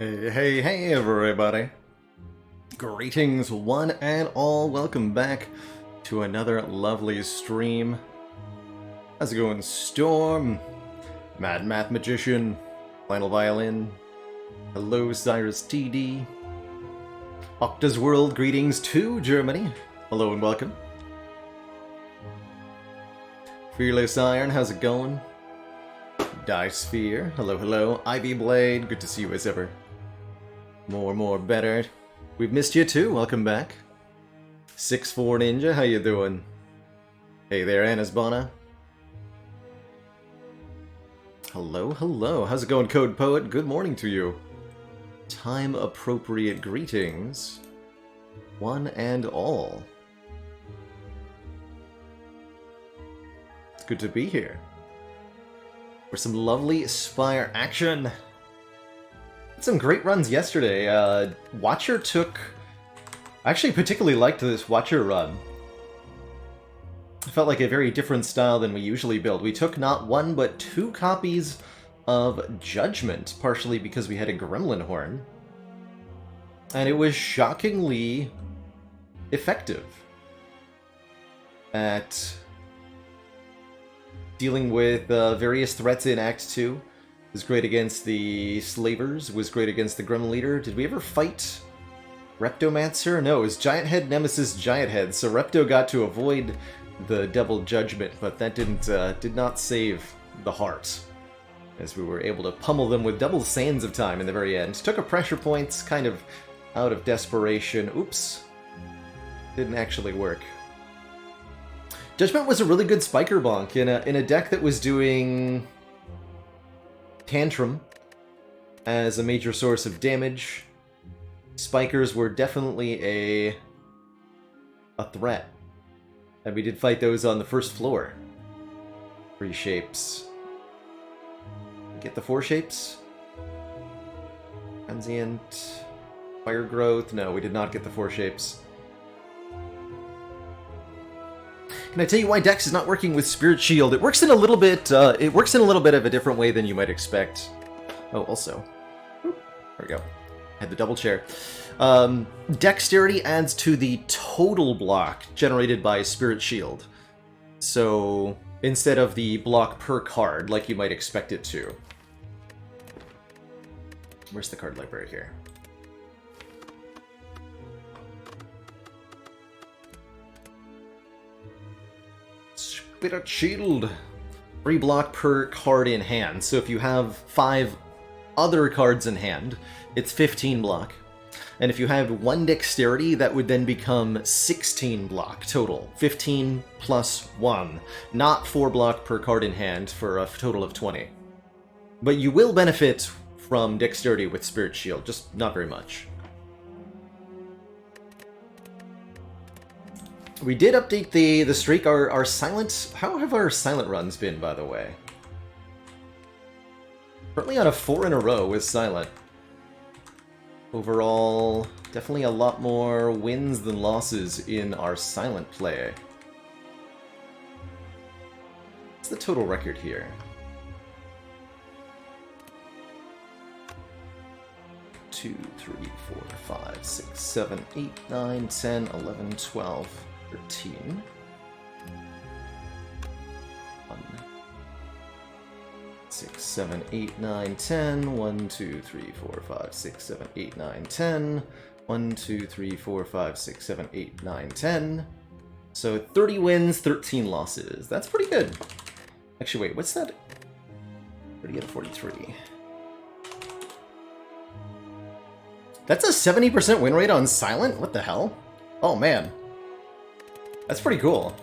Hey, everybody. Greetings, one and all. Welcome back to another lovely stream. How's it going, Storm? Mad Math Magician, Final Violin. Hello, Cyrus TD. Octa's World, greetings to Germany. Hello and welcome. Fearless Iron, how's it going? Disphere, hello. Ivy Blade, good to see you as ever. More, better. We've missed you too, welcome back. 6'4 Ninja, how you doing? Hey there, Anasbana. Hello, how's it going, Code Poet? Good morning to you. Time-appropriate greetings, one and all. It's good to be here. For some lovely Spire action. Some great runs yesterday. Watcher took... I actually particularly liked this Watcher run. It felt like a very different style than we usually build. We took not one, but two copies of Judgment, partially because we had a Gremlin Horn. And it was shockingly effective at dealing with various threats in Act 2. Was great against the Slavers, was great against the Gremlin Leader. Did we ever fight Reptomancer? No, it was Giant Head Nemesis Giant Head, so Repto got to avoid the double judgment, but that did not save the heart, as we were able to pummel them with double Sands of Time in the very end. Took a pressure points, kind of out of desperation. Oops. Didn't actually work. Judgment was a really good Spiker bonk in a deck that was doing Tantrum as a major source of damage. Spikers were definitely a threat, and we did fight those on the first floor. 3 shapes. Get the 4 shapes? Transient, Fire Growth. No, we did not get the 4 shapes. Can I tell you why Dex is not working with Spirit Shield? It works in a little bit. It works in a little bit of a different way than you might expect. Oh, also, there we go. Had the double chair. Dexterity adds to the total block generated by Spirit Shield. So instead of the block per card, like you might expect it to. Where's the card library here? Spirit Shield. 3 block per card in hand. So if you have 5 other cards in hand, it's 15 block. And if you had 1 dexterity, that would then become 16 block total. 15 plus 1. Not 4 block per card in hand for a total of 20. But you will benefit from dexterity with Spirit Shield, just not very much. We did update the streak. Our silent... How have our silent runs been, by the way? Currently on a 4 in a row with silent. Overall, definitely a lot more wins than losses in our silent play. What's the total record here? Two, 3, 4, 5, 6, 7, 8, 9, 10, 11, 12... 13. 1, 6, 7, 8, 9, 10. 1, 2, 3, 4, 5, 6, 7, 8, 9, 10. 1, 2, 3, 4, 5, 6, 7, 8, 9, 10. So 30 wins, 13 losses. That's pretty good. Actually, wait, what's that? 30 out of 43. That's a 70% win rate on silent? What the hell? Oh, man. That's pretty cool.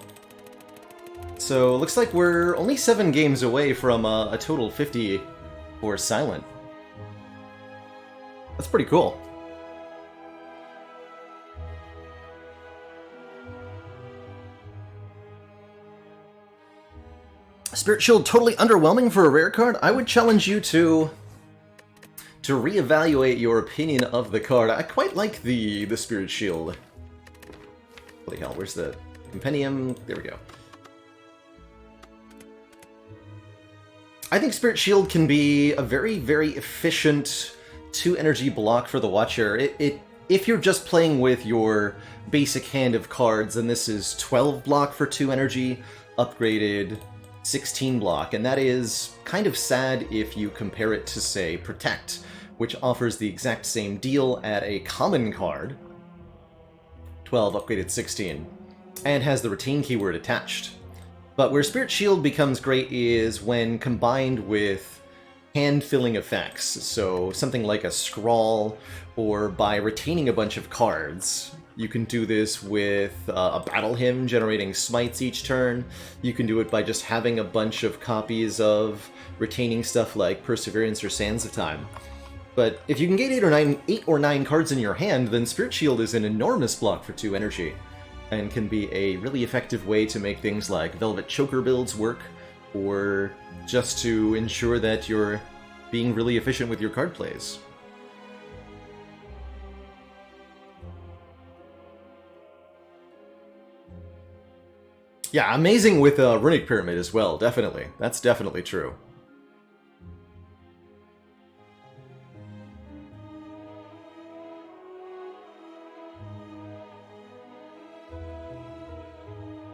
So, looks like we're only 7 games away from a total 50 for silent. That's pretty cool. Spirit Shield totally underwhelming for a rare card? I would challenge you to reevaluate your opinion of the card. I quite like the Spirit Shield. Holy hell, where's the compendium? There we go. I think Spirit Shield can be a very, very efficient 2 energy block for the Watcher. If you're just playing with your basic hand of cards, then this is 12 block for 2 energy, upgraded 16 block, and that is kind of sad if you compare it to, say, Protect, which offers the exact same deal at a common card, 12 upgraded 16, and has the Retain keyword attached. But where Spirit Shield becomes great is when combined with hand-filling effects, so something like a Scrawl, or by retaining a bunch of cards. You can do this with a Battle Hymn generating smites each turn. You can do it by just having a bunch of copies of retaining stuff like Perseverance or Sands of Time. But if you can get 8 or 9 cards in your hand, then Spirit Shield is an enormous block for 2 energy, and can be a really effective way to make things like Velvet Choker builds work, or just to ensure that you're being really efficient with your card plays. Yeah, amazing with Runic Pyramid as well, definitely. That's definitely true.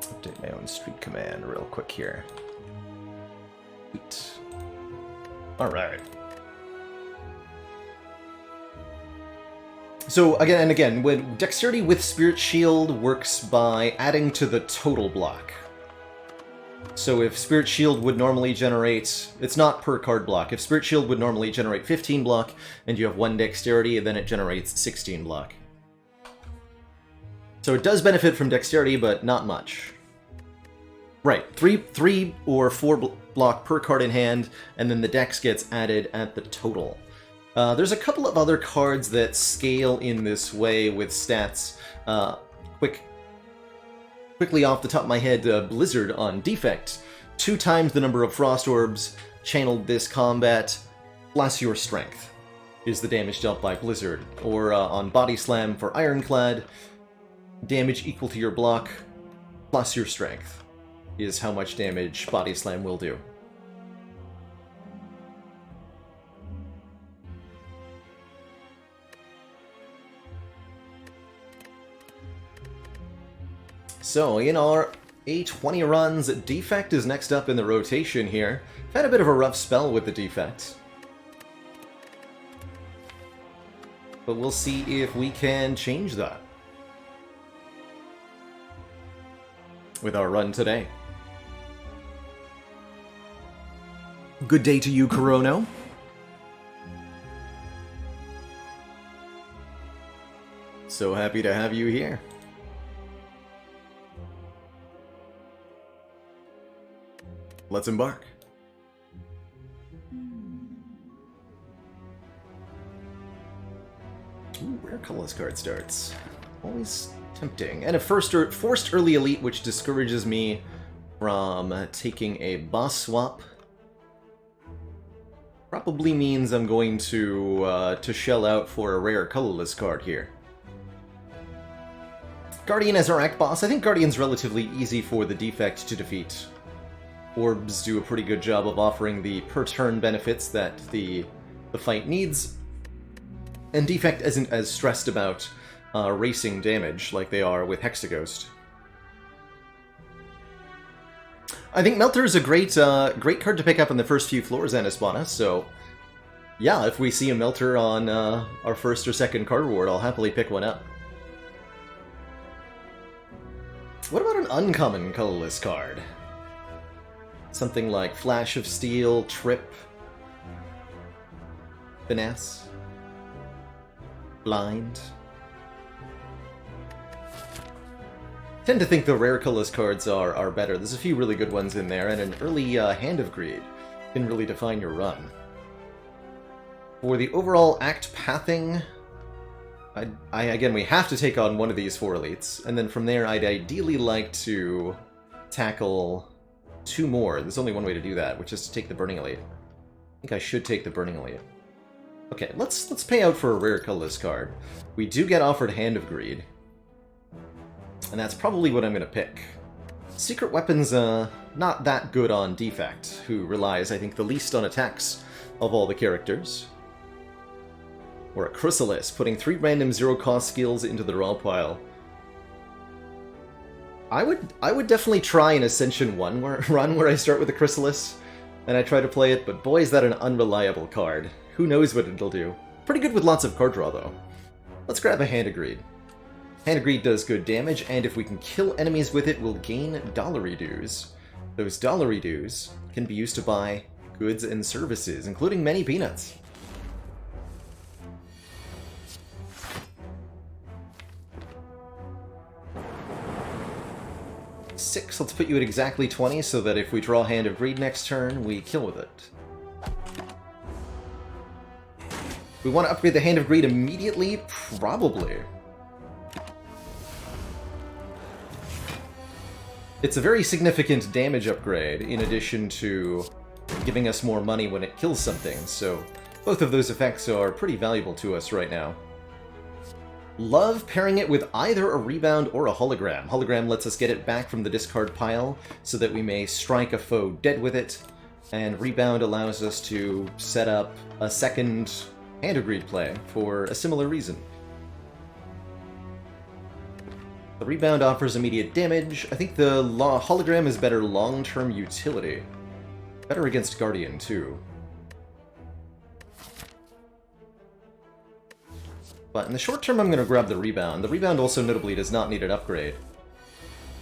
Update my own street command real quick here. Sweet. Alright. So, again and again, when Dexterity with Spirit Shield works by adding to the total block. So if Spirit Shield would normally generate... It's not per card block. If Spirit Shield would normally generate 15 block, and you have 1 Dexterity, then it generates 16 block. So it does benefit from Dexterity, but not much. Right, 3 or 4 block per card in hand, and then the Dex gets added at the total. There's a couple of other cards that scale in this way with stats. Quickly off the top of my head, Blizzard on Defect. 2 times the number of Frost Orbs channeled this combat, plus your Strength is the damage dealt by Blizzard. Or on Body Slam for Ironclad, damage equal to your block, plus your Strength is how much damage Body Slam will do. So, in our A20 runs, Defect is next up in the rotation here. I've had a bit of a rough spell with the Defect, but we'll see if we can change that with our run today. Good day to you, Corono. So happy to have you here. Let's embark. Ooh, rare colorless card starts. Always tempting. And a forced early elite, which discourages me from taking a boss swap. Probably means I'm going to shell out for a rare colorless card here. Guardian as our act boss. I think Guardian's relatively easy for the Defect to defeat. Orbs do a pretty good job of offering the per-turn benefits that the fight needs, and Defect isn't as stressed about racing damage like they are with Hexaghost. I think Melter is a great card to pick up in the first few floors, Anaspana, so yeah, if we see a Melter on our first or second card reward, I'll happily pick one up. What about an uncommon colorless card? Something like Flash of Steel, Trip, Finesse, Blind. Tend to think the rare colorless cards are better. There's a few really good ones in there, and an early Hand of Greed can really define your run. For the overall act pathing, again, we have to take on one of these 4 elites, and then from there I'd ideally like to tackle 2 more. There's only one way to do that, which is to take the Burning Elite. I think I should take the Burning Elite. Okay, let's pay out for a rare colorless card. We do get offered Hand of Greed, and that's probably what I'm going to pick. Secret Weapon's not that good on Defect, who relies, I think, the least on attacks of all the characters. or a Chrysalis, putting 3 random zero-cost skills into the draw pile. I would definitely try an Ascension 1 run where I start with a Chrysalis, and I try to play it, but boy is that an unreliable card. Who knows what it'll do. Pretty good with lots of card draw, though. Let's grab a Hand of Greed. Hand of Greed does good damage, and if we can kill enemies with it, we'll gain Dollary Dues. Those Dollary Dues can be used to buy goods and services, including many peanuts. Six, let's put you at exactly 20, so that if we draw Hand of Greed next turn, we kill with it. We want to upgrade the Hand of Greed immediately? Probably. It's a very significant damage upgrade, in addition to giving us more money when it kills something, so both of those effects are pretty valuable to us right now. Love pairing it with either a Rebound or a Hologram. Hologram lets us get it back from the discard pile, so that we may strike a foe dead with it, and Rebound allows us to set up a second Hand of Greed play for a similar reason. The Rebound offers immediate damage. I think the Hologram is better long-term utility. Better against Guardian, too. But in the short term, I'm going to grab the Rebound. The Rebound also notably does not need an upgrade,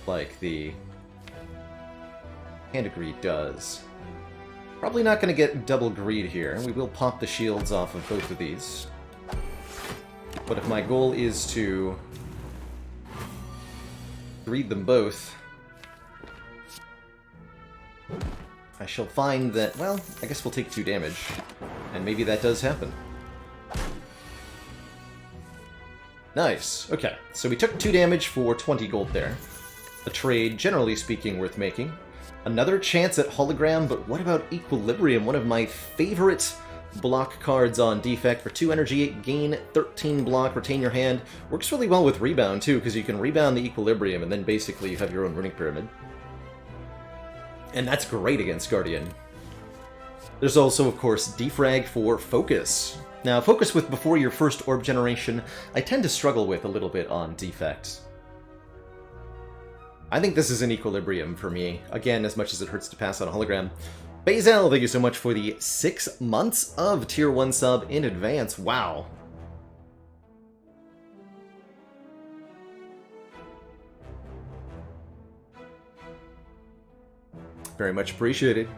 like the Hand of Greed does. Probably not going to get double Greed here. We will pop the shields off of both of these. But if my goal is to Greed them both, I shall find that, well, I guess we'll take 2 damage, and maybe that does happen. Nice. Okay, so we took 2 damage for 20 gold there. A trade, generally speaking, worth making. Another chance at Hologram, but what about Equilibrium? One of my favorite block cards on Defect. For 2 energy, gain 13 block, retain your hand. Works really well with Rebound, too, because you can rebound the Equilibrium, and then basically you have your own Runic Pyramid. And that's great against Guardian. There's also, of course, Defrag for Focus. Now, Focus with before your first orb generation, I tend to struggle with a little bit on Defect. I think this is an Equilibrium for me, again, as much as it hurts to pass on a Hologram. Bazel, thank you so much for the 6 months of Tier 1 sub in advance. Wow. Very much appreciated.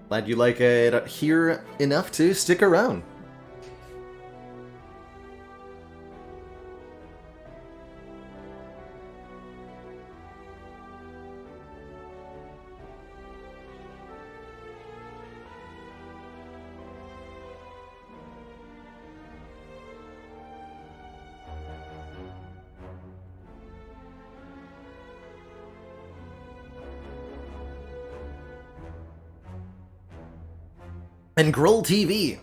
Glad you like it here enough to stick around. And Groll TV,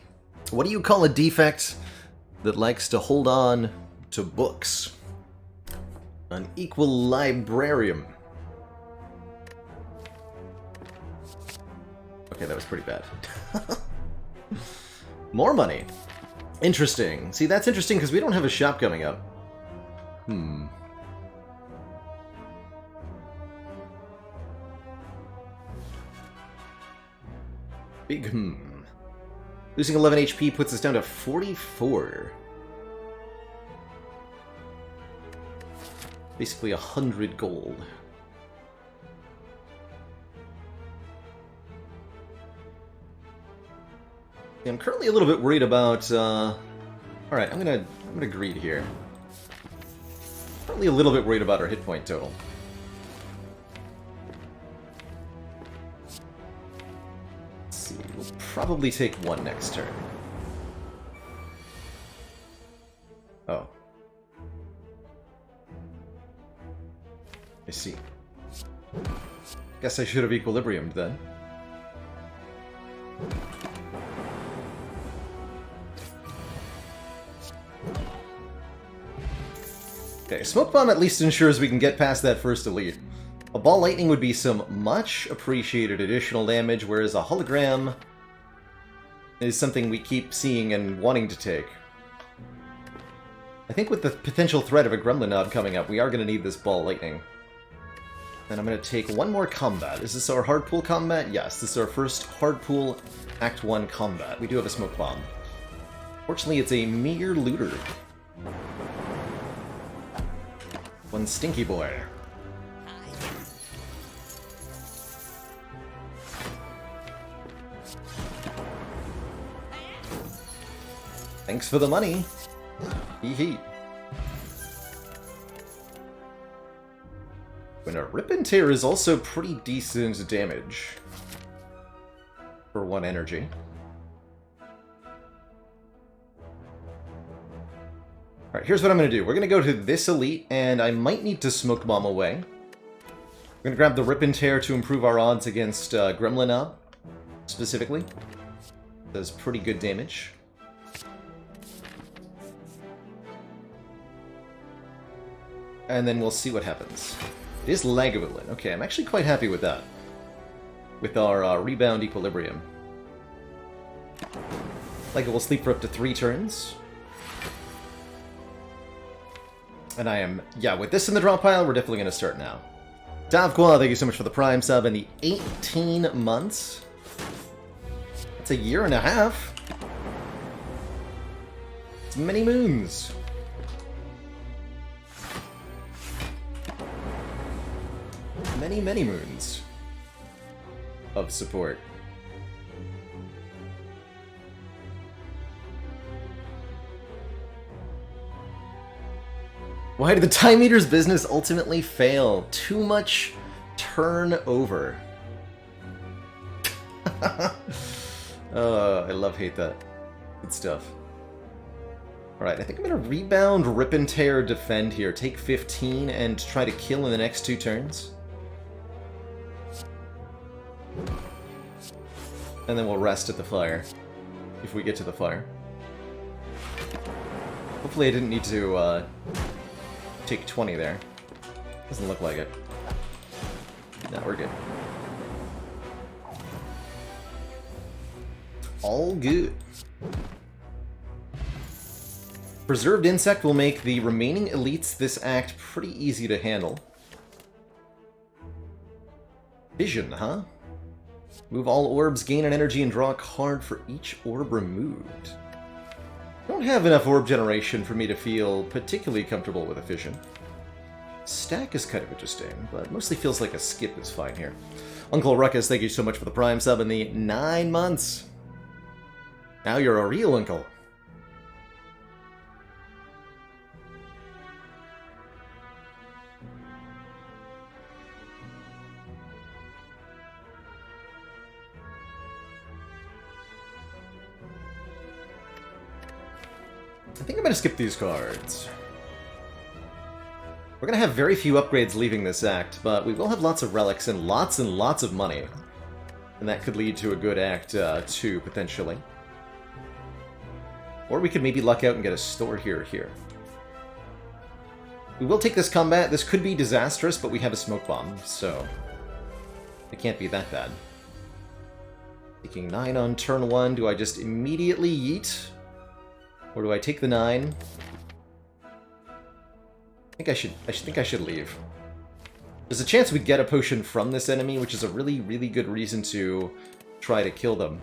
what do you call a defect that likes to hold on to books? An Equilibrium. Okay, that was pretty bad. More money. Interesting. See, that's interesting because we don't have a shop coming up. Big Losing 11 HP puts us down to 44. Basically 100 gold. Yeah, I'm currently a little bit worried about. All right, I'm gonna greed here. Currently a little bit worried about our hit point total. Probably take 1 next turn. Oh. I see. Guess I should have Equilibriumed then. Okay, Smoke Bomb at least ensures we can get past that first elite. A Ball Lightning would be some much appreciated additional damage, whereas a Hologram is something we keep seeing and wanting to take. I think with the potential threat of a Gremlin Knob coming up, we are going to need this Ball Lightning. And I'm going to take one more combat. Is this our hard pool combat? Yes, this is our first hard pool Act 1 combat. We do have a Smoke Bomb. Fortunately, it's a mere looter. One stinky boy. Thanks for the money. Hee. When a Rip and Tear is also pretty decent damage for 1 energy. Alright, here's what I'm going to do. We're going to go to this elite, and I might need to Smoke Bomb away. We're going to grab the Rip and Tear to improve our odds against Gremlin Knob, specifically. Does pretty good damage. And then we'll see what happens. It is Lagavulin. Okay, I'm actually quite happy with that. With our Rebound Equilibrium. Lagavul will sleep for up to 3 turns. And I am... yeah, with this in the drop pile, we're definitely going to start now. Davqua, thank you so much for the Prime sub and the 18 months. That's a year and a half. It's many moons. Many moons of support. Why did the Time Eater's business ultimately fail? Too much turnover. I hate that. Good stuff. Alright, I think I'm going to Rebound, Rip and Tear, Defend here. Take 15 and try to kill in the next 2 turns. And then we'll rest at the fire, if we get to the fire. Hopefully I didn't need to take 20 there. Doesn't look like it. No, we're good. All good. Preserved Insect will make the remaining elites this act pretty easy to handle. Vision, huh? Move all orbs, gain an energy, and draw a card for each orb removed. I don't have enough orb generation for me to feel particularly comfortable with a fission. Stack is kind of interesting, but mostly feels like a skip is fine here. Uncle Ruckus, thank you so much for the Prime sub and the 9 months. Now you're a real uncle. I think I'm going to skip these cards. We're going to have very few upgrades leaving this act, but we will have lots of relics and lots of money. And that could lead to a good act, too, potentially. Or we could maybe luck out and get a store here or here. We will take this combat. This could be disastrous, but we have a Smoke Bomb, so it can't be that bad. Taking 9 on turn 1. Do I just immediately yeet? Or do I take the 9? I think I should leave. There's a chance we get a potion from this enemy, which is a really good reason to try to kill them.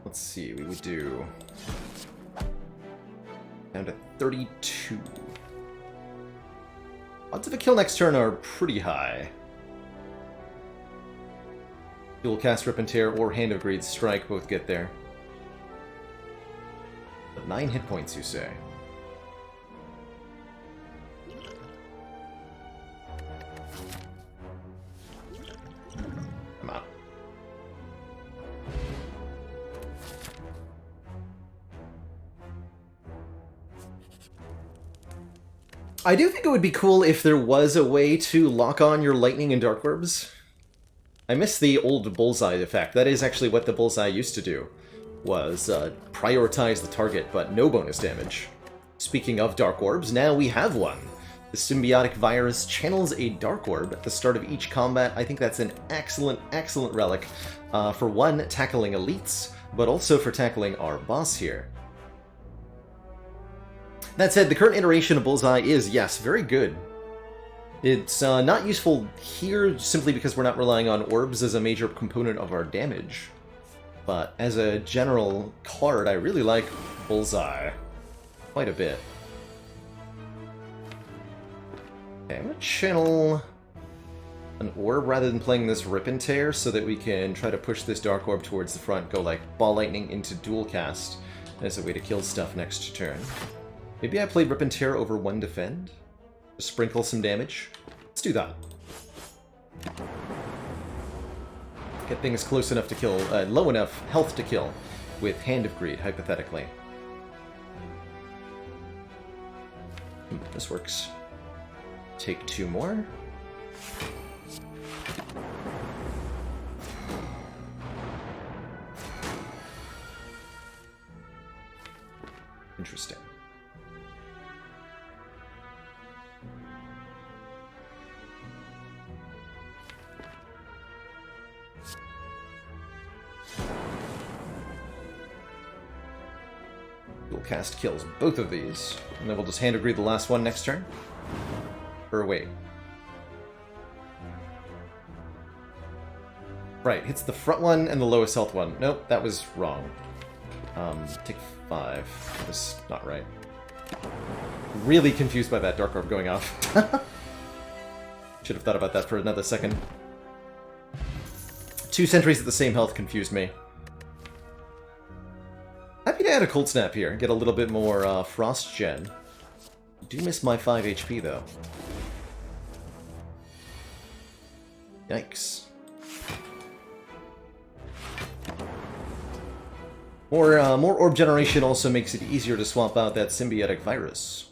Let's see, we would do down to 32. Odds of a kill next turn are pretty high. Dual cast Rip and Tear or Hand of Greed Strike both get there. But 9 hit points, you say? I'm out. I do think it would be cool if there was a way to lock on your lightning and dark orbs. I miss the old bullseye effect. That is actually what the bullseye used to do, was prioritize the target, but no bonus damage. Speaking of dark orbs, now we have one. The symbiotic virus channels a dark orb at the start of each combat. I think that's an excellent, excellent relic for one, tackling elites, but also for tackling our boss here. That said, the current iteration of Bullseye is, yes, very good. It's not useful here simply because we're not relying on orbs as a major component of our damage. But as a general card, I really like Bullseye quite a bit. Okay, I'm going to channel an orb rather than playing this Rip and Tear so that we can try to push this Dark Orb towards the front, go like Ball Lightning into Dual Cast as a way to kill stuff next turn. Maybe I played Rip and Tear over 1 defend? To sprinkle some damage? Let's do that. Get things close enough to kill, low enough health to kill with Hand of Greed, hypothetically. This works. Take 2 more. Interesting. Dual cast kills both of these, and then we'll just Hand of Greed the last one next turn. Or wait. Right, hits the front one and the lowest health one. Nope, that was wrong. Take 5. That was not right. Really confused by that Dark Orb going off. Should have thought about that for another second. 2 sentries at the same health confused me. Happy to add a Cold Snap here, get a little bit more Frost Gen. Do miss my 5 HP though. Yikes. More orb generation also makes it easier to swap out that symbiotic virus.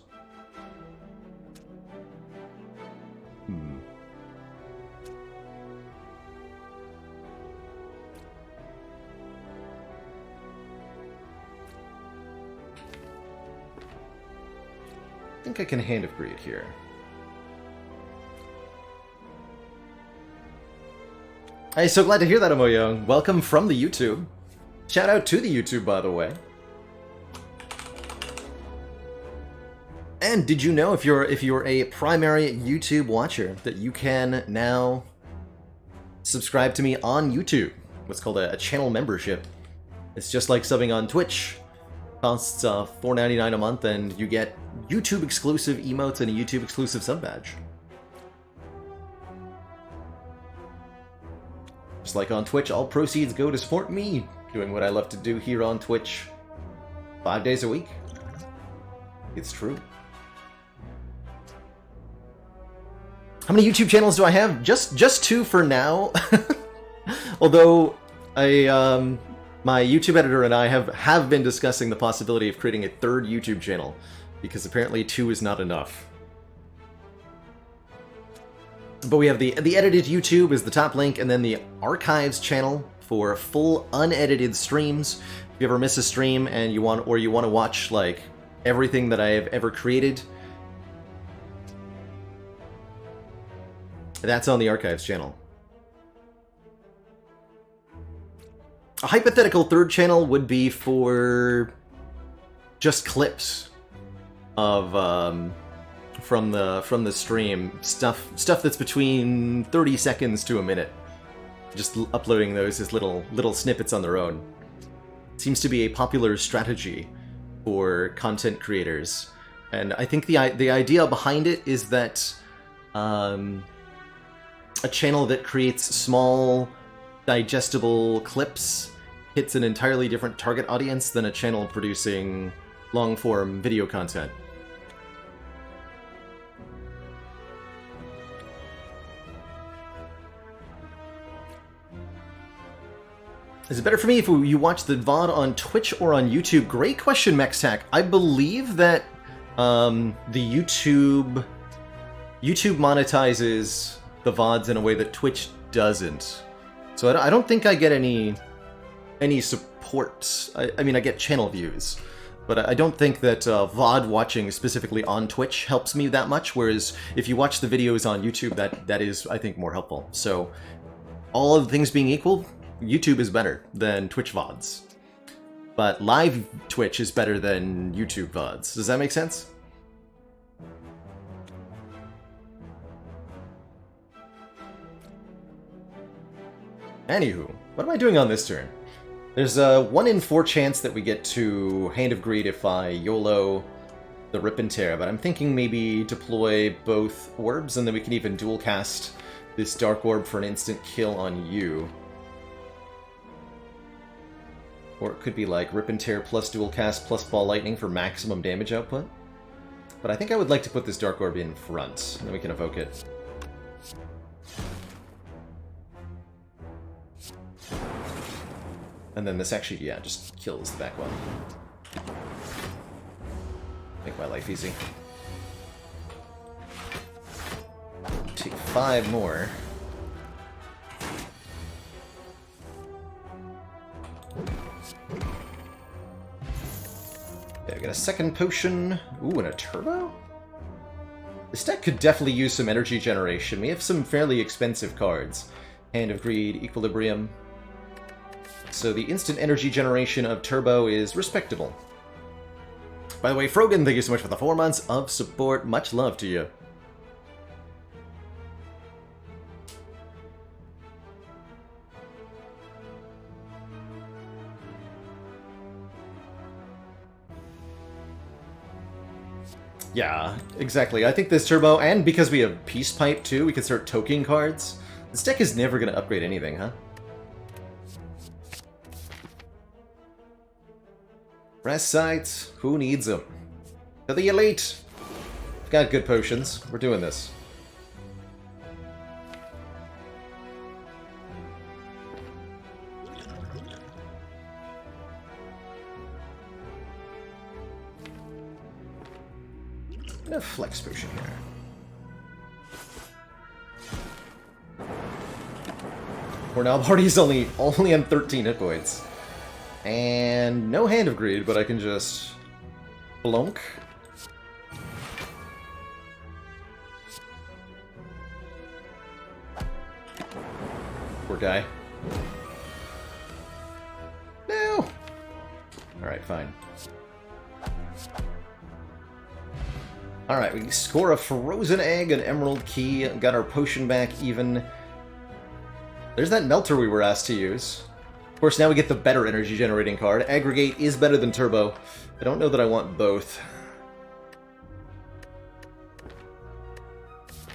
I think I can Hand of Greed here. Hey, so glad to hear that, Amoyo. Welcome from the YouTube. Shout out to the YouTube, by the way. And did you know if you're a primary YouTube watcher that you can now subscribe to me on YouTube? What's called a channel membership. It's just like subbing on Twitch. Costs $4.99 a month, and you get YouTube exclusive emotes and a YouTube exclusive sub badge. Just like on Twitch, all proceeds go to support me, doing what I love to do here on Twitch 5 days a week. It's true. How many YouTube channels do I have? Just 2 for now. Although my YouTube editor and I have been discussing the possibility of creating a 3rd YouTube channel, because apparently 2 is not enough. But we have the edited YouTube is the top link, and then the archives channel for full unedited streams. If you ever miss a stream and you want to watch like everything that I have ever created, that's on the archives channel. A hypothetical 3rd channel would be for just clips of from the stream, stuff that's between 30 seconds to a minute. Just uploading those as little snippets on their own. It seems to be a popular strategy for content creators, and I think the idea behind it is that a channel that creates small, digestible clips hits an entirely different target audience than a channel producing long-form video content. Is it better for me if you watch the VOD on Twitch or on YouTube? Great question, Mextac. I believe that the YouTube monetizes the VODs in a way that Twitch doesn't. So I don't think I get any support. I mean, I get channel views. But I don't think that VOD watching specifically on Twitch helps me that much, whereas if you watch the videos on YouTube, that is, I think, more helpful. So, all of things being equal, YouTube is better than Twitch VODs. But live Twitch is better than YouTube VODs. Does that make sense? Anywho, what am I doing on this turn? There's a 1 in 4 chance that we get to Hand of Greed if I YOLO the Rip and Tear, but I'm thinking maybe deploy both orbs, and then we can even dual cast this Dark Orb for an instant kill on you. Or it could be like Rip and Tear plus dual cast plus Ball Lightning for maximum damage output. But I think I would like to put this Dark Orb in front, and then we can evoke it. And then this actually, yeah, just kills the back one. Make my life easy. Take 5 more. Okay, we got a second potion. Ooh, and a turbo? This deck could definitely use some energy generation. We have some fairly expensive cards. Hand of Greed, Equilibrium. So the instant energy generation of Turbo is respectable. By the way, Frogan, thank you so much for the 4 months of support. Much love to you. Yeah, exactly. I think this Turbo, and because we have Peace Pipe too, we can start toking cards. This deck is never going to upgrade anything, huh? Rest sites, who needs them? To the elite! We've got good potions. We're doing this. And a flex potion here. We're now party's only on 13 hit points. And no Hand of Greed, but I can just blunk. Poor guy. No! Alright, fine. Alright, we score a Frozen Egg, an Emerald Key, got our potion back even. There's that Melter we were asked to use. Of course, now we get the better energy generating card. Aggregate is better than Turbo. I don't know that I want both.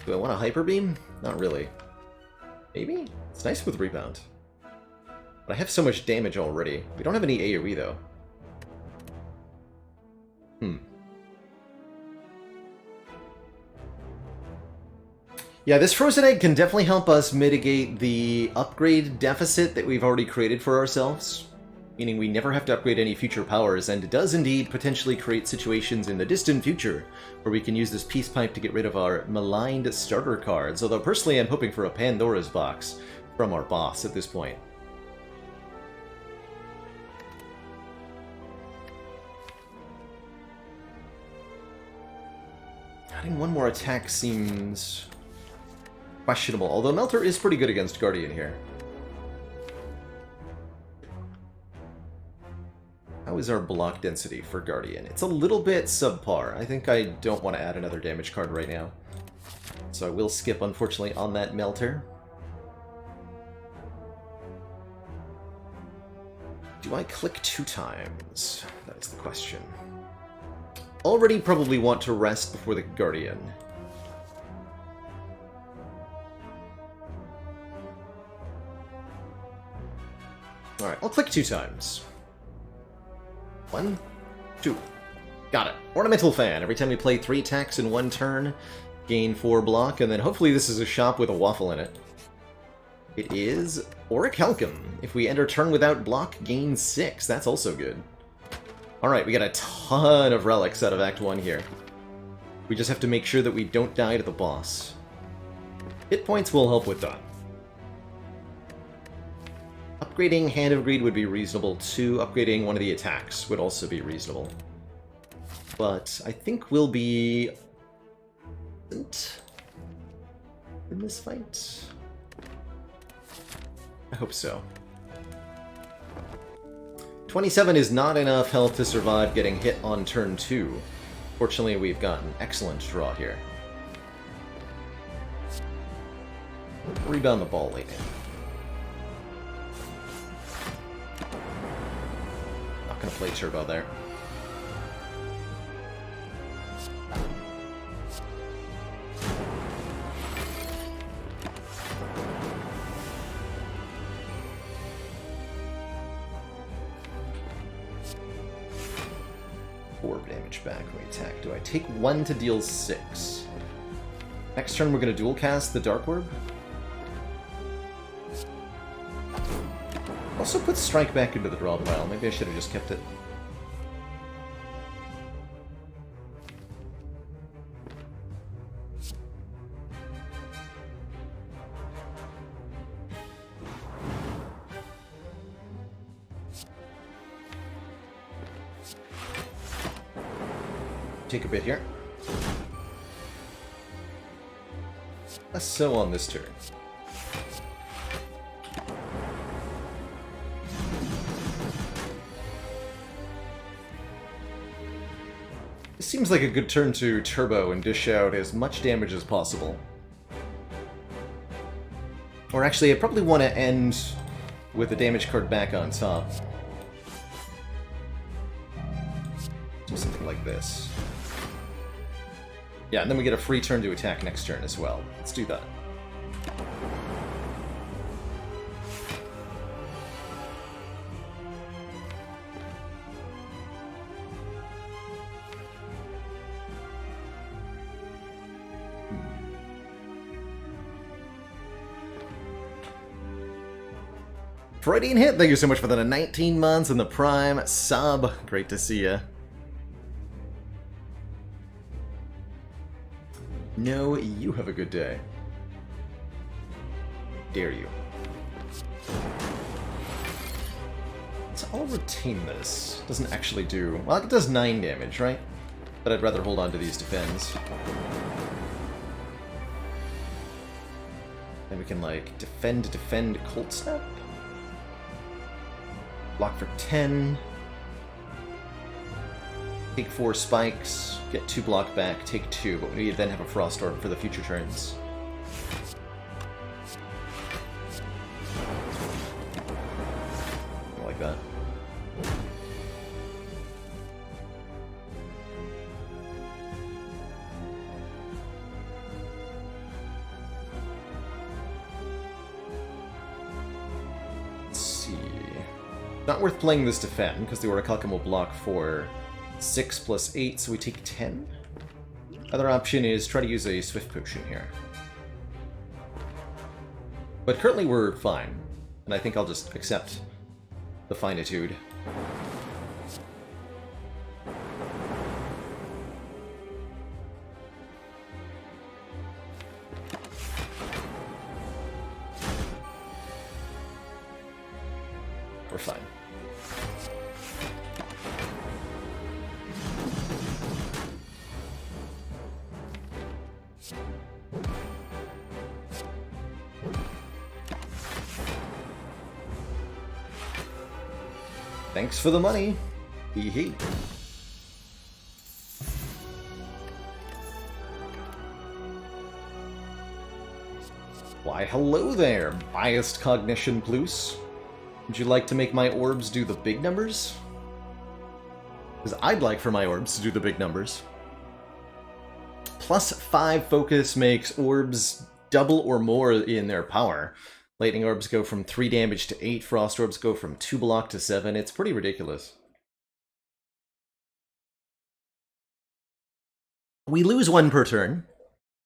Do I want a Hyper Beam? Not really. Maybe? It's nice with Rebound. But I have so much damage already. We don't have any AoE, though. Yeah, this Frozen Egg can definitely help us mitigate the upgrade deficit that we've already created for ourselves. Meaning we never have to upgrade any future powers, and it does indeed potentially create situations in the distant future where we can use this Peace Pipe to get rid of our maligned starter cards, although personally I'm hoping for a Pandora's Box from our boss at this point. Adding one more attack seems questionable, although Melter is pretty good against Guardian here. How is our block density for Guardian? It's a little bit subpar. I think I don't want to add another damage card right now. So I will skip, unfortunately, on that Melter. Do I click 2 times? That is the question. Already probably want to rest before the Guardian. Alright, I'll click 2 times. 1, 2. Got it. Ornamental Fan. Every time we play 3 attacks in 1 turn, gain 4 block, and then hopefully this is a shop with a waffle in it. It is Orichalcum. If we enter turn without block, gain 6. That's also good. Alright, we got a ton of relics out of Act 1 here. We just have to make sure that we don't die to the boss. Hit points will help with that. Upgrading Hand of Greed would be reasonable too. Upgrading one of the attacks would also be reasonable. but I think we'll be in this fight. I hope so. 27 is not enough health to survive getting hit on turn 2. Fortunately, we've got an excellent draw here. Rebound the ball late in. Not gonna play turbo there. Back when we attack. Do I take 1 to deal 6? Next turn we're going to dual cast the Dark Orb. Also put Strike back into the draw pile. Maybe I should have just kept it. Take a bit here. Less so on this turn. This seems like a good turn to turbo and dish out as much damage as possible. Or actually, I probably want to end with the damage card back on top. Do something like this. Yeah, and then we get a free turn to attack next turn as well. Let's do that. Freudian Hit, thank you so much for the 19 months and the Prime sub. Great to see ya. No, you have a good day. Dare you. So I'll retain this. Doesn't actually do... Well, it does 9 damage, right? But I'd rather hold on to these defends. Then we can, like, defend, Cold Snap? Block for 10. Take 4 spikes, get 2 block back, take 2, but we then have a Frost Orb for the future turns. Like that. Let's see. Not worth playing this defend, because the Orichalcum will block for 6 plus 8, so we take 10. Other option is try to use a Swift Potion here. But currently we're fine, and I think I'll just accept the finitude. We're fine. Thanks for the money. Hee hee. Why, hello there, Biased Cognition Plus. Would you like to make my orbs do the big numbers? Because I'd like for my orbs to do the big numbers. Plus 5 focus makes orbs double or more in their power. Lightning orbs go from 3 damage to 8, Frost orbs go from 2 block to 7. It's pretty ridiculous. We lose 1 per turn,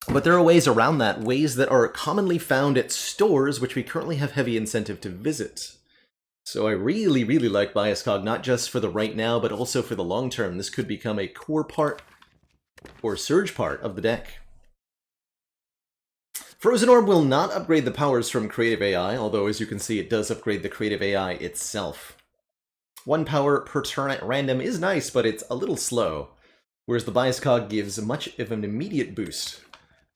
but there are ways around that, ways that are commonly found at stores, which we currently have heavy incentive to visit. So I really, really like Bias Cog, not just for the right now, but also for the long term. This could become a core part, or surge part, of the deck. Frozen Orb will not upgrade the powers from Creative AI, although as you can see it does upgrade the Creative AI itself. 1 power per turn at random is nice, but it's a little slow. Whereas the Bias Cog gives much of an immediate boost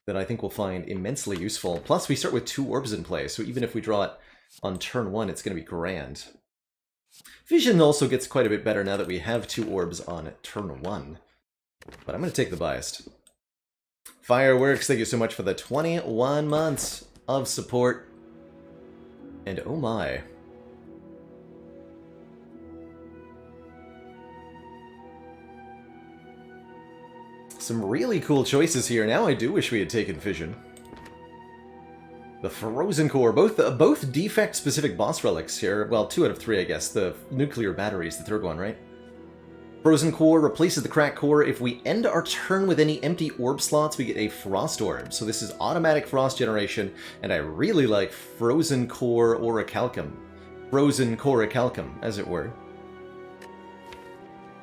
that I think we'll find immensely useful. Plus, we start with 2 orbs in play, so even if we draw it on turn 1, it's going to be grand. Vision also gets quite a bit better now that we have 2 orbs on turn 1. But I'm going to take the Biased. Fireworks, thank you so much for the 21 months of support. And oh my. Some really cool choices here. Now I do wish we had taken Fission. The Frozen Core, both defect-specific boss relics here. Well, 2 out of 3, I guess. The nuclear battery is the third one, right? Frozen Core replaces the Crack Core. If we end our turn with any empty orb slots, we get a Frost Orb. So this is automatic Frost generation, and I really like Frozen Core Orichalcum. Frozen Corichalcum, as it were.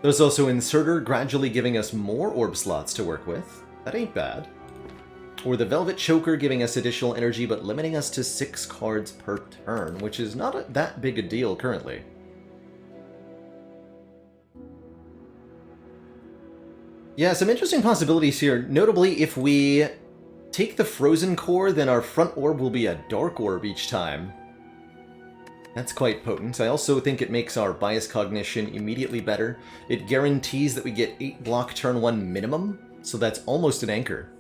There's also Inserter, gradually giving us more orb slots to work with. That ain't bad. Or the Velvet Choker, giving us additional energy, but limiting us to 6 cards per turn, which is not that big a deal currently. Yeah, some interesting possibilities here. Notably, if we take the Frozen Core, then our front orb will be a Dark Orb each time. That's quite potent. I also think it makes our Bias Cognition immediately better. It guarantees that we get 8 block turn 1 minimum, so that's almost an anchor.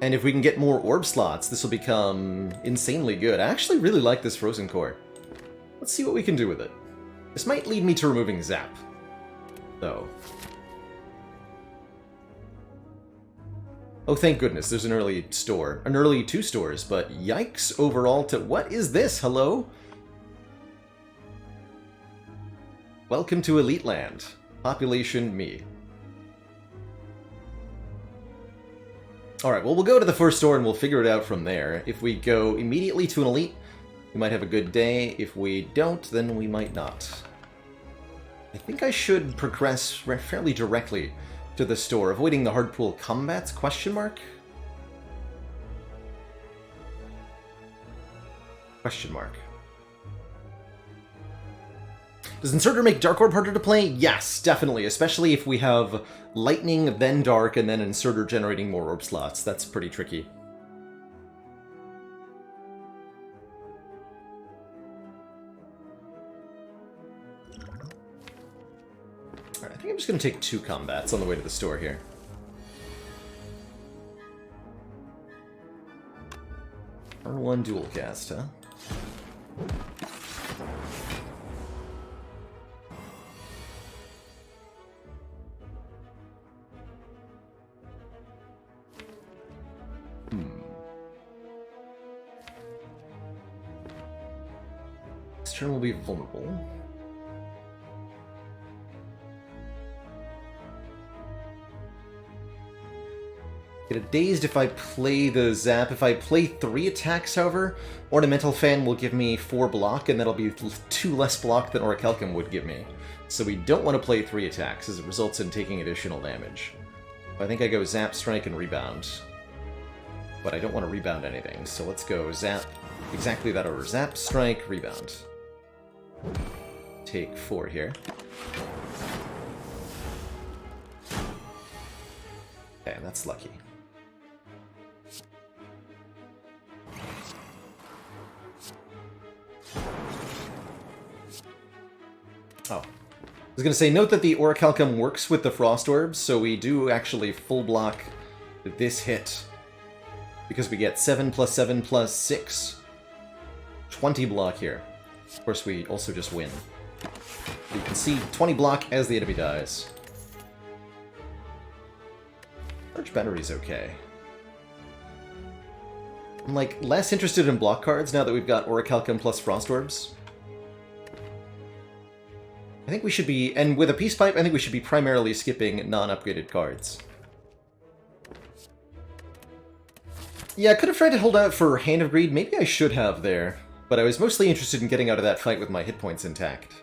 And if we can get more orb slots, this will become insanely good. I actually really like this Frozen Core. Let's see what we can do with it. This might lead me to removing Zap, though. Oh, thank goodness, there's an early store. An early 2 stores, but yikes overall to... What is this? Hello? Welcome to Elite Land. Population me. Alright, well, we'll go to the first store and we'll figure it out from there. If we go immediately to an Elite, we might have a good day. If we don't, then we might not. I think I should progress fairly directly to the store, avoiding the hard pool combats, question mark? Question mark. Does Inserter make Dark Orb harder to play? Yes, definitely, especially if we have Lightning, then Dark, and then Inserter generating more orb slots. That's pretty tricky. Alright, I think I'm just going to take 2 combats on the way to the store here. Turn 1 dual cast, huh? This turn will be vulnerable. Get a dazed if I play the Zap. If I play 3 attacks, however, Ornamental Fan will give me 4 block, and that'll be 2 less block than Orichalcum would give me. So we don't want to play 3 attacks, as it results in taking additional damage. I think I go Zap, Strike, and Rebound. But I don't want to rebound anything, so let's go Zap. Exactly that order. Zap, Strike, Rebound. Take 4 here. Okay, that's lucky. Oh. I was going to say, note that the Orichalcum works with the Frost Orbs, so we do actually full block this hit. Because we get 7 plus 7 plus 6. 20 block here. Of course, we also just win. You can see 20 block as the enemy dies. Charge battery's okay. I'm, like, less interested in block cards now that we've got Orichalcum plus Frost Orbs. I think we should be, and with a Peace Pipe, I think we should be primarily skipping non-upgraded cards. Yeah, I could have tried to hold out for Hand of Greed. Maybe I should have there. But I was mostly interested in getting out of that fight with my hit points intact.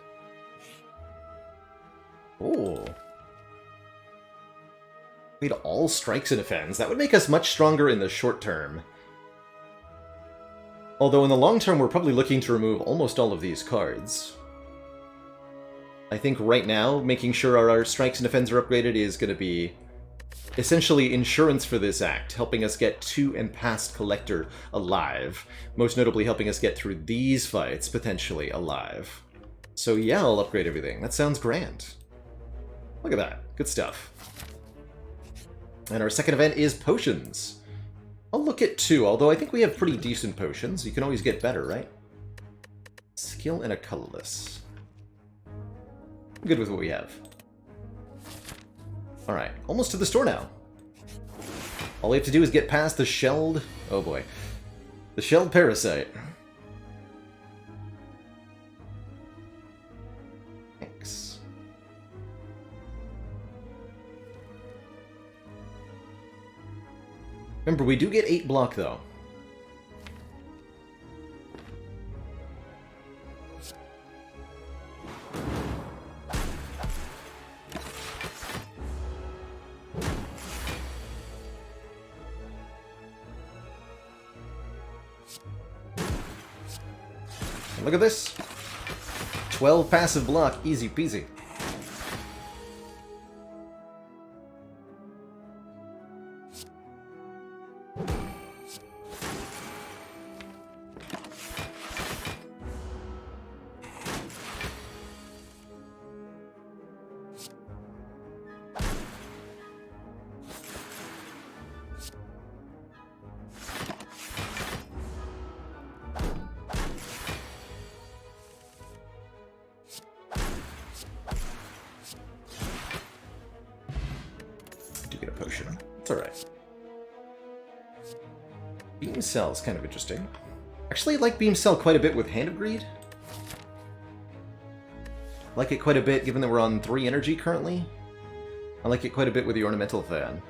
Oh. Made all strikes and offends. That would make us much stronger in the short term. Although in the long term, we're probably looking to remove almost all of these cards. I think right now, making sure our strikes and defense are upgraded is going to be essentially insurance for this act, helping us get to and past Collector alive. Most notably helping us get through these fights, potentially alive. So yeah, I'll upgrade everything. That sounds grand. Look at that. Good stuff. And our second event is potions. I'll look at 2, although I think we have pretty decent potions. You can always get better, right? Skill and a colorless. I'm good with what we have. Alright, almost to the store now. All we have to do is get past the shelled... oh boy. The shelled parasite. Thanks. Remember, we do get 8 block, though. Look at this. 12 passive block, easy peasy. It's alright. Beam Cell is kind of interesting. Actually, I like Beam Cell quite a bit with Hand of Greed. I like it quite a bit given that we're on 3 energy currently. I like it quite a bit with the Ornamental Fan.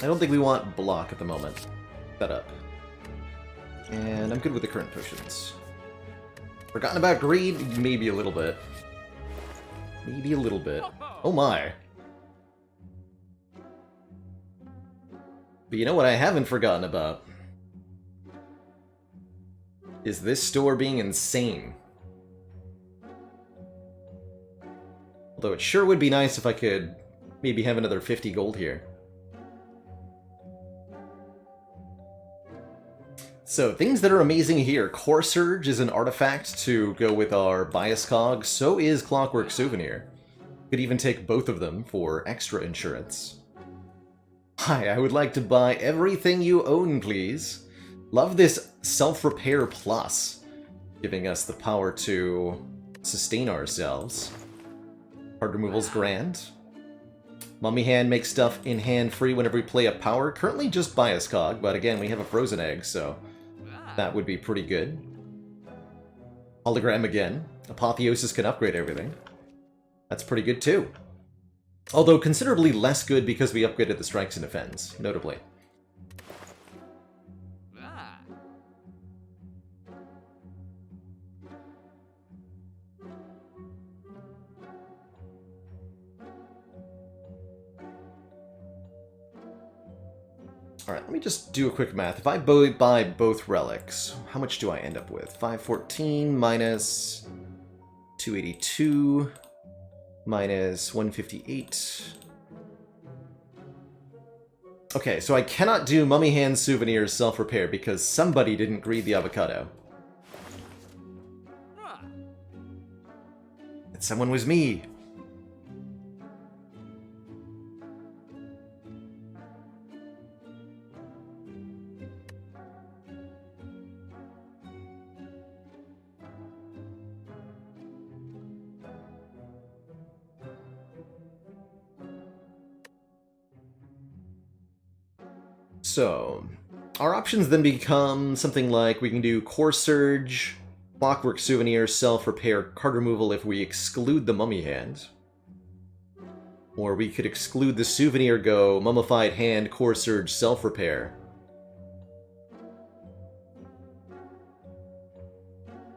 I don't think we want block at the moment. Set up. And I'm good with the current potions. Forgotten about Greed? Maybe a little bit. Maybe a little bit. Oh my. But you know what I haven't forgotten about? Is this store being insane. Although it sure would be nice if I could maybe have another 50 gold here. So, things that are amazing here. Core Surge is an artifact to go with our Bias Cog. So is Clockwork Souvenir. Could even take both of them for extra insurance. Hi, I would like to buy everything you own, please. Love this Self-Repair Plus, giving us the power to sustain ourselves. Card removal's grand. Mummy Hand makes stuff in hand free whenever we play a power. Currently just Bias Cog, but again, we have a Frozen Egg, so that would be pretty good. Hologram again. Apotheosis can upgrade everything. That's pretty good too. Although considerably less good because we upgraded the strikes and defense, notably. Alright, let me just do a quick math. If I buy both relics, how much do I end up with? 514 minus 282 minus 158. Okay, so I cannot do Mummy Hand Souvenirs Self-Repair because somebody didn't greed the avocado. And someone was me. So, our options then become something like we can do Core Surge, Clockwork Souvenir, Self-Repair, Card Removal if we exclude the Mummy Hand. Or we could exclude the Souvenir, go Mummified Hand, Core Surge, Self-Repair.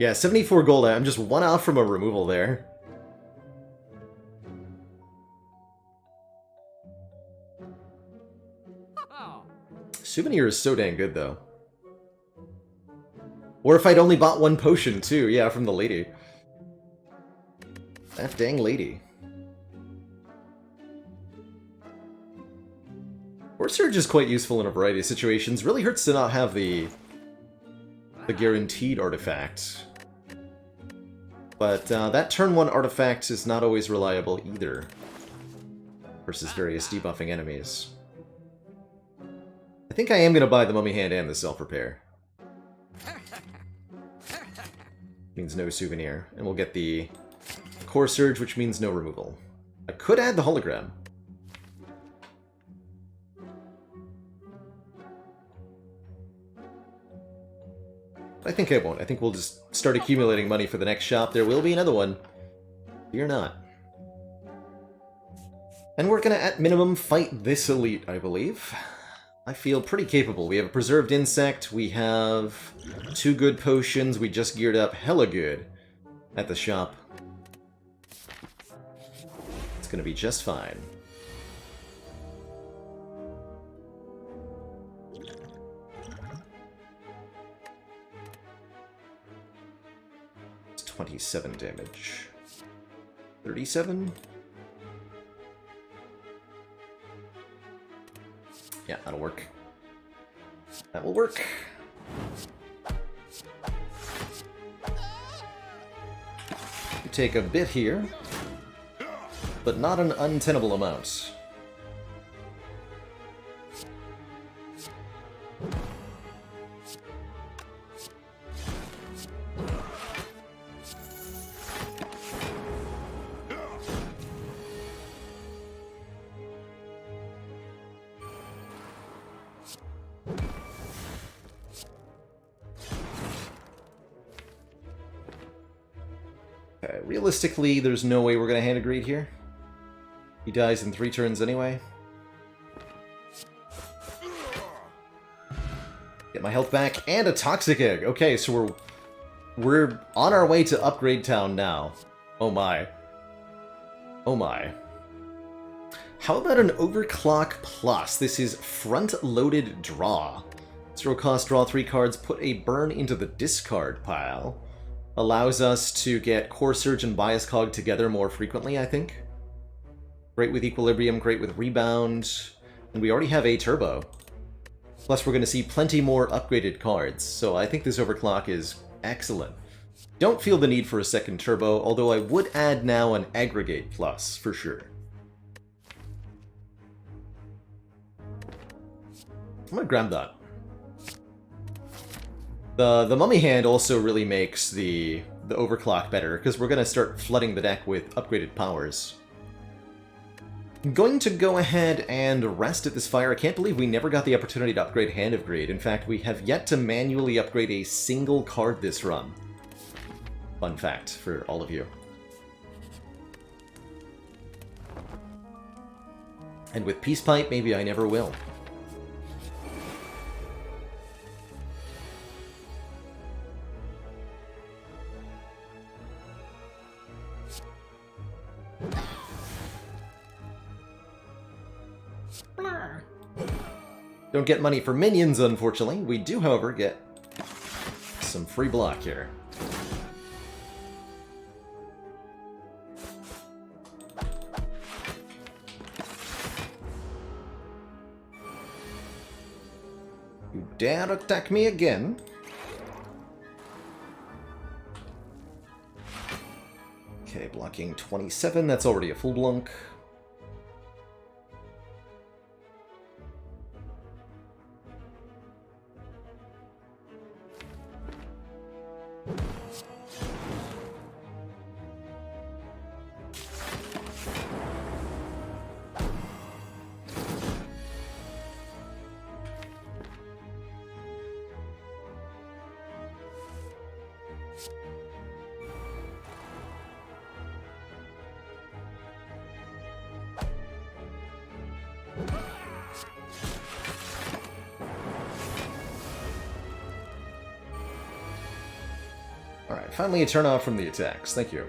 Yeah, 74 gold. I'm just 1 off from a removal there. Souvenir is so dang good, though. Or if I'd only bought one potion, too. Yeah, from the lady. That dang lady. Core Surge is quite useful in a variety of situations. Really hurts to not have the guaranteed artifact. But that turn 1 artifact is not always reliable either. Versus various debuffing enemies. I think I am going to buy the Mummy Hand and the Self-Repair. Means no Souvenir. And we'll get the Core Surge, which means no removal. I could add the Hologram. I think I won't. I think we'll just start accumulating money for the next shop. There will be another one. Fear not. And we're gonna, at minimum, fight this elite, I believe. I feel pretty capable. We have a Preserved Insect, we have 2 good potions, we just geared up hella good at the shop. It's gonna be just fine. It's 27 damage. 37? Yeah, that'll work. That will work. You take a bit here, but not an untenable amount. Okay, realistically, there's no way we're going to hand a greed here. He dies in 3 turns anyway. Get my health back, and a Toxic Egg! Okay, so we're on our way to Upgrade Town now. Oh my. Oh my. How about an Overclock Plus? This is front-loaded draw. 0 cost, draw 3 cards, put a burn into the discard pile. Allows us to get Core Surge and Bias Cog together more frequently, I think. Great with Equilibrium, great with Rebound, and we already have a Turbo. Plus we're going to see plenty more upgraded cards, so I think this Overclock is excellent. Don't feel the need for a second Turbo, although I would add now an Aggregate Plus, for sure. I'm gonna grab that. The Mummy Hand also really makes the Overclock better, because we're going to start flooding the deck with upgraded powers. I'm going to go ahead and rest at this fire. I can't believe we never got the opportunity to upgrade Hand of Greed. In fact, we have yet to manually upgrade a single card this run. Fun fact for all of you. And with Peace Pipe, maybe I never will. Don't get money for minions, unfortunately. We do, however, get some free block here. You dare attack me again? Okay, blocking 27. That's already a full blunk. Alright, finally a turn off from the attacks. Thank you.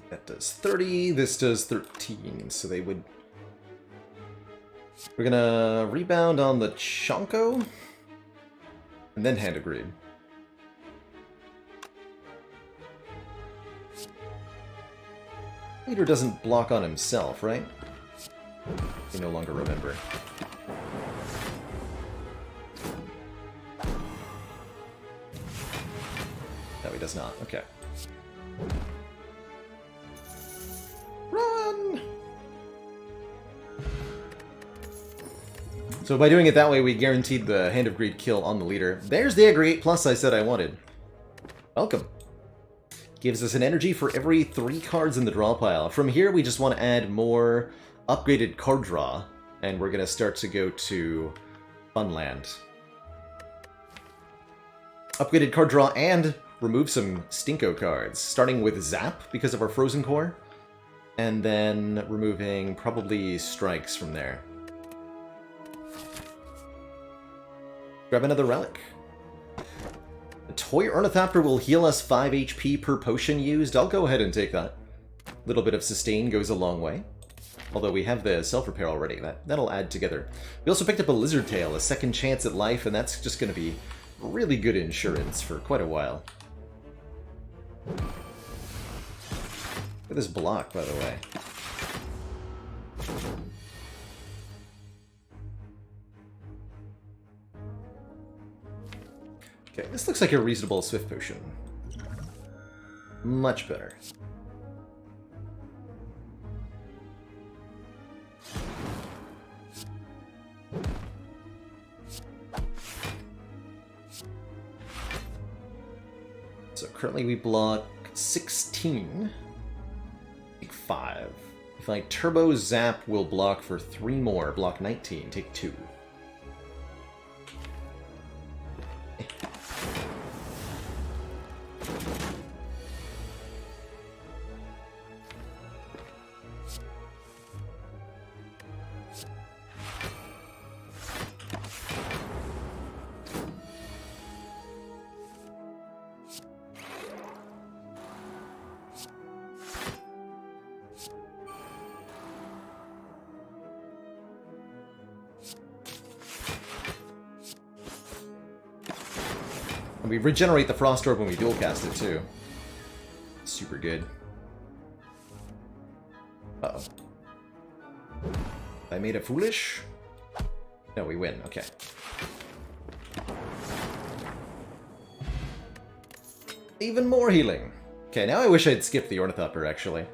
That does 30, this does 13, so they would... We're gonna rebound on the Chonko, and then Hand of Greed. Leader doesn't block on himself, right? I no longer remember. No, he does not. Okay. Run! So by doing it that way, we guaranteed the Hand of Greed kill on the leader. There's the aggregate plus I said I wanted. Welcome. Gives us an energy for every 3 cards in the draw pile. From here, we just want to add more upgraded card draw, and we're going to start to go to Funland. Upgraded card draw and remove some Stinko cards, starting with Zap because of our Frozen Core, and then removing probably Strikes from there. Grab another relic. The Toy Ornithopter will heal us 5 HP per potion used. I'll go ahead and take that. A little bit of sustain goes a long way. Although we have the self-repair already. That'll add together. We also picked up a Lizard Tail, a second chance at life, and that's just going to be really good insurance for quite a while. Look at this block, by the way. Okay, this looks like a reasonable Swift Potion. Much better. So currently we block 16. Take 5. If I Turbo Zap, we'll block for 3 more. Block 19. Take 2. And we regenerate the Frost Orb when we dual cast it, too. Super good. Uh-oh. I made it foolish? No, we win. Okay. Even more healing. Okay, now I wish I'd skipped the Ornithopter, actually.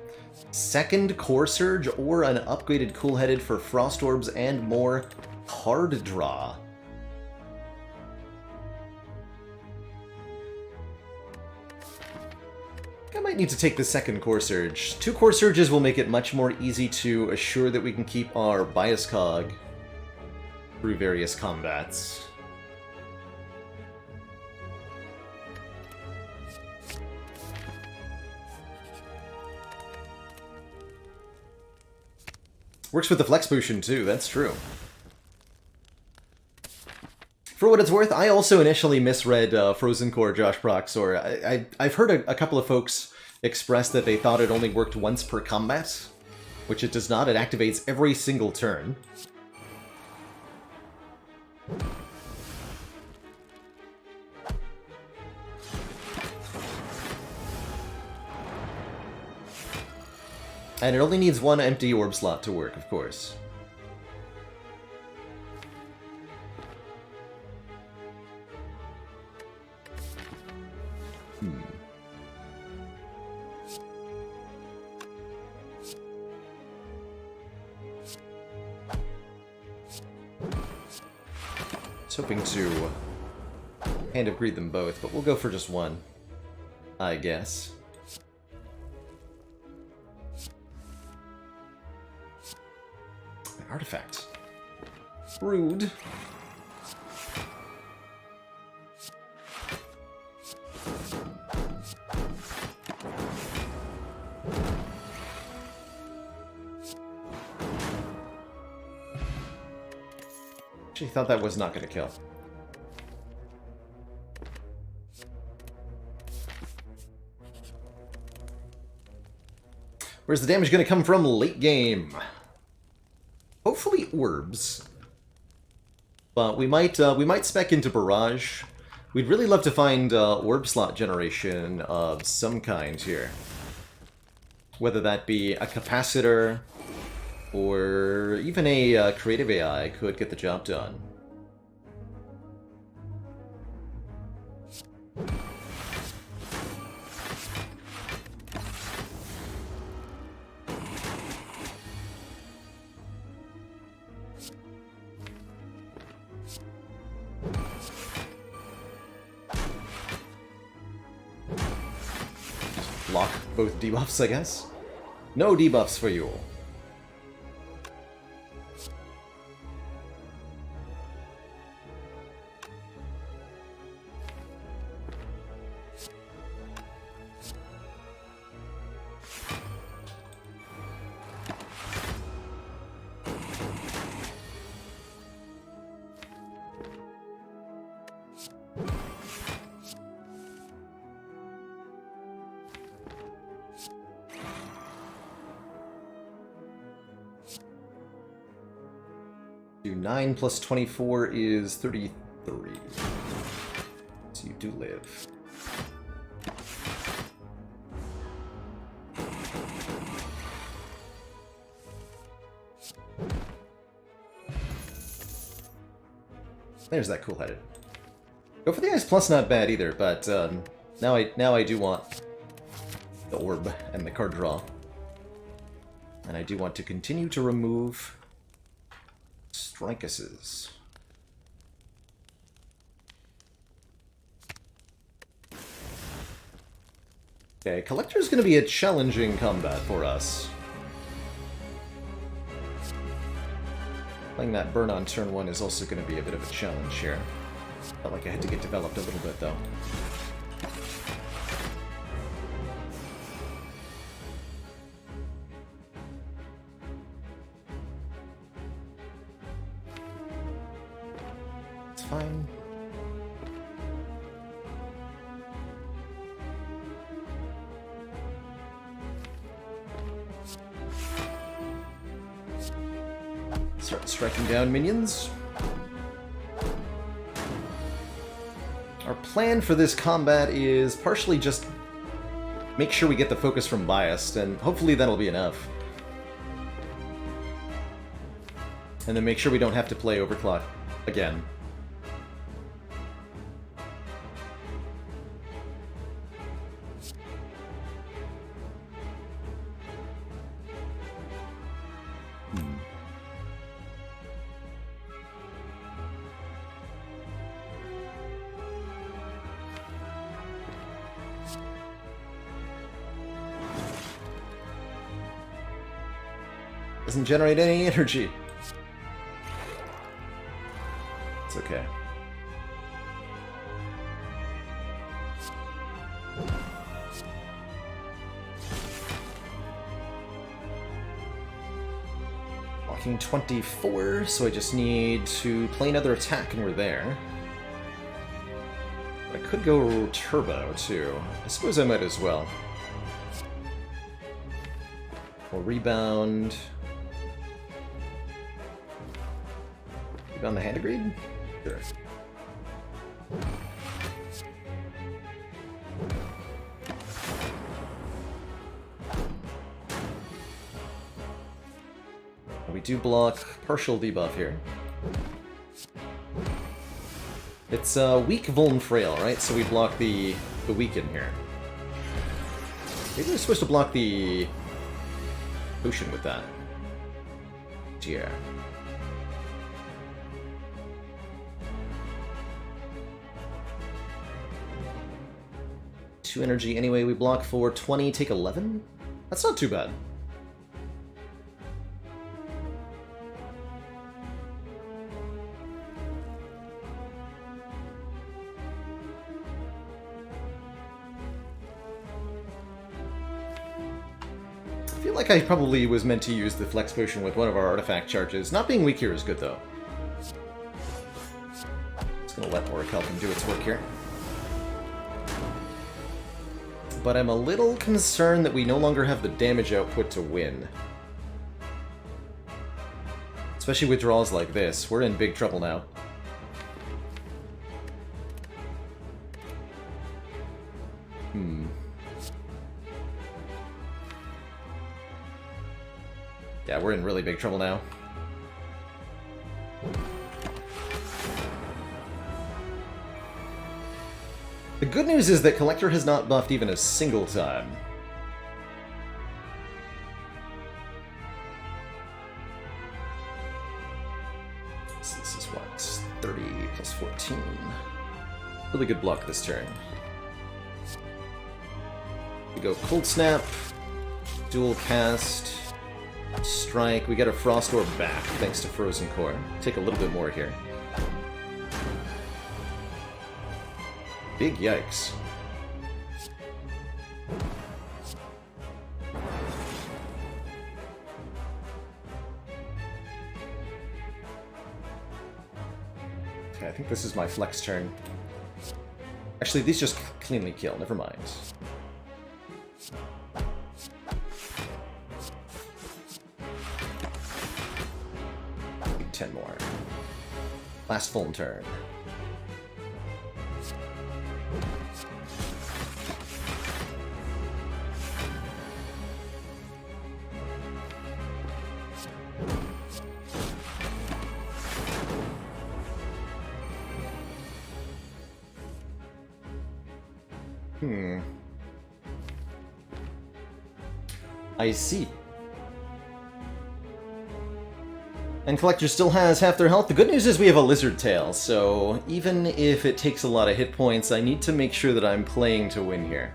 Second Core Surge or an upgraded Cool-Headed for Frost Orbs and more card draw. I might need to take the second Core Surge. 2 Core Surges will make it much more easy to assure that we can keep our Bias Cog through various combats. Works with the Flex Potion too, that's true. For what it's worth, I also initially misread Frozen Core Josh Proxor. I've heard a couple of folks express that they thought it only worked once per combat, which it does not. It activates every single turn. And it only needs 1 empty orb slot to work, of course. I was hoping to Hand of Greed them both, but we'll go for just 1, I guess. An artifact. Rude. Actually thought that was not going to kill. Where's the damage going to come from late game? Hopefully orbs. But we might spec into barrage. We'd really love to find orb slot generation of some kind here. Whether that be a capacitor or even a creative AI could get the job done. Block both debuffs, I guess. No debuffs for you. Do 9 plus 24 is 33. So you do live. There's that cool-headed. Go for the Ice Plus, not bad either, but now I do want the orb and the card draw. And I do want to continue to remove Strikeses. Okay, Collector is going to be a challenging combat for us. Playing that burn on turn 1 is also going to be a bit of a challenge here. Felt like I had to get developed a little bit, though. It's fine. Start striking down minions. Our plan for this combat is partially just make sure we get the focus from Biased, and hopefully that'll be enough. And then make sure we don't have to play Overclock again. Doesn't generate any energy. It's okay. Walking 24, so I just need to play another attack and we're there. I could go turbo too. I suppose I might as well. We'll rebound. On the hand of greed? Sure. We do block partial debuff here. It's weak, vuln, frail, right? So we block the weaken here. Maybe we're supposed to block the potion with that. Yeah. 2 energy anyway, we block for 20, take 11? That's not too bad. I feel like I probably was meant to use the Flex Potion with one of our artifact charges. Not being weak here is good, though. Just gonna let Auric help him do its work here. but I'm a little concerned that we no longer have the damage output to win. Especially with draws like this. We're in big trouble now. Yeah, we're in really big trouble now. The good news is that Collector has not buffed even a single time. So this is what? 30 plus 14. Really good block this turn. We go Cold Snap, Dual Cast, Strike. We get a Frost Orb back thanks to Frozen Core. Take a little bit more here. Big yikes. Okay, I think this is my flex turn. Actually, these just cleanly kill, never mind. Take 10 more. Last full turn. I see. And Collector still has half their health. The good news is we have a Lizard Tail, so even if it takes a lot of hit points, I need to make sure that I'm playing to win here.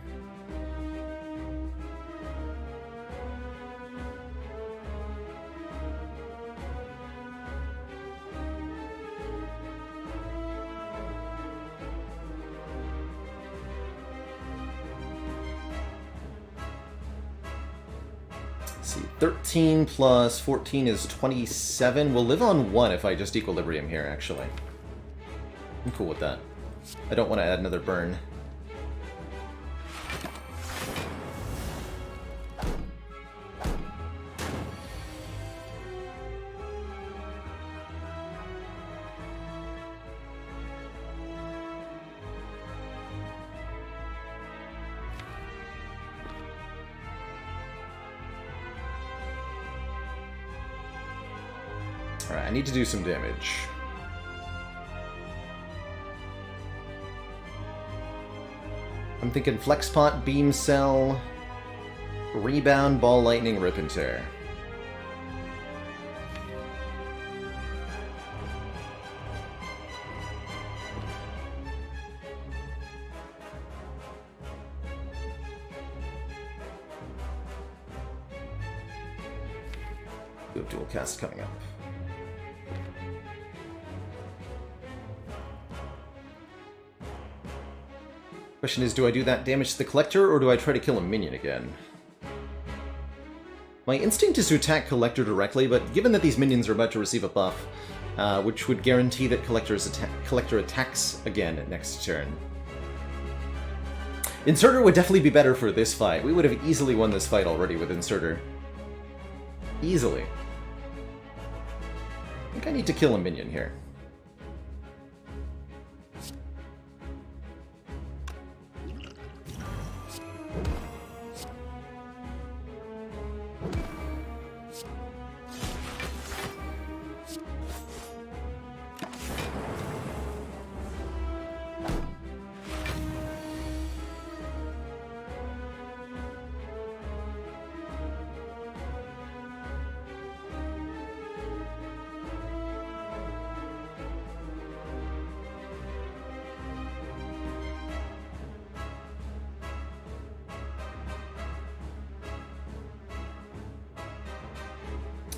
Let's see, 13 plus 14 is 27. We'll live on 1 if I just Equilibrium here, actually. I'm cool with that. I don't want to add another burn. Alright, I need to do some damage. I'm thinking Flex Pot, Beam Cell, Rebound, Ball Lightning, Rip and Tear. We have Dual Cast coming up. Question is, do I do that damage to the Collector, or do I try to kill a minion again? My instinct is to attack Collector directly, but given that these minions are about to receive a buff, which would guarantee that Collector attacks again next turn. Inserter would definitely be better for this fight. We would have easily won this fight already with Inserter. Easily. I think I need to kill a minion here.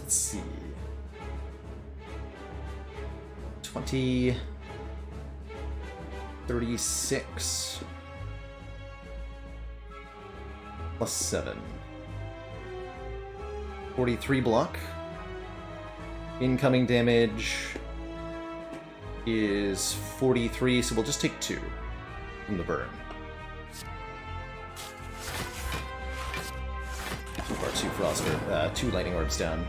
Let's see. 20... 36... plus 7. 43 block. Incoming damage is 43, so we'll just take 2 from the burn. two lightning orbs down.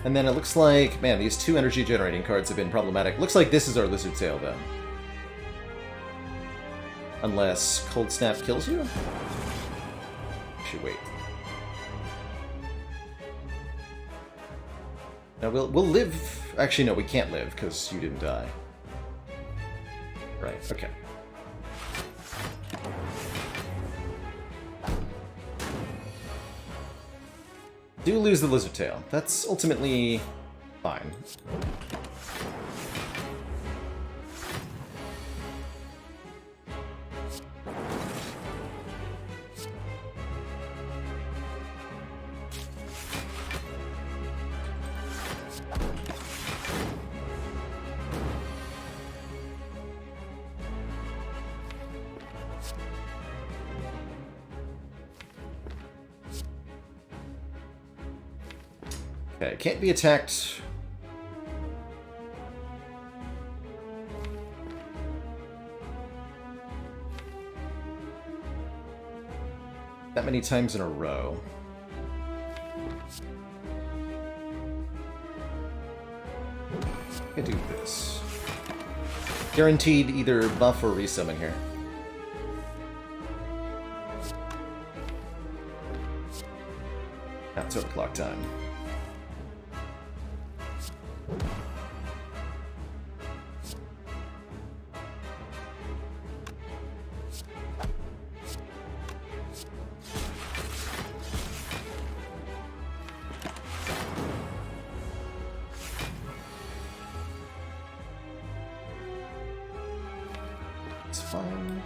And then it looks like, man, these two energy generating cards have been problematic. Looks like this is our Lizard Tail, though. Unless Cold Snap kills you? Actually, wait. Now we'll live. Actually, no, we can't live because you didn't die. Right. Okay. Do lose the Lizard Tail. That's ultimately fine. Okay, can't be attacked. That many times in a row. I do this. Guaranteed either buff or resummon here. Now it's overclock time. It's fine.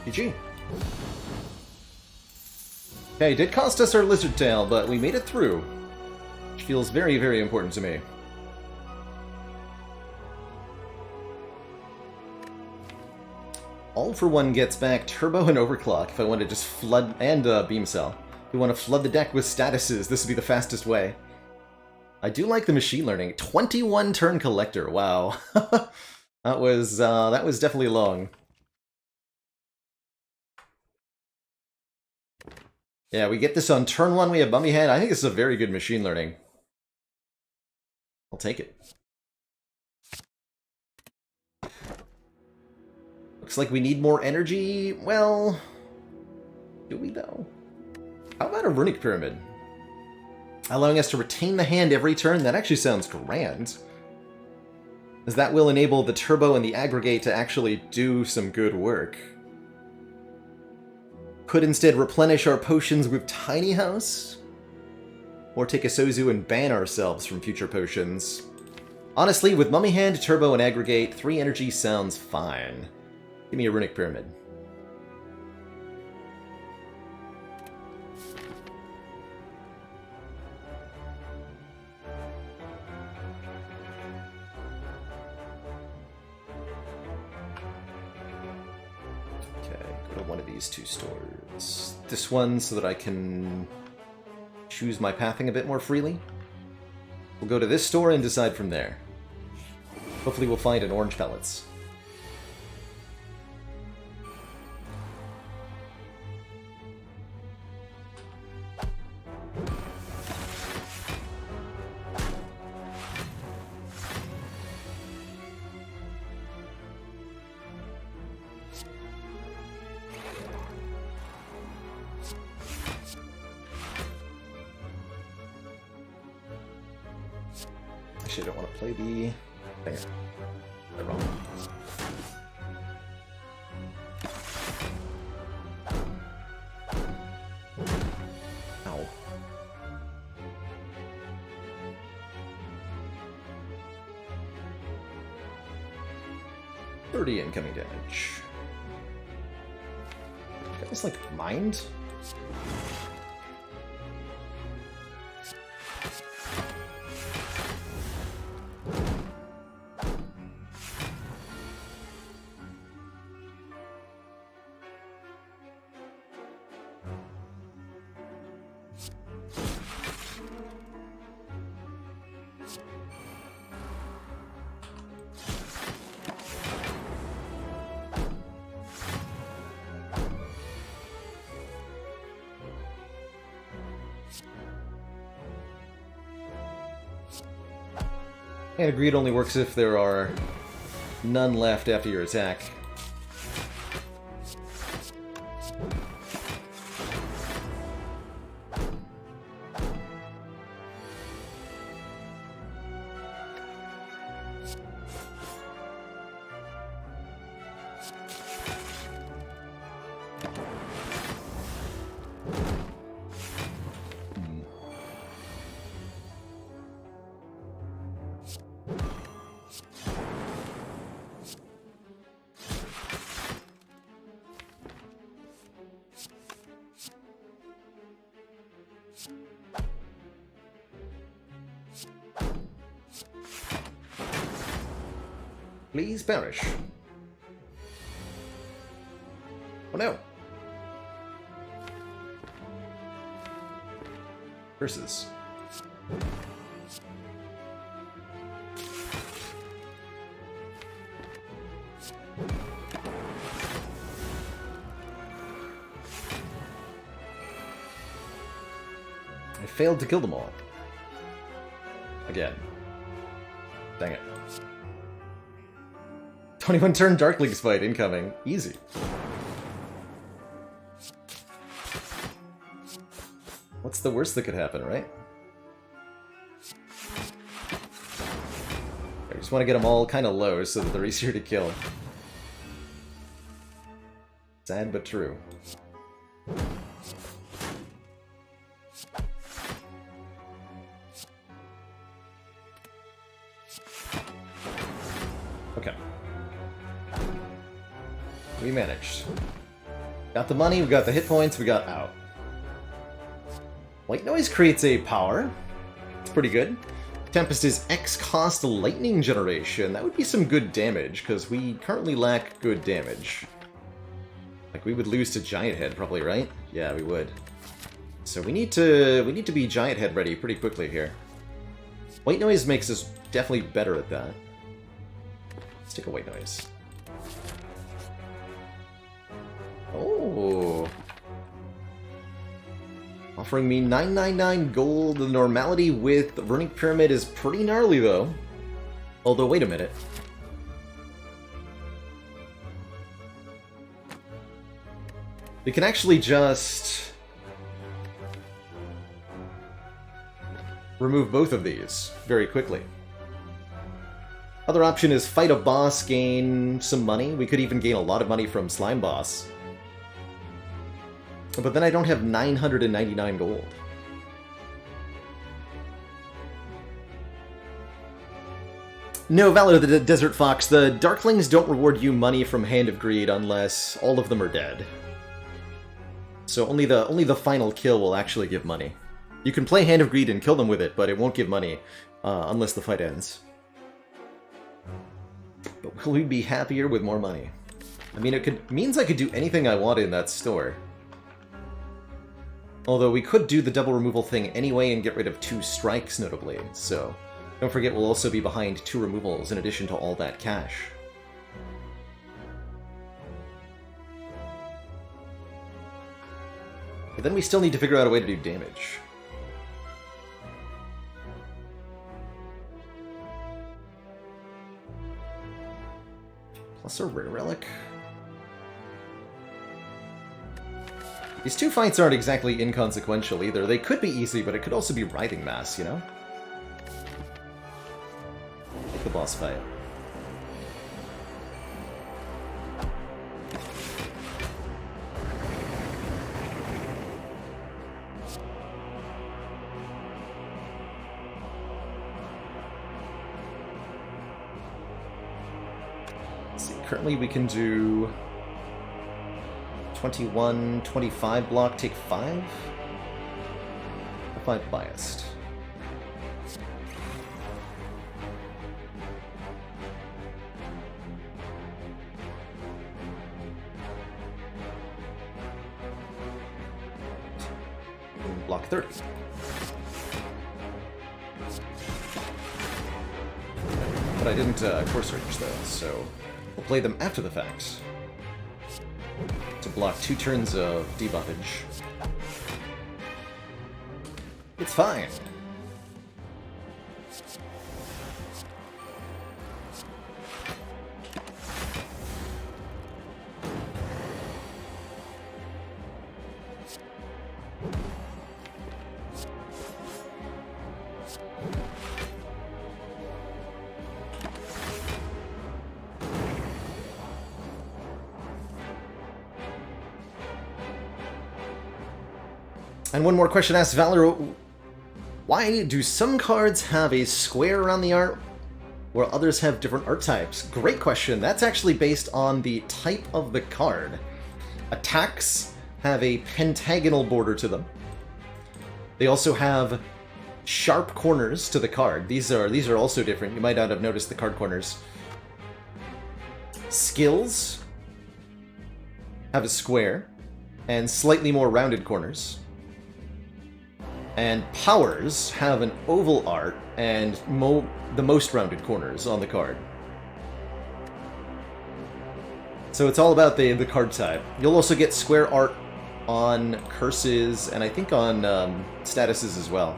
GG. Okay, it did cost us our Lizard Tail, but we made it through. Which feels very, very important to me. All for One gets back Turbo and Overclock if I want to just flood, and Beam Cell. If we want to flood the deck with statuses, this would be the fastest way. I do like the machine learning. 21 turn collector, wow. that was definitely long. Yeah, we get this on turn 1, we have Mummy Hand. I think this is a very good machine learning. I'll take it. Looks like we need more energy. Well, do we though? How about a Runic Pyramid? Allowing us to retain the hand every turn? That actually sounds grand. As that will enable the Turbo and the Aggregate to actually do some good work. Could instead replenish our potions with Tiny House? Or take a Sozu and ban ourselves from future potions. Honestly, with Mummy Hand, Turbo, and Aggregate, 3 energy sounds fine. Give me a Runic Pyramid. One of these two stores. This one so that I can choose my pathing a bit more freely. We'll go to this store and decide from there. Hopefully we'll find an orange pellets. Actually, I don't want to play the... Dang it. I'm wrong. Ow. $30 incoming damage. That was like mind? And greed only works if there are none left after your attack. Please perish. Oh no. Curses. I failed to kill them all. Again. Dang it. 21 turn Darklings fight incoming. Easy. What's the worst that could happen, right? I just want to get them all kind of low so that they're easier to kill. Sad but true. Okay. We managed. Got the money, we got the hit points, we got out. White Noise creates a power. It's pretty good. Tempest is X cost lightning generation. That would be some good damage, because we currently lack good damage. Like, we would lose to Giant Head, probably, right? Yeah, we would. So we need to be Giant Head ready pretty quickly here. White Noise makes us definitely better at that. Let's take a White Noise. Oh. Offering me 999 gold. The normality with the Runic Pyramid is pretty gnarly, though. Although, wait a minute. We can actually just remove both of these very quickly. Other option is fight a boss, gain some money. We could even gain a lot of money from Slime Boss. But then I don't have 999 gold. No, Valor the Desert Fox, the Darklings don't reward you money from Hand of Greed unless all of them are dead. So only the final kill will actually give money. You can play Hand of Greed and kill them with it, but it won't give money unless the fight ends. But will we be happier with more money? I mean, it means I could do anything I want in that store. Although we could do the double removal thing anyway and get rid of 2 strikes, notably, so don't forget we'll also be behind 2 removals in addition to all that cash. But then we still need to figure out a way to do damage. Plus a rare relic. These 2 fights aren't exactly inconsequential either. They could be easy, but it could also be Writhing Mass, you know? Take the boss fight. Let's see, currently we can do 21, 25 block, take 5? 5 biased. Block 30. But I didn't course range though, so we'll play them after the fact. To block 2 turns of debuffage. It's fine. And one more question asked Valor, why do some cards have a square around the art while others have different art types? Great question. That's actually based on the type of the card. Attacks have a pentagonal border to them. They also have sharp corners to the card. These are also different. You might not have noticed the card corners. Skills have a square and slightly more rounded corners. And powers have an oval art and the most rounded corners on the card. So it's all about the card type. You'll also get square art on curses and I think on statuses as well.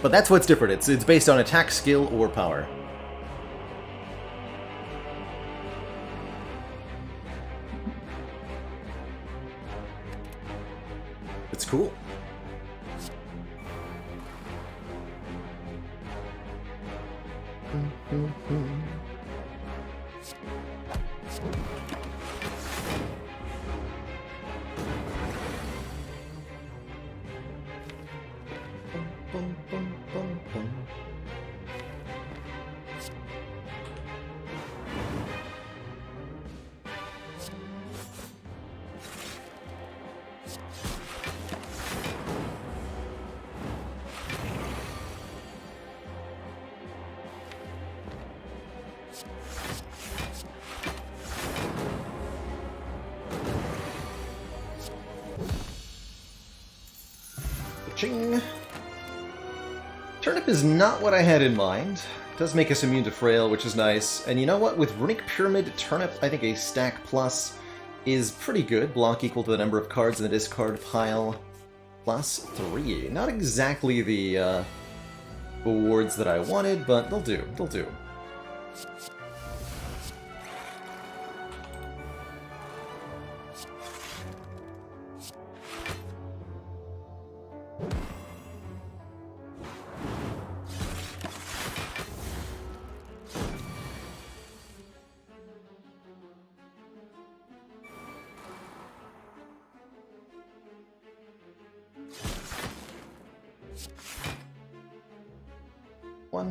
But that's what's different. It's based on attack, skill, or power. It's cool. Ching. Turnip is not what I had in mind. It does make us immune to Frail, which is nice. And you know what? With Runic Pyramid Turnip, I think a stack plus is pretty good. Block equal to the number of cards in the discard pile. +3. Not exactly the awards that I wanted, but they'll do. They'll do.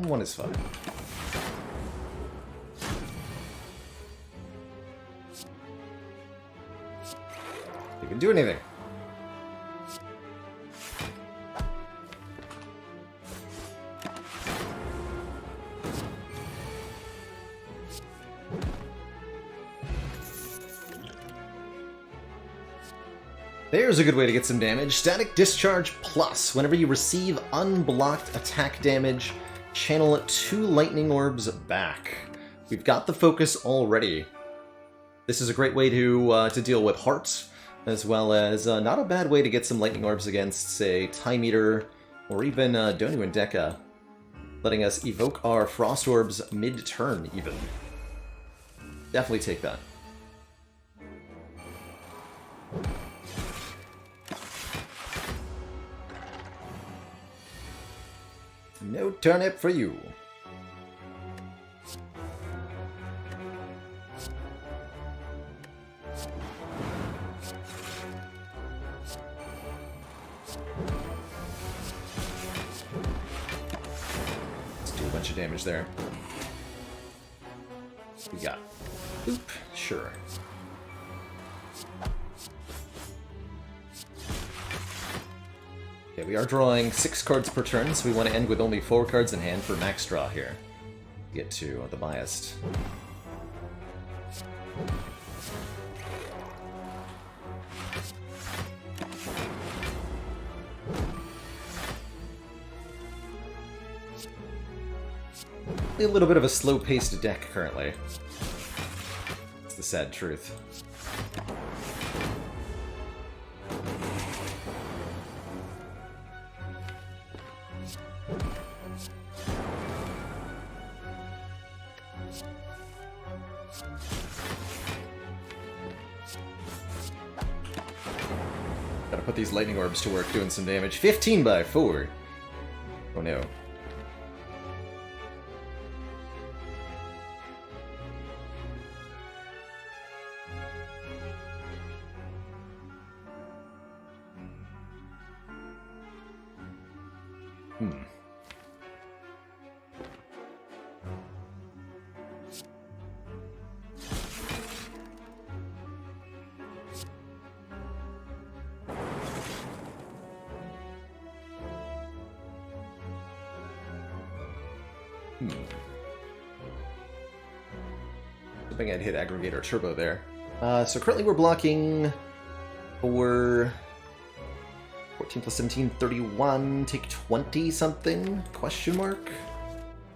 One is fine. You can do anything. There's a good way to get some damage. Static Discharge Plus. Whenever you receive unblocked attack damage, channel 2 lightning orbs back. We've got the focus already. This is a great way to deal with hearts, as well as not a bad way to get some lightning orbs against, say, Time Eater, or even Donu and Deka, letting us evoke our frost orbs mid-turn, even. Definitely take that. No turnip for you. Let's do a bunch of damage there. We got oop, sure. Okay, we are drawing 6 cards per turn, so we want to end with only 4 cards in hand for max draw here. Get to the biased. A little bit of a slow-paced deck currently. It's the sad truth. Gotta put these lightning orbs to work doing some damage. 15 by 4. Oh no. Hmm. Hoping I'd hit Aggregator Turbo there. So currently we're blocking for 14 plus 17, 31, take 20 something, question mark?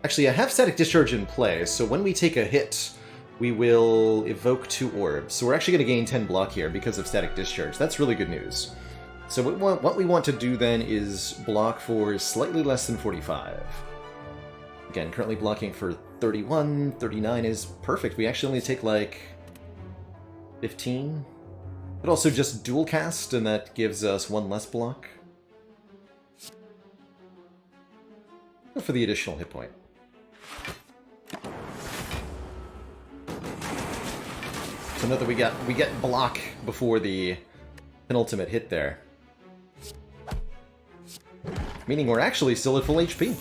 Actually, I have Static Discharge in play, so when we take a hit, we will evoke 2 orbs. So we're actually going to gain 10 block here because of Static Discharge. That's really good news. So what we want to do then is block for slightly less than 45. Again, currently blocking for 31, 39 is perfect. We actually only take like 15. But also just dual cast, and that gives us 1 less block. Go for the additional hit point. So note that we get block before the penultimate hit there. Meaning we're actually still at full HP.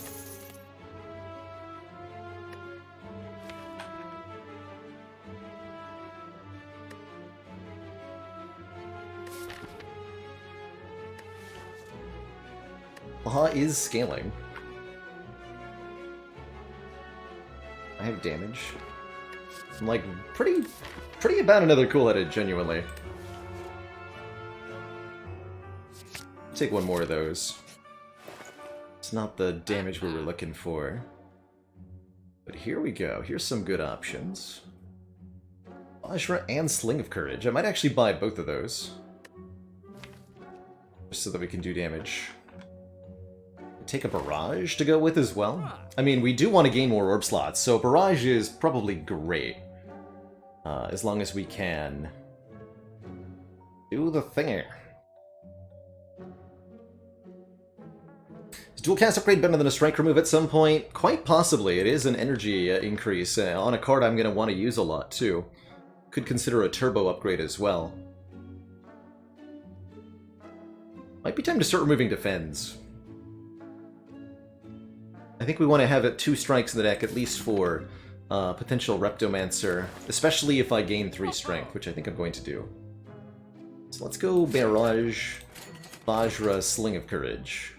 Baha is scaling. I have damage. I'm like pretty about another cool-headed, genuinely. Take 1 more of those. It's not the damage we were looking for. But here we go. Here's some good options. Vajra and Sling of Courage. I might actually buy both of those. Just so that we can do damage. Take a Barrage to go with as well. I mean, we do want to gain more orb slots, so Barrage is probably great. As long as we can do the thing. Is dual cast upgrade better than a strike remove at some point? Quite possibly. It is an energy increase on a card I'm going to want to use a lot too. Could consider a turbo upgrade as well. Might be time to start removing defends. I think we want to have it 2 strikes in the deck, at least for potential Reptomancer, especially if I gain 3 strength, which I think I'm going to do. So let's go Barrage, Vajra, Sling of Courage.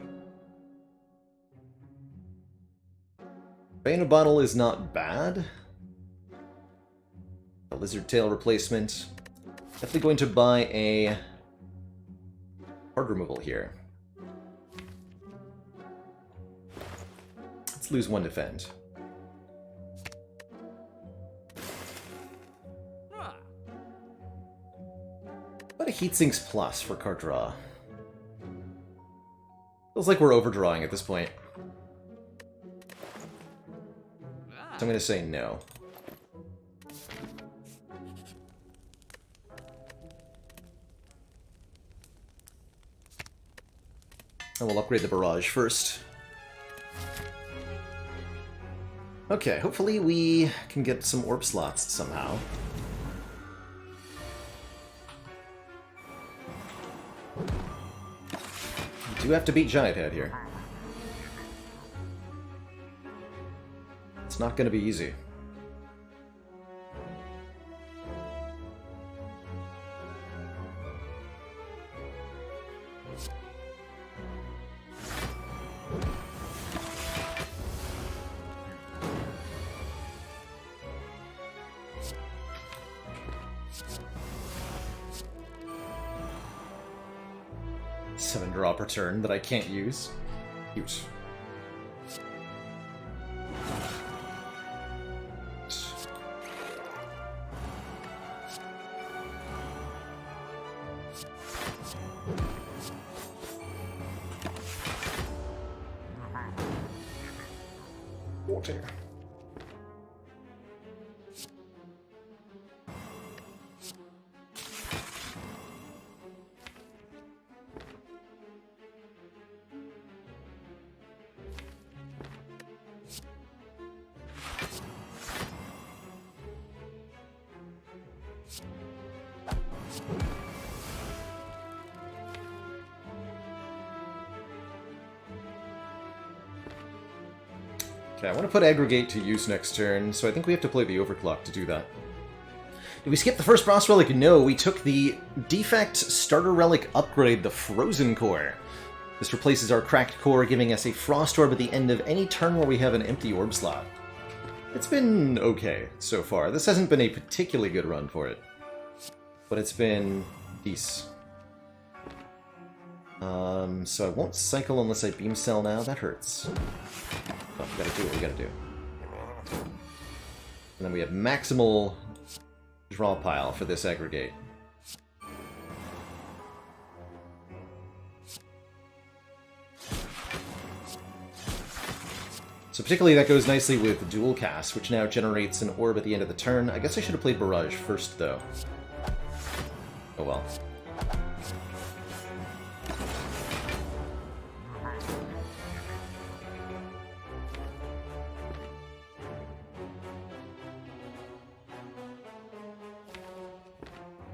Bane of Bottle is not bad. A Lizard Tail replacement. Definitely going to buy a card removal here. Let's lose 1 defend. What a Heatsinks Plus for card draw? Feels like we're overdrawing at this point. So I'm going to say no. And we'll upgrade the Barrage first. Okay, hopefully we can get some orb slots somehow. We do have to beat Giant Head here. It's not going to be easy. Drop return that I can't use. Cute. Water. Okay, I want to put Aggregate to use next turn, so I think we have to play the Overclock to do that. Did we skip the first Frost Relic? No, we took the Defect Starter Relic upgrade, the Frozen Core. This replaces our Cracked Core, giving us a Frost Orb at the end of any turn where we have an empty Orb slot. It's been okay so far. This hasn't been a particularly good run for it, but it's been decent. So I won't cycle unless I Beam Cell now. That hurts. Oh, we gotta do what we gotta do. And then we have maximal draw pile for this Aggregate. So particularly that goes nicely with Dual Cast, which now generates an orb at the end of the turn. I guess I should have played Barrage first, though. Oh well.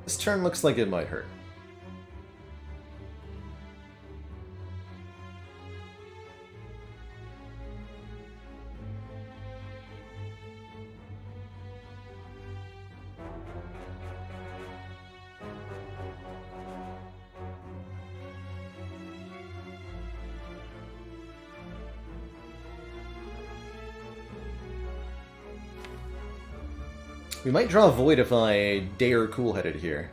This turn looks like it might hurt. We might draw a Void if I dare Cool-Headed here.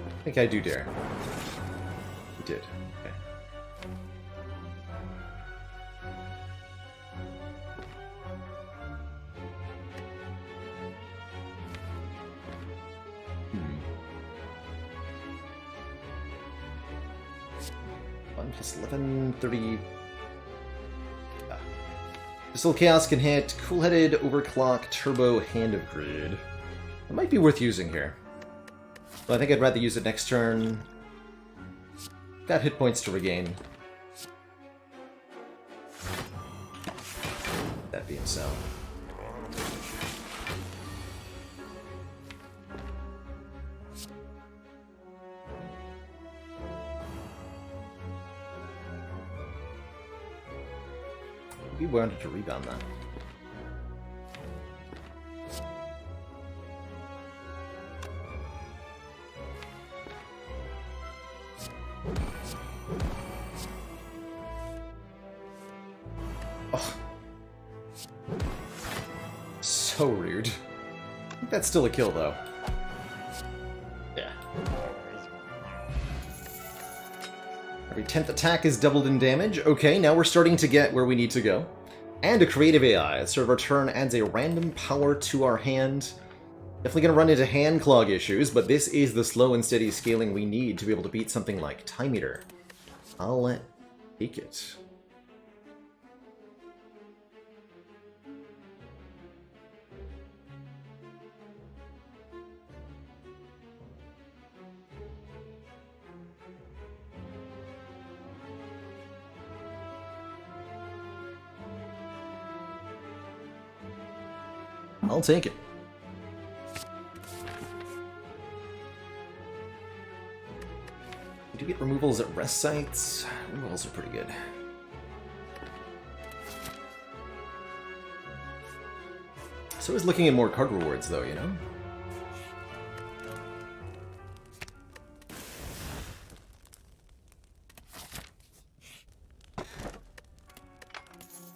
I think I do dare. We did. Okay. One plus 11, 30... Crystal Chaos can hit, Cool-Headed, Overclock, Turbo, Hand of Greed. It might be worth using here. But I think I'd rather use it next turn. Got hit points to regain. That being so. We wanted to rebound that. Oh. So rude. I think that's still a kill, though. Yeah. Every 10th attack is doubled in damage. Okay, now we're starting to get where we need to go. And a creative AI. At the start of our turn adds a random power to our hand. Definitely going to run into hand clog issues, but this is the slow and steady scaling we need to be able to beat something like Time Eater. I'll take it. I'll take it. We do get removals at rest sites. Removals are pretty good. So is looking at more card rewards, though, you know?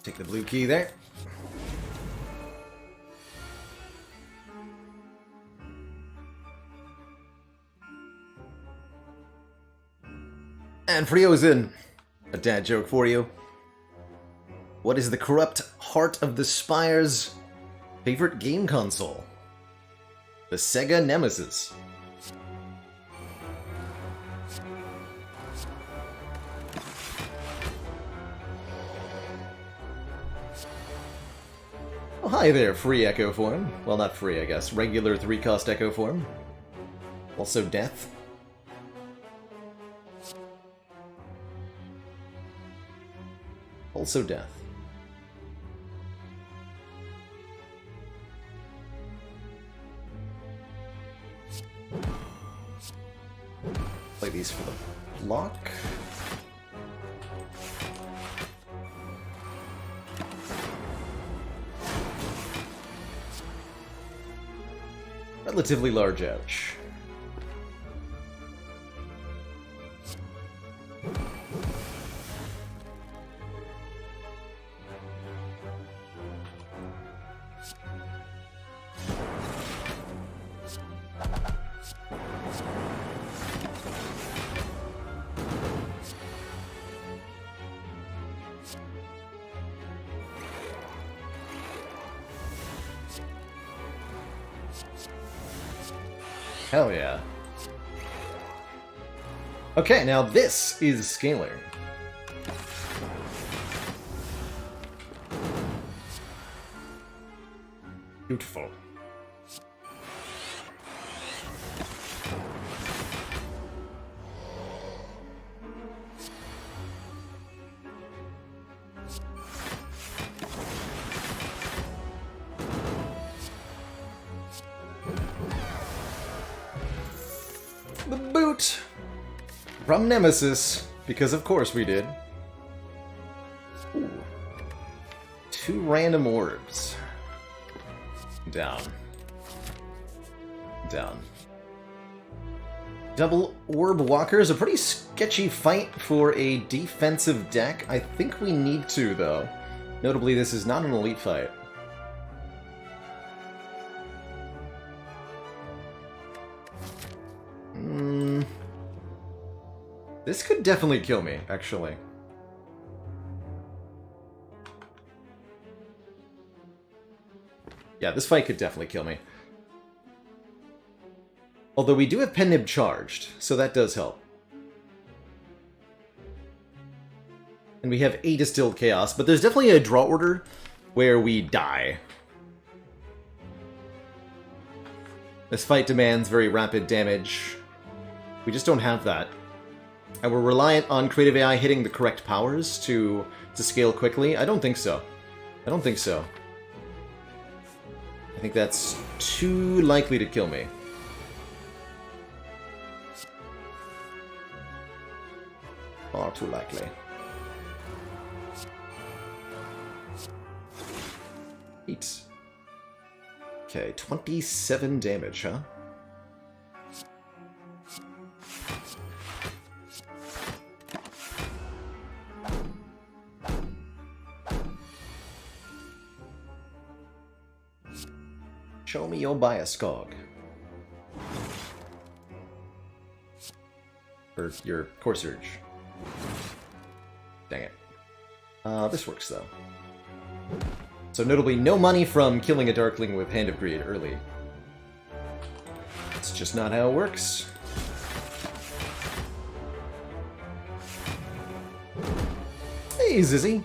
Take the blue key there. And Frio's in. A dad joke for you. What is the corrupt heart of the Spire's favorite game console? The Sega Nemesis. Oh, hi there, free Echo Form. Well, not free, I guess. Regular 3-cost Echo Form. Also Death. Also Death. Play these for the block. relatively large ouch. Hell yeah. Okay, now this is scalar. Beautiful. The boot! From Nemesis, because of course we did. Ooh. 2 random orbs. Down. Down. Double Orb Walker is a pretty sketchy fight for a defensive deck. I think we need to, though. Notably, this is not an elite fight. This could definitely kill me, actually. Yeah, this fight could definitely kill me. Although we do have Pen Nib charged, so that does help. And we have a Distilled Chaos, but there's definitely a draw order where we die. This fight demands very rapid damage. We just don't have that. And we're reliant on Creative AI hitting the correct powers to scale quickly? I don't think so. I don't think so. I think that's too likely to kill me. Far too likely. Eight. Okay, 27 damage, huh? Show me your bias, Cog. Or your Core Surge. Dang it. This works, though. So notably, no money from killing a Darkling with Hand of Greed early. It's just not how it works. Hey, Zizzy!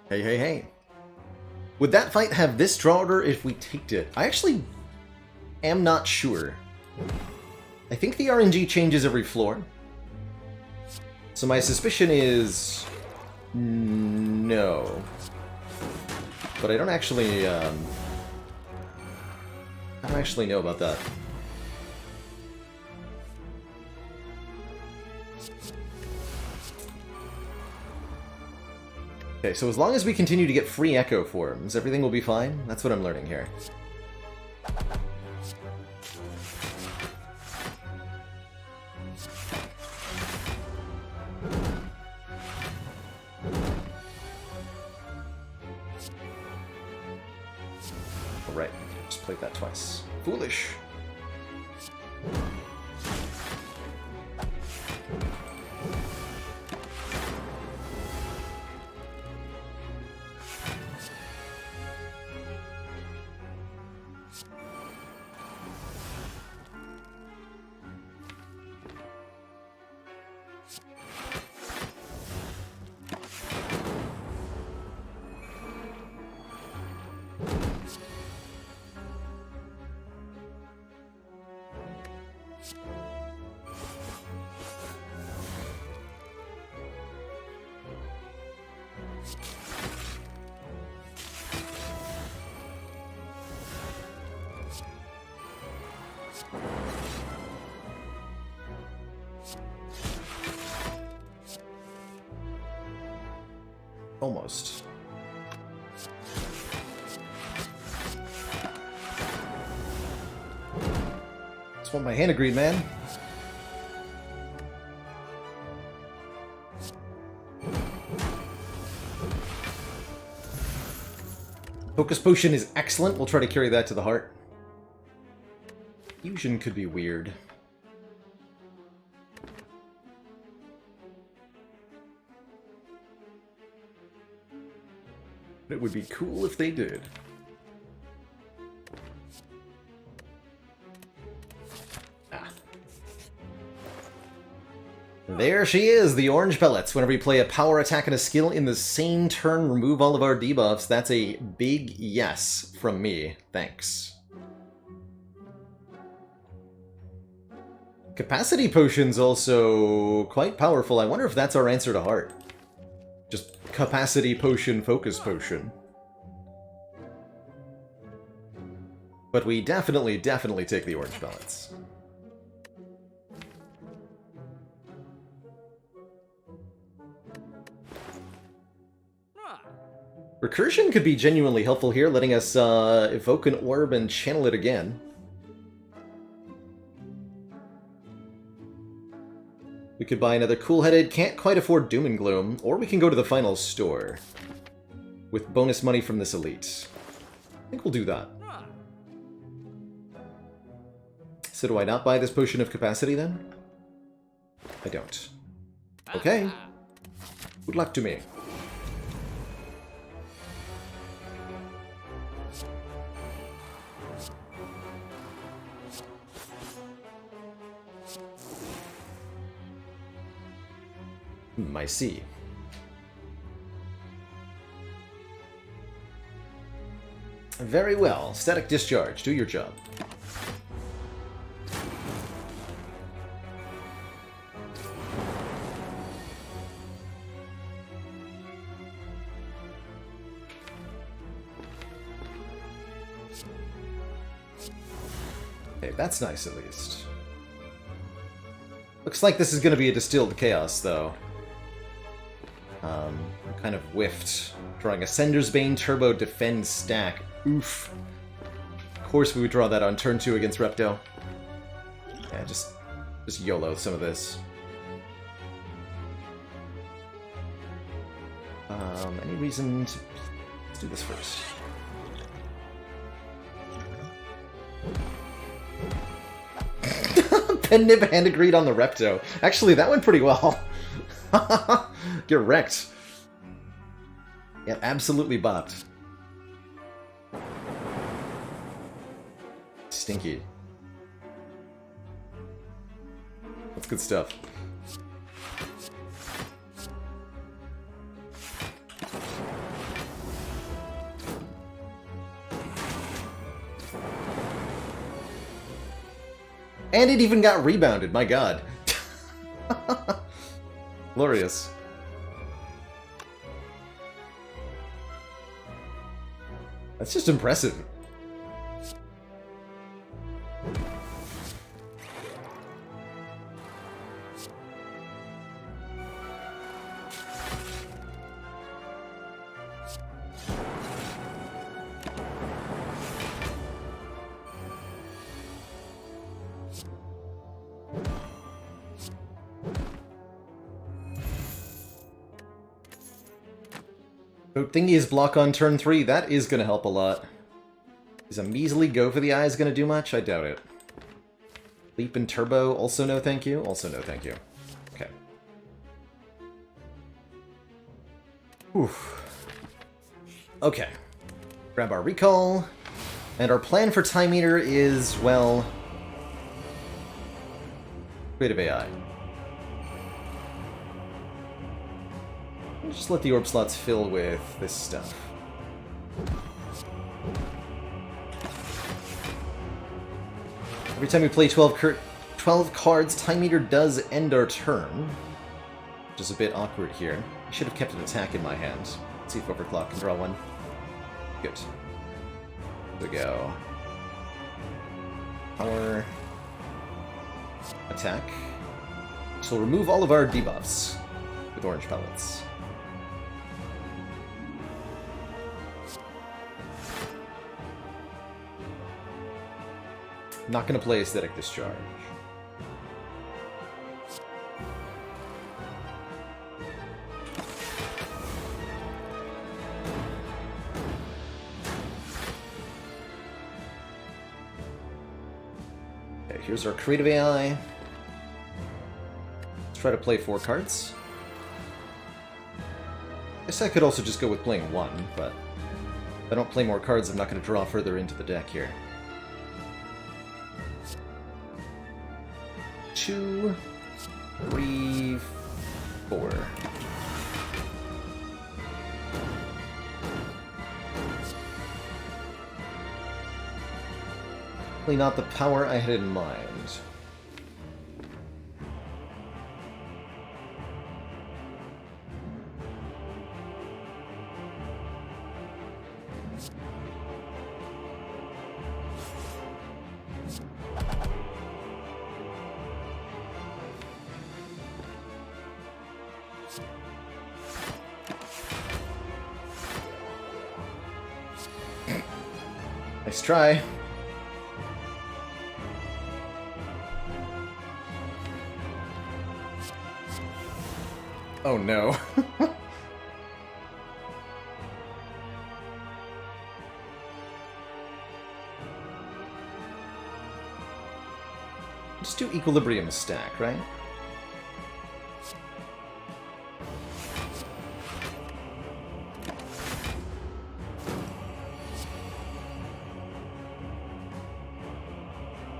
Hey, hey, hey. Would that fight have this draw order if we taked it? I actually am not sure. I think the RNG changes every floor. So my suspicion is... no. But I don't actually know about that. Okay, so as long as we continue to get free Echo forms, everything will be fine. That's what I'm learning here. Alright, just played that twice. Foolish. Almost. Just want my hand agreed, man. Focus Potion is excellent. We'll try to carry that to the heart. Fusion could be weird. It would be cool if they did. Ah. There she is, the orange pellets. Whenever we play a power attack and a skill in the same turn, remove all of our debuffs. That's a big yes from me. Thanks. Capacity Potion's also quite powerful. I wonder if that's our answer to heart. Just Capacity Potion, Focus Potion. But we definitely take the orange pellets. Recursion could be genuinely helpful here, letting us evoke an orb and channel it again. We could buy another Cool-Headed, can't quite afford Doom and Gloom, or we can go to the final store with bonus money from this elite. I think we'll do that. So do I not buy this Potion of Capacity then? I don't. Okay. Good luck to me. I see. Very well. Static Discharge. Do your job. Okay, that's nice at least. Looks like this is going to be a Distilled Chaos, though. Kind of whiffed. Drawing Ascender's Bane Turbo Defend stack. Oof. Of course we would draw that on turn 2 against Repto. Yeah, just YOLO some of this. Any reason to... Let's do this first. Pen Nib Hand Agreed on the Repto. Actually, that went pretty well. Get wrecked. Yep, absolutely bopped. Stinky. That's good stuff. And it even got rebounded, my god. Glorious. That's just impressive. So Thingy's block on turn 3, that is going to help a lot. Is a measly go for the eyes going to do much? I doubt it. Leap and Turbo, also no thank you? Also no thank you. Okay. Oof. Okay. Grab our Recall. And our plan for Time Eater is, well... Creative AI. Just let the orb slots fill with this stuff. Every time we play 12 cards, Time Eater does end our turn. Which is a bit awkward here. I should have kept an attack in my hand. Let's see if Overclock can draw one. Good. Here we go. Power. Attack. So we'll remove all of our debuffs with orange pellets. Not going to play Aesthetic Discharge. Okay, here's our creative AI. Let's try to play 4 cards. I guess I could also just go with playing 1, but if I don't play more cards, I'm not going to draw further into the deck here. 2, 3, 4. Probably not the power I had in mind. Nice try. Oh no. Just do Equilibrium stack, right?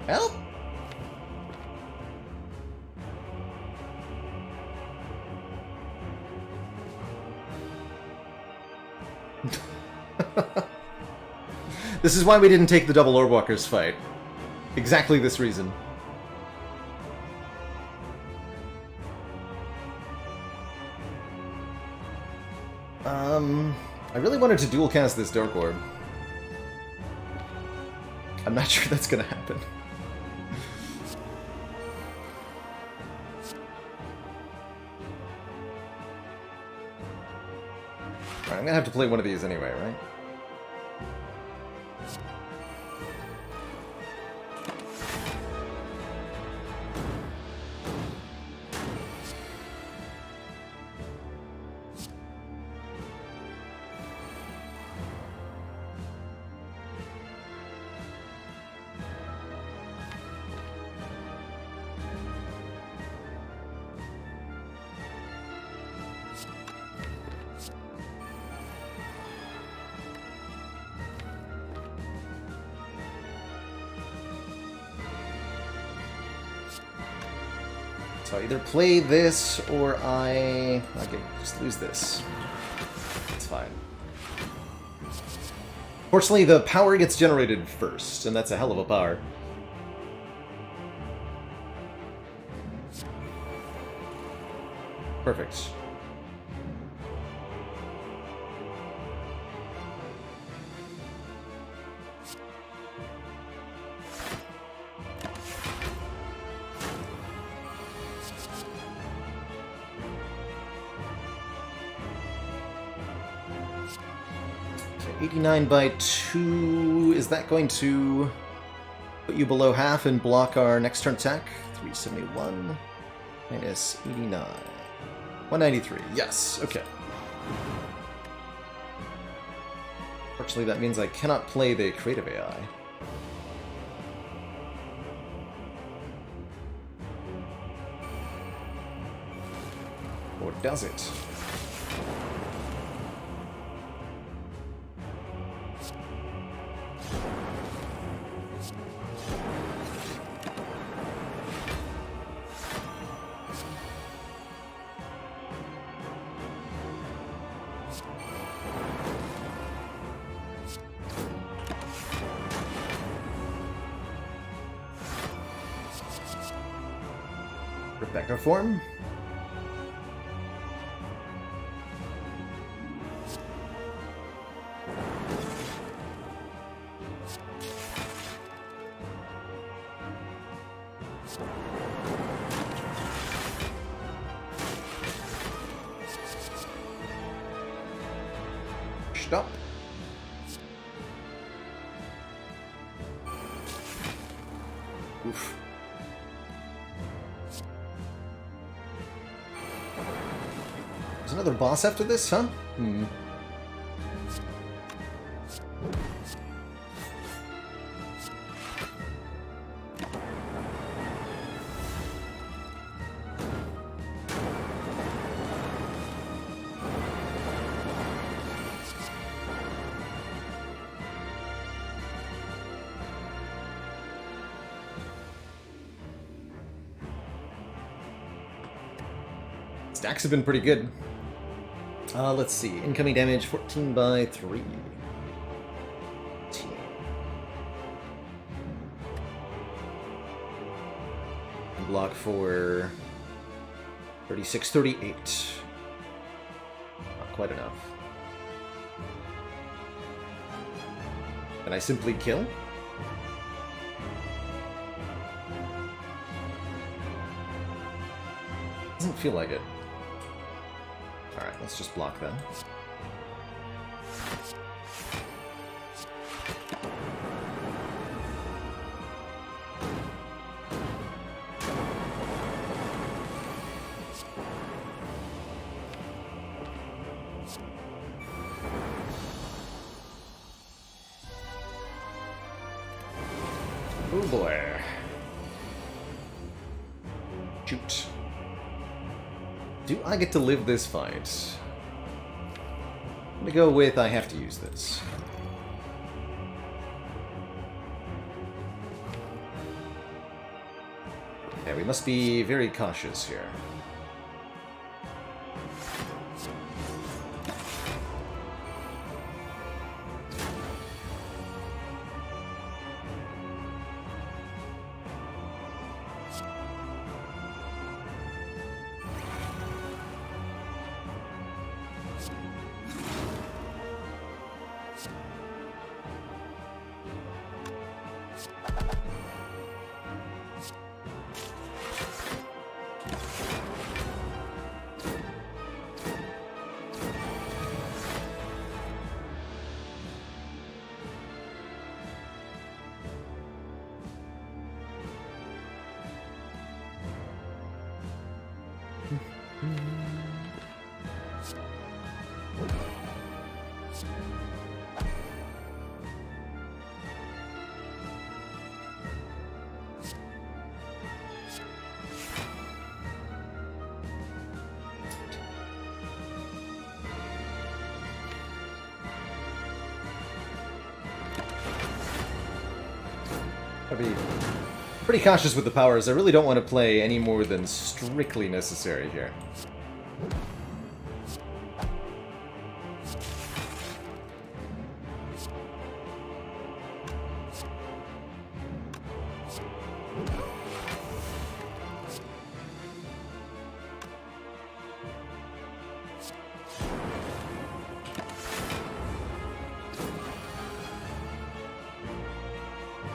Help! This is why we didn't take the double Orbwalkers fight. Exactly this reason. I really wanted to dual cast this Dark Orb. I'm not sure that's gonna happen. Alright, I'm gonna have to play one of these anyway, right? So I either play this or I can just lose this. It's fine. Fortunately, the power gets generated first, and that's a hell of a power. Perfect. Okay, 89 by 2. Is that going to put you below half and block our next turn attack? 371 minus 89. 193. Yes, okay. Fortunately, that means I cannot play the creative AI. Or does it? Rebecca form. Stop. There's another boss after this, huh? Hmm. Stacks have been pretty good. Let's see. Incoming damage 14 by 3. 10. Block for 36, 38. Not quite enough. Can I simply kill? Doesn't feel like it. Alright, let's just block them. Oh boy. Shoot. Do I get to live this fight? I'm gonna go with I have to use this. Yeah, we must be very cautious here. I'll be pretty cautious with the powers. I really don't want to play any more than strictly necessary here.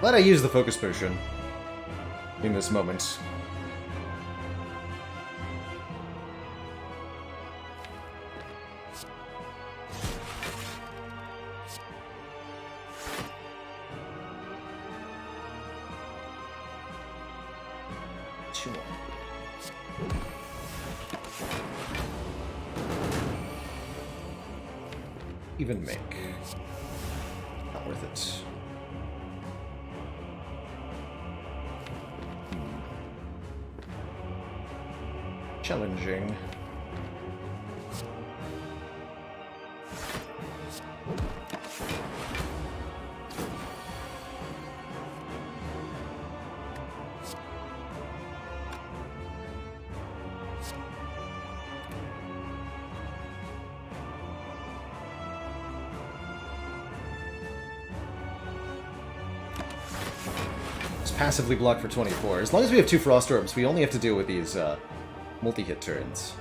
Glad I used the focus potion in this moment. Two more. Even make. Not worth it. Challenging. Just passively block for 24. As long as we have 2 Frost Orbs, we only have to deal with these multi-hit turns.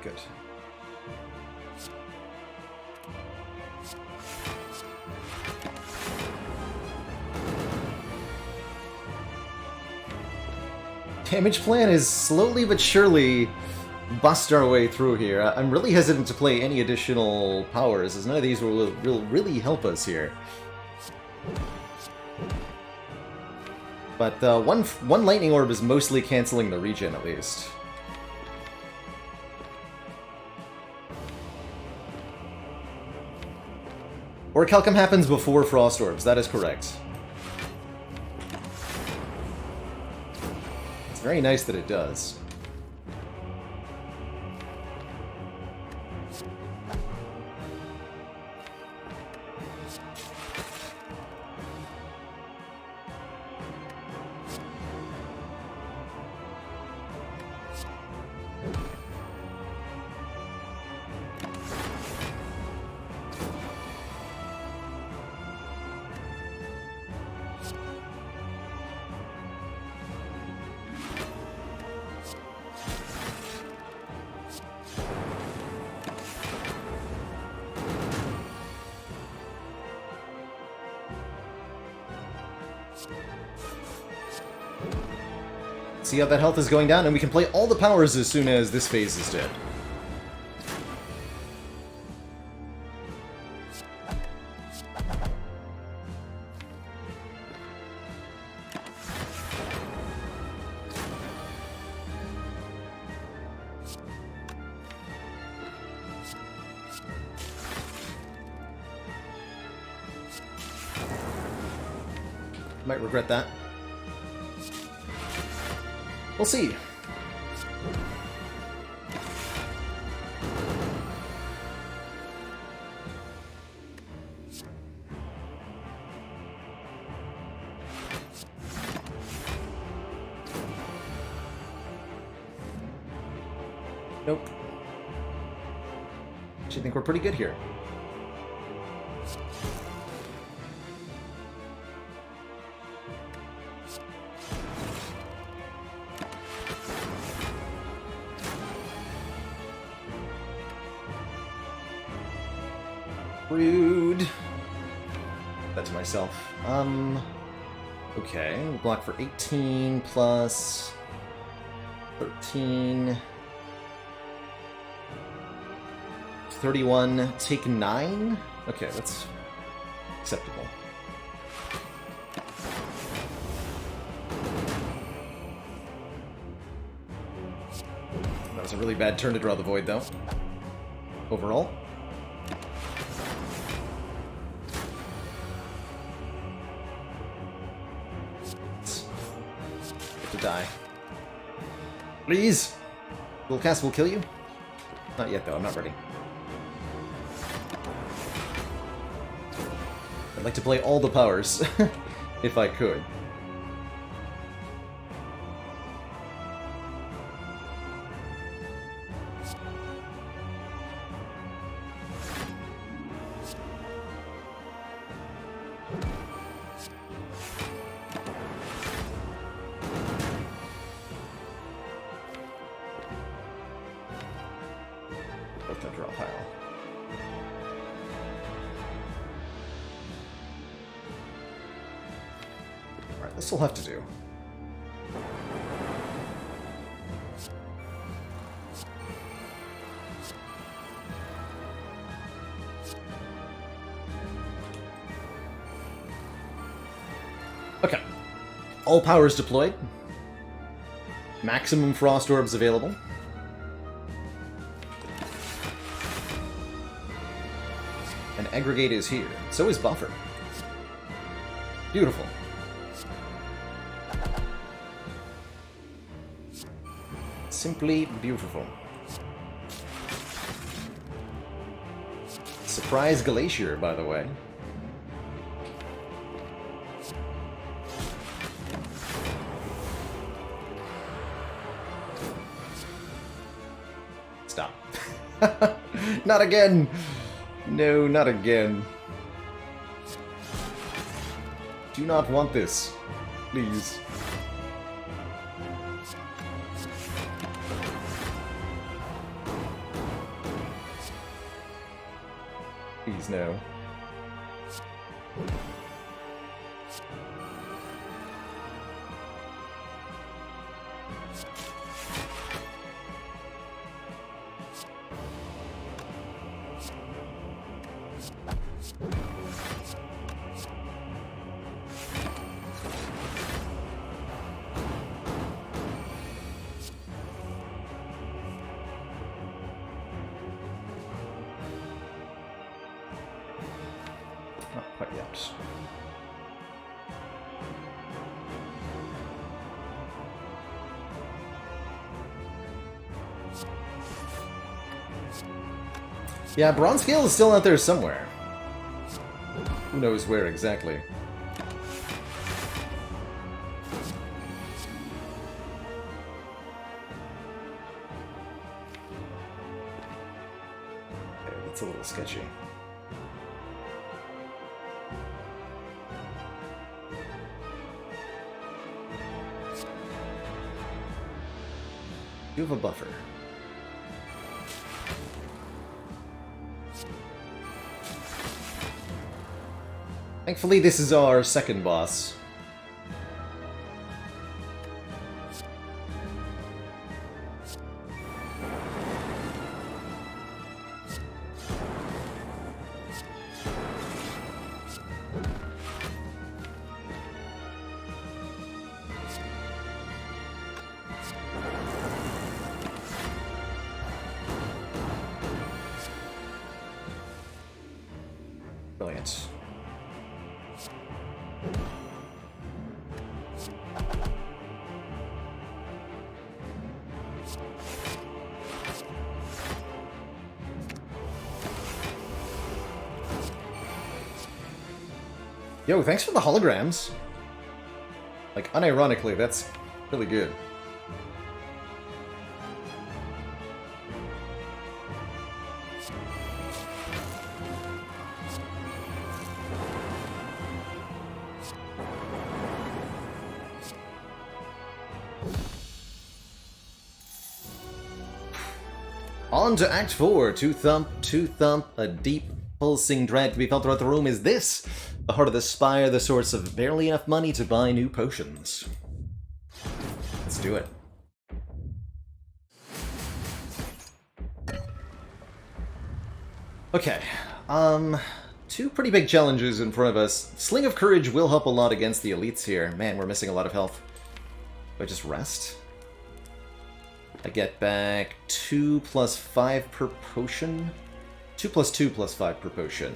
good. Damage plan is slowly but surely bust our way through here. I'm really hesitant to play any additional powers, as none of these will really help us here. But one lightning orb is mostly canceling the regen, at least. Orichalcum happens before frost orbs, that is correct. It's very nice that it does. See how that health is going down, and we can play all the powers as soon as this phase is dead. Might regret that. We'll see. Nope. Actually think we're pretty good here. Rude. That to myself. Okay, we'll block for 18 plus 13. 31, take 9? Okay, that's acceptable. That was a really bad turn to draw the void, though. Overall. Die. Please! Dual cast will kill you? Not yet, though. I'm not ready. I'd like to play all the powers, if I could. This will have to do. Okay. All powers deployed. Maximum frost orbs available. And aggregate is here. So is buffer. Beautiful. Simply beautiful. Surprise Glacier, by the way. Stop. Not again! No, not again. Do not want this. Please. please no. Not quite yet. Yeah, Bronze Scale is still out there somewhere. Who knows where exactly. That's a little sketchy. You have a buffer. Thankfully, this is our second boss. Brilliant. Yo, thanks for the holograms. Like, unironically, that's really good. On to Act 4. Two thump, a deep pulsing drag to be felt throughout the room. Is this the heart of the Spire, the source of barely enough money to buy new potions? Let's do it. Okay, two pretty big challenges in front of us. Sling of Courage will help a lot against the elites here. Man, we're missing a lot of health. Do I just rest? I get back 2 plus 5 per potion? 2 plus 2 plus 5 per potion.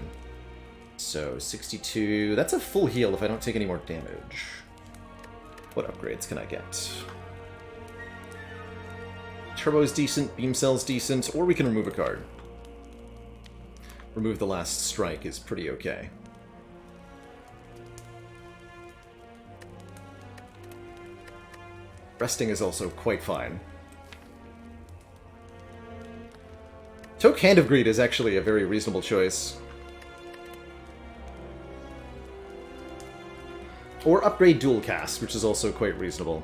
So, 62... That's a full heal if I don't take any more damage. What upgrades can I get? Turbo's decent, Beam Cell's decent, or we can remove a card. Remove the Last Strike is pretty okay. Resting is also quite fine. Toke Hand of Greed is actually a very reasonable choice. Or upgrade Dual Cast, which is also quite reasonable.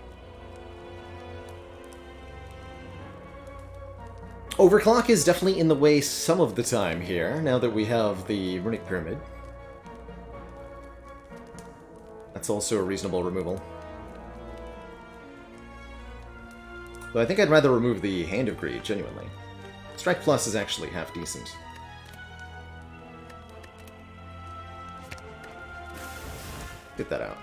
Overclock is definitely in the way some of the time here, now that we have the Runic Pyramid. That's also a reasonable removal. Though I think I'd rather remove the Hand of Greed, genuinely. Strike Plus is actually half decent. Get that out.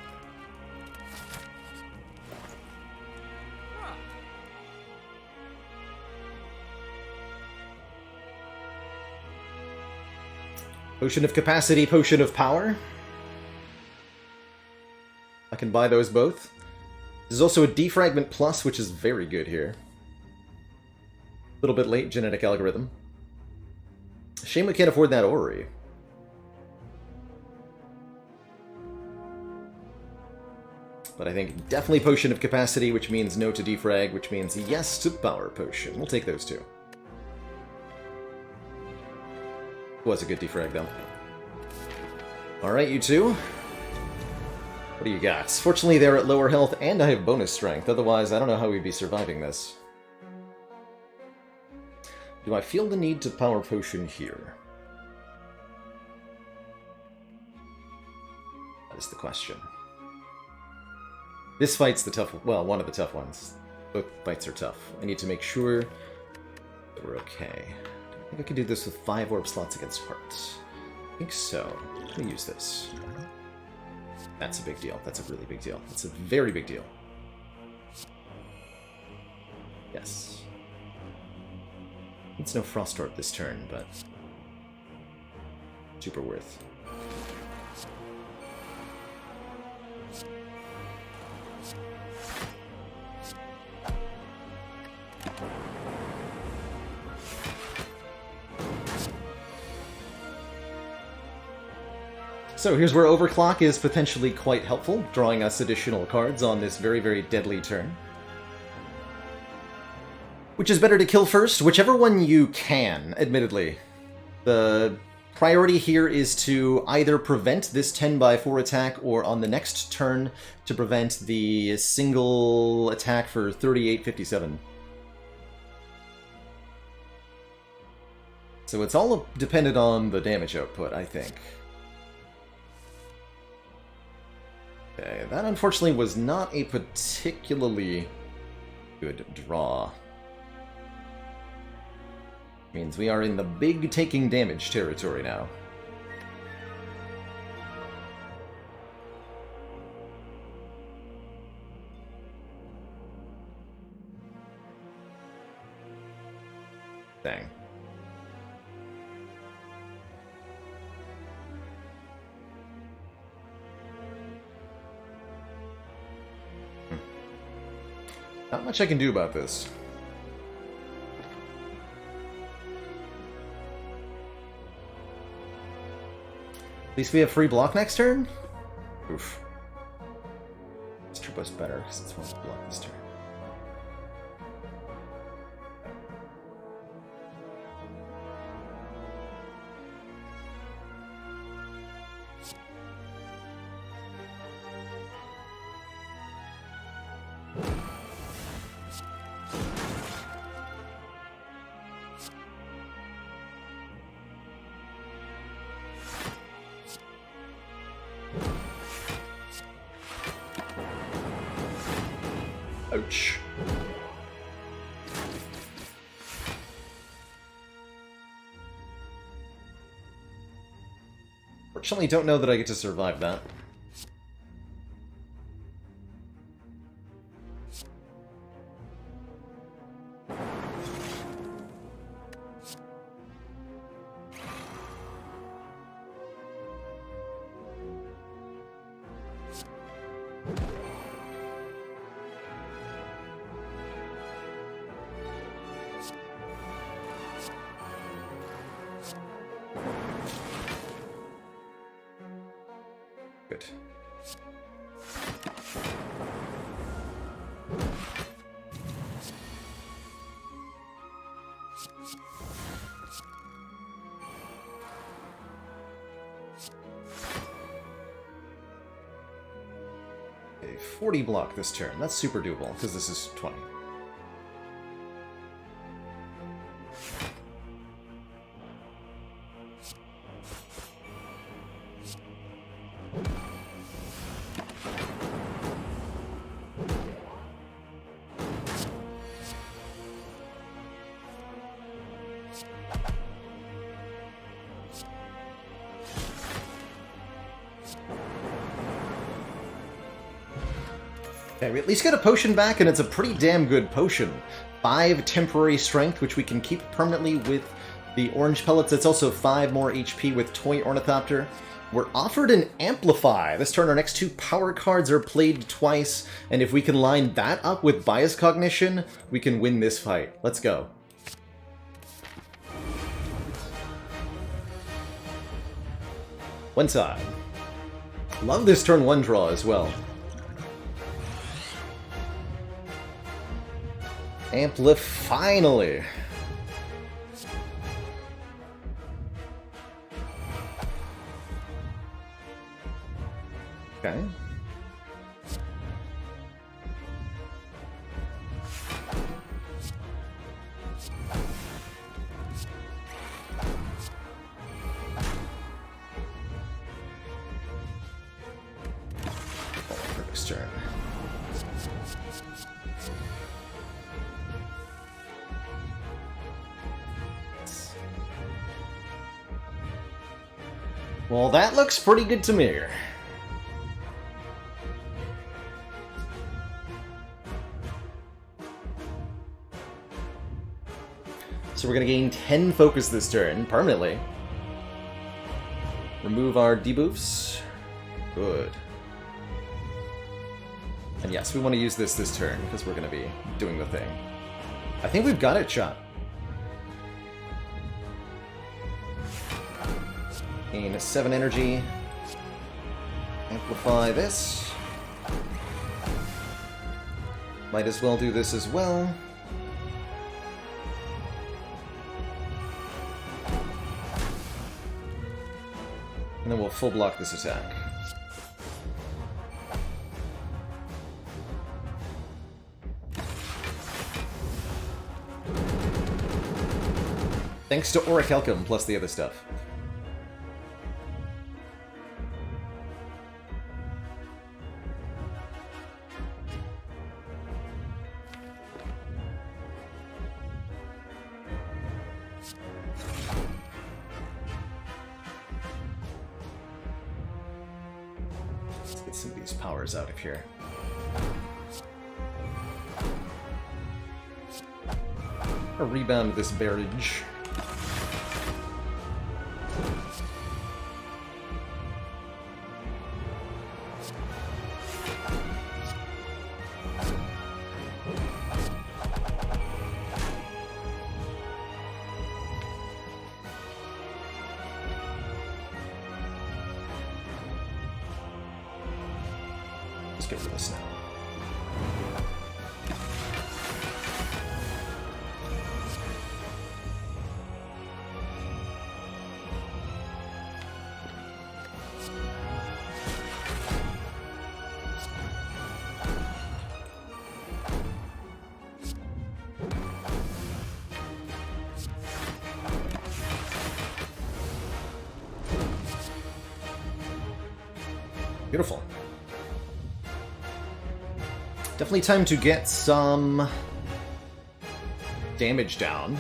Potion of Capacity, Potion of Power. I can buy those both. There's also a Defragment Plus, which is very good here. A little bit late, Genetic Algorithm. Shame we can't afford that Orrery. But I think definitely Potion of Capacity, which means no to Defrag, which means yes to Power Potion. We'll take those two. Was a good defrag, though. Alright, you two. What do you got? Fortunately, they're at lower health, and I have bonus strength. Otherwise, I don't know how we'd be surviving this. Do I feel the need to Power Potion here? That is the question. This fight's the tough, well, one of the tough ones. Both fights are tough. I need to make sure that we're okay. I think I can do this with 5 orb slots against hearts. I think so. Let me use this. That's a big deal. That's a really big deal. That's a very big deal. Yes. It's no Frost Orb this turn, but super worth. So here's where Overclock is potentially quite helpful, drawing us additional cards on this very, very deadly turn. Which is better to kill first? Whichever one you can, admittedly. The priority here is to either prevent this 10x4 attack, or on the next turn to prevent the single attack for 3857. So it's all dependent on the damage output, I think. Okay, that unfortunately was not a particularly good draw. Means we are in the big taking damage territory now. Dang. Not much I can do about this. At least we have free block next turn? Oof. This turbo's better, because it's one to block this turn. Ouch. Fortunately, don't know that I get to survive that. Good. Okay, 40 block this turn. That's super doable, because this is 20. Okay, we at least get a potion back, and it's a pretty damn good potion. 5 temporary strength, which we can keep permanently with the orange pellets. It's also 5 more HP with Toy Ornithopter. We're offered an Amplify. This turn our next 2 power cards are played twice, and if we can line that up with Bias Cognition, we can win this fight. Let's go. One side. Love this turn 1 draw as well. Amplif finally. Okay. this turn. Well, that looks pretty good to me. So we're going to gain 10 focus this turn, permanently. Remove our debuffs. Good. And yes, we want to use this turn, because we're going to be doing the thing. I think we've got it shot. Gain 7 energy. Amplify this. Might as well do this as well. And then we'll full block this attack. Thanks to Orichalcum plus the other stuff. Let's get some of these powers out of here. Or rebound this barrage. Let's get rid of this now. Beautiful. Definitely time to get some damage down.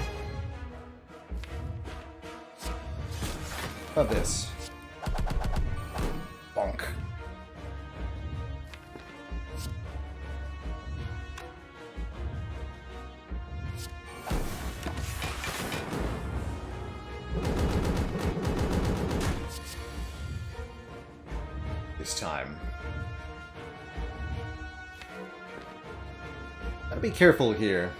How about this? Bonk. This time. Gotta be careful here.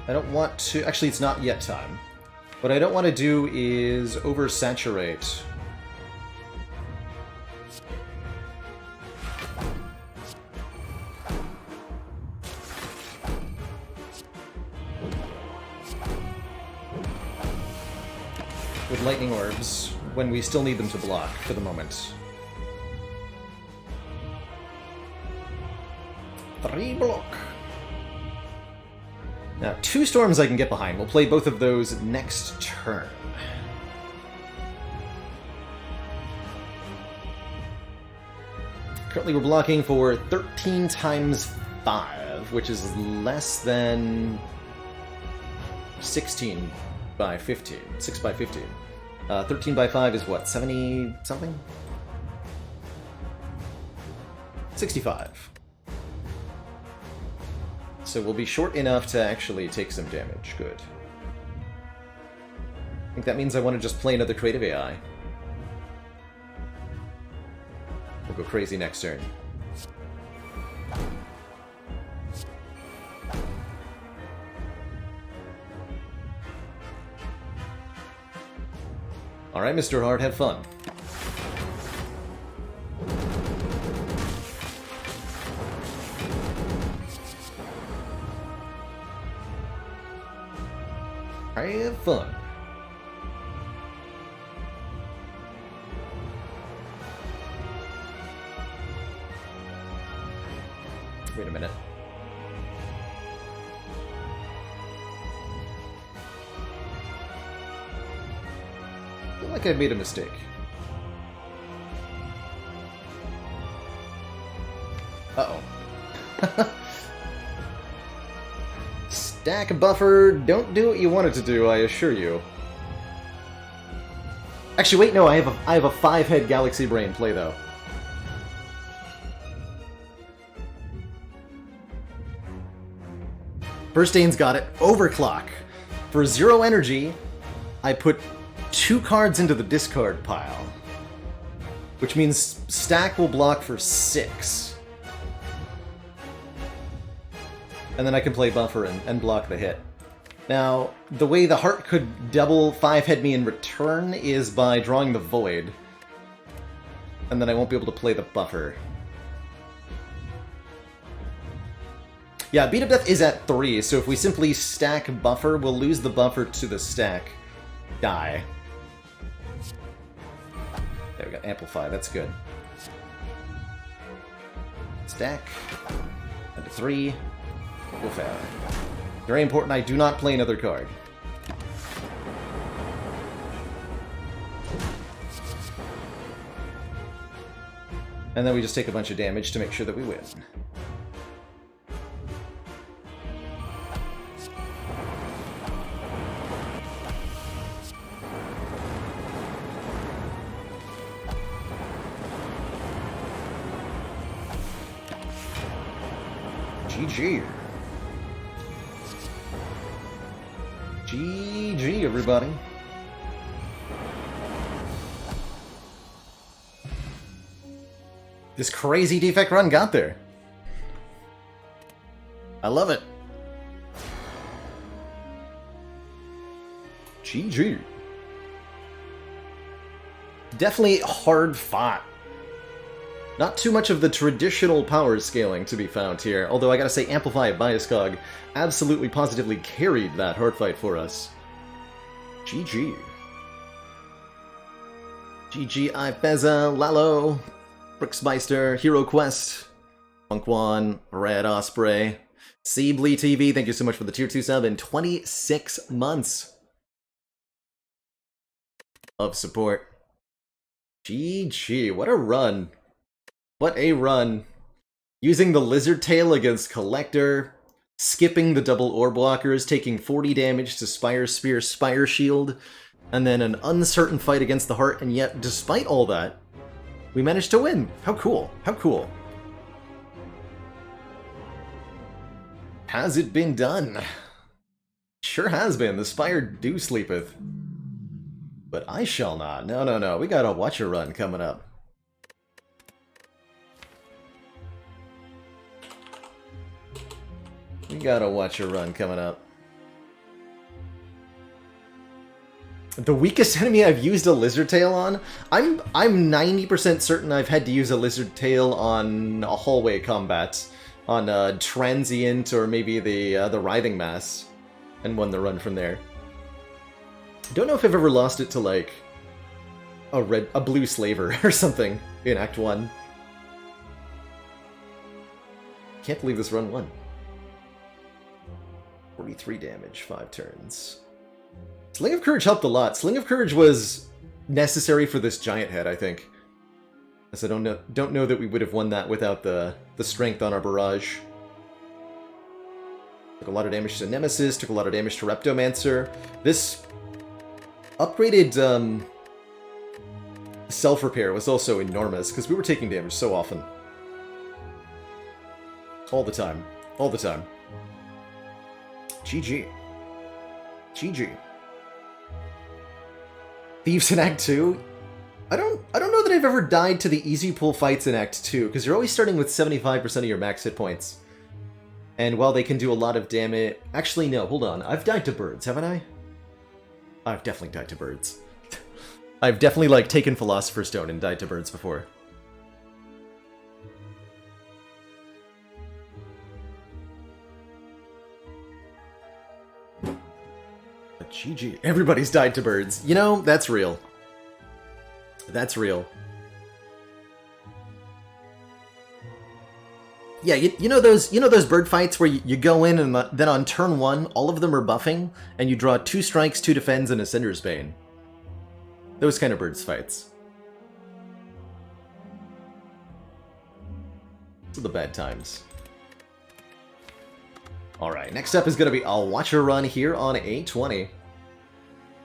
I don't want to... Actually, it's not yet time. What I don't want to do is oversaturate. With lightning orbs, when we still need them to block for the moment. 3 block. Now, 2 storms I can get behind. We'll play both of those next turn. Currently we're blocking for 13 times 5, which is less than 16 by 15. 6 by 15. 13 by 5 is what, 70 something? 65. So we'll be short enough to actually take some damage. Good. I think that means I want to just play another creative AI. We'll go crazy next turn. Alright, Mr. Hard, have fun. Have fun. Wait a minute. I feel like I made a mistake. Uh-oh. Stack buffer, don't do what you want it to do, I assure you. Actually, wait, no, I have a 5-head Galaxy Brain play, though. First Dane's got it. Overclock. For 0 energy, I put 2 cards into the discard pile. Which means stack will block for 6. And then I can play buffer and block the hit. Now, the way the heart could double 5-head me in return is by drawing the void. And then I won't be able to play the buffer. Yeah, Beat Up Death is at 3, so if we simply stack buffer, we'll lose the buffer to the stack die. There we go, Amplify, that's good. Stack, into 3, go fail. Very important, I do not play another card. And then we just take a bunch of damage to make sure that we win. GG. GG, everybody. This crazy defect run got there. I love it. GG. Definitely hard fought. Not too much of the traditional power scaling to be found here, although I gotta say Amplify Biascog absolutely positively carried that hard fight for us. GG. GG Ifeza, Lalo, Brooksmeister, Hero Quest, Funkwan, Red Osprey, Seebly TV, thank you so much for the tier 2 sub in 26 months of support. GG, what a run. What a run. Using the Lizard Tail against Collector, skipping the double ore blockers, taking 40 damage to Spire Spear, Spire Shield, and then an uncertain fight against the Heart, and yet, despite all that, we managed to win. How cool. How cool. Has it been done? Sure has been. The Spire do sleepeth. But I shall not. No, no, no. We got a Watcher run coming up. We got a Watcher run coming up. The weakest enemy I've used a Lizard Tail on? I'm 90% certain I've had to use a Lizard Tail on a hallway combat. On Transient or maybe the Writhing Mass. And won the run from there. Don't know if I've ever lost it to, like, a blue slaver or something in Act 1. Can't believe this run won. 43 damage, 5 turns. Sling of Courage helped a lot. Sling of Courage was necessary for this giant head, I think. As I don't know that we would have won that without the strength on our barrage. Took a lot of damage to Nemesis, took a lot of damage to Reptomancer. This upgraded self-repair was also enormous, because we were taking damage so often. All the time. All the time. GG. GG. Thieves in Act 2? I don't know that I've ever died to the easy pull fights in Act 2, because you're always starting with 75% of your max hit points. And while they can do a lot of damage... Actually, no, hold on. I've died to birds, haven't I? I've definitely died to birds. I've definitely, like, taken Philosopher's Stone and died to birds before. But GG. Everybody's died to birds. You know, that's real. That's real. Yeah, you know those bird fights where you go in and then on turn 1, all of them are buffing, and you draw 2 strikes, 2 defends, and a Cinder's Bane. Those kind of birds fights. These are the bad times. Alright, next up is going to be I'll watch a run here on A20.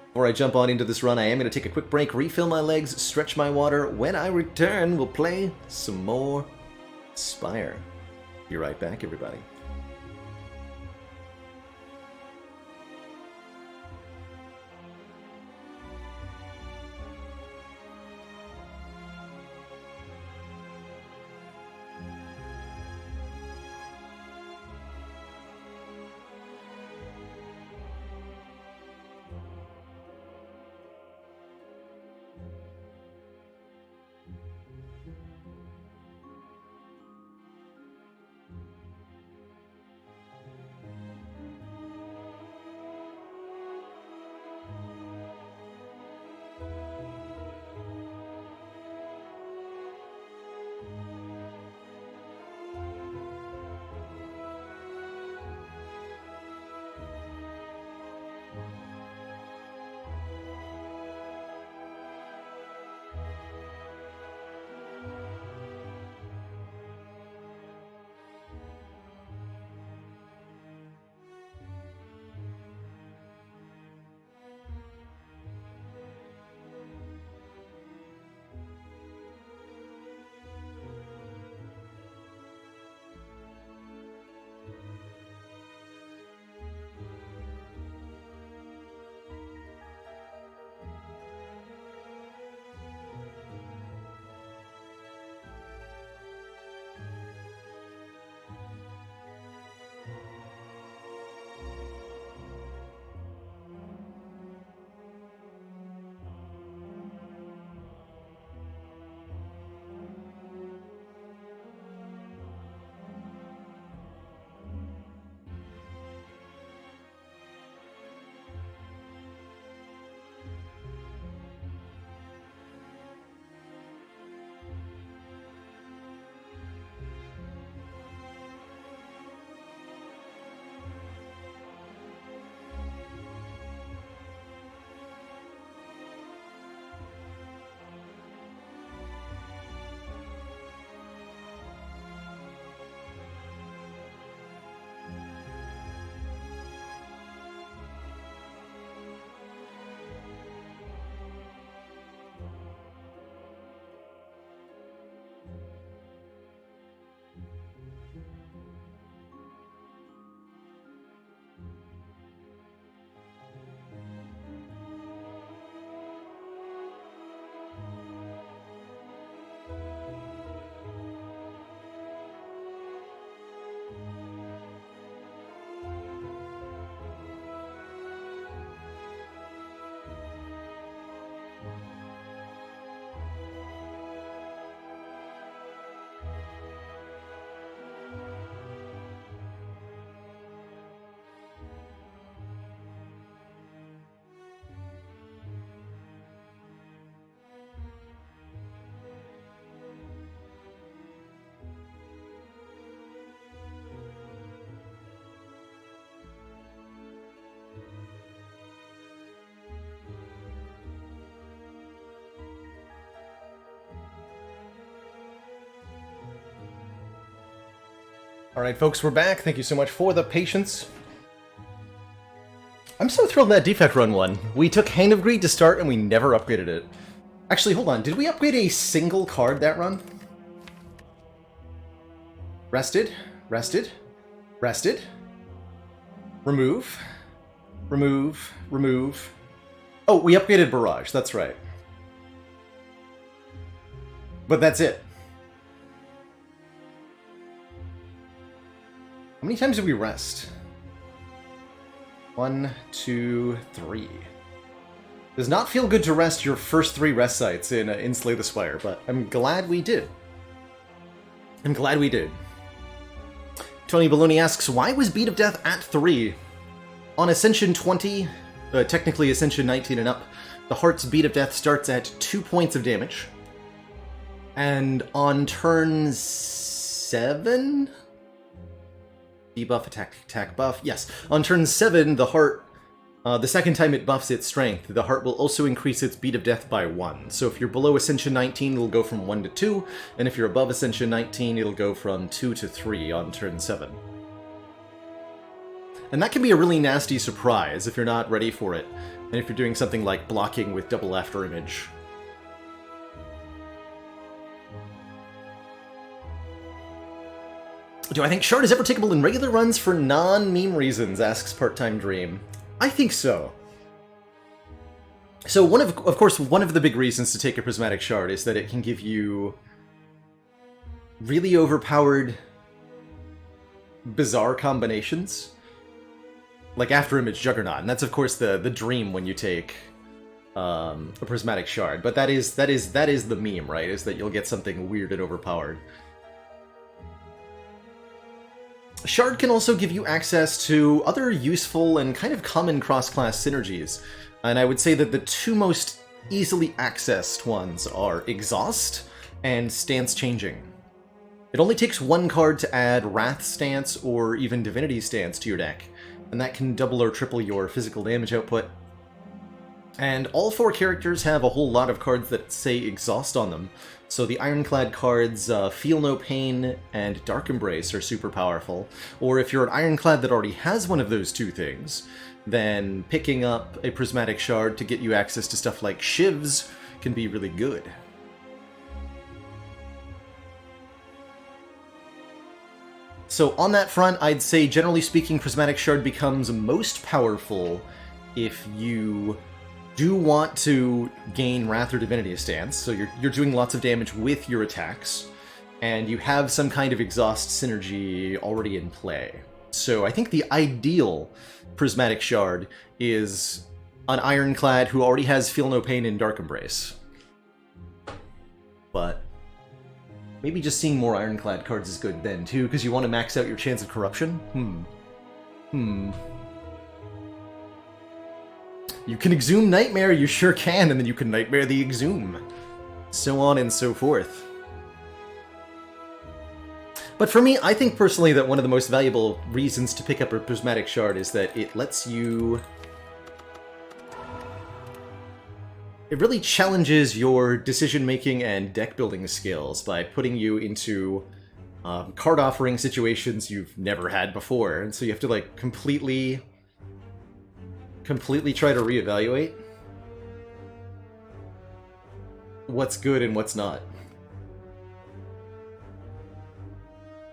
Before I jump on into this run, I am going to take a quick break, refill my legs, stretch my water. When I return, we'll play some more Spire. Be right back, everybody. Alright folks, we're back. Thank you so much for the patience. I'm so thrilled that Defect Run won. We took Hand of Greed to start and we never upgraded it. Actually, hold on. Did we upgrade a single card that run? Rested. Rested. Rested. Remove. Remove. Remove. Oh, we upgraded Barrage. That's right. But that's it. How many times did we rest? 1, 2, 3. Does not feel good to rest your first 3 rest sites in Slay the Spire, but I'm glad we did. I'm glad we did. Tony Baloney asks, why was Beat of Death at 3? On Ascension 20, technically Ascension 19 and up, the Heart's Beat of Death starts at 2 points of damage. And on turn 7? Debuff, attack, buff. Yes. On turn 7, the Heart The second time it buffs its strength, the heart will also increase its beat of death by 1. So if you're below Ascension 19, it'll go from 1 to 2, and if you're above Ascension 19, it'll go from 2 to 3 on turn 7. And that can be a really nasty surprise if you're not ready for it, and if you're doing something like blocking with double after image. Do I think Shard is ever takeable in regular runs for non-meme reasons, asks Part-Time Dream. I think so. So of course, one of the big reasons to take a Prismatic Shard is that it can give you really overpowered, bizarre combinations. Like After Image Juggernaut, and that's of course the dream when you take a Prismatic Shard. But that is the meme, right? Is that you'll get something weird and overpowered. Shard can also give you access to other useful and kind of common cross-class synergies, and I would say that the two most easily accessed ones are Exhaust and Stance Changing. It only takes one card to add Wrath Stance or even Divinity Stance to your deck, and that can double or triple your physical damage output. And all 4 characters have a whole lot of cards that say Exhaust on them, so the Ironclad cards Feel No Pain and Dark Embrace are super powerful, or if you're an Ironclad that already has one of those two things, then picking up a Prismatic Shard to get you access to stuff like Shivs can be really good. So on that front, I'd say, generally speaking, Prismatic Shard becomes most powerful if you do want to gain Wrath or Divinity Stance, so you're doing lots of damage with your attacks, and you have some kind of Exhaust synergy already in play. So I think the ideal Prismatic Shard is an Ironclad who already has Feel No Pain and Dark Embrace. But maybe just seeing more Ironclad cards is good then, too, because you want to max out your chance of corruption? You can Exhume Nightmare, you sure can, and then you can Nightmare the Exhume. So on and so forth. But for me, I think personally that one of the most valuable reasons to pick up a Prismatic Shard is that it lets you... It really challenges your decision-making and deck-building skills by putting you into card offering situations you've never had before, and so you have to like completely try to reevaluate what's good and what's not.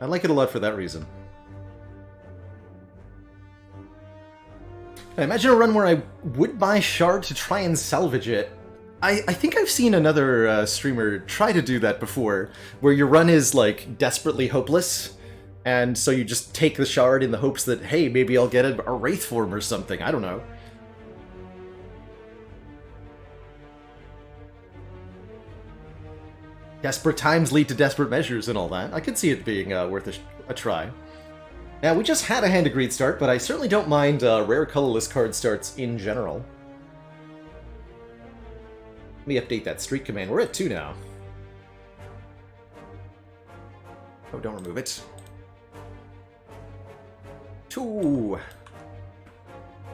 I like it a lot for that reason. I imagine a run where I would buy Shard to try and salvage it. I think I've seen another streamer try to do that before, where your run is like desperately hopeless, and so you just take the Shard in the hopes that, hey, maybe I'll get a Wraith form or something, I don't know. Desperate times lead to desperate measures and all that. I could see it being worth a try. Now, we just had a Hand of Greed start, but I certainly don't mind rare colorless card starts in general. Let me update that streak command. We're at 2 now. Oh, don't remove it. 2!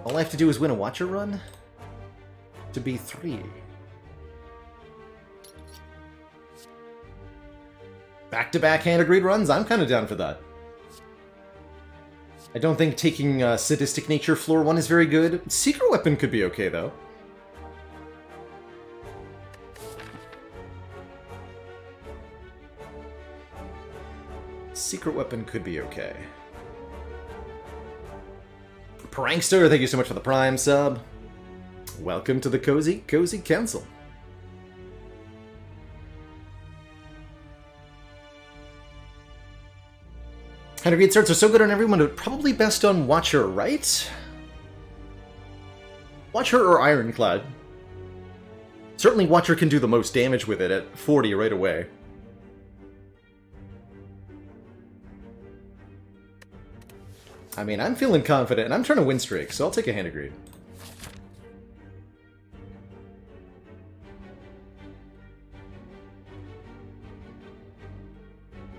All I have to do is win a Watcher run to be 3. Back-to-back Hand of Greed runs? I'm kind of down for that. I don't think taking Sadistic Nature floor 1 is very good. Secret Weapon could be okay, though. Secret Weapon could be okay. Prankster, thank you so much for the Prime sub. Welcome to the Cozy Council. Hand of Greed starts are so good on everyone, but probably best on Watcher, right? Watcher or Ironclad? Certainly Watcher can do the most damage with it at 40 right away. I mean, I'm feeling confident, and I'm trying to win streak, so I'll take a Hand of Greed.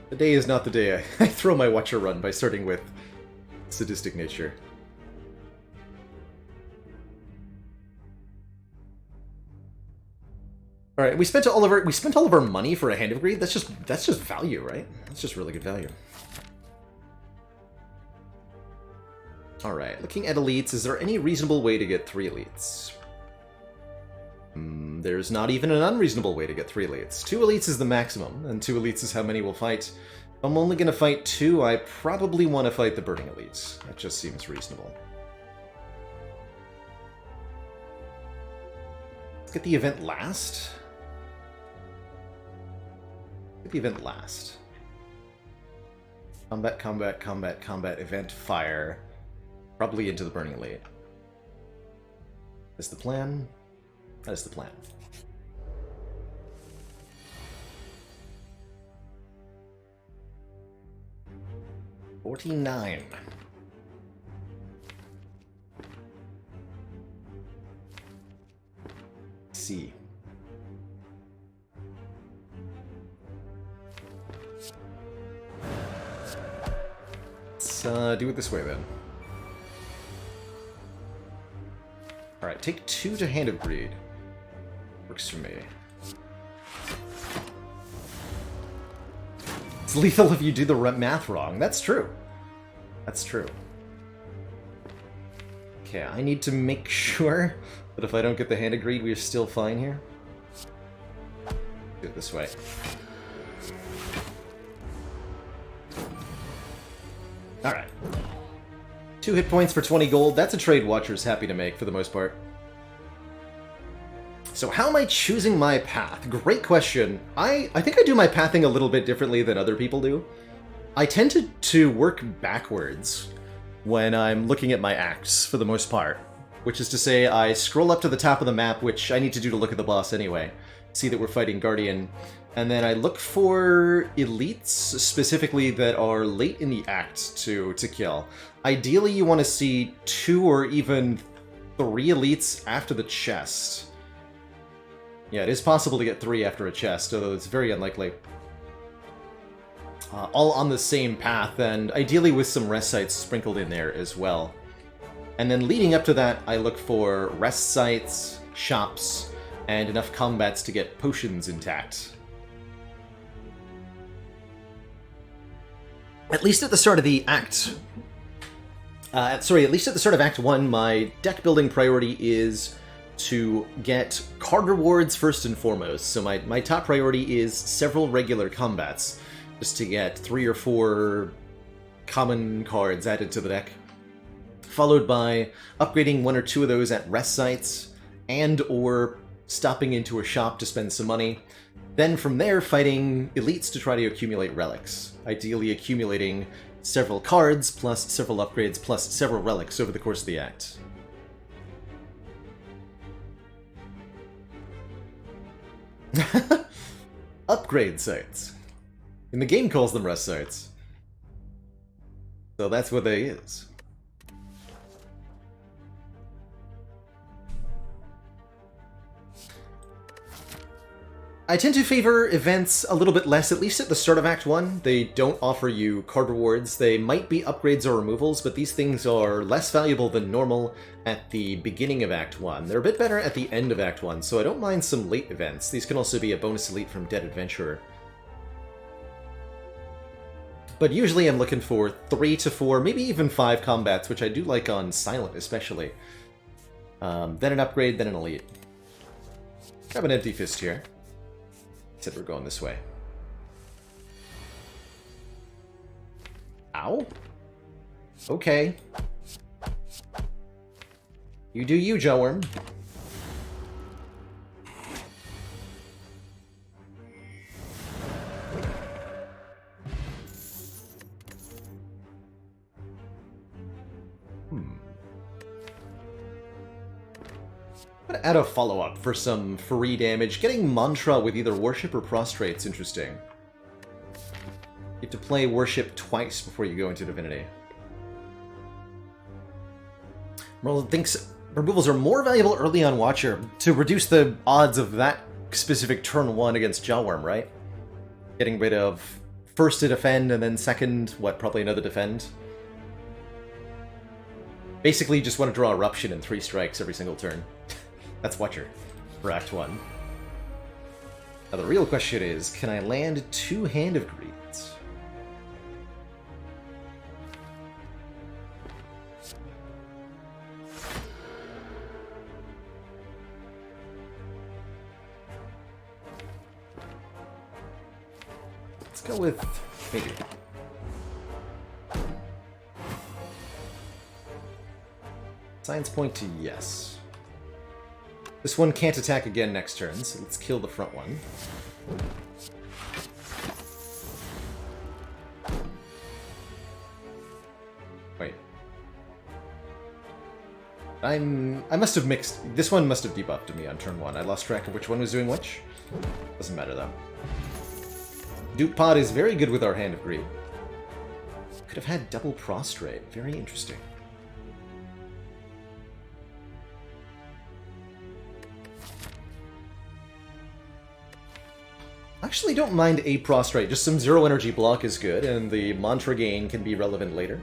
The day is not the day I throw my Watcher run by starting with Sadistic Nature. All right, we spent all of our money for a Hand of Greed. That's just value, right? That's just really good value. All right, looking at elites, is there any reasonable way to get 3 elites? There's not even an unreasonable way to get 3 elites. 2 elites is the maximum, and 2 elites is how many we'll fight. If I'm only going to fight 2, I probably want to fight the Burning Elites. That just seems reasonable. Let's get the event last. Get the event last. Combat, combat, combat, combat, event, fire. Probably into the Burning Elite. That's the plan. That is the plan. $49. C. Let's do it this way then. Alright, take 2 to Hand of Greed. Works for me. It's lethal if you do the math wrong. That's true. That's true. Okay, I need to make sure that if I don't get the Hand of Greed, we're still fine here. Do it this way. Alright. 2 hit points for 20 gold. That's a trade Watcher's happy to make for the most part. So how am I choosing my path? Great question. I think I do my pathing a little bit differently than other people do. I tend to work backwards when I'm looking at my acts, for the most part. Which is to say, I scroll up to the top of the map, which I need to do to look at the boss anyway. See that we're fighting Guardian. And then I look for elites, specifically that are late in the act to kill. Ideally, you want to see 2 or even 3 elites after the chest. Yeah, it is possible to get 3 after a chest, although it's very unlikely. All on the same path, and ideally with some rest sites sprinkled in there as well. And then leading up to that, I look for rest sites, shops, and enough combats to get potions intact. At least at the start of the act... at least at the start of Act 1, my deck building priority is to get card rewards first and foremost. So my top priority is several regular combats, just to get 3 or 4 common cards added to the deck, followed by upgrading 1 or 2 of those at rest sites, and or stopping into a shop to spend some money. Then from there, fighting elites to try to accumulate relics, ideally accumulating several cards, plus several upgrades, plus several relics over the course of the act. Upgrade sites. And the game calls them rest sites. So that's what they is. I tend to favor events a little bit less, at least at the start of Act 1. They don't offer you card rewards. They might be upgrades or removals, but these things are less valuable than normal at the beginning of Act 1. They're a bit better at the end of Act 1, so I don't mind some late events. These can also be a bonus elite from Dead Adventurer. But usually I'm looking for 3 to 4, maybe even 5 combats, which I do like on Silent especially. Then an upgrade, then an elite. Grab an Empty Fist here. Said we're going this way. Ow? Okay. You do you, Jawworm. I'm gonna add a follow-up for some free damage. Getting Mantra with either Worship or Prostrate's interesting. You have to play Worship twice before you go into Divinity. Merle thinks removals are more valuable early on Watcher to reduce the odds of that specific turn 1 against Jawworm, right? Getting rid of first to defend and then second, what, probably another defend? Basically, you just want to draw Eruption in 3 strikes every single turn. That's Watcher for Act 1. Now the real question is, can I land 2 Hand of Greeds? Let's go with maybe. Science point to yes. This one can't attack again next turn, so let's kill the front one. Wait. I must have mixed... This one must have debuffed me on turn 1. I lost track of which one was doing which. Doesn't matter, though. Dupe Pod is very good with our Hand of Greed. Could have had double prostrate. Very interesting. Actually don't mind a prostrate, just some 0 energy block is good, and the mantra gain can be relevant later.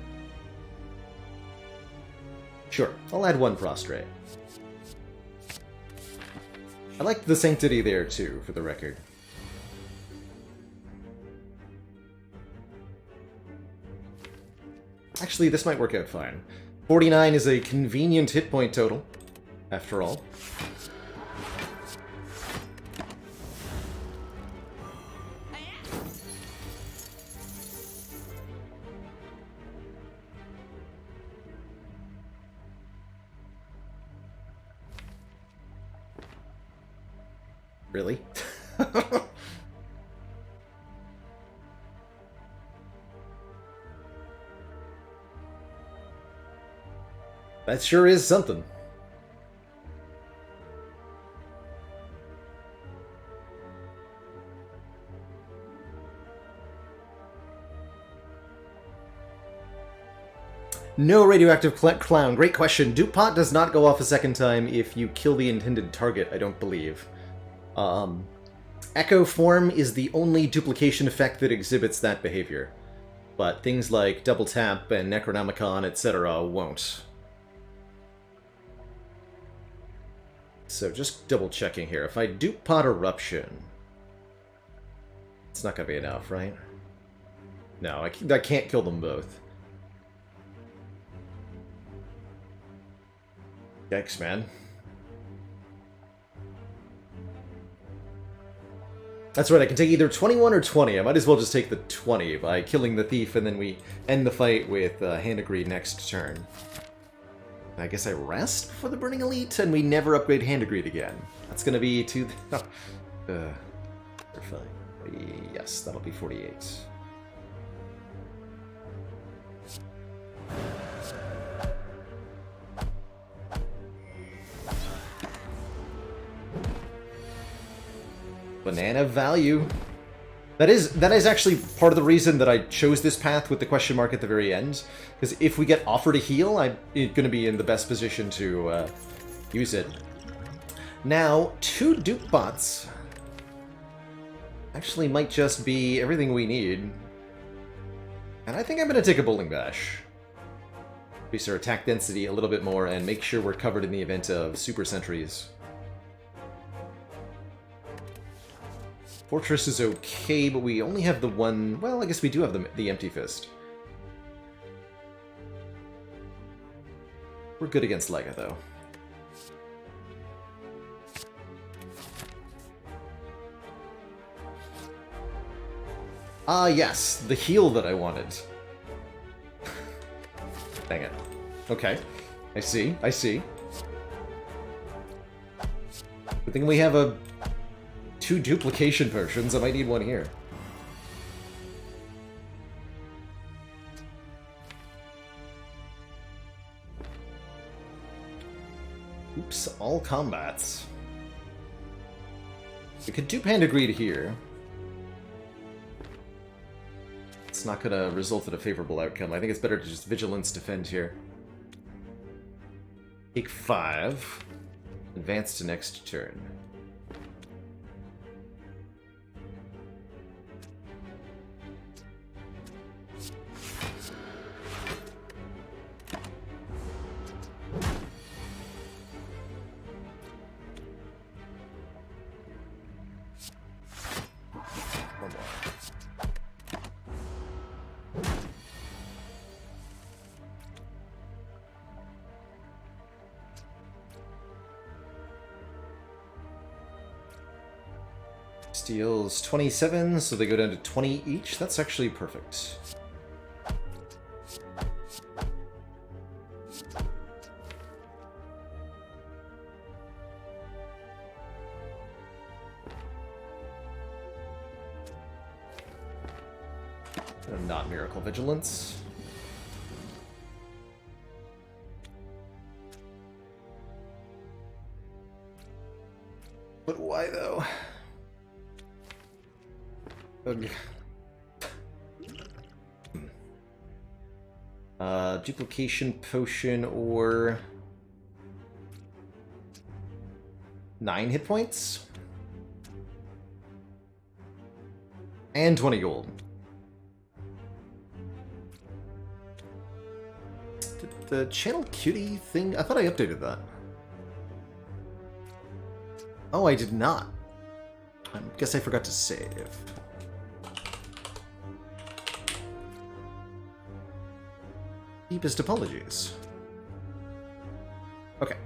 Sure, I'll add 1 prostrate. I like the sanctity there too, for the record. Actually, this might work out fine. 49 is a convenient hit point total, after all. Really? That sure is something. No radioactive clown. Great question. Dupe Pot does not go off a second time if you kill the intended target, I don't believe. Echo Form is the only duplication effect that exhibits that behavior. But things like Double Tap and Necronomicon, etc. won't. So just double checking here. If I Dupe Pot Eruption... It's not gonna be enough, right? No, I can't kill them both. Yikes, man. That's right, I can take either 21 or 20. I might as well just take the 20 by killing the thief, and then we end the fight with Hand of Greed next turn. I guess I rest for the Burning Elite, and we never upgrade Hand of Greed again. That's gonna be to... Yes, that'll be 48. Banana value. That is actually part of the reason that I chose this path with the question mark at the very end. Because if we get offered a heal, I'm going to be in the best position to use it. Now, 2 Dupe Bots actually might just be everything we need. And I think I'm going to take a Bowling Bash. Increase our attack density a little bit more and make sure we're covered in the event of Super Sentries. Fortress is okay, but we only have the one... Well, I guess we do have the Empty Fist. We're good against Lega, though. Ah, yes, the heal that I wanted. Dang it. Okay. I see, I see. Good thing we have 2 duplication potions. I might need one here. Oops, all combats. We could dupe Hand of Greed here. It's not gonna result in a favorable outcome. I think it's better to just Vigilance defend here. Take 5. Advance to next turn. Steals 27, so they go down to 20 each. That's actually perfect. Not Miracle Vigilance. But why, though? Ugh. Duplication Potion or 9 hit points? And 20 gold. Did the Channel Cutie thing? I thought I updated that. Oh, I did not. I guess I forgot to save. Deepest apologies. Okay.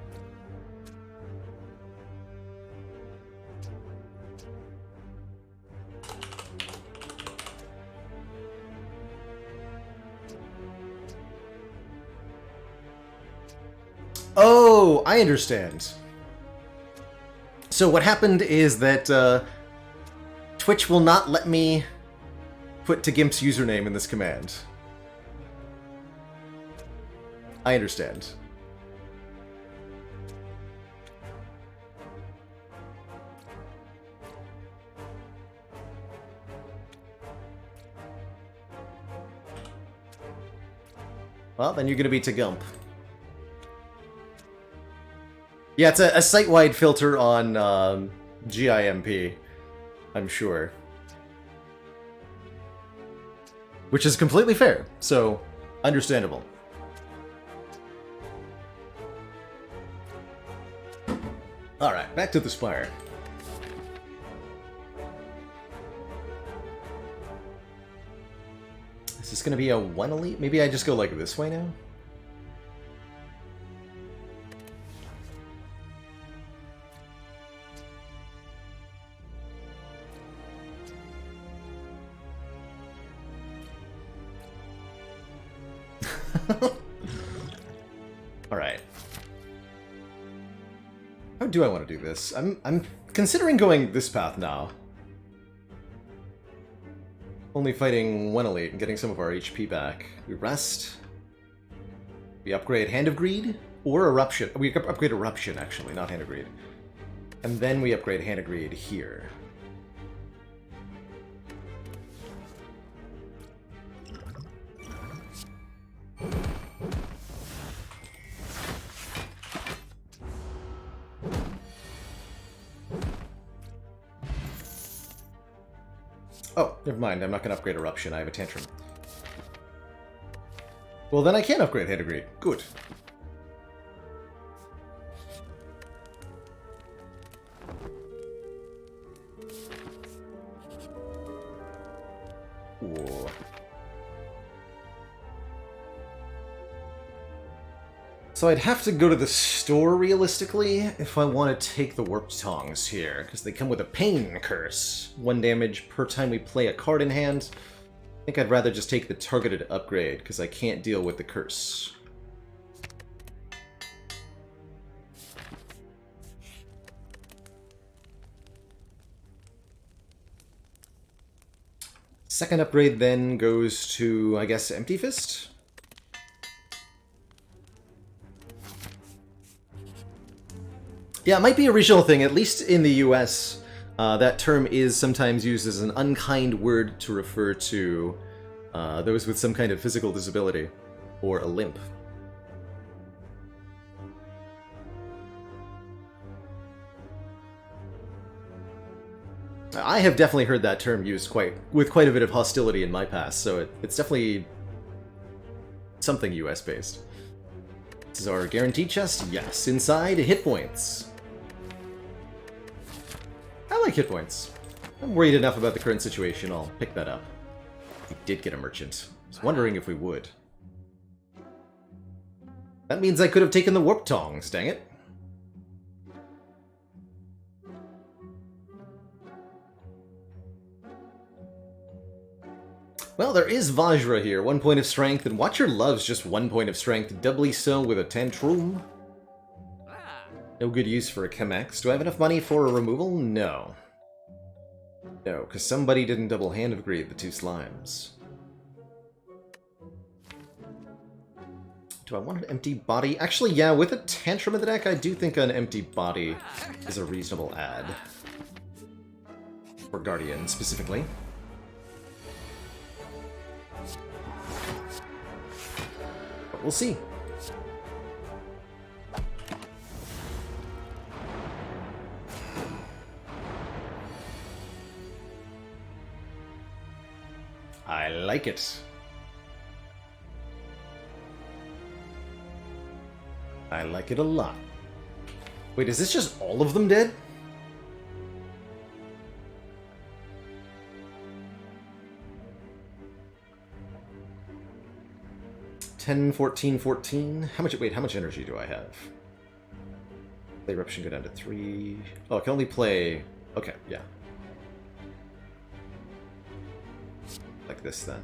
Oh, I understand. So what happened is that Twitch will not let me put to Gimp's username in this command. I understand. Well, then you're going to be to Gump. Yeah, it's a site-wide filter on GIMP, I'm sure. Which is completely fair, so understandable. Alright, back to the Spire. Is this gonna be a 1 elite? Maybe I just go like this way now? Alright. How do I want to do this? I'm considering going this path now. Only fighting 1 elite and getting some of our HP back. We rest. We upgrade Hand of Greed or Eruption. We upgrade Eruption, actually, not Hand of Greed. And then we upgrade Hand of Greed here. Oh, never mind. I'm not going to upgrade Eruption. I have a Tantrum. Well, then I can upgrade Hand of Greed. Good. Ooh. So I'd have to go to the store, realistically, if I want to take the Warped Tongs here, because they come with a Pain Curse. 1 damage per time we play a card in hand. I think I'd rather just take the targeted upgrade, because I can't deal with the curse. Second upgrade then goes to, I guess, Empty Fist? Yeah, it might be a regional thing, at least in the US. That term is sometimes used as an unkind word to refer to those with some kind of physical disability, or a limp. I have definitely heard that term used with quite a bit of hostility in my past, so it's definitely something US-based. This is our guaranteed chest? Yes. Inside, hit points. I like hit points. I'm worried enough about the current situation, I'll pick that up. We did get a merchant. I was wondering if we would. That means I could have taken the Warp Tongs, dang it. Well, there is Vajra here, 1 point of strength, and Watcher loves just 1 point of strength, doubly so with a Tantrum. No good use for a Chemex. Do I have enough money for a removal? No. No, because somebody didn't double-hand upgrade the 2 slimes. Do I want an empty body? Actually, yeah, with a Tantrum in the deck, I do think an empty body is a reasonable add. For Guardian, specifically. But we'll see. I like it. I like it a lot. Wait, is this just all of them dead? $10, $14, $14. How much? Wait, how much energy do I have? Play Eruption go down to 3. Oh, I can only play. Okay, yeah. Like this then.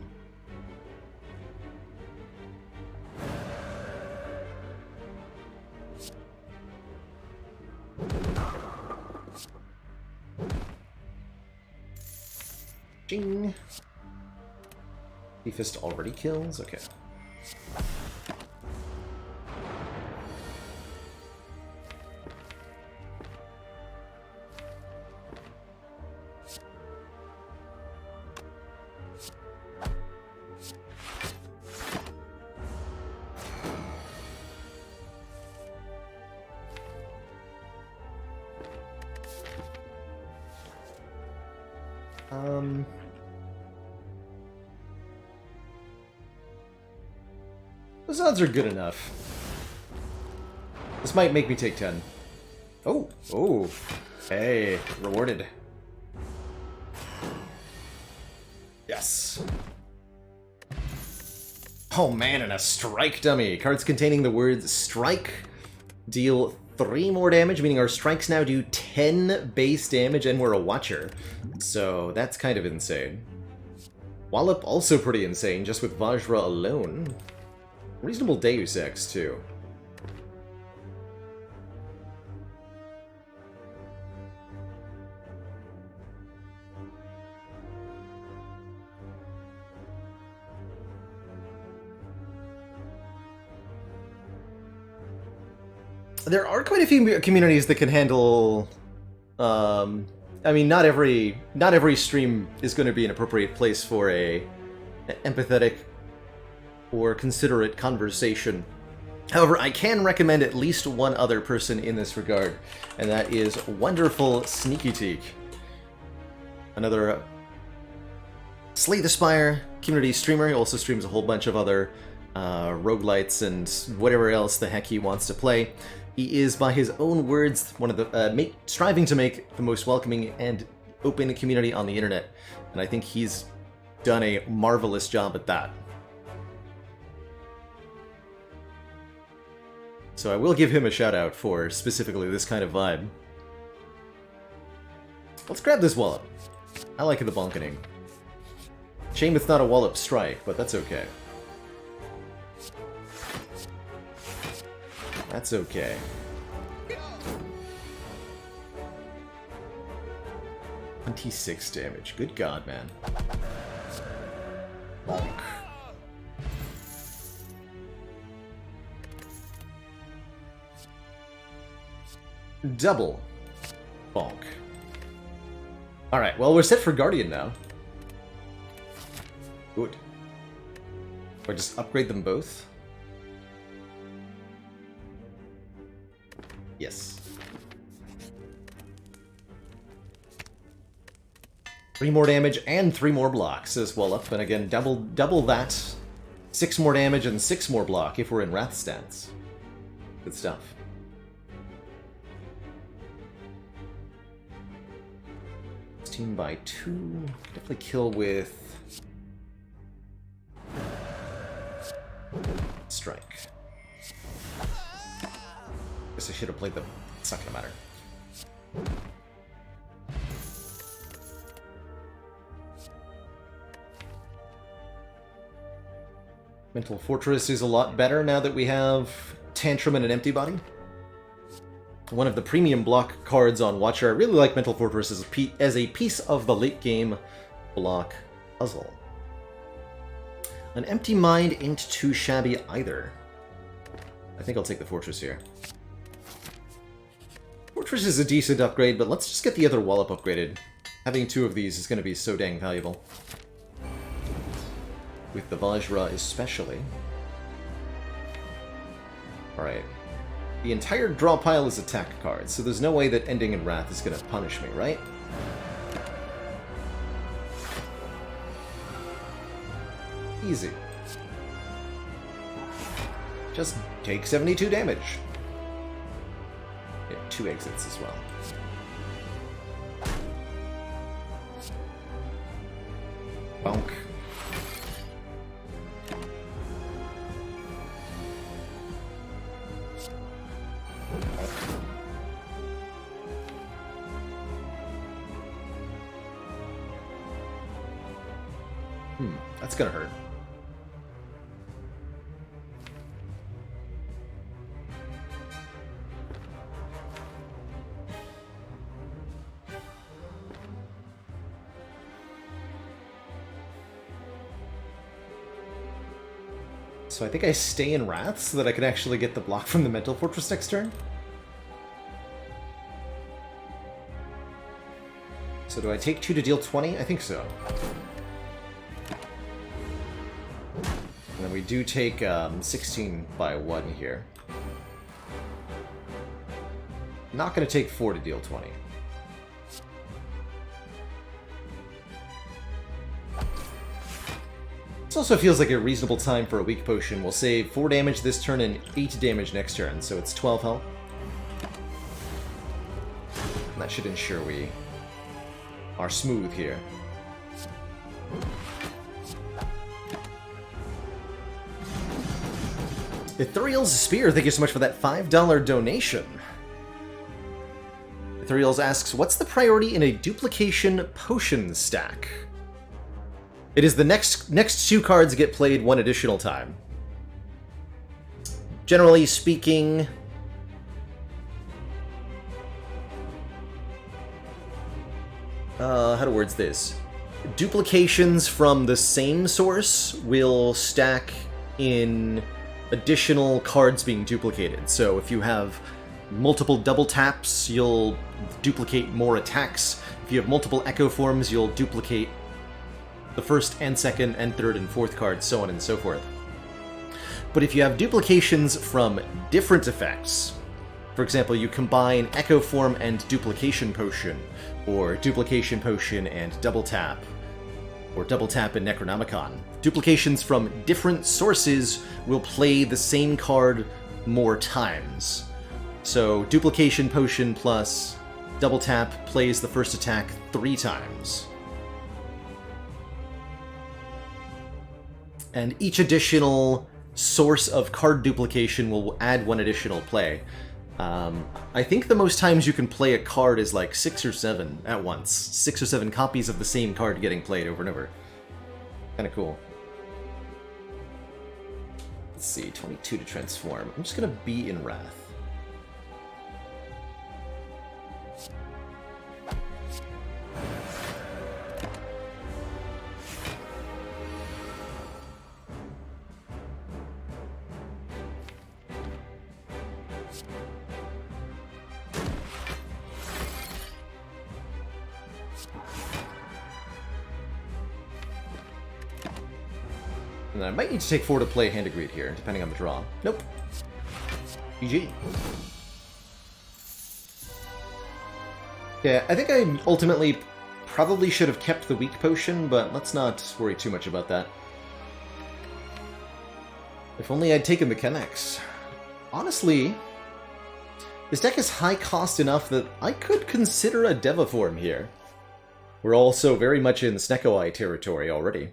Jing. Fist already kills? Okay. Those odds are good enough. This might make me take 10. Oh, oh. Hey, rewarded. Yes. Oh man, and a strike dummy. Cards containing the words strike deal 3 more damage, meaning our strikes now do 10 base damage and we're a watcher. So that's kind of insane. Wallop also pretty insane, just with Vajra alone. Reasonable Deus Ex, too. There are quite a few communities that can handle... I mean, not every stream is going to be an appropriate place for an empathetic or considerate conversation. However, I can recommend at least one other person in this regard, and that is wonderful Sneaky Teak. Another Slay the Spire community streamer. He also streams a whole bunch of other roguelites and whatever else the heck he wants to play. He is, by his own words, one of the striving to make the most welcoming and open community on the internet, and I think he's done a marvelous job at that. So I will give him a shout out for specifically this kind of vibe. Let's grab this wallop. I like the bonkening. Shame it's not a wallop strike, but that's okay. That's okay. $26 damage. Good God, man. Bonk. Double. Bonk. Alright, well, we're set for Guardian now. Good. Or just upgrade them both? Yes. 3 more damage and 3 more blocks as well up, and again, double that. 6 more damage and 6 more block if we're in Wrath stance. Good stuff. By 2. Definitely kill with strike. Guess I should have played them. It's not gonna matter. Mental Fortress is a lot better now that we have Tantrum and an Empty Body. One of the premium block cards on Watcher. I really like Mental Fortress as a piece of the late game block puzzle. An Empty Mind ain't too shabby either. I think I'll take the Fortress here. Fortress is a decent upgrade, but let's just get the other Wallop upgraded. Having two of these is going to be so dang valuable. With the Vajra especially. Alright. The entire draw pile is attack cards, so there's no way that ending in Wrath is going to punish me, right? Easy. Just take 72 damage. Yeah, 2 exits as well. Bonk. That's gonna hurt. So I think I stay in Wrath so that I can actually get the block from the Mental Fortress next turn. So do I take 2 to deal 20? I think so. And then we do take 16 by 1 here. Not going to take 4 to deal 20. This also feels like a reasonable time for a weak potion. We'll save 4 damage this turn and 8 damage next turn, so it's 12 health. And that should ensure we are smooth here. Ethereal's Spear, thank you so much for that $5 donation. Ethereal's asks, what's the priority in a duplication potion stack? It is the next 2 cards get played 1 additional time. Generally speaking, how to words this? Duplications from the same source will stack in additional cards being duplicated. So if you have multiple double taps, you'll duplicate more attacks. If you have multiple echo forms, you'll duplicate the first and second and third and fourth cards, so on and so forth. But if you have duplications from different effects, for example, you combine Echo Form and Duplication Potion, or Duplication Potion and Double Tap, or Double Tap and Necronomicon. Duplications from different sources will play the same card more times. So Duplication Potion plus Double Tap plays the first attack 3 times. And each additional source of card duplication will add 1 additional play. I think the most times you can play a card is like 6 or 7 at once. 6 or 7 copies of the same card getting played over and over. Kinda cool. Let's see, 22 to transform. I'm just gonna be in Wrath. And I might need to take 4 to play Hand of Greed here, depending on the draw. Nope. GG. Yeah, I think I ultimately probably should have kept the weak potion, but let's not worry too much about that. If only I'd taken the Kennex. Honestly, this deck is high cost enough that I could consider a Deva form here. We're also very much in Sneko-Eye territory already.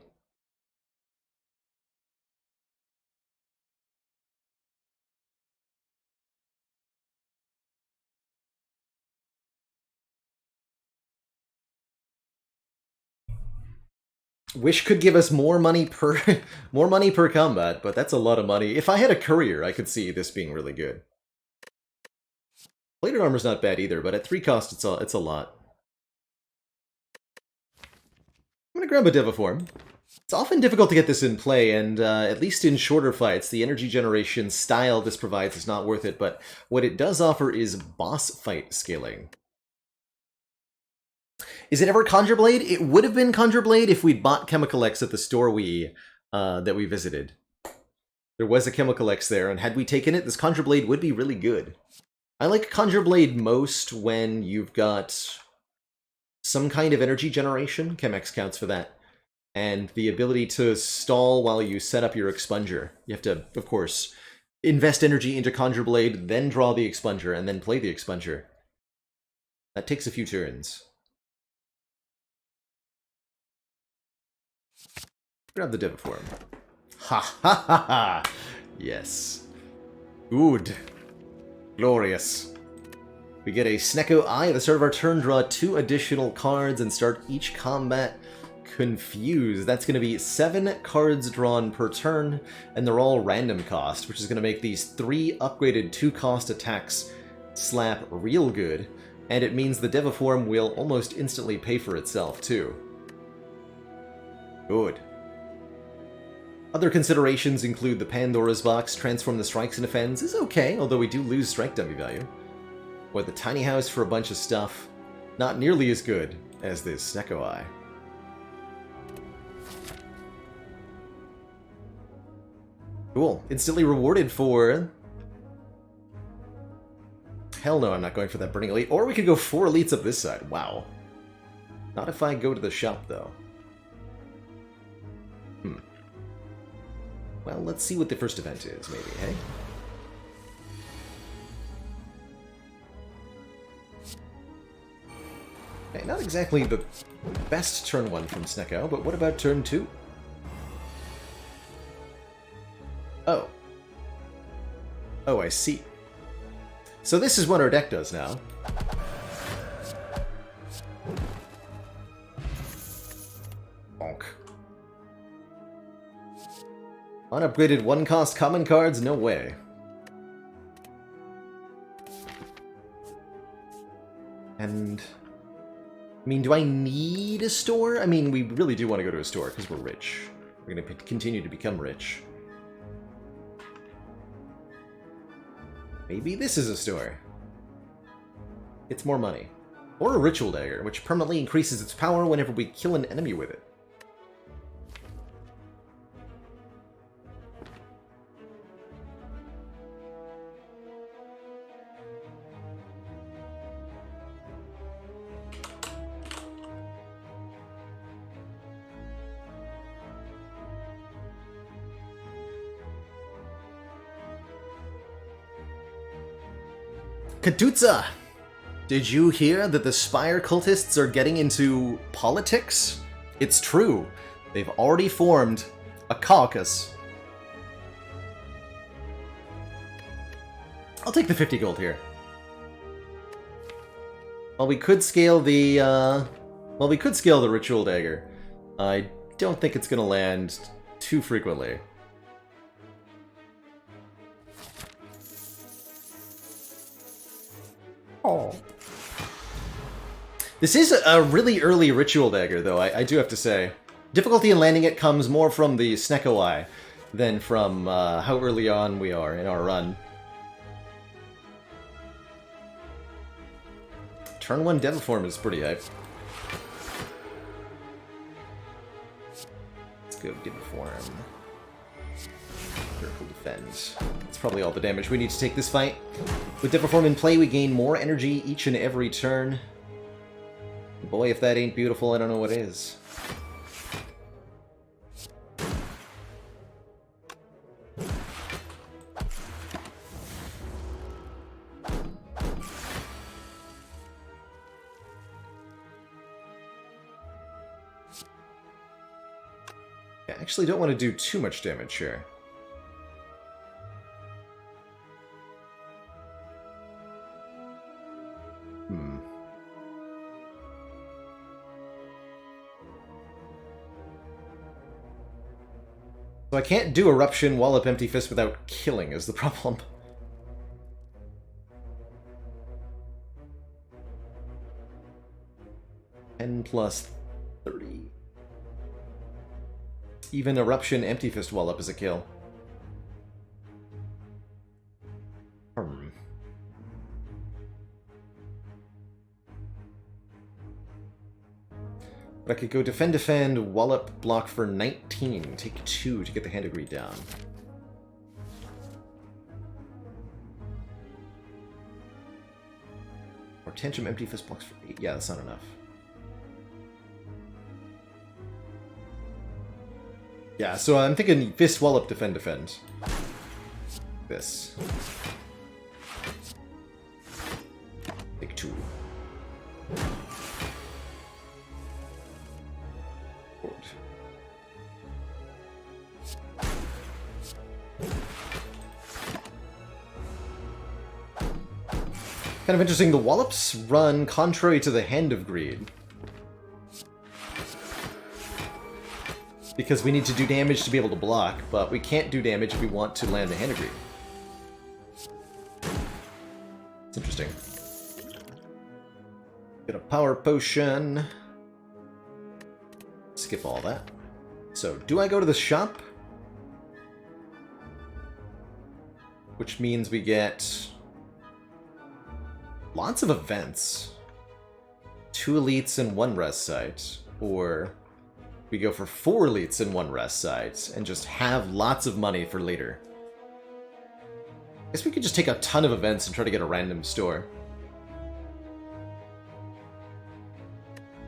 Wish could give us more money per more money per combat, but that's a lot of money. If I had a courier, I could see this being really good. Plated armor's not bad either, but at 3 cost, it's a lot. I'm gonna grab a Deviform. It's often difficult to get this in play, and at least in shorter fights, the energy generation style this provides is not worth it, but what it does offer is boss fight scaling. Is it ever Conjure Blade? It would have been Conjure Blade if we'd bought Chemical X at the store that we visited. There was a Chemical X there, and had we taken it, this Conjure Blade would be really good. I like Conjure Blade most when you've got some kind of energy generation. Chemex counts for that. And the ability to stall while you set up your expunger. You have to, of course, invest energy into Conjure Blade, then draw the expunger, and then play the expunger. That takes a few turns. Grab the Deviform. Ha ha ha ha! Yes. Good. Glorious. We get a Snecko Eye at the start of our turn, draw 2 additional cards, and start each combat confused. That's going to be 7 cards drawn per turn, and they're all random cost, which is going to make these 3 upgraded 2-cost attacks slap real good, and it means the Deviform will almost instantly pay for itself, too. Good. Other considerations include the Pandora's Box, transform the strikes into fens is okay, although we do lose strike dummy value. Or the Tiny House for a bunch of stuff, not nearly as good as this Snecko Eye. Cool. Instantly rewarded for... Hell no, I'm not going for that Burning Elite. Or we could go 4 elites up this side. Wow. Not if I go to the shop, though. Well, let's see what the first event is, maybe, hey? Okay, not exactly the best turn 1 from Snecko, but what about turn 2? Oh. Oh, I see. So this is what our deck does now. Bonk. Unupgraded 1-cost common cards? No way. And... I mean, do I need a store? I mean, we really do want to go to a store, because we're rich. We're going to continue to become rich. Maybe this is a store. It's more money. Or a Ritual Dagger, which permanently increases its power whenever we kill an enemy with it. Kadutsa! Did you hear that the Spire cultists are getting into politics? It's true. They've already formed a caucus. I'll take the 50 gold here. Well, we could scale the, Ritual Dagger. I don't think it's gonna land too frequently. Oh. This is a really early Ritual Dagger, though, I do have to say. Difficulty in landing it comes more from the Snecko Eye than from how early on we are in our run. Turn 1 Deviform is pretty hype. Let's go Deviform. Critical defense. That's probably all the damage we need to take this fight. With Deviform in play, we gain more energy each and every turn. Boy, if that ain't beautiful, I don't know what is. I actually don't want to do too much damage here. So I can't do Eruption, Wallop, Empty Fist without killing is the problem. +30. Even Eruption, Empty Fist, Wallop is a kill. But I could go defend, Wallop, block for 19, take 2 to get the Hand of Greed down. Or Tantrum, Empty Fist, blocks for 8. Yeah, that's not enough. Yeah, so I'm thinking Fist, Wallop, defend. This. Take 2. Kind of interesting, the Wallops run contrary to the Hand of Greed. Because we need to do damage to be able to block, but we can't do damage if we want to land the Hand of Greed. It's interesting. Get a Power Potion. Skip all that. So, do I go to the shop? Which means we get lots of events. 2 elites and 1 rest site. Or we go for 4 elites and 1 rest site and just have lots of money for later. I guess we could just take a ton of events and try to get a random store.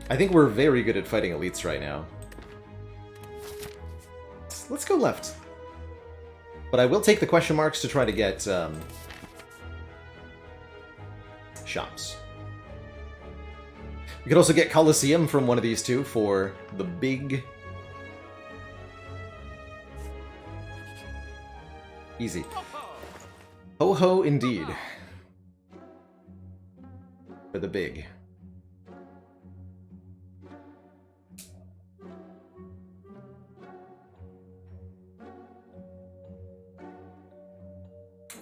I think we're very good at fighting elites right now. Let's go left. But I will take the question marks to try to get shops. We could also get Colosseum from one of these two for the big... Easy. Ho-ho indeed. For the big.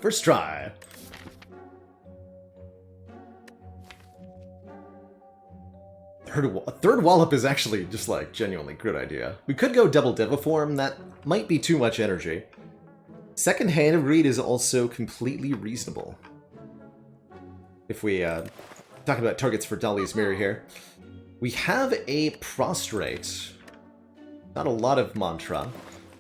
First try. Third Wallop is actually just like genuinely good idea. We could go double Deviform, that might be too much energy. Second Hand of Greed is also completely reasonable. If we talk about targets for Dali's Mirror here. We have a Prostrate. Not a lot of mantra.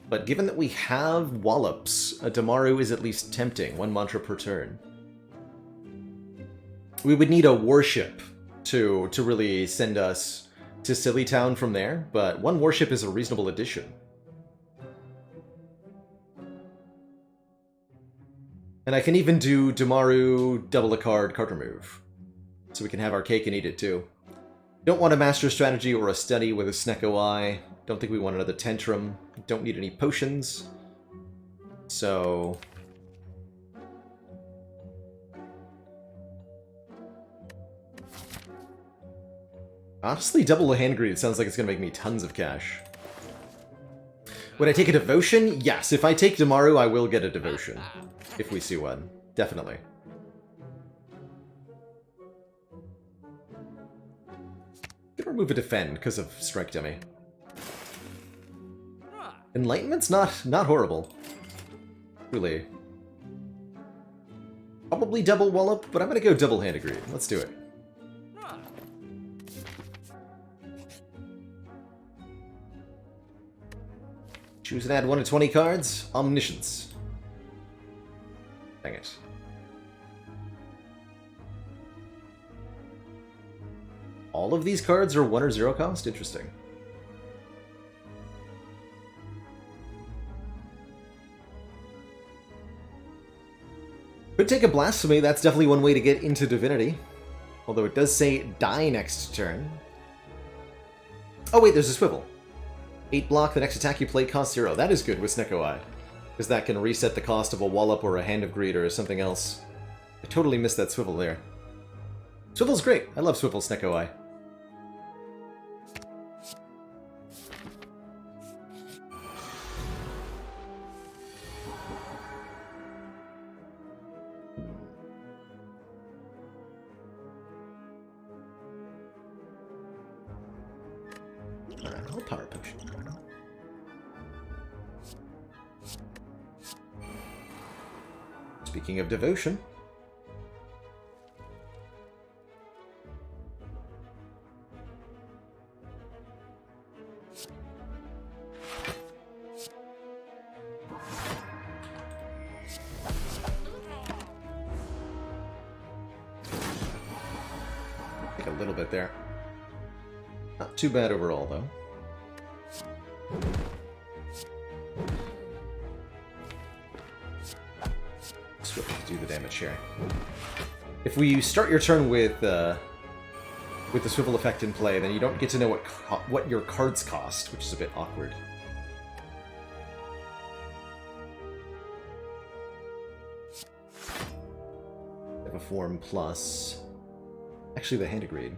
But given that we have Wallops, a Damaru is at least tempting, 1 mantra per turn. We would need a Warship to really send us to Silly Town from there, but 1 Warship is a reasonable addition. And I can even do Damaru, double a card remove. So we can have our cake and eat it too. Don't want a Master Strategy or a Study with a Snecko Eye. Don't think we want another Tantrum. Don't need any potions. So... honestly, double the Hand Greed sounds like it's going to make me tons of cash. Would I take a Devotion? Yes, if I take Damaru, I will get a Devotion. If we see one. Definitely. Gonna remove a Defend because of Strike Dummy. Enlightenment's not horrible. Really. Probably double Wallop, but I'm gonna go double Hand of Greed. Let's do it. Choose and add 1 to 20 cards. Omniscience. Dang it. All of these cards are 1 or 0 cost? Interesting. Could take a Blasphemy, that's definitely one way to get into Divinity. Although it does say die next turn. Oh wait, there's a Swivel. 8 block, the next attack you play costs 0. That is good with Snecko Eye. Because that can reset the cost of a Wallop or a Hand of Greed or something else. I totally missed that Swivel there. Swivel's great. I love Swivel Snecko Eye. Willpower potion. Speaking of devotion... a little bit there. Not too bad overall, though. Swift to do the damage here. If we start your turn with the swivel effect in play, then you don't get to know what your cards cost, which is a bit awkward. Have a form plus... Actually, the Handigrade.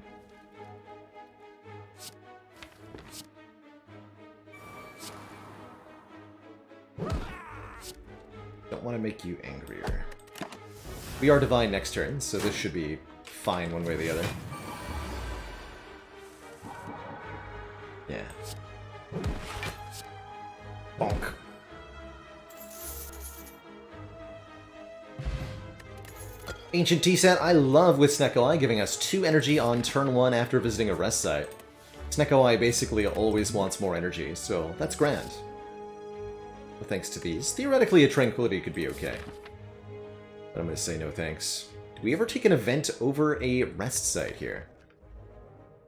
Don't want to make you angrier. We are Divine next turn, so this should be fine one way or the other. Yeah. Bonk. Ancient Tea Set I love with Sneko-Eye, giving us 2 energy on turn 1 after visiting a rest site. Sneko-Eye basically always wants more energy, so that's grand. But thanks to these, theoretically a Tranquility could be okay. But I'm gonna say no thanks. Do we ever take an event over a rest site here?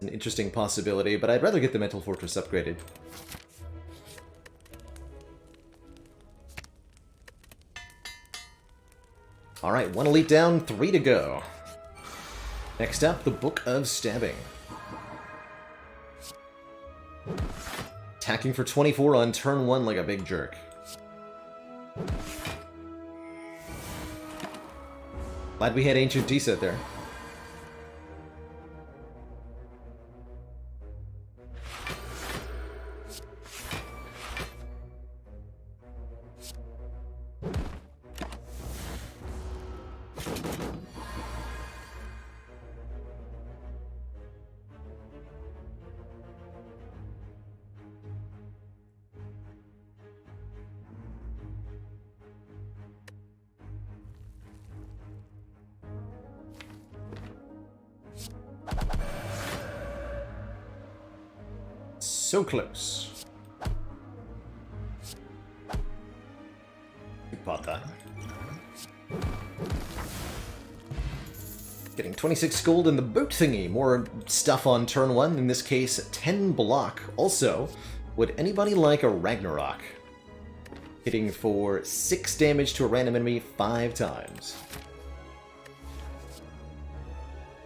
An interesting possibility, but I'd rather get the Mental Fortress upgraded. Alright, 1 elite down, 3 to go. Next up, the Book of Stabbing. Attacking for 24 on turn 1 like a big jerk. Glad we had Ancient Tea Set there. So close. Pot that. Getting 26 gold in the boat thingy. More stuff on turn 1, in this case 10 block. Also, would anybody like a Ragnarok? Hitting for 6 damage to a random enemy 5 times.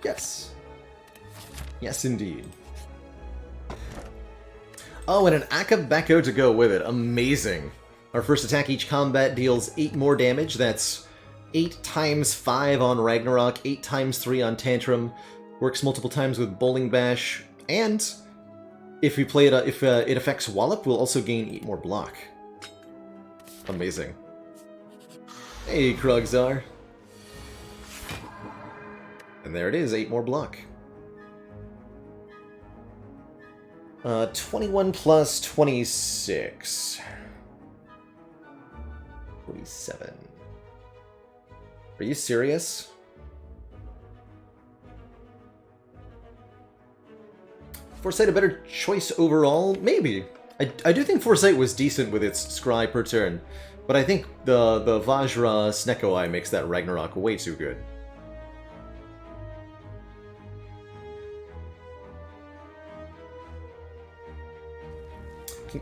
Yes. Yes, indeed. Oh, and an Akabeko to go with it. Amazing. Our first attack each combat deals 8 more damage. That's 8 times 5 on Ragnarok, 8 times 3 on Tantrum. Works multiple times with Bowling Bash. And if we play it, if it affects Wallop, we'll also gain 8 more block. Amazing. Hey, Krugzar. And there it is, 8 more block. 21 plus 26. 47. Are you serious? Foresight a better choice overall? Maybe. I do think Foresight was decent with its scry per turn, but I think the Vajra Sneko-Eye makes that Ragnarok way too good.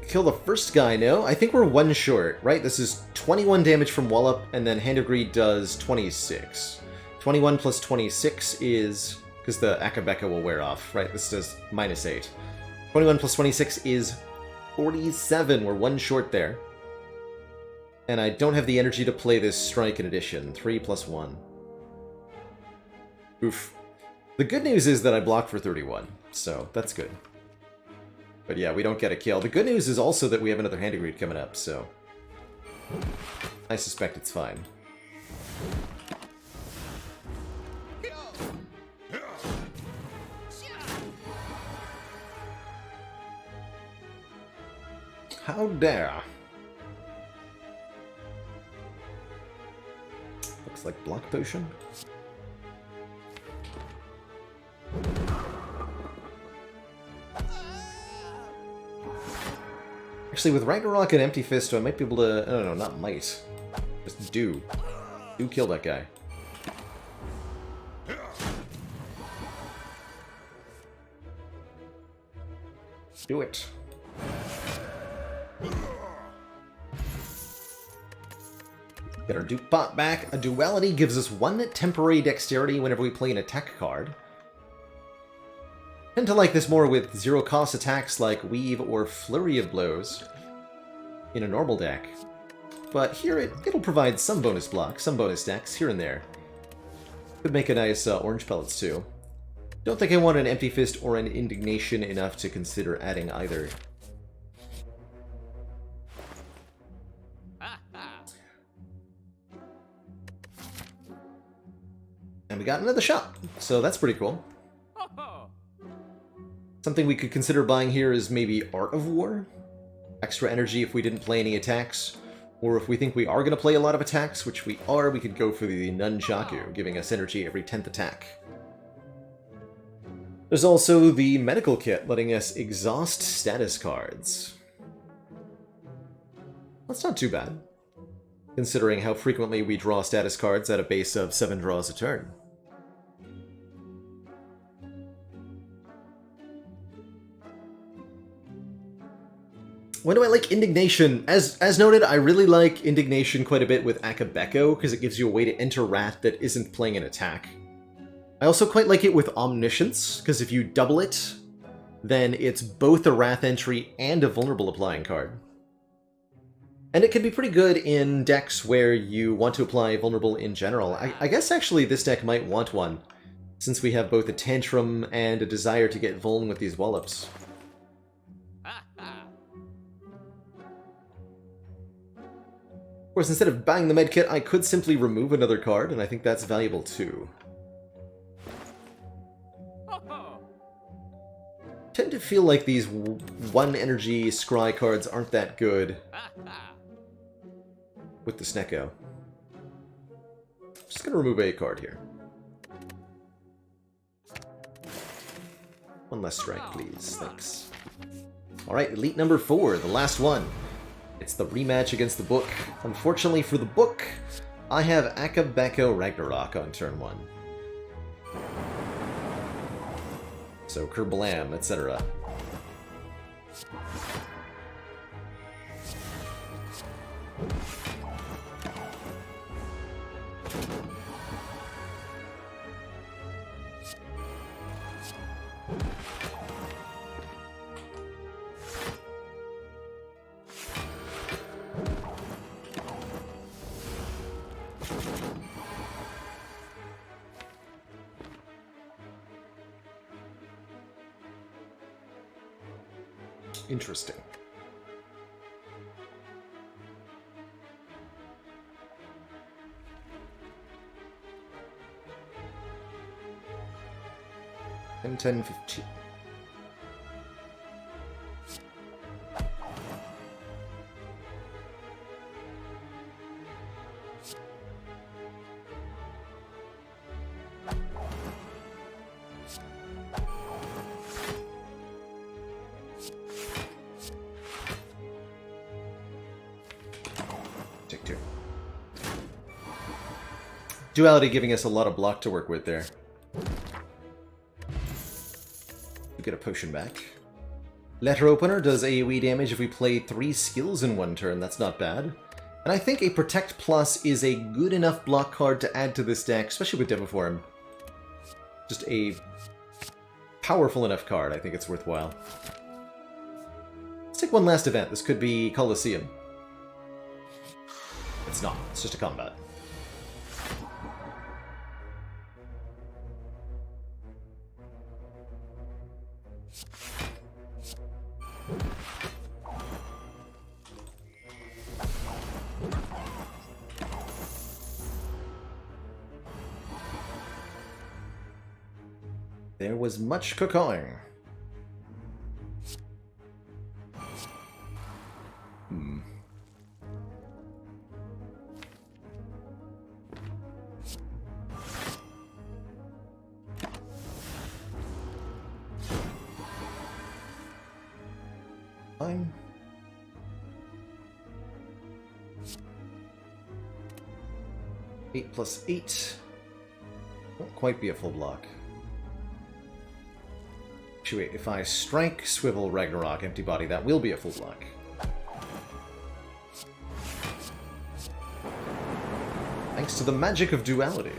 Kill the first guy, no? I think we're 1 short, right? This is 21 damage from Wallop, and then Hand of Greed does 26. 21 plus 26 is... because the Akabeka will wear off, right? This does minus 8. 21 plus 26 is 47. We're 1 short there. And I don't have the energy to play this strike in addition. 3 plus 1. Oof. The good news is that I blocked for 31, so that's good. But yeah, we don't get a kill. The good news is also that we have another Hand of Greed coming up, so... I suspect it's fine. How dare. Looks like block potion. Actually, with Ragnarok and Empty Fist, I might be able to... I don't know, not might. Just do. Do kill that guy. Do it. Get our Duke Pot back. A Duality gives us 1 temporary dexterity whenever we play an attack card. I tend to like this more with zero-cost attacks like Weave or Flurry of Blows in a normal deck. But here it'll provide some bonus blocks, some bonus decks here and there. Could make a nice orange pellets too. Don't think I want an Empty Fist or an Indignation enough to consider adding either. And we got another shop, so that's pretty cool. Something we could consider buying here is maybe Art of War. Extra energy if we didn't play any attacks. Or if we think we are going to play a lot of attacks, which we are, we could go for the Nunchaku, giving us energy every 10th attack. There's also the Medical Kit, letting us exhaust status cards. That's not too bad, considering how frequently we draw status cards at a base of 7 draws a turn. When do I like Indignation? As noted, I really like Indignation quite a bit with Akabeko, because it gives you a way to enter Wrath that isn't playing an attack. I also quite like it with Omniscience, because if you double it, then it's both a Wrath entry and a vulnerable applying card. And it can be pretty good in decks where you want to apply vulnerable in general. I guess actually this deck might want one, since we have both a Tantrum and a desire to get vuln with these Wallops. Of course, instead of buying the medkit, I could simply remove another card, and I think that's valuable too. Tend to feel like these 1 energy scry cards aren't that good with the Snecko. Just gonna remove a card here. 1 less strike, please. Thanks. Alright, Elite number 4, the last one. It's the rematch against the book. Unfortunately for the book, I have Akabeko Ragnarok on turn 1. So Kerblam, etc. Interesting. And 10-15. Duality giving us a lot of block to work with there. We get a potion back. Letter Opener does AoE damage if we play 3 skills in 1 turn. That's not bad. And I think a Protect Plus is a good enough block card to add to this deck, especially with Demoform. Just a powerful enough card. I think it's worthwhile. Let's take one last event. This could be Colosseum. It's not. It's just a combat. There was much cooking. 8 plus 8. Won't quite be a full block. Actually, wait, if I strike, swivel, Ragnarok, empty body, that will be a full block. Thanks to the magic of duality.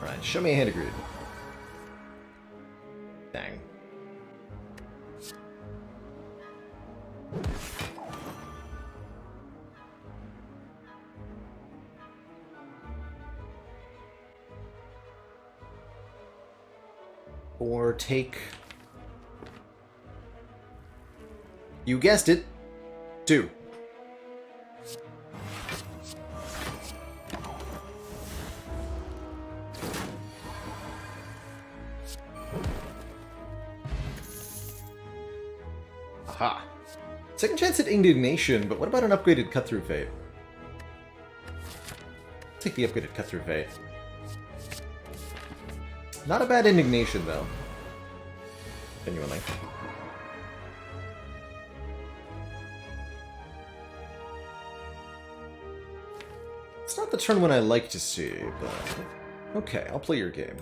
Alright, show me a hand of greed. Dang. Or take... You guessed it. 2. Aha. Second chance at Indignation, but what about an upgraded Cut-Through Fate? Take the upgraded Cut-Through Fate. Not a bad Indignation, though. Genuinely. It's not the turn one I like to see, but... Okay, I'll play your game.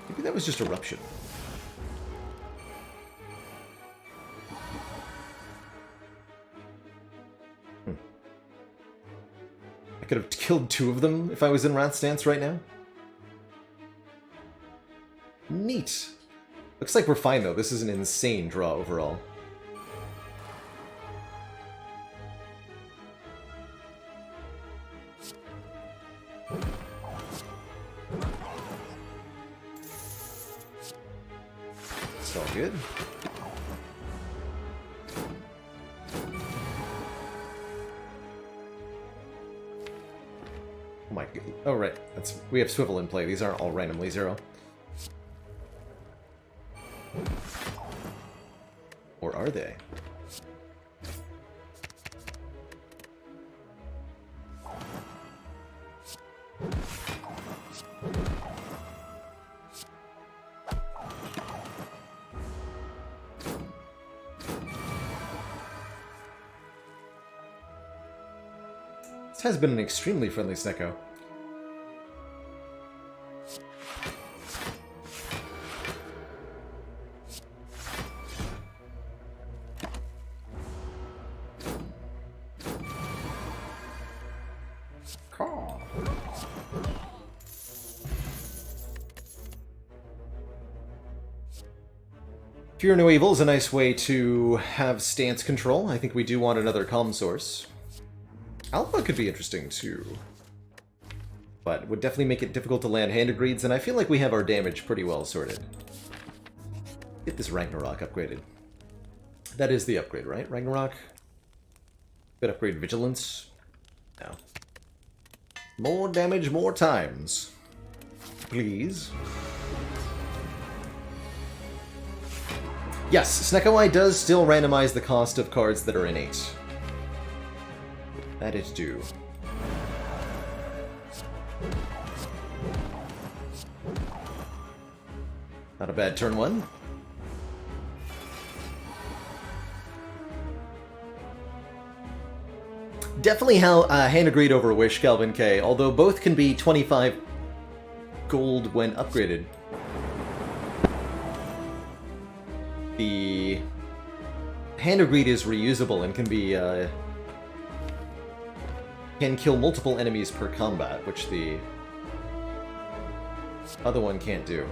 Maybe that was just Eruption. I could have killed 2 of them if I was in Wrath Stance right now. Neat. Looks like we're fine, though. This is an insane draw overall. It's all good. Oh my god. Oh, right. We have Swivel in play. These aren't all randomly 0. Or are they? This has been an extremely friendly Snecko. Fear No Evil is a nice way to have stance control. I think we do want another calm source. Alpha could be interesting too. But would definitely make it difficult to land Hand of Greeds, and I feel like we have our damage pretty well sorted. Get this Ragnarok upgraded. That is the upgrade, right? Ragnarok? Could upgrade Vigilance? No. More damage, more times. Please. Yes, Snecko Eye does still randomize the cost of cards that are innate. That it do. Not a bad turn 1. Definitely Hand of Greed over Wish, Calvin K, although both can be 25 gold when upgraded. The Hand of Greed is reusable and can be can kill multiple enemies per combat, which the other one can't do.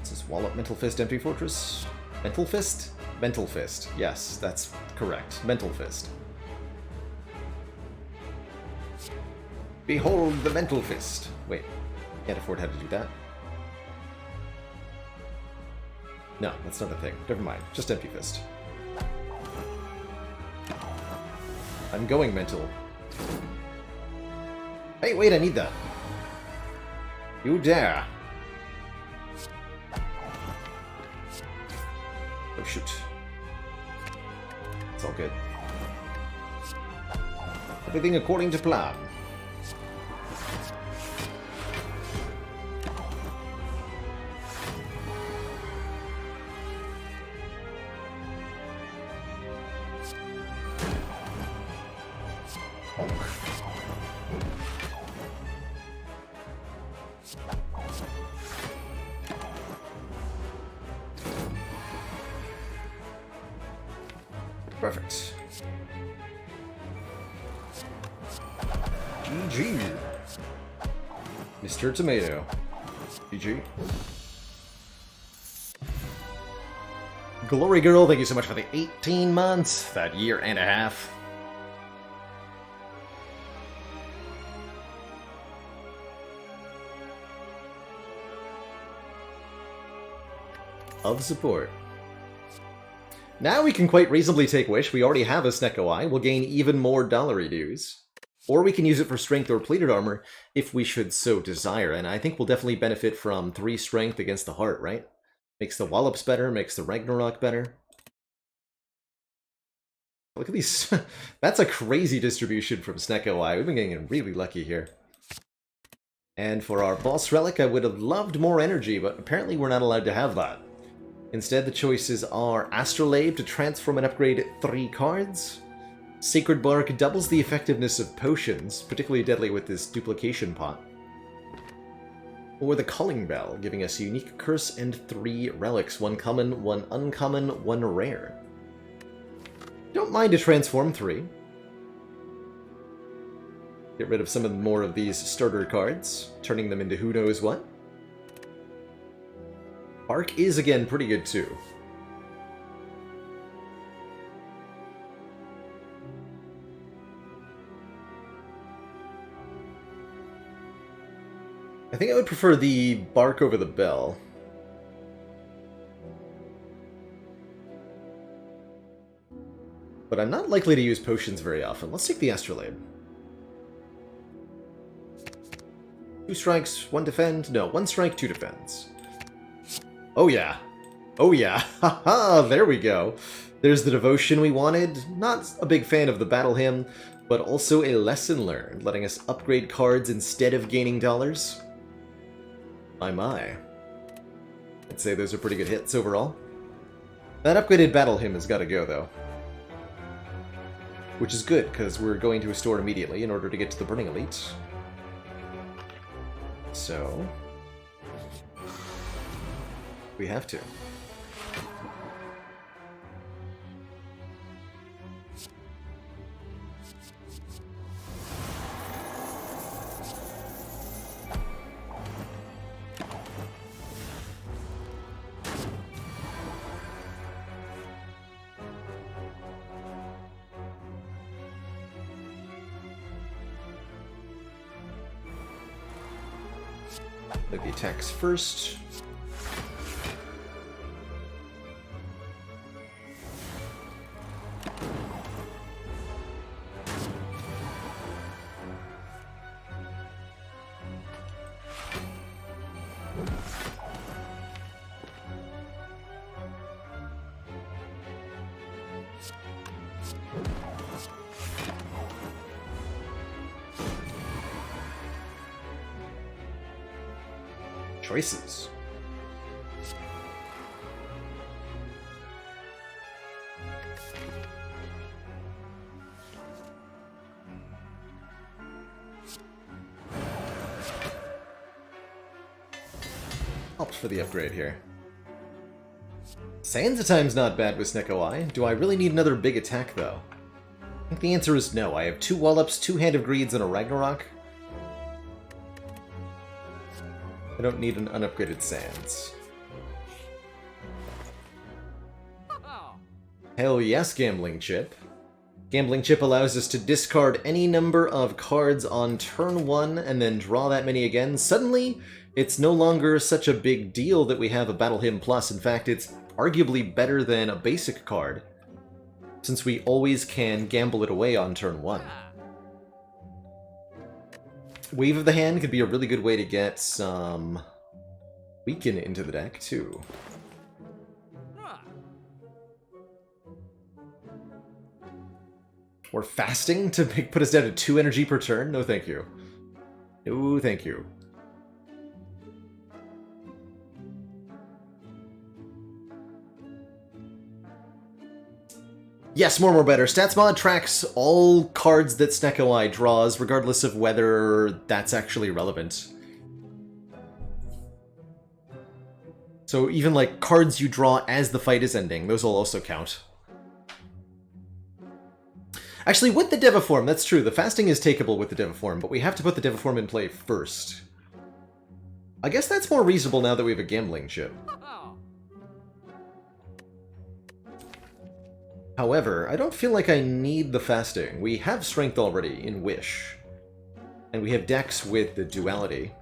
This is Wallop, Mental Fist, Empty Fortress. Mental Fist? Mental Fist. Yes, that's correct. Mental Fist. Behold the Mental Fist. Wait, can't afford how to do that. No, that's not a thing. Never mind. Just Empty Fist. I'm going mental. Hey, wait, I need that. You dare. Oh, shoot. It's all good. Everything according to plan. Perfect. GG. Mr. Tomato. GG. Glory Girl, thank you so much for the 18 months, that year and a half. Of support. Now we can quite reasonably take Wish. We already have a Snecko Eye. We'll gain even more dollary dues. Or we can use it for Strength or Plated Armor if we should so desire. And I think we'll definitely benefit from 3 Strength against the Heart, right? Makes the Wallops better, makes the Ragnarok better. Look at these. That's a crazy distribution from Snecko Eye. We've been getting really lucky here. And for our Boss Relic, I would have loved more energy, but apparently we're not allowed to have that. Instead, the choices are Astrolabe to transform and upgrade 3 cards. Sacred Bark doubles the effectiveness of potions, particularly deadly with this Duplication pot. Or the Calling Bell, giving us a unique curse and 3 relics. 1 common, 1 uncommon, 1 rare. Don't mind to transform 3. Get rid of some more of these starter cards, turning them into who knows what. Bark is, again, pretty good, too. I think I would prefer the Bark over the Bell. But I'm not likely to use potions very often. Let's take the Astrolabe. 2 strikes, 1 defend. No, 1 strike, 2 defends. Oh yeah. Oh yeah. Haha, there we go. There's the devotion we wanted. Not a big fan of the battle hymn, but also a lesson learned, letting us upgrade cards instead of gaining dollars. My. I'd say those are pretty good hits overall. That upgraded battle hymn has got to go, though. Which is good, because we're going to a store immediately in order to get to the Burning Elite. So we have to. Make the attacks first. Choices. Opt for the upgrade here. Sands of Time's not bad with Snecko Eye. Do I really need another big attack, though? I think the answer is no. I have 2 Wallops, 2 Hand of Greeds, and a Ragnarok. I don't need an unupgraded Sands. Hell yes, Gambling Chip. Gambling Chip allows us to discard any number of cards on turn 1 and then draw that many again. Suddenly, it's no longer such a big deal that we have a Battle Hymn Plus. In fact, it's arguably better than a basic card, since we always can gamble it away on turn 1. Wave of the Hand could be a really good way to get some Weaken into the deck, too. Or fasting to put us down to 2 energy per turn? No thank you. No thank you. Yes, more better. Stats mod tracks all cards that Snecko draws, regardless of whether that's actually relevant. So even like cards you draw as the fight is ending, those will also count. Actually, with the Deviform, that's true. The fasting is takeable with the Deviform, but we have to put the Deviform in play first. I guess that's more reasonable now that we have a gambling chip. However, I don't feel like I need the fasting. We have strength already in Wish. And we have Dex with the duality.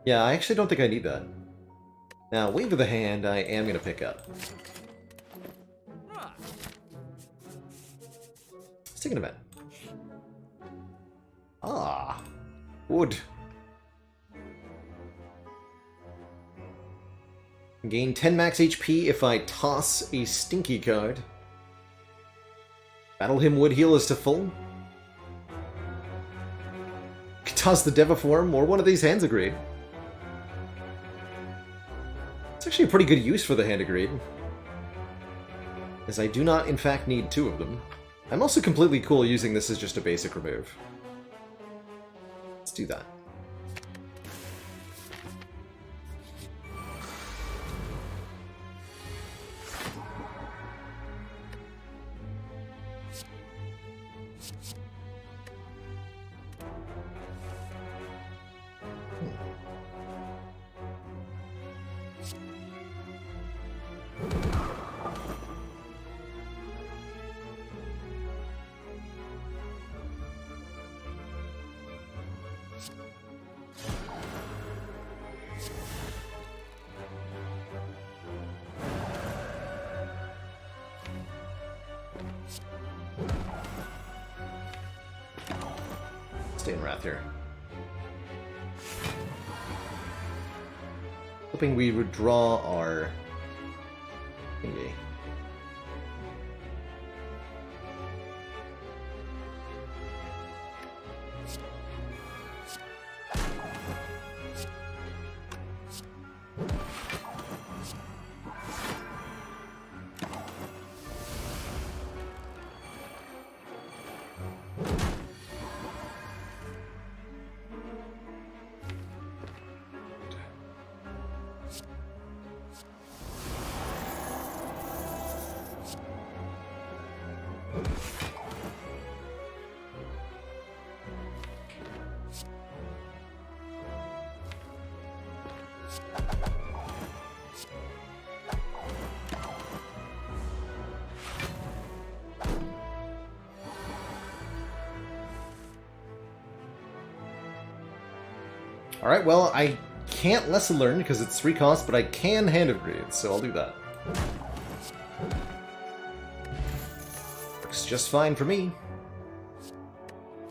Yeah, I actually don't think I need that. Now, Wave of the Hand, I am going to pick up. Let's take an event. Ah, wood. Gain 10 max HP if I toss a stinky card. Battle him would heal us to full. Toss the Deviform or one of these hands agreed. It's actually a pretty good use for the hand agreed, as I do not in fact need 2 of them. I'm also completely cool using this as just a basic remove. Let's do that. Stay in Wrath here. Hoping we would draw our thingy. Alright, well, I can't Lesson Learn because it's 3 cost, but I can Hand Upgrade, so I'll do that. Works just fine for me.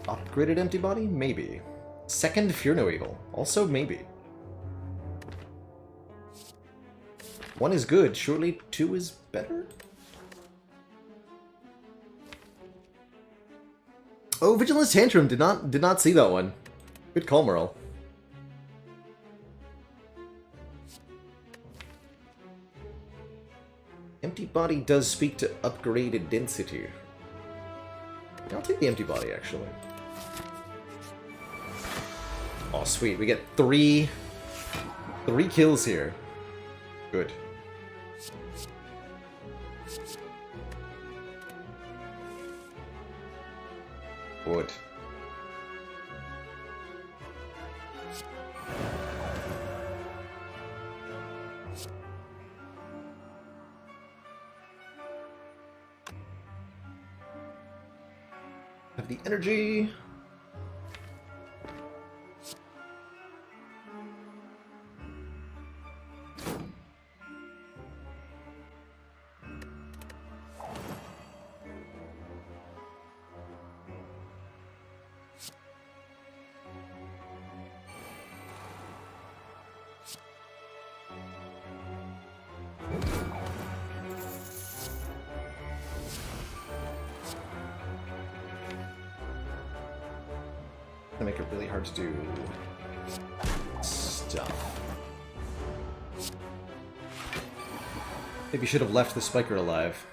Upgraded Empty Body? Maybe. Second Fear No Evil? Also maybe. 1 is good, surely 2 is better? Oh, Vigilance Tantrum, did not see that one. Good call, Merle. Empty Body does speak to upgraded density. I'll take the Empty Body, actually. Oh, sweet. We get 3 kills here. Good. Good. Have the energy. make it really hard to do stuff. Maybe you should have left the spiker alive.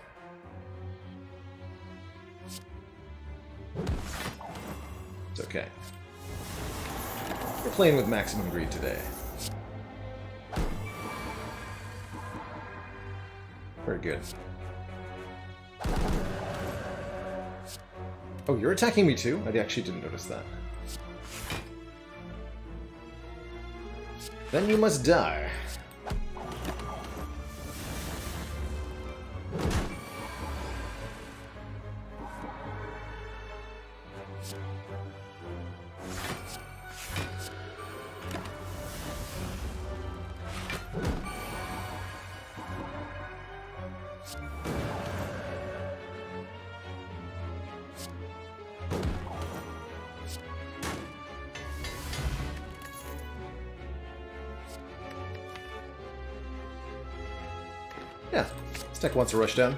It's okay. We're playing with maximum greed today. Very good. Oh, you're attacking me too? I actually didn't notice that. Then you must die. Yeah, this deck wants to rush down.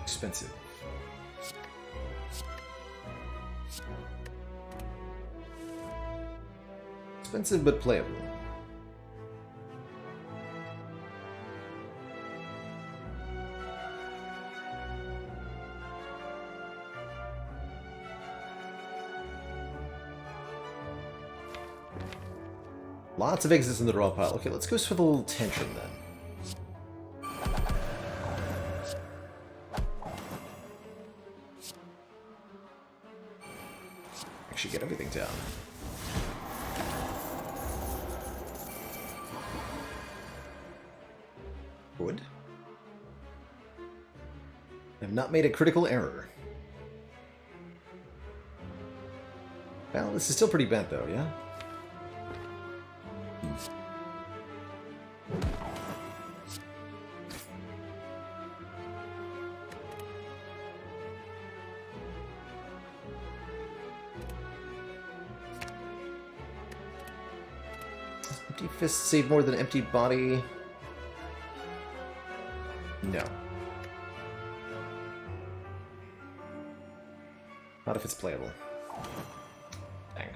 Expensive. Expensive but playable. Lots of exits in the draw pile. Okay, let's go for the little tantrum then. Actually get everything down. Wood. I've not made a critical error. Well, this is still pretty bent though, yeah? Empty fist save more than empty body? No. Not if it's playable. Dang.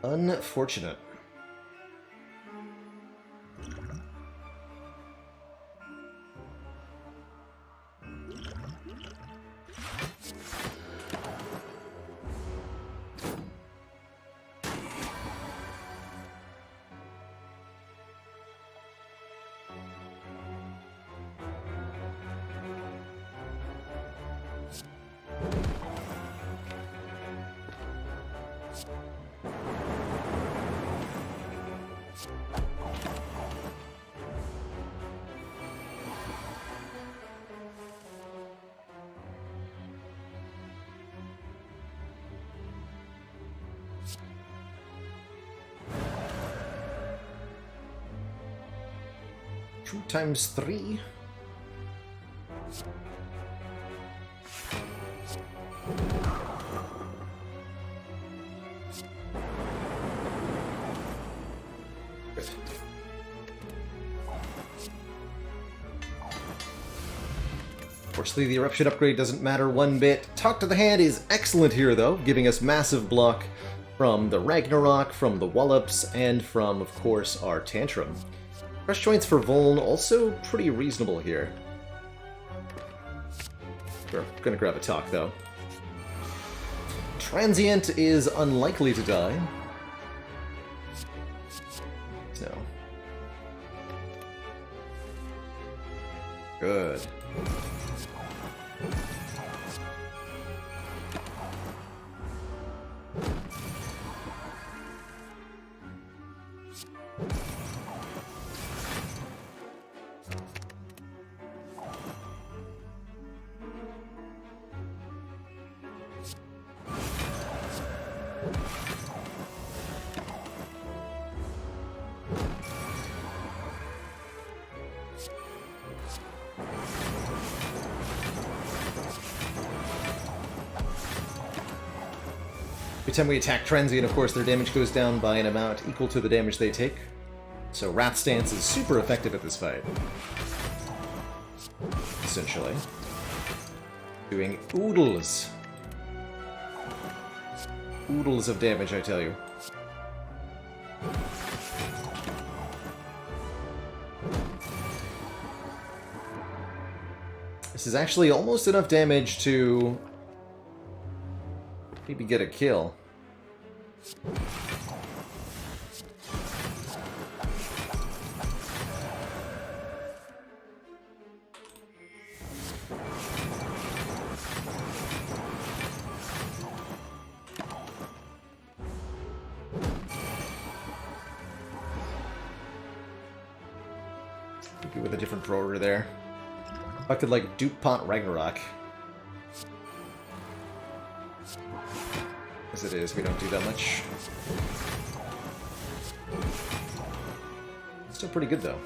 Unfortunate. Two times 3. Good. Fortunately, the eruption upgrade doesn't matter one bit. Talk to the Hand is excellent here, though, giving us massive block from the Ragnarok, from the Wallops, and from, of course, our Tantrum. Fresh joints for Vuln, also pretty reasonable here. We're gonna grab a talk, though. Transient is unlikely to die. So. Good. Every time we attack Transient, of course, their damage goes down by an amount equal to the damage they take. So Wrath Stance is super effective at this fight. Essentially. Doing oodles. Oodles of damage, I tell you. This is actually almost enough damage to maybe get a kill. With a different thrower there. If I could, like, Dupont Ragnarok. As it is, we don't do that much. Still pretty good, though.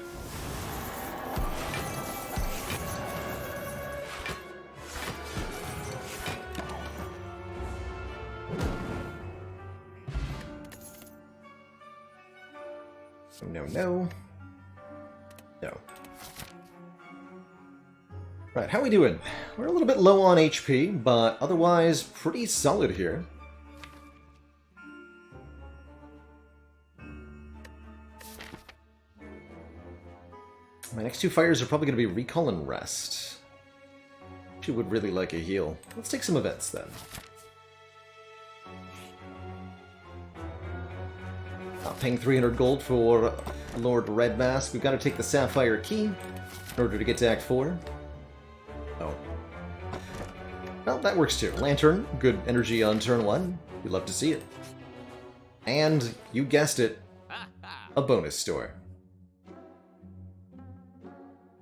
No, no. No. Right, how are we doing? We're a little bit low on HP, but otherwise pretty solid here. My next two fires are probably going to be Recall and Rest. She would really like a heal. Let's take some events then. Paying 300 gold for Lord Red Mask. We've got to take the Sapphire Key in order to get to Act 4. Oh. Well, that works too. Lantern, good energy on turn 1. We love to see it. And, you guessed it, a bonus store.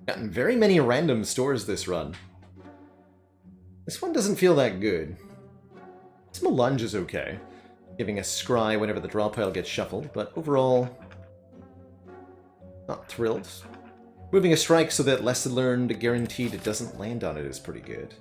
Gotten very many random stores this run. This one doesn't feel that good. This Melange is okay, giving a scry whenever the draw pile gets shuffled, but overall, not thrilled. Moving a strike so that Lesson Learned guaranteed it doesn't land on it is pretty good.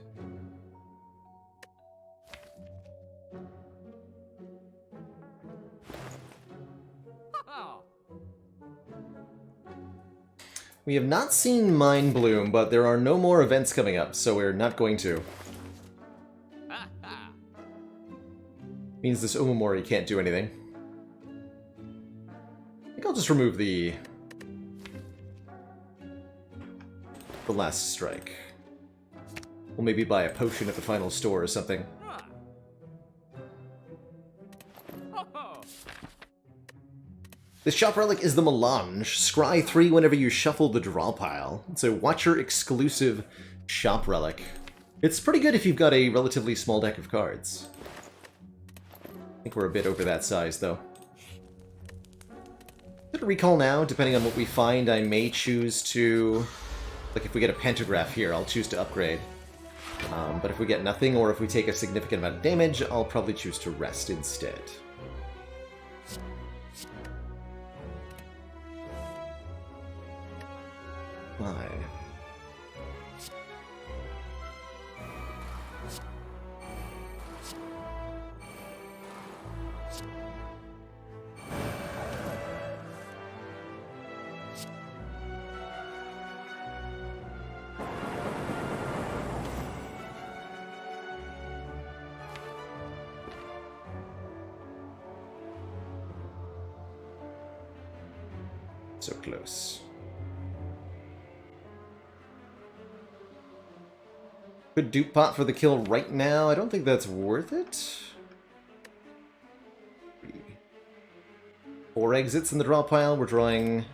We have not seen Mind Bloom, but there are no more events coming up, so we're not going to. Means this Omamori can't do anything. I think I'll just remove the last strike. We'll maybe buy a potion at the final store or something. This shop relic is the Melange. Scry 3 whenever you shuffle the draw pile. It's a Watcher exclusive shop relic. It's pretty good if you've got a relatively small deck of cards. I think we're a bit over that size, though. Could recall now, depending on what we find, I may choose to... Like, if we get a Pantograph here, I'll choose to upgrade. But if we get nothing, or if we take a significant amount of damage, I'll probably choose to rest instead. Why? So close. Could dupe pot for the kill right now. I don't think that's worth it. 4 exits in the draw pile. We're drawing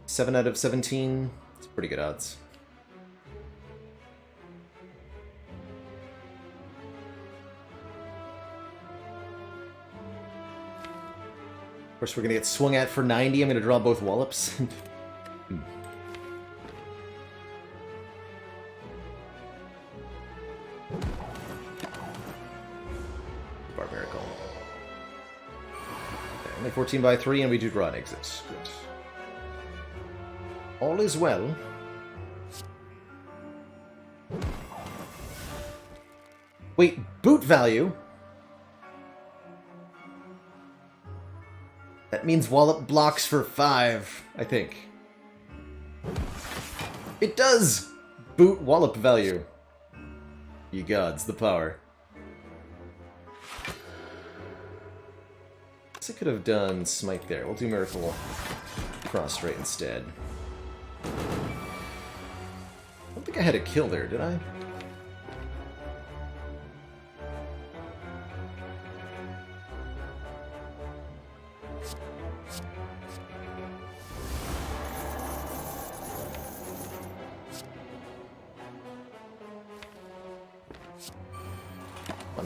7 out of 17. It's pretty good odds. Of course, we're going to get swung at for 90. I'm going to draw both Wallops. Barbarical. Okay, only 14 by 3, and we do draw an exit. Good. All is well. Wait, boot value? That means Wallop blocks for 5, I think. It does! Boot Wallop value. Ye gods, the power. Guess I could have done Smite there. We'll do Miracle Prostrate instead. I don't think I had a kill there, did I?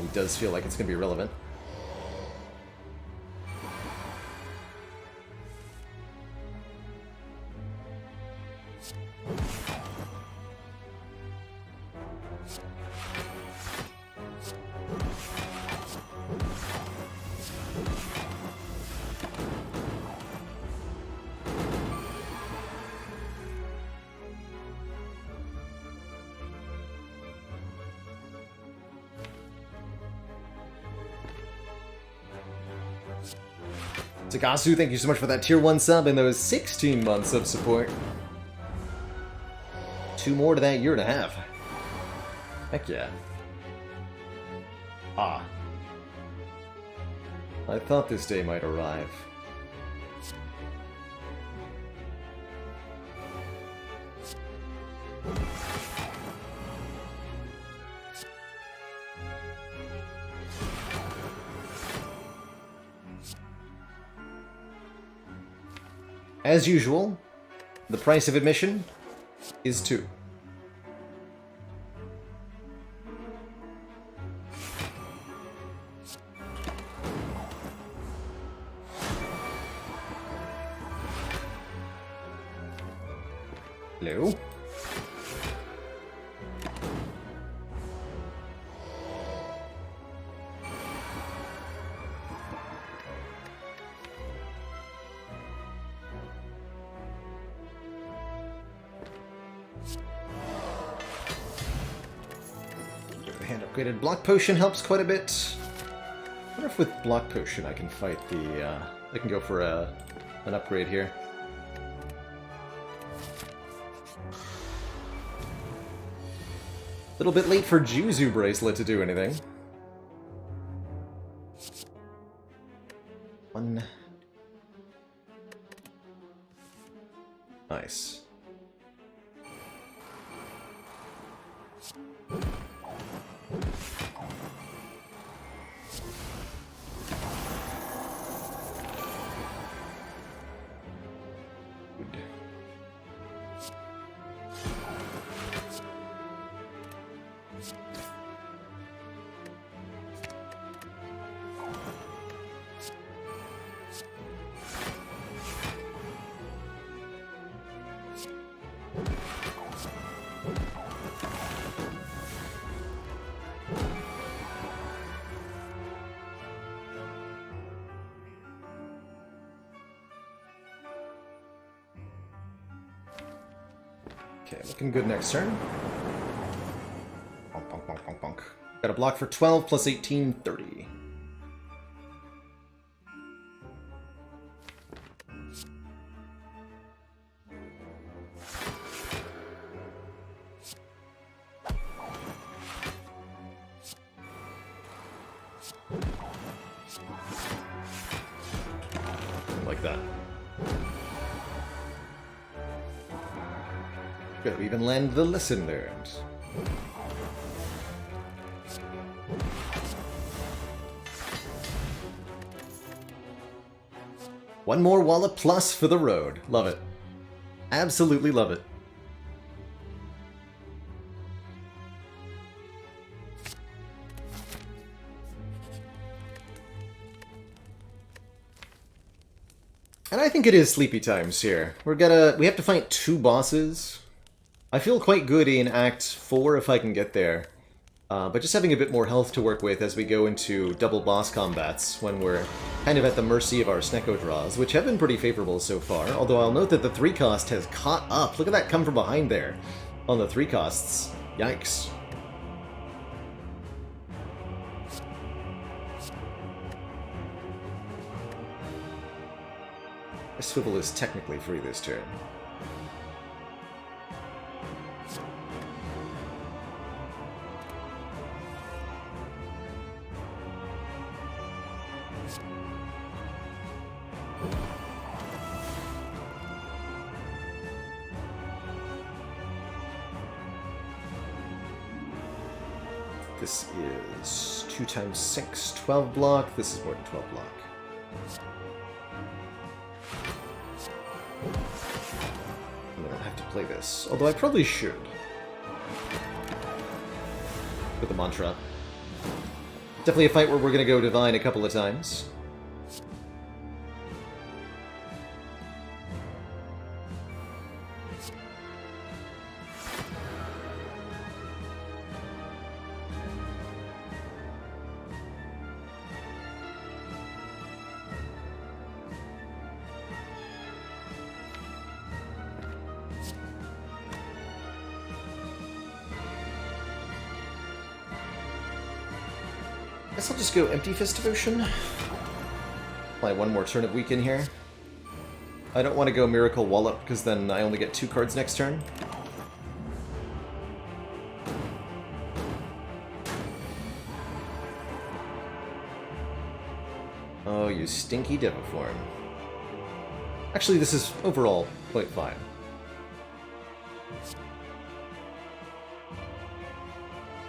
He does feel like it's going to be relevant. Takasu, thank you so much for that tier 1 sub and those 16 months of support. 2 more to that year and a half. Heck yeah. Ah. I thought this day might arrive. As usual, the price of admission is 2. Hello? Upgraded Block Potion helps quite a bit. I wonder if with Block Potion I can fight the... I can go for an upgrade here. A little bit late for Juzu Bracelet to do anything. 1. Nice. Okay, looking good next turn. Bonk, bonk, bonk, bonk, bonk. Got a block for 12 plus 18, 30. Like that. Good, we even land the lesson learned. One more Wallop plus for the road. Love it. Absolutely love it. And I think it is sleepy times here. We have to fight 2 bosses. I feel quite good in Act 4 if I can get there. But just having a bit more health to work with as we go into double boss combats when we're kind of at the mercy of our Snecko draws, which have been pretty favorable so far, although I'll note that the 3 cost has caught up. Look at that come from behind there on the 3 costs. Yikes. Swivel is technically free this turn. This is 2 times 6, 12 block. This is more than 12 block. I don't have to play this, although I probably should. With the mantra. Definitely a fight where we're going to go Divine a couple of times. Guess I'll just go Empty Fist Devotion. Play one more turn of Weaken here. I don't want to go Miracle Wallop, because then I only get 2 cards next turn. Oh, you stinky Deviform. Actually, this is overall quite fine.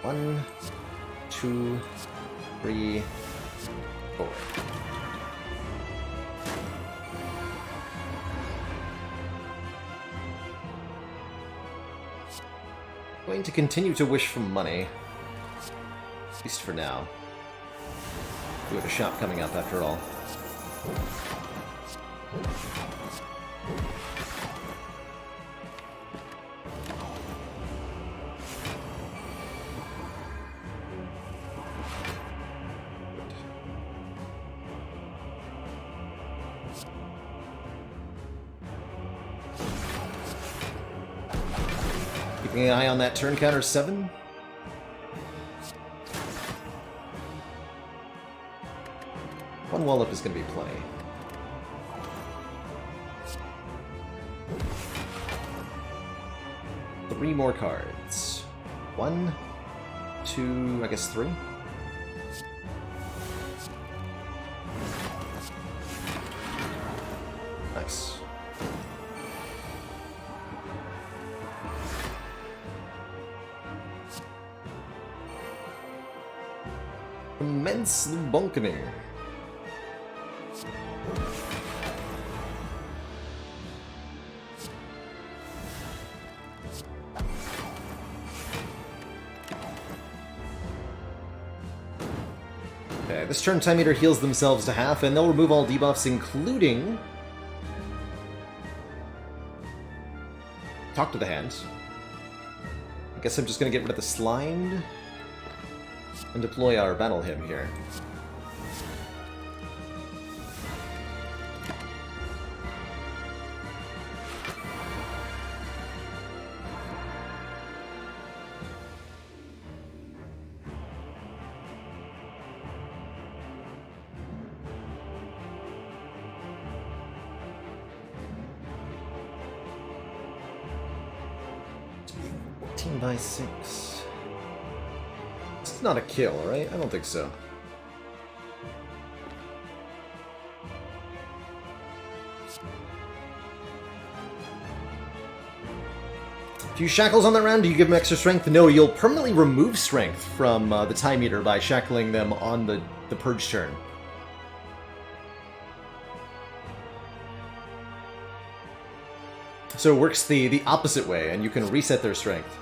One, 2, 3, 4. Going to continue to wish for money. At least for now. We have a shop coming up after all. Keeping an eye on that turn counter 7. One Wallop is going to be plenty. Three more cards. 1, 2, I guess 3. Nice. Immense Bonkening. Okay, this turn Time Eater heals themselves to half, and they'll remove all debuffs, including Talk to the Hand. I guess I'm just gonna get rid of the Slimed and deploy our Battle Hymn here. By 6. It's not a kill, right? I don't think so. Few shackles on that round. Do you give them extra strength? No, you'll permanently remove strength from the Time Eater by shackling them on the Purge turn. So it works the opposite way, and you can reset their strength,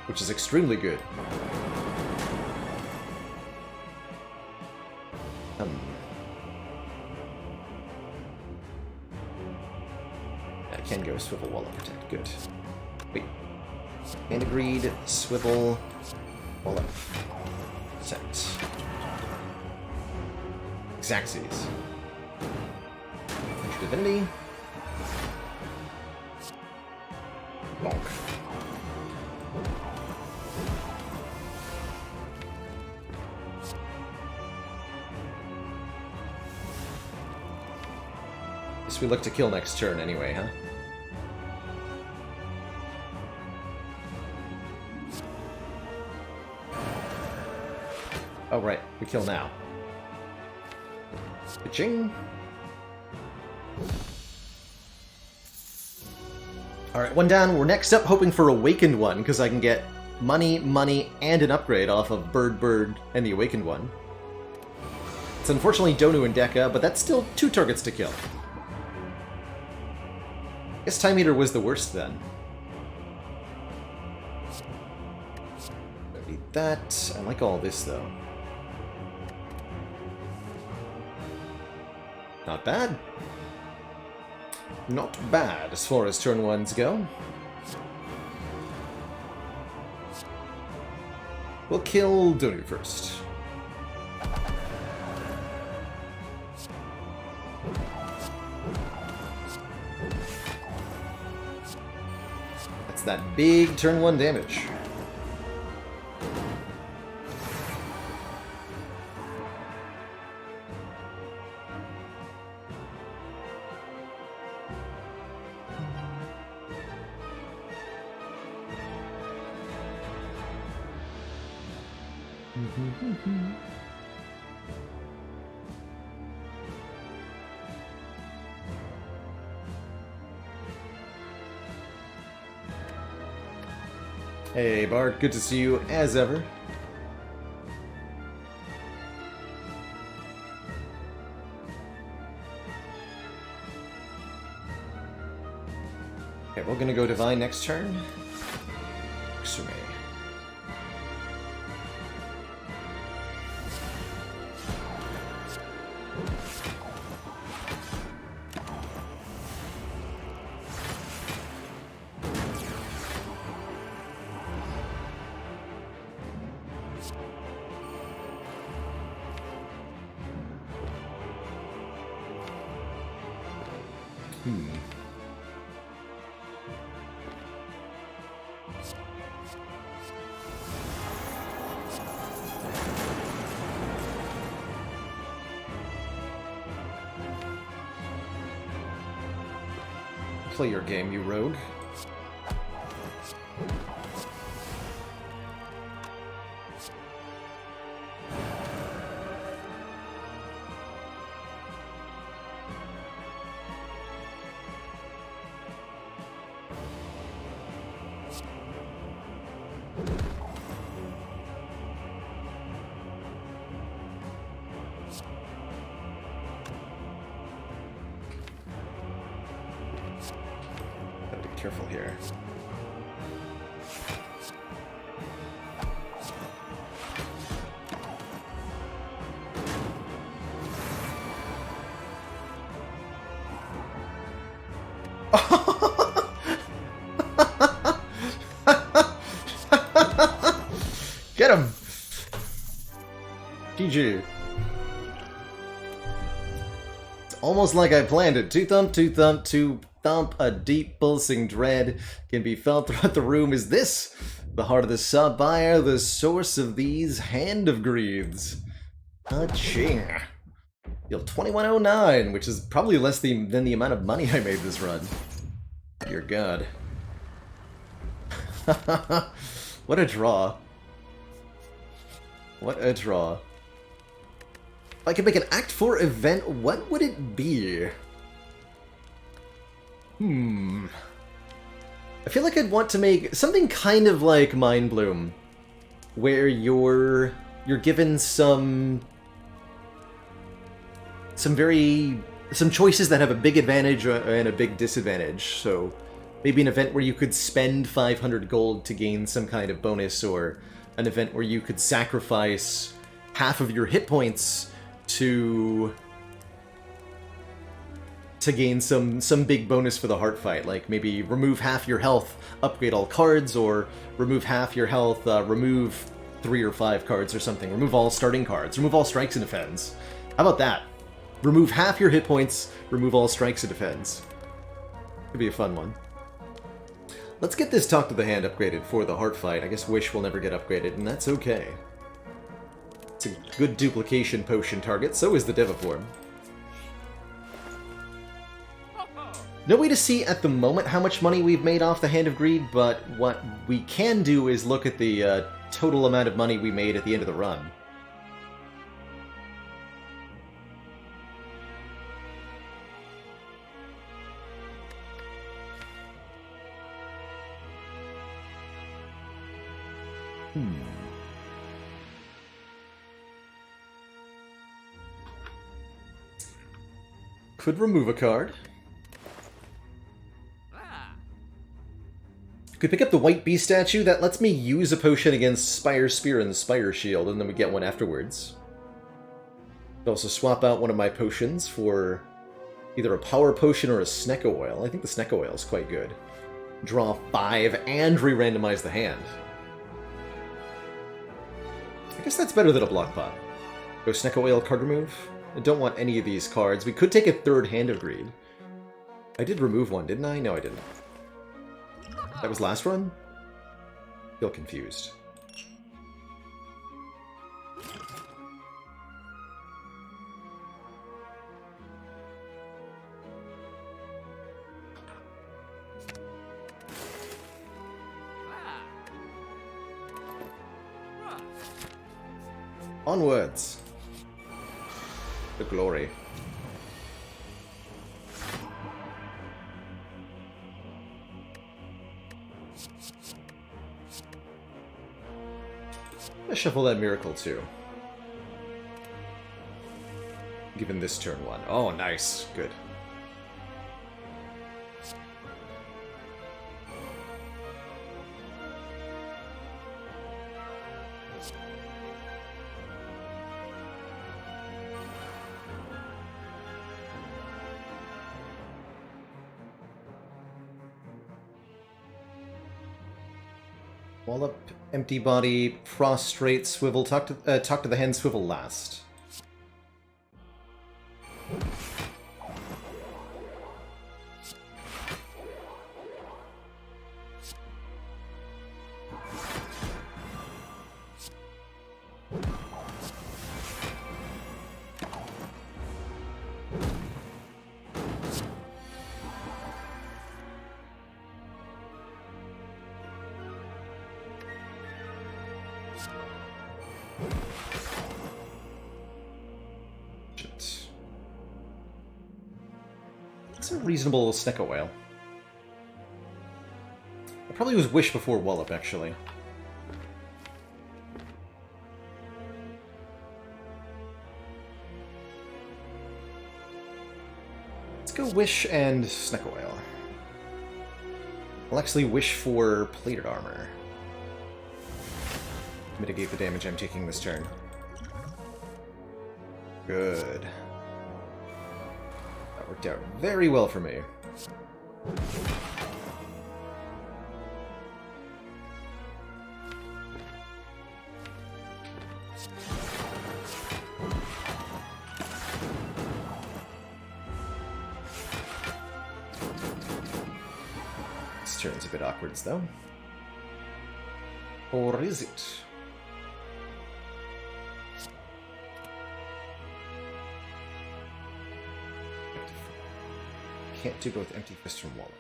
which is extremely good. I can go Swivel Wallop Protect. Good. Wait. And agreed. Swivel Wallop Protect. Xaxes. Future Divinity. Bonk. Guess we look to kill next turn anyway, huh? Oh, right. We kill now. Ka-ching! Alright, one down. We're next up hoping for Awakened One, because I can get money, and an upgrade off of Bird, and the Awakened One. It's unfortunately Donu and Deka, but that's still 2 targets to kill. I guess Time Eater was the worst then. Don't need that. I like all this, though. Not bad. Not bad as far as turn 1s go. We'll kill Donu first. That's that big turn 1 damage. Hey Bart, good to see you as ever. Okay, we're gonna go Divine next turn. Sume. Play your game, you rogue. Careful here. Get him! GG. It's almost like I planned it. Two thump, two thump, a deep pulsing dread can be felt throughout the room. Is this the heart of the Spire, the source of these Hand of Greaves? Ka-ching. Deal 2109, which is probably less than the amount of money I made this run. Dear God. What a draw. What a draw. If I could make an Act 4 event, what would it be? I feel like I'd want to make something kind of like Mind Bloom, where you're given some choices that have a big advantage and a big disadvantage. So maybe an event where you could spend 500 gold to gain some kind of bonus, or an event where you could sacrifice half of your hit points to gain some big bonus for the heart fight, like maybe remove half your health, upgrade all cards, or remove half your health, remove 3 or 5 cards or something, remove all starting cards, remove all strikes and defends. How about that? Remove half your hit points, remove all strikes and defends. Could be a fun one. Let's get this Talk to the Hand upgraded for the heart fight. I guess Wish will never get upgraded, and that's okay. It's a good duplication potion target, so is the Devaform. No way to see at the moment how much money we've made off the Hand of Greed, but what we can do is look at the total amount of money we made at the end of the run. Could remove a card. Could pick up the White Bee statue. That lets me use a potion against Spire Spear and Spire Shield, and then we get one afterwards. Could also swap out one of my potions for either a Power Potion or a Snecko Oil. I think the Snecko Oil is quite good. Draw 5 and re-randomize the hand. I guess that's better than a block pot. Go Snecko Oil, card remove. I don't want any of these cards. We could take a third Hand of Greed. I did remove one, didn't I? No, I didn't. That was last run? Feel confused. Onwards. The glory. Let's shuffle that miracle too. Given this turn one. Oh, nice. Good. Wallop, empty body, prostrate, swivel, talk to the hand, swivel last. It's a reasonable Snecko Oil. I probably was Wish before Wallop, actually. Let's go Wish and Snecko Oil. I'll actually Wish for Plated Armor. Mitigate the damage I'm taking this turn. Good. That worked out very well for me. This turn's a bit awkward, though. Or is it? Can't do both Empty Fist and Wallop.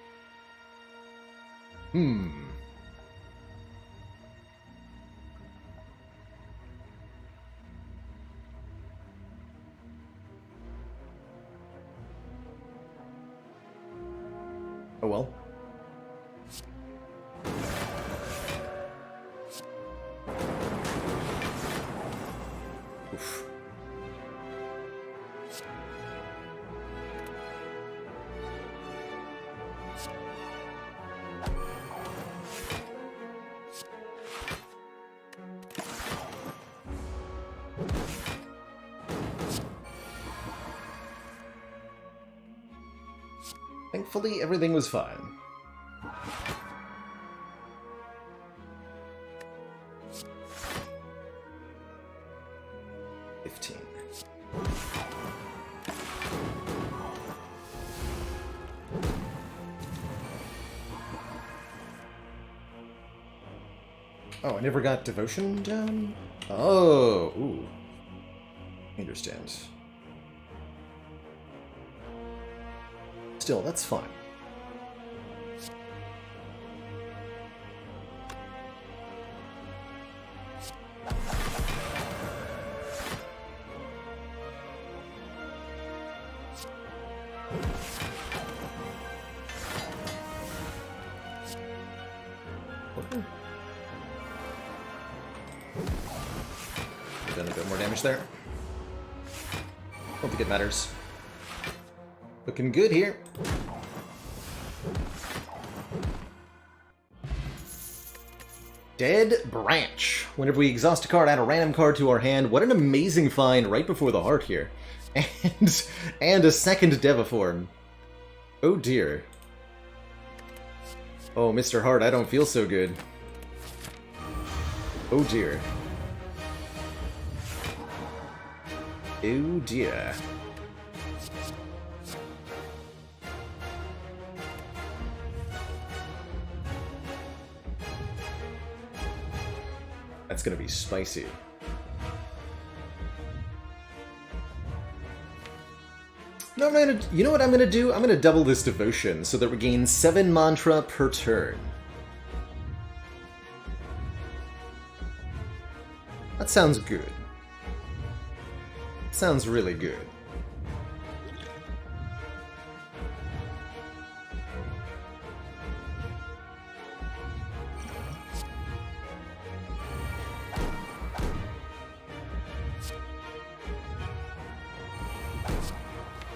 Oh well. Oof. Thankfully, everything was fine. Oh, I never got Devotion down? Oh, ooh. I understand. Still, that's fine. Done a bit more damage there. Don't think it matters. Looking good here. Dead Branch. Whenever we exhaust a card, add a random card to our hand. What an amazing find right before the heart here. And a second Deviform. Oh dear. Oh, Mr. Hart, I don't feel so good. Oh dear. Oh dear. That's gonna be spicy. No, you know what I'm gonna do? I'm gonna double this devotion so that we gain 7 mantra per turn. That sounds good. Sounds really good.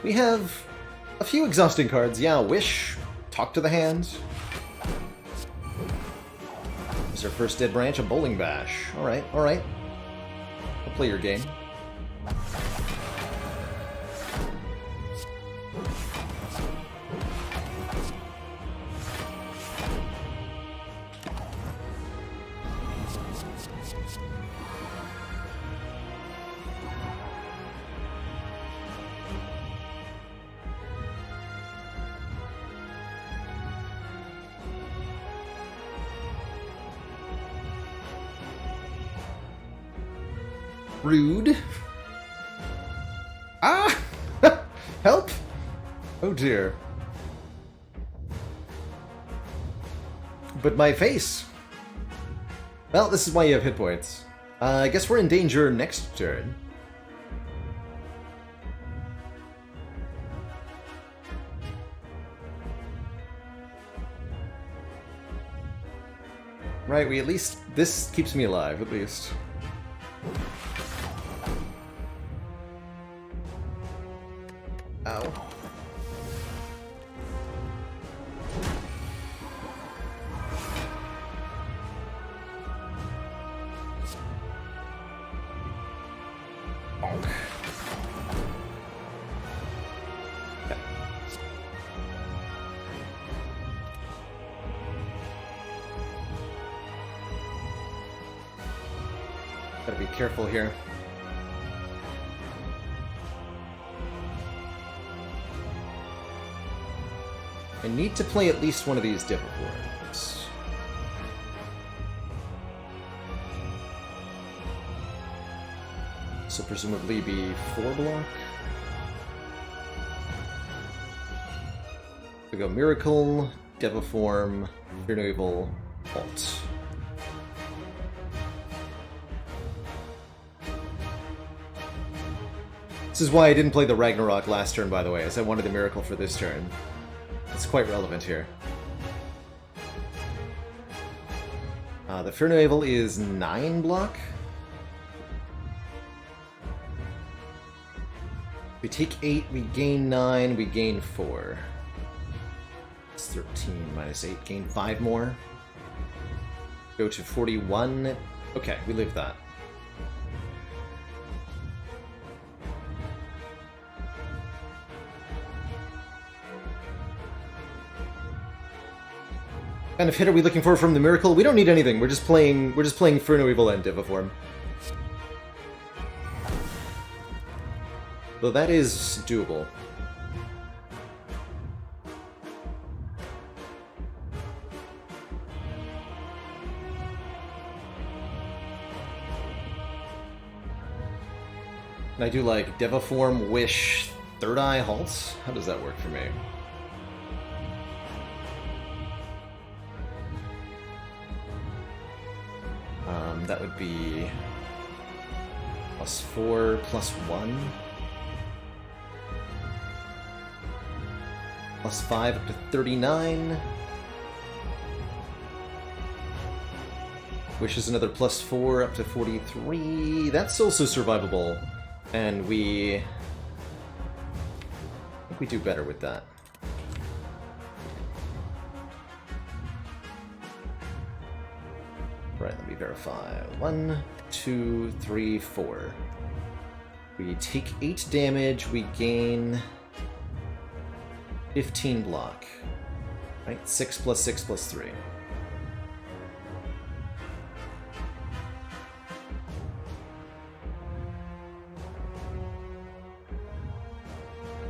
We have a few exhausting cards. Yeah, Wish, Talk to the Hand. There's our first Dead Branch, a Bowling Bash. Alright, alright. I'll play your game. Rude. Ah! Help! Oh dear. But my face! Well, this is why you have hit points. I guess we're in danger next turn. Right, we at least... This keeps me alive, at least. Ow. Bonk. Okay. Gotta be careful here. I need to play at least one of these Deviforms. So presumably be 4 block. We go Miracle, Deviform, Fear No Evil, Halt. This is why I didn't play the Ragnarok last turn, by the way, as I wanted the Miracle for this turn. It's quite relevant here. The Fear No Evil is 9 block. We take 8, we gain 9, we gain 4. It's 13 minus 8, gain 5 more. Go to 41. Okay, we leave that. What kind of hit are we looking for from the Miracle? We don't need anything. We're just playing Fear No Evil and Deviform. Though that is doable. And I do like Deviform, Wish, Third Eye, Halt. How does that work for me? That would be +4, +1. Plus 5 up to 39. Wish is another plus 4 up to 43. That's also survivable. And I think we do better with that. Right, let me verify. 1, 2, 3, 4. We take 8 damage, we gain 15 block. Right? 6 plus 6 plus 3.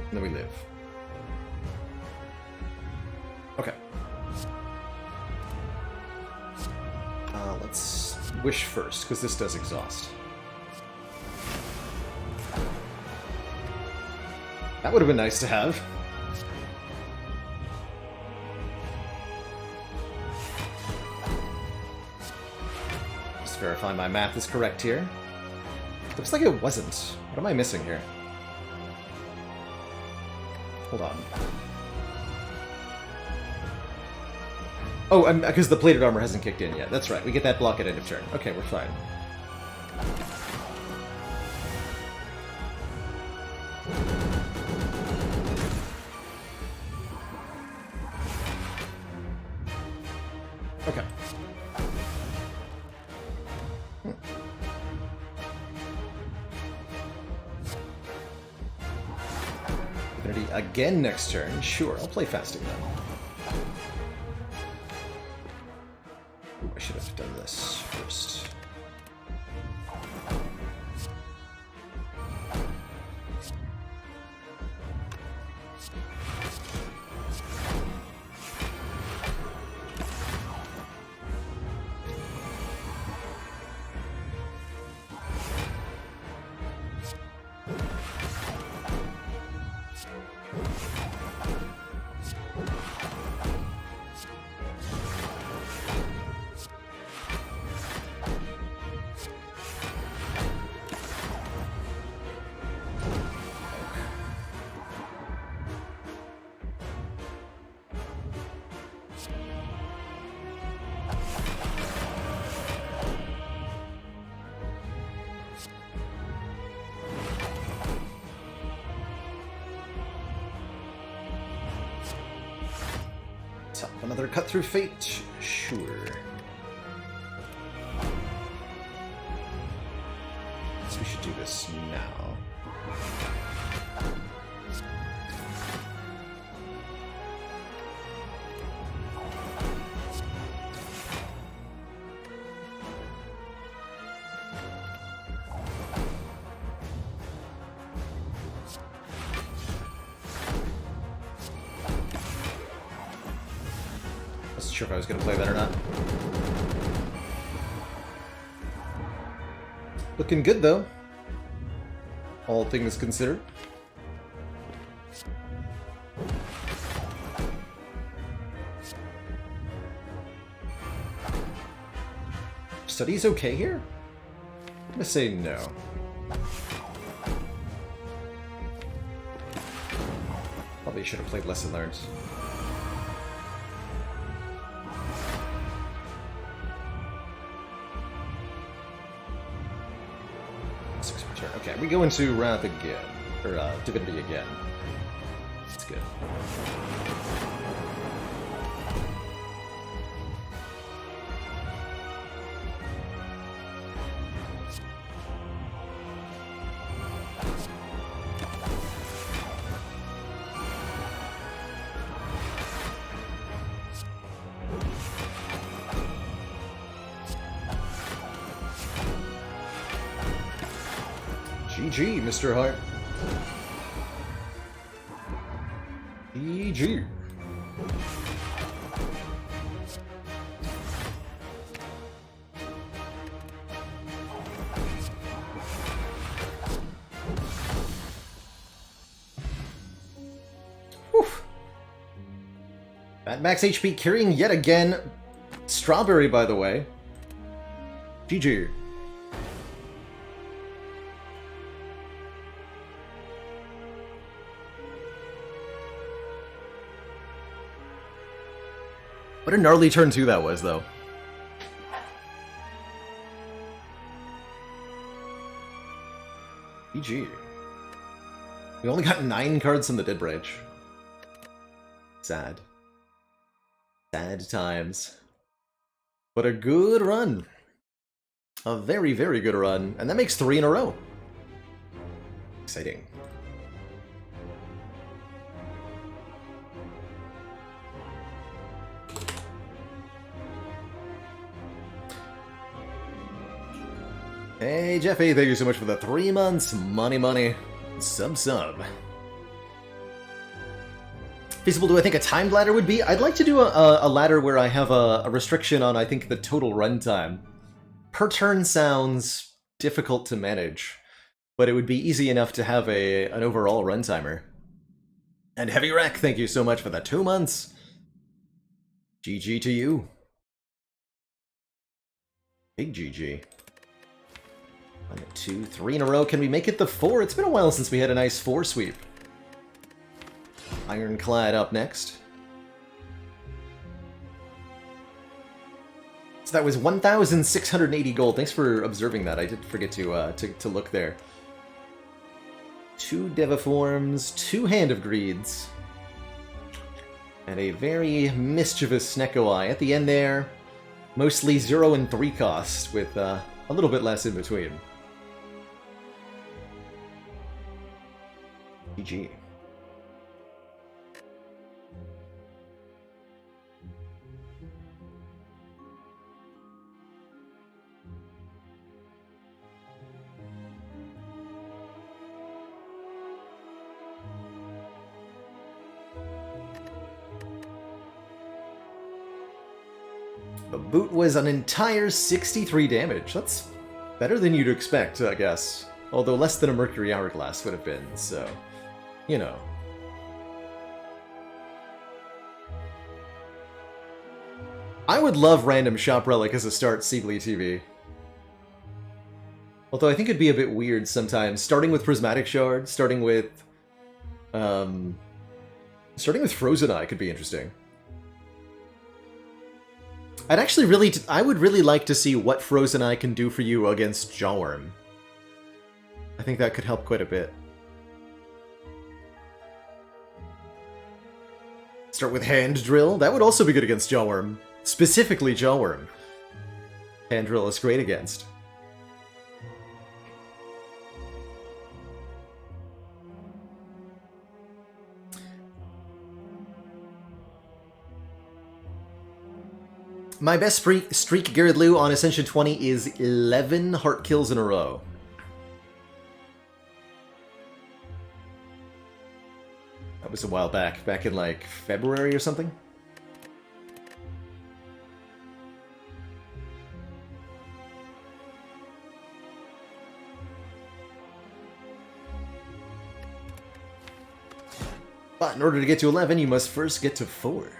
And then we live. Okay. Let's wish first, because this does exhaust. That would have been nice to have. Just verify my math is correct here. Looks like it wasn't. What am I missing here? Hold on. Oh, because the plated armor hasn't kicked in yet. That's right, we get that block at end of turn. Okay, we're fine. Okay. Divinity again next turn. Sure, I'll play fasting then. Ooh, I should have done this first. Another cut through fate? Sure. So we should do this now. Sure if I was going to play that or not. Looking good, though. All things considered. Study's okay here? I'm gonna say no. Probably should have played Lesson Learned. Okay, we go into Wrath again. Or, Divinity again. That's good. GG, Mr. Hart. GG. Whew. At max HP carrying yet again. Strawberry, by the way. GG. What a gnarly turn 2 that was, though. GG. We only got 9 cards from the Dead Branch. Sad. Sad times. But a good run. A very, very good run. And that makes 3 in a row. Exciting. Hey, Jeffy, thank you so much for the 3 months. Money, money. Sub. Feasible do I think a timed ladder would be? I'd like to do a ladder where I have a restriction on, I think, the total runtime. Per turn sounds difficult to manage, but it would be easy enough to have an overall runtimer. And Heavy Rack, thank you so much for the 2 months. GG to you. Big GG. 1, 2, 3 in a row. Can we make it the 4? It's been a while since we had a nice 4 sweep. Ironclad up next. So that was 1,680 gold. Thanks for observing that. I did forget to look there. 2 Deviforms, 2 Hand of Greeds, and a very mischievous Snecko Eye at the end there. Mostly 0 and 3 cost, with a little bit less in between. GG. The boot was an entire 63 damage. That's better than you'd expect, I guess. Although less than a Mercury Hourglass would have been, so... you know. I would love Random Shop Relic as a start Seedly TV. Although I think it'd be a bit weird sometimes. Starting with Prismatic Shard, starting with Frozen Eye could be interesting. I would really like to see what Frozen Eye can do for you against Jawworm. I think that could help quite a bit. Start with Hand Drill. That would also be good against Jawworm. Specifically Jawworm. Hand Drill is great against. My best streak Gyarados on Ascension 20 is 11 heart kills in a row. That was a while back in like February or something. But in order to get to 11, you must first get to 4.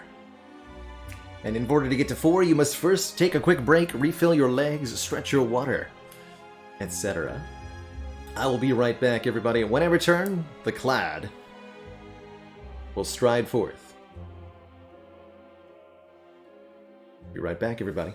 And in order to get to 4, you must first take a quick break, refill your legs, stretch your water, etc. I will be right back, everybody. When I return, the Clad will stride forth. Be right back, everybody.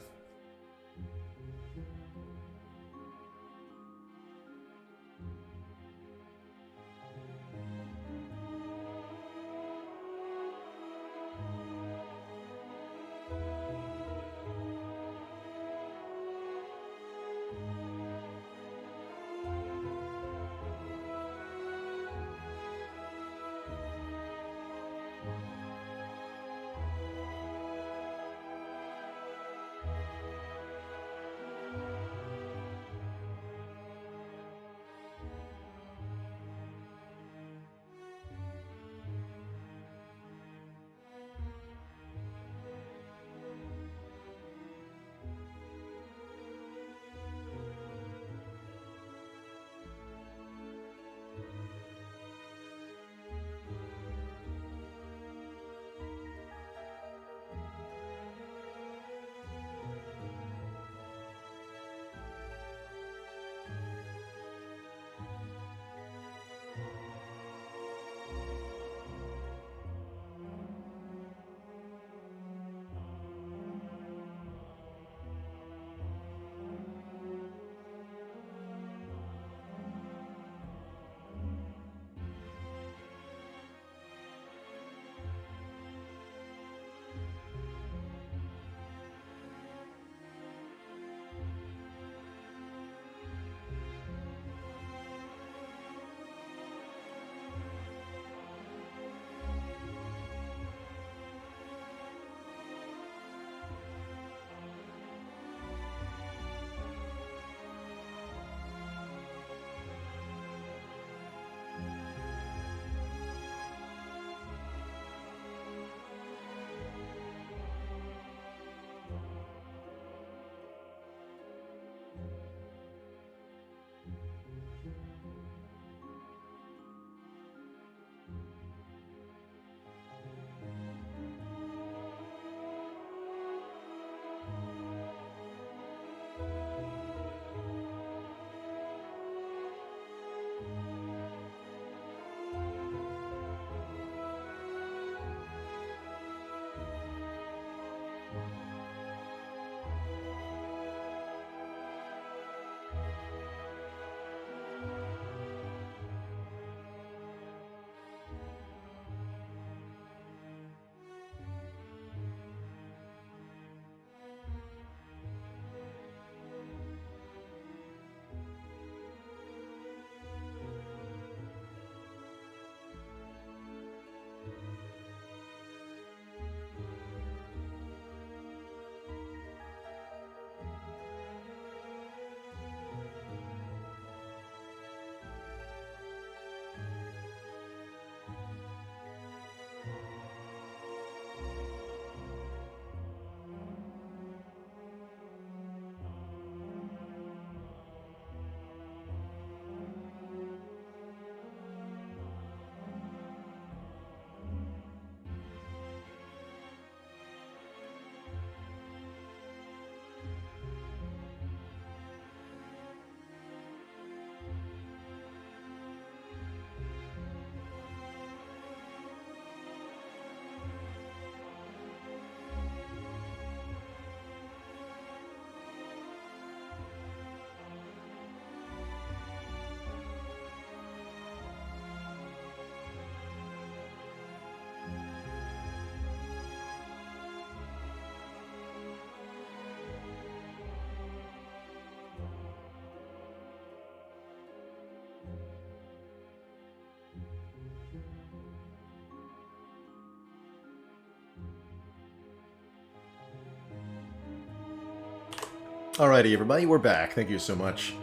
Alrighty, everybody, we're back. Thank you so much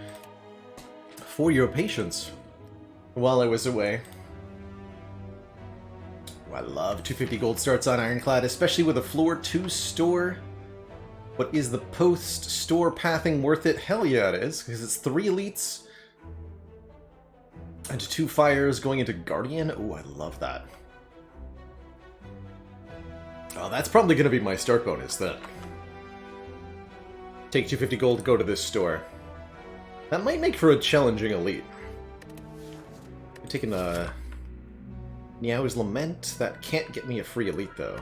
for your patience while I was away. Oh, I love 250 gold starts on Ironclad, especially with a floor 2 store. But is the post-store pathing worth it? Hell yeah it is, because it's 3 elites and 2 fires going into Guardian. Oh, I love that. Oh, that's probably going to be my start bonus then. Take 250 gold to go to this store. That might make for a challenging elite. I'm taking a Niao's Lament. That can't get me a free elite though.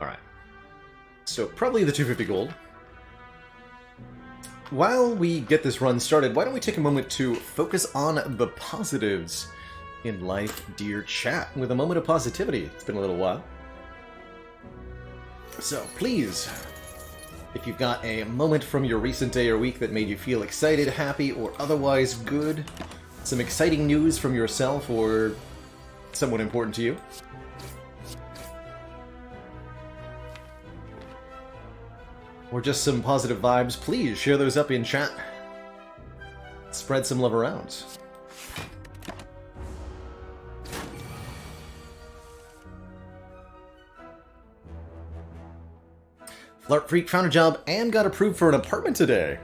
Alright. So probably the 250 gold. While we get this run started, why don't we take a moment to focus on the positives in life, dear chat, with a moment of positivity. It's been a little while. So please, if you've got a moment from your recent day or week that made you feel excited, happy, or otherwise good, some exciting news from yourself or someone important to you, or just some positive vibes, please share those up in chat. Spread some love around. Flirt Freak found a job and got approved for an apartment today.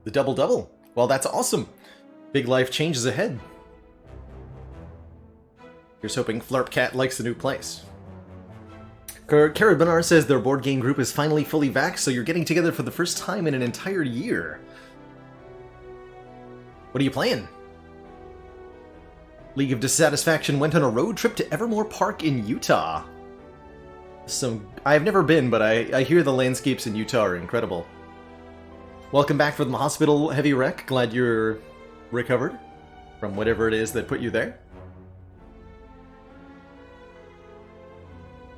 The double-double. Well, that's awesome. Big life changes ahead. Here's hoping Flirt Cat likes the new place. Carabinar says their board game group is finally fully vaxxed, so you're getting together for the first time in an entire year. What are you playing? League of Dissatisfaction went on a road trip to Evermore Park in Utah. I've never been, but I hear the landscapes in Utah are incredible. Welcome back from the hospital, Heavy Wreck. Glad you're recovered from whatever it is that put you there.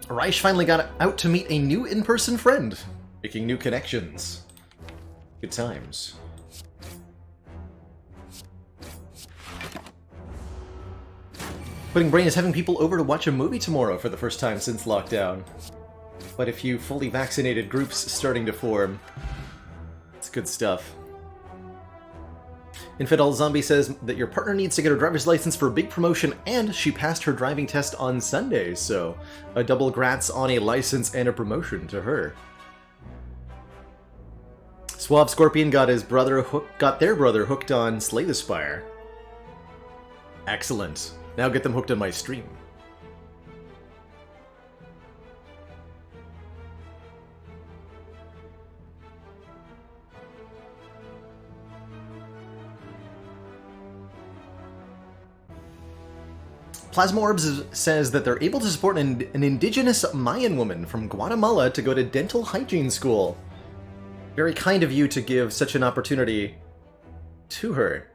Reich finally got out to meet a new in-person friend, making new connections. Good times. Pudding Brain is having people over to watch a movie tomorrow for the first time since lockdown. Quite a few fully vaccinated groups starting to form. It's good stuff. Infidel Zombie says that your partner needs to get her driver's license for a big promotion, and she passed her driving test on Sunday, so a double grats on a license and a promotion to her. Suave Scorpion got their brother hooked on Slay the Spire. Excellent. Now get them hooked on my stream. Plasma Orbs says that they're able to support an indigenous Mayan woman from Guatemala to go to dental hygiene school. Very kind of you to give such an opportunity to her.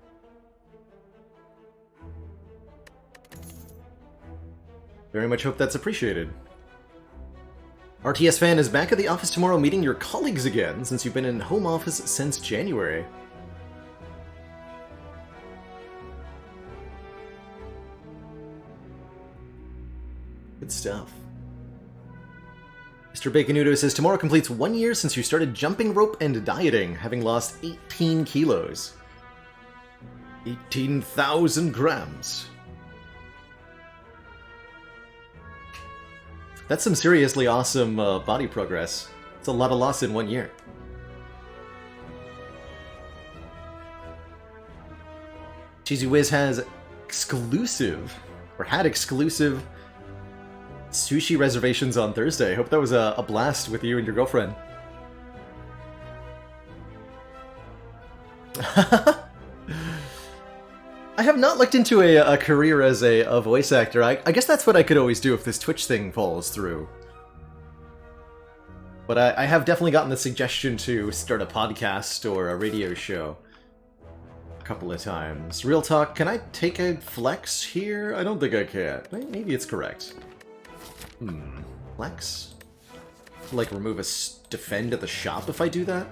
Very much hope that's appreciated. RTS Fan is back at the office tomorrow meeting your colleagues again, since you've been in home office since January. Good stuff. Mr. Baconudo says, tomorrow completes 1 year since you started jumping rope and dieting, having lost 18 kilos. 18,000 grams. That's some seriously awesome body progress. It's a lot of loss in 1 year. Cheesy Whiz has had exclusive sushi reservations on Thursday. Hope that was a blast with you and your girlfriend. I have not looked into a career as a voice actor. I guess that's what I could always do if this Twitch thing falls through. But I have definitely gotten the suggestion to start a podcast or a radio show a couple of times. Real talk, can I take a flex here? I don't think I can. Maybe it's correct. Flex? Like remove a defend at the shop if I do that?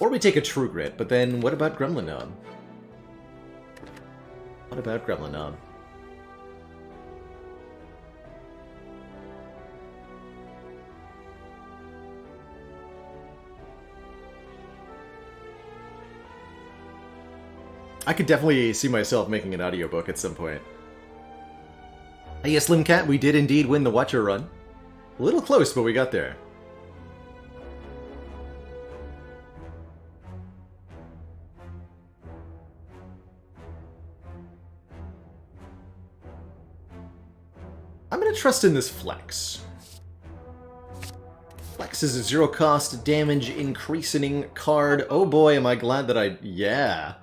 Or we take a True Grit, but then what about Gremlin Knob? What about Gremlin Knob? I could definitely see myself making an audiobook at some point. Yes, Slimcat, we did indeed win the Watcher run. A little close, but we got there. I'm gonna trust in this Flex. Flex is a zero cost damage increasing card. Oh boy, am I glad that I... Yeah.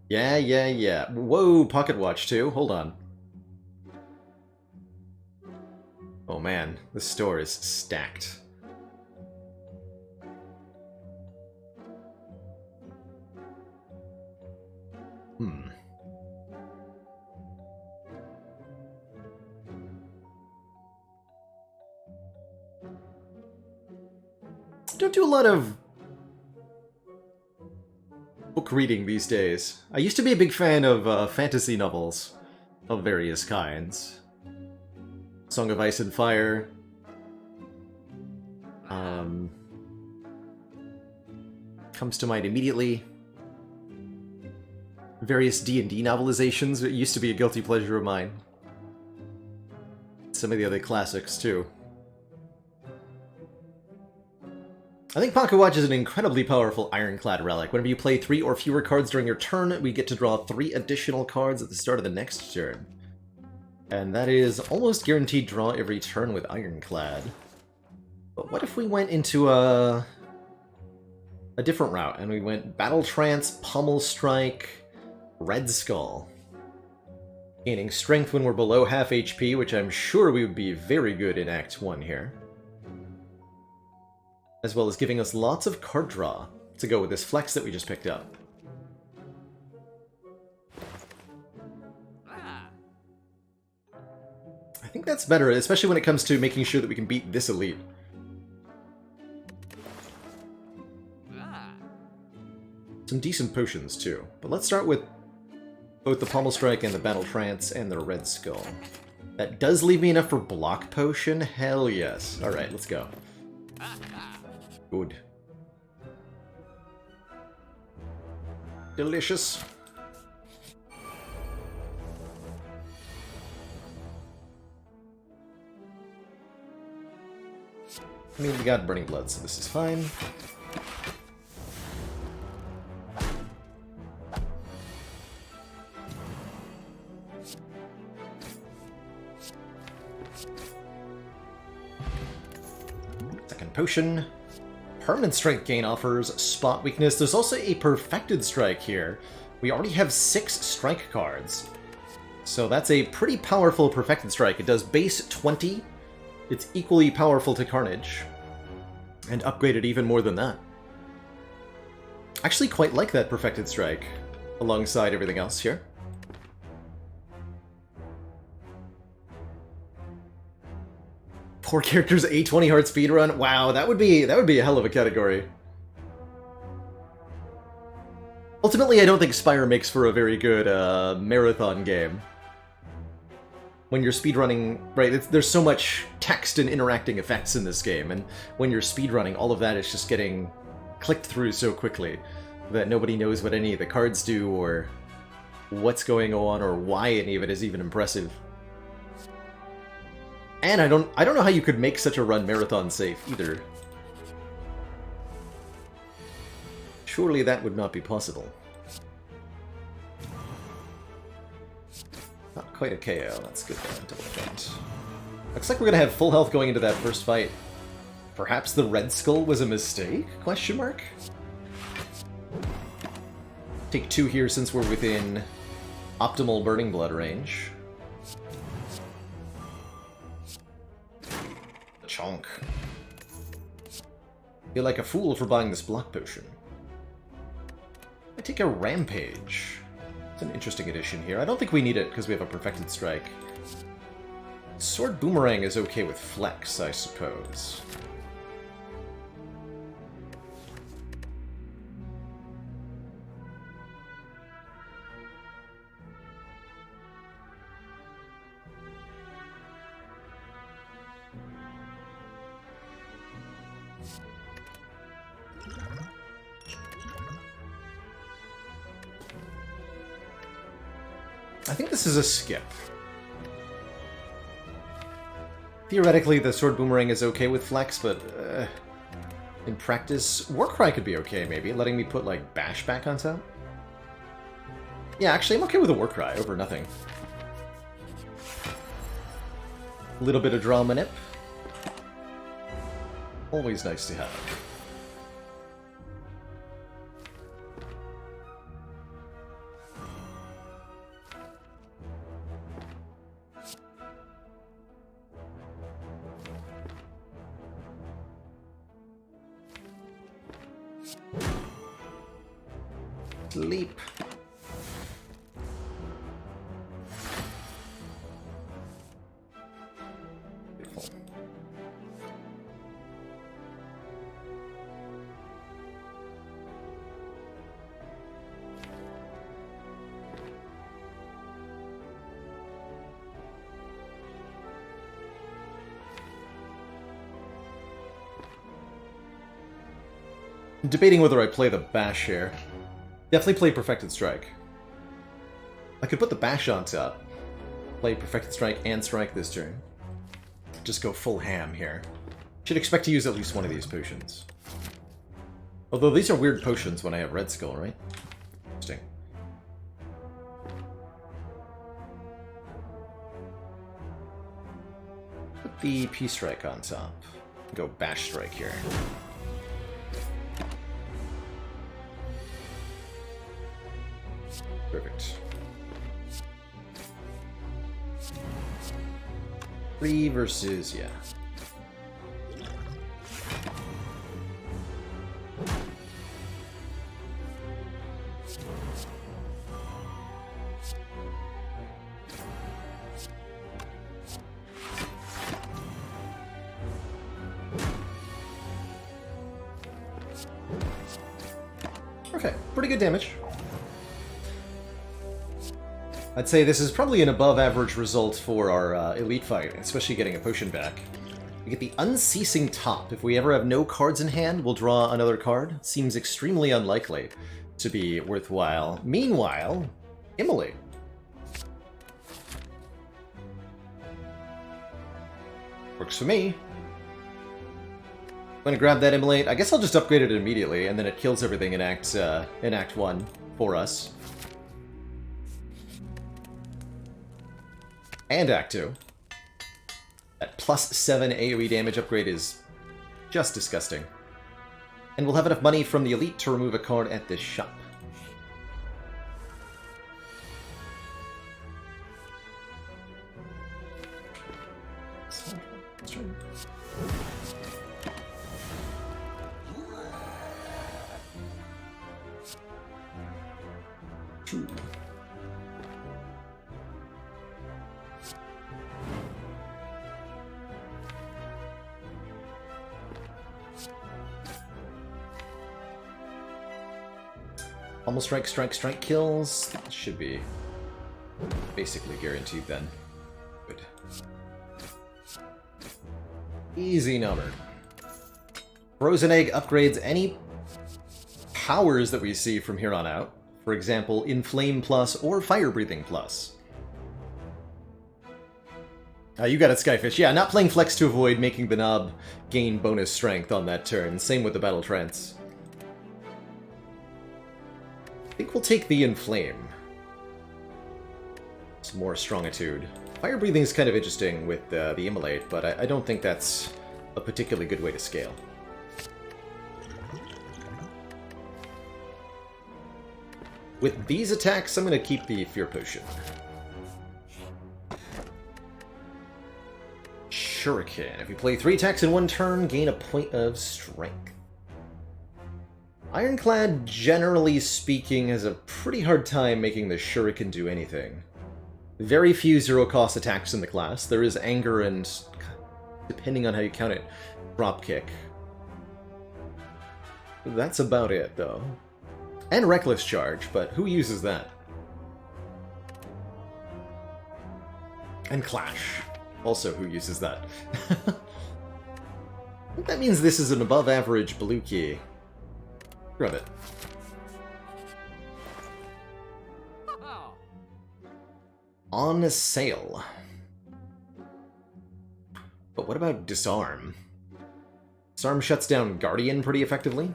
Yeah. Whoa, Pocket Watch too. Hold on. Oh man, this store is stacked. Don't do a lot of book reading these days. I used to be a big fan of fantasy novels of various kinds. Song of Ice and Fire. Comes to mind immediately. Various D&D novelizations. It used to be a guilty pleasure of mine. Some of the other classics, too. I think Pocket Watch is an incredibly powerful Ironclad relic. Whenever you play 3 or fewer cards during your turn, we get to draw 3 additional cards at the start of the next turn. And that is almost guaranteed draw every turn with Ironclad. But what if we went into a different route, and we went Battle Trance, Pommel Strike, Red Skull. Gaining strength when we're below half HP, which I'm sure we would be very good in Act 1 here. As well as giving us lots of card draw to go with this Flex that we just picked up. I think that's better, especially when it comes to making sure that we can beat this elite. Some decent potions, too. But let's start with both the Pommel Strike and the Battle Trance and the Red Skull. That does leave me enough for Block Potion? Hell yes. Alright, let's go. Good. Delicious. I mean, we got Burning Blood, so this is fine. Second potion. Permanent Strength gain offers Spot Weakness. There's also a Perfected Strike here. We already have 6 strike cards. So that's a pretty powerful Perfected Strike. It does base 20. It's equally powerful to Carnage. And upgraded even more than that. Actually quite like that Perfected Strike, alongside everything else here. Poor characters A20 hard speedrun. Wow, that would be a hell of a category. Ultimately, I don't think Spire makes for a very good marathon game. When you're speedrunning, right, there's so much text and interacting effects in this game, and when you're speedrunning, all of that is just getting clicked through so quickly that nobody knows what any of the cards do, or what's going on, or why any of it is even impressive. And I don't know how you could make such a run marathon safe, either. Surely that would not be possible. Not quite a KO, that's good though, double count. Looks like we're gonna have full health going into that first fight. Perhaps the Red Skull was a mistake? Question mark? Take 2 here since we're within optimal Burning Blood range. Chonk. Feel like a fool for buying this Block Potion. I take a Rampage. It's an interesting addition here. I don't think we need it because we have a Perfected Strike. Sword Boomerang is okay with Flex, I suppose. I think this is a skip. Theoretically, the Sword Boomerang is okay with Flex, but in practice, Warcry could be okay, maybe, letting me put, like, Bash back on top. Yeah, actually, I'm okay with a Warcry over nothing. A little bit of draw manip. Always nice to have. Sleep. Beautiful. I'm debating whether I play the Bash here. Definitely play Perfected Strike. I could put the Bash on top. Play Perfected Strike and Strike this turn. Just go full ham here. Should expect to use at least one of these potions. Although these are weird potions when I have Red Skull, right? Interesting. Put the P-Strike on top. Go Bash Strike here. Perfect. 3 versus, yeah. Okay, pretty good damage. I'd say this is probably an above-average result for our elite fight, especially getting a potion back. We get the Unceasing Top. If we ever have no cards in hand, we'll draw another card. Seems extremely unlikely to be worthwhile. Meanwhile, Immolate. Works for me. I'm gonna grab that Immolate. I guess I'll just upgrade it immediately, and then it kills everything in Act 1 for us. And Act 2. That +7 AoE damage upgrade is just disgusting. And we'll have enough money from the Elite to remove a card at this shop. Two. Almost strike, strike, strike kills. That should be basically guaranteed then. Good. Easy number. Frozen Egg upgrades any powers that we see from here on out. For example, Inflame Plus or Fire Breathing Plus. You got it, Skyfish. Yeah, not playing Flex to avoid making the knob gain bonus strength on that turn. Same with the Battle Trance. I think we'll take the Inflame. Some more Strongitude. Fire Breathing is kind of interesting with the Immolate, but I don't think that's a particularly good way to scale. With these attacks, I'm going to keep the Fear Potion. Shuriken. If we play 3 attacks in one turn, gain a point of strength. Ironclad, generally speaking, has a pretty hard time making the Shuriken do anything. Very few zero-cost attacks in the class. There is Anger and, depending on how you count it, Dropkick. That's about it, though. And Reckless Charge, but who uses that? And Clash. Also, who uses that? I think that means this is an above-average blue key. Grab it. on sale. But what about Disarm? Disarm shuts down Guardian pretty effectively.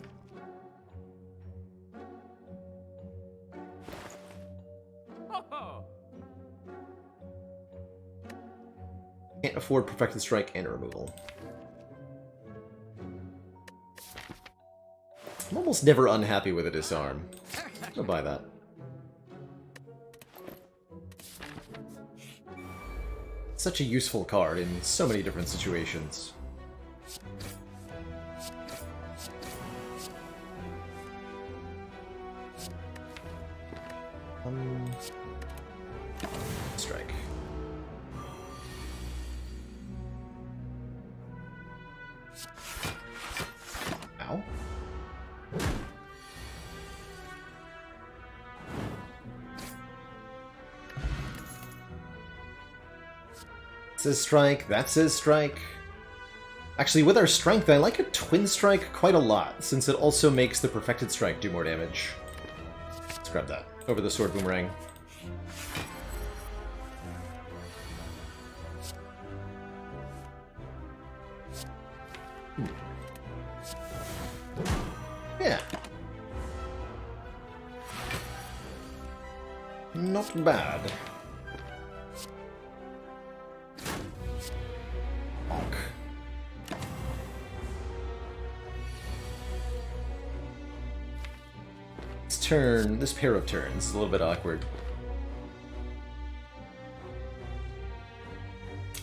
Can't afford Perfected Strike and a removal. I'm almost never unhappy with a Disarm. I'll buy that. Such a useful card in so many different situations. Strike. Ow. Says strike, that says strike. Actually, with our strength, I like a twin strike quite a lot, since it also makes the perfected strike do more damage. Let's grab that. Over the sword boomerang. Yeah. Not bad. Bonk. This pair of turns is a little bit awkward.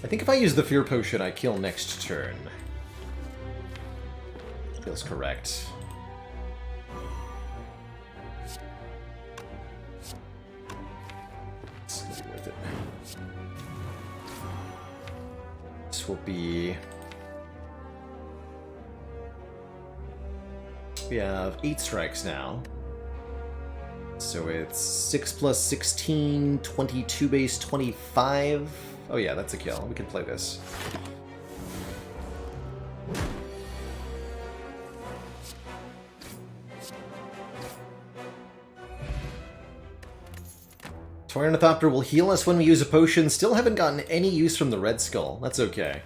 I think if I use the Fear Potion, I kill next turn. Feels correct. It's gonna be worth it. This will be... We have 8 strikes now. So it's 6 plus 16, 22 base, 25. Oh yeah, that's a kill. We can play this. Ornithopter will heal us when we use a potion. Still haven't gotten any use from the Red Skull. That's okay.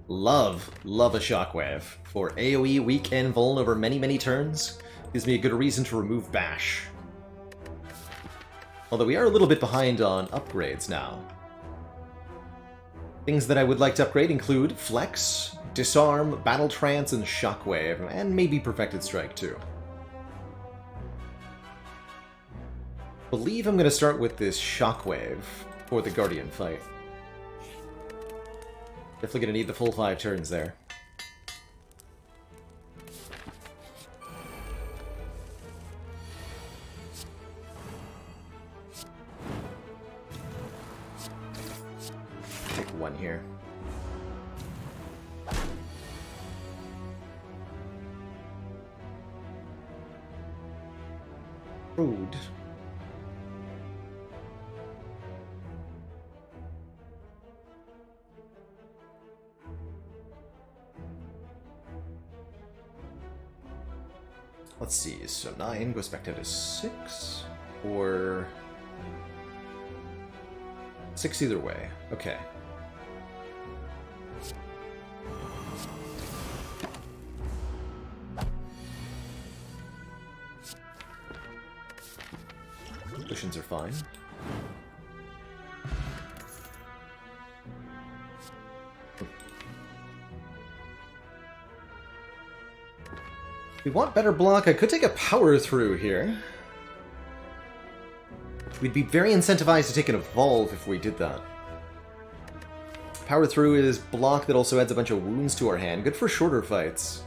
Love a Shockwave. For AoE, weak, and vuln over many turns. Gives me a good reason to remove Bash. Although we are a little bit behind on upgrades now. Things that I would like to upgrade include Flex, Disarm, Battle Trance, and Shockwave, and maybe Perfected Strike too. I believe I'm going to start with this Shockwave for the Guardian fight. Definitely going to need the full 5 turns there. Take 1 here. Rude. Let's see, so 9 goes back down to 6, or 6 either way. Okay. Cushions are fine. If we want better block, I could take a power through here. We'd be very incentivized to take an evolve if we did that. Power through is block that also adds a bunch of wounds to our hand, good for shorter fights.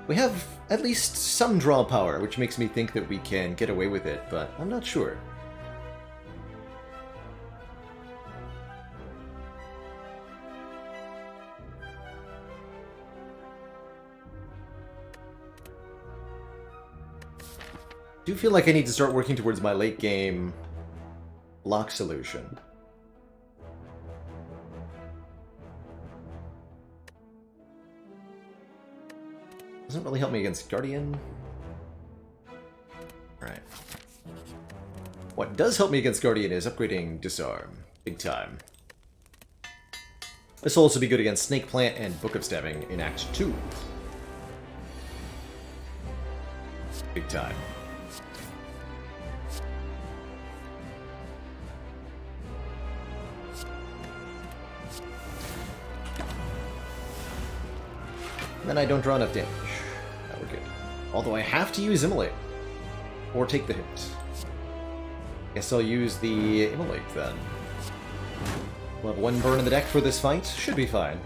We have at least some draw power, which makes me think that we can get away with it, but I'm not sure. I do feel like I need to start working towards my late game block solution. Doesn't really help me against Guardian. Alright. What does help me against Guardian is upgrading Disarm. Big time. This will also be good against Snake Plant and Book of Stabbing in Act 2. Big time. And then I don't draw enough damage. Now we're good. Although I have to use Immolate. Or take the hit. Guess I'll use the Immolate then. We'll have one burn in the deck for this fight. Should be fine.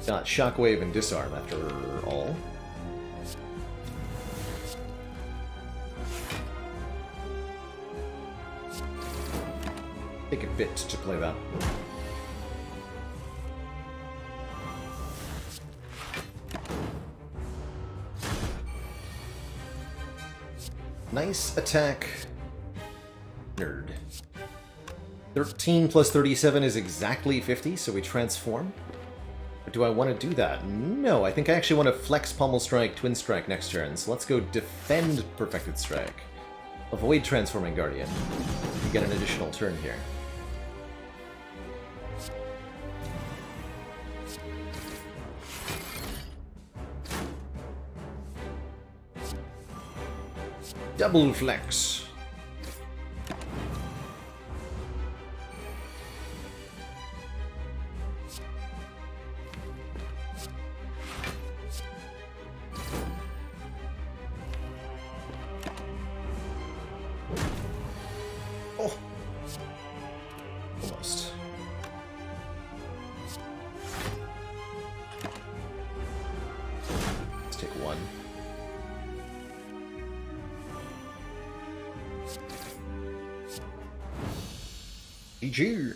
Got Shockwave and Disarm after all. Take a bit to play that. Nice attack. Nerd. 13 plus 37 is exactly 50, so we transform. But do I want to do that? No, I think I actually want to flex Pommel Strike, Twin Strike next turn, so let's go defend Perfected Strike. Avoid Transforming Guardian. You get an additional turn here. Double flex. Oh. Almost. Let's take one. GG.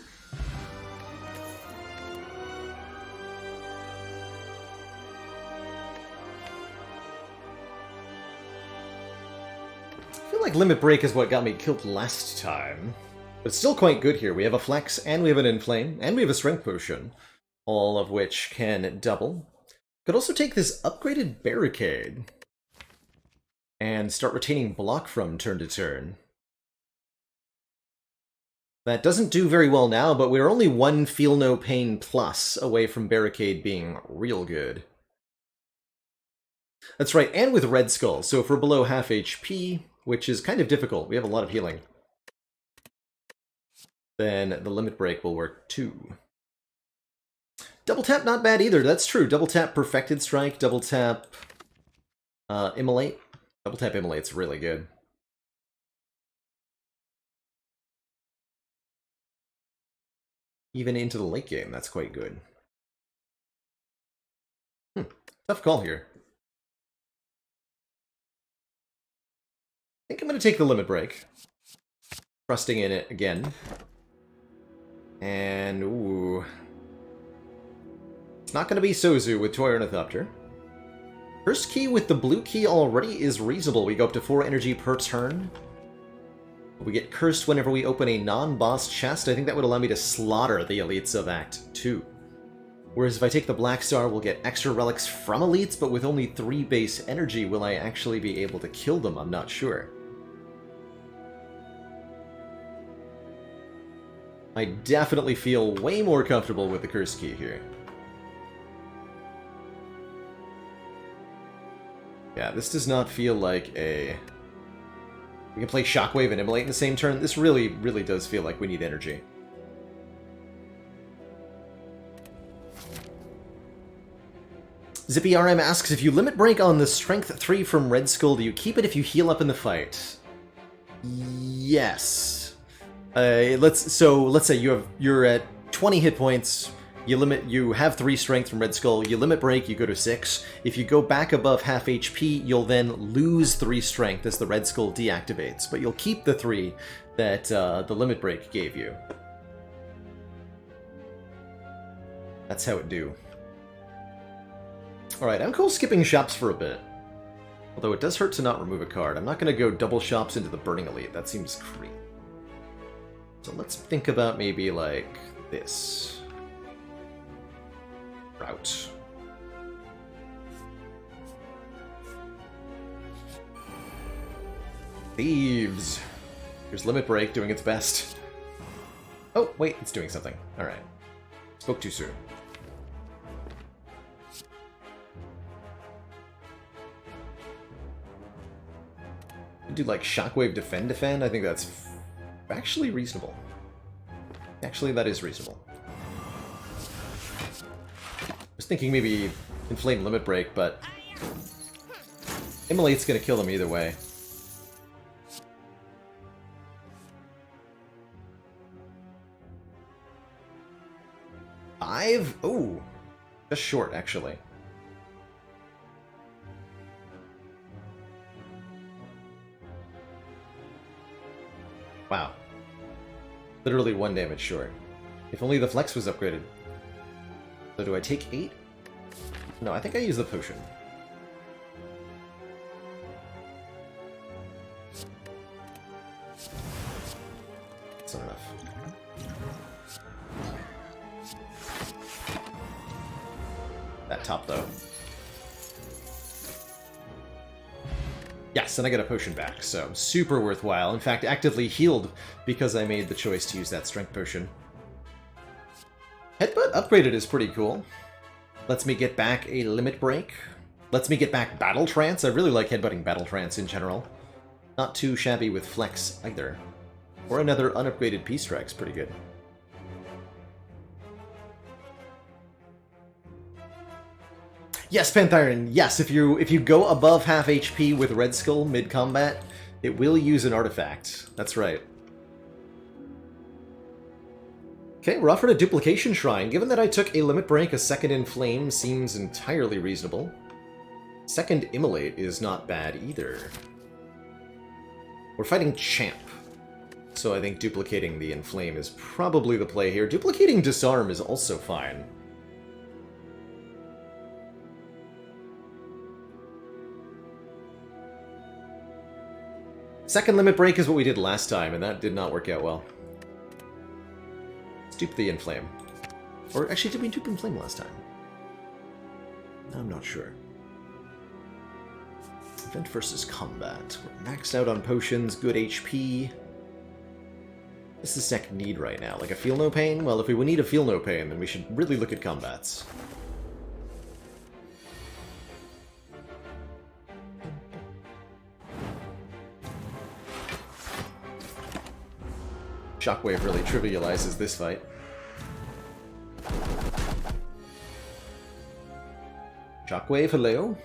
I feel like Limit Break is what got me killed last time. But it's still quite good here. We have a Flex, and we have an Inflame, and we have a Strength Potion. All of which can double. Could also take this upgraded Barricade. And start retaining block from turn to turn. That doesn't do very well now, but we're only one Feel No Pain plus away from Barricade being real good. That's right, and with Red Skull, so if we're below half HP, which is kind of difficult, we have a lot of healing, then the Limit Break will work too. Double Tap not bad either, that's true. Double Tap Perfected Strike, Double Tap Immolate. Double Tap Immolate's really good. Even into the late game, that's quite good. Tough call here. I think I'm going to take the Limit Break. Trusting in it again. And, ooh. It's not going to be Sozu with Toy Ornithopter. First key with the blue key already is reasonable. We go up to 4 energy per turn. We get cursed whenever we open a non-boss chest. I think that would allow me to slaughter the elites of Act 2. Whereas if I take the Black Star, we'll get extra relics from elites, but with only 3 base energy, will I actually be able to kill them? I'm not sure. I definitely feel way more comfortable with the curse key here. Yeah, this does not feel like a... We can play Shockwave and Immolate in the same turn. This really, really does feel like we need energy. Zippy RM asks, if you Limit Break on the Strength 3 from Red Skull, do you keep it if you heal up in the fight? Yes. Let's say you're at 20 hit points. You have 3 strength from Red Skull, you Limit Break, you go to 6. If you go back above half HP, you'll then lose 3 strength as the Red Skull deactivates, but you'll keep the 3 that the Limit Break gave you. That's how it do. Alright, I'm cool skipping shops for a bit. Although it does hurt to not remove a card. I'm not going to go double shops into the Burning Elite, that seems creepy. So let's think about maybe like this. Route. Thieves. Here's Limit Break doing its best. Oh, wait, it's doing something. Alright. Spoke too soon. Do like Shockwave Defend. I think that's actually reasonable. Actually, that is reasonable. I was thinking maybe Inflame Limit Break, but Immolate's gonna kill them either way. Oh, just short, actually. Wow. Literally 1 damage short. If only the flex was upgraded. So do I take 8? No, I think I use the potion. That's not enough. That top, though. Yes, and I get a potion back, so super worthwhile. In fact, actively healed because I made the choice to use that strength potion. Headbutt upgraded is pretty cool. Lets me get back a Limit Break. Lets me get back Battle Trance. I really like headbutting Battle Trance in general. Not too shabby with Flex either. Or another unupgraded P-Strike's pretty good. Yes, Panthyron, yes, if you go above half HP with Red Skull mid-combat, it will use an artifact. That's right. Okay, we're offered a Duplication Shrine. Given that I took a Limit Break, a second Inflame seems entirely reasonable. Second Immolate is not bad either. We're fighting Champ, so I think duplicating the Inflame is probably the play here. Duplicating Disarm is also fine. Second Limit Break is what we did last time, and that did not work out well. Let's dupe the Inflame. Or actually, did we dupe Inflame last time? I'm not sure. Event versus combat. We're maxed out on potions, good HP. What's the sec need right now? Like a Feel No Pain? Well, if we would need a Feel No Pain, then we should really look at combats. Shockwave really trivializes this fight. Shockwave, hello?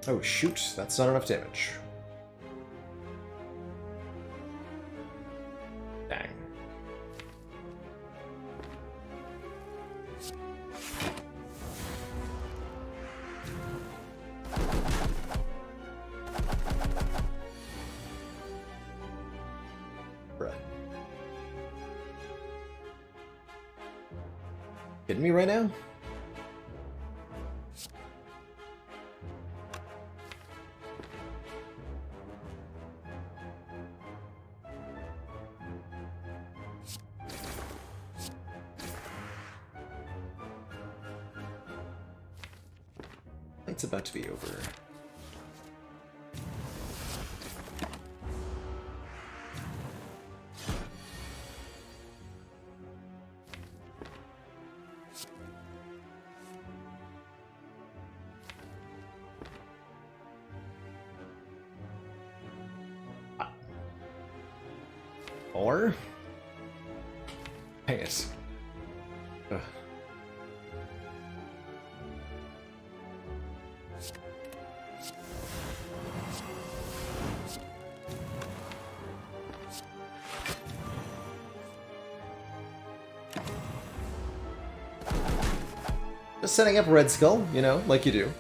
Oh shoot, that's not enough damage. Dang. Bruh. Kidding me right now? It's about to be over. Or? Dang it. Ugh. Just setting up Red Skull, you know, like you do.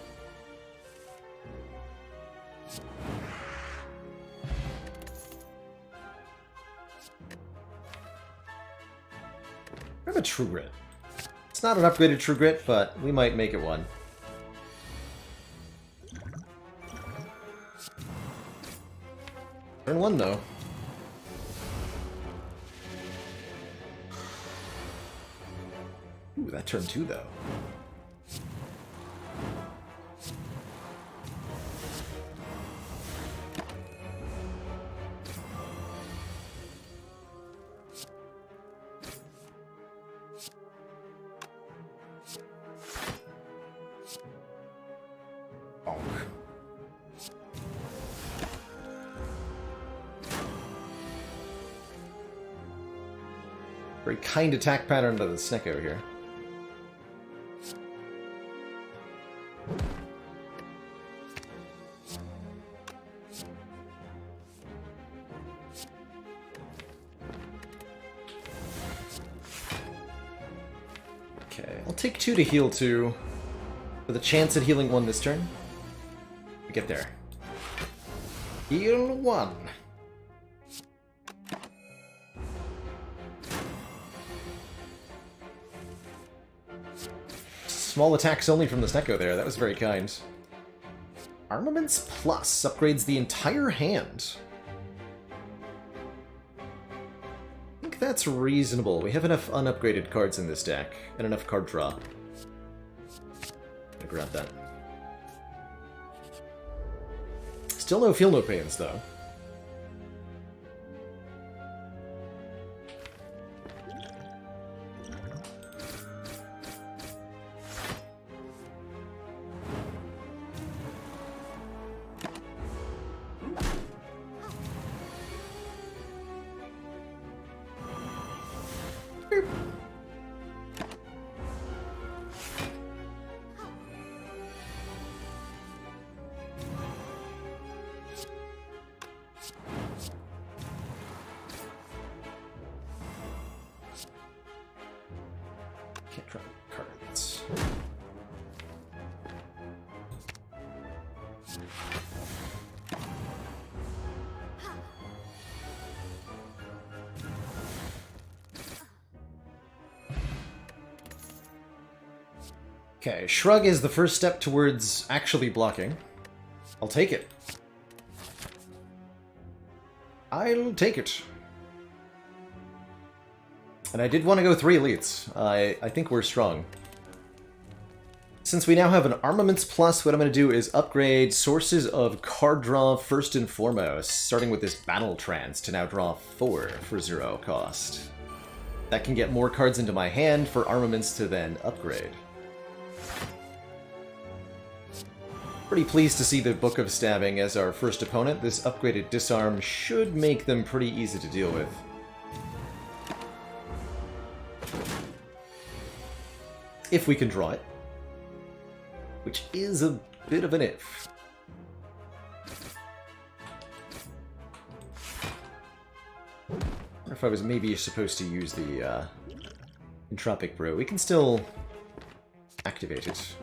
I have a True Grit. It's not an upgraded True Grit, but we might make it one. Turn 1, though. Ooh, that turn 2, though. Very kind attack pattern to the Snecko here. Okay, I'll take 2 to heal 2, with a chance at healing 1 this turn. We get there. Heal 1. Small attacks only from the Snecko there, that was very kind. Armaments Plus upgrades the entire hand. I think that's reasonable. We have enough unupgraded cards in this deck, and enough card draw. Gonna grab that. Still no Feel No Pains, though. Can't draw cards. Okay, Shrug is the first step towards actually blocking. I'll take it. I'll take it. And I did want to go 3 elites. I think we're strong. Since we now have an Armaments Plus, what I'm going to do is upgrade sources of card draw first and foremost, starting with this Battle Trance to now draw 4 for 0 cost. That can get more cards into my hand for armaments to then upgrade. Pretty pleased to see the Book of Stabbing as our first opponent. This upgraded Disarm should make them pretty easy to deal with. If we can draw it. Which is a bit of an if. I wonder if I was maybe supposed to use the Entropic Brew. We can still activate it.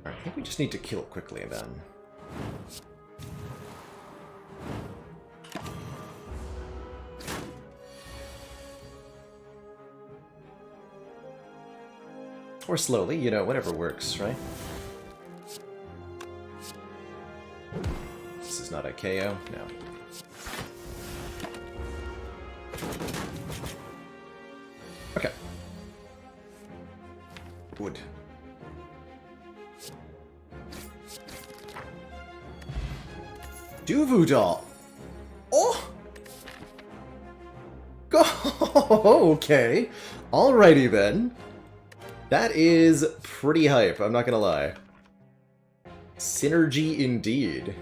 I think we just need to kill quickly then. Or slowly, you know, whatever works, right? This is not a KO? No. Okay. Wood. Duvudal. Oh! Okay. Alrighty then. That is pretty hype, I'm not gonna lie. Synergy indeed.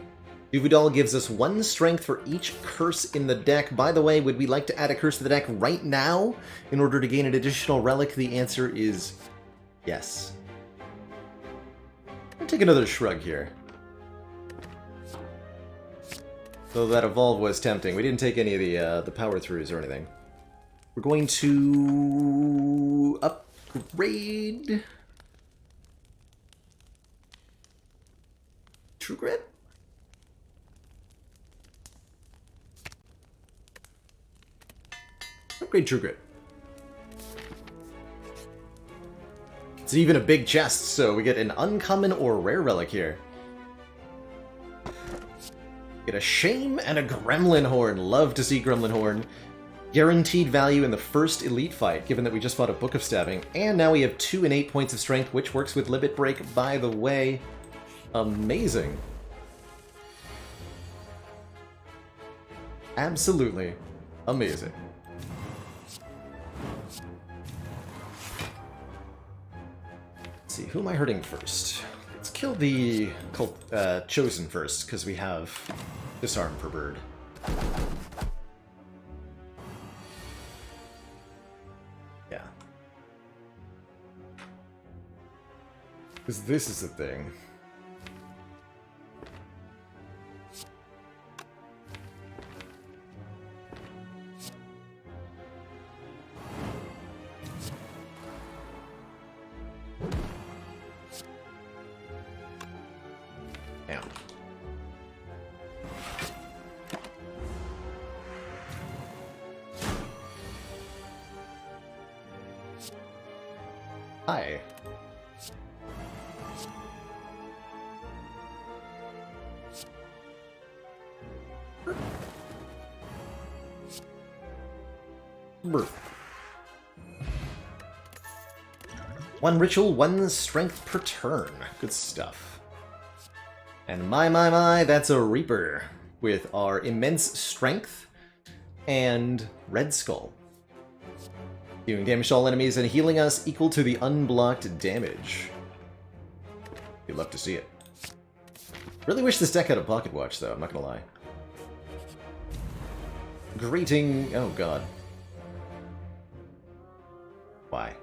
Duvudal gives us 1 strength for each curse in the deck. By the way, would we like to add a curse to the deck right now in order to gain an additional relic? The answer is yes. I'll take another Shrug here. Though that evolve was tempting. We didn't take any of the power throughs or anything. We're going to upgrade True Grit? Upgrade True Grit. It's even a big chest, so we get an uncommon or rare relic here. Get a Shame and a Gremlin Horn. Love to see Gremlin Horn. Guaranteed value in the first elite fight, given that we just fought a Book of Stabbing. And now we have 2 and 8 points of strength, which works with Limit Break, by the way. Amazing. Absolutely amazing. see, who am I hurting first? Let's kill the Chosen first, because we have Disarm for Bird. Yeah. Because this is the thing. Hi. Brr. One ritual, one strength per turn. Good stuff. And my, that's a Reaper with our immense strength and Red Skull. Dealing damage to all enemies and healing us equal to the unblocked damage. You'd love to see it. Really wish this deck had a pocket watch, though, I'm not gonna lie. Greeting... oh god. Why?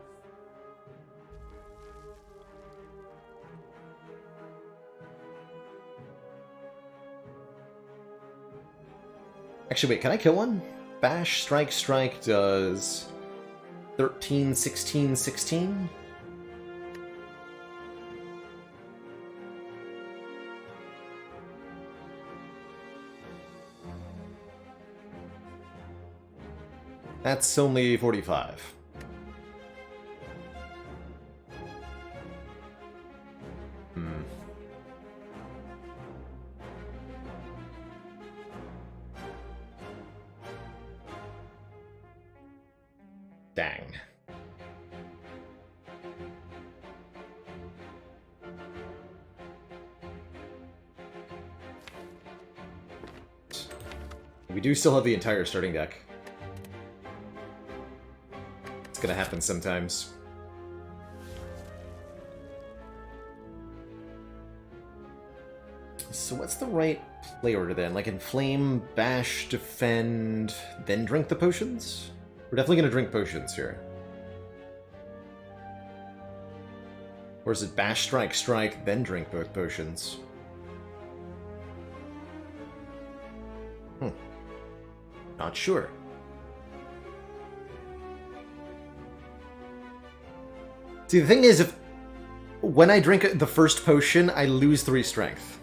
Actually, wait, can I kill one? Bash, strike, strike does... 13, 16, 16? That's only 45. Dang. We do still have the entire starting deck. It's gonna happen sometimes. So what's the right play order then? Like Inflame, Bash, Defend, then drink the potions? We're definitely gonna drink potions here. Or is it Bash, Strike, Strike, then drink both potions? Not sure. See, the thing is, if when I drink the first potion, I lose 3 strength.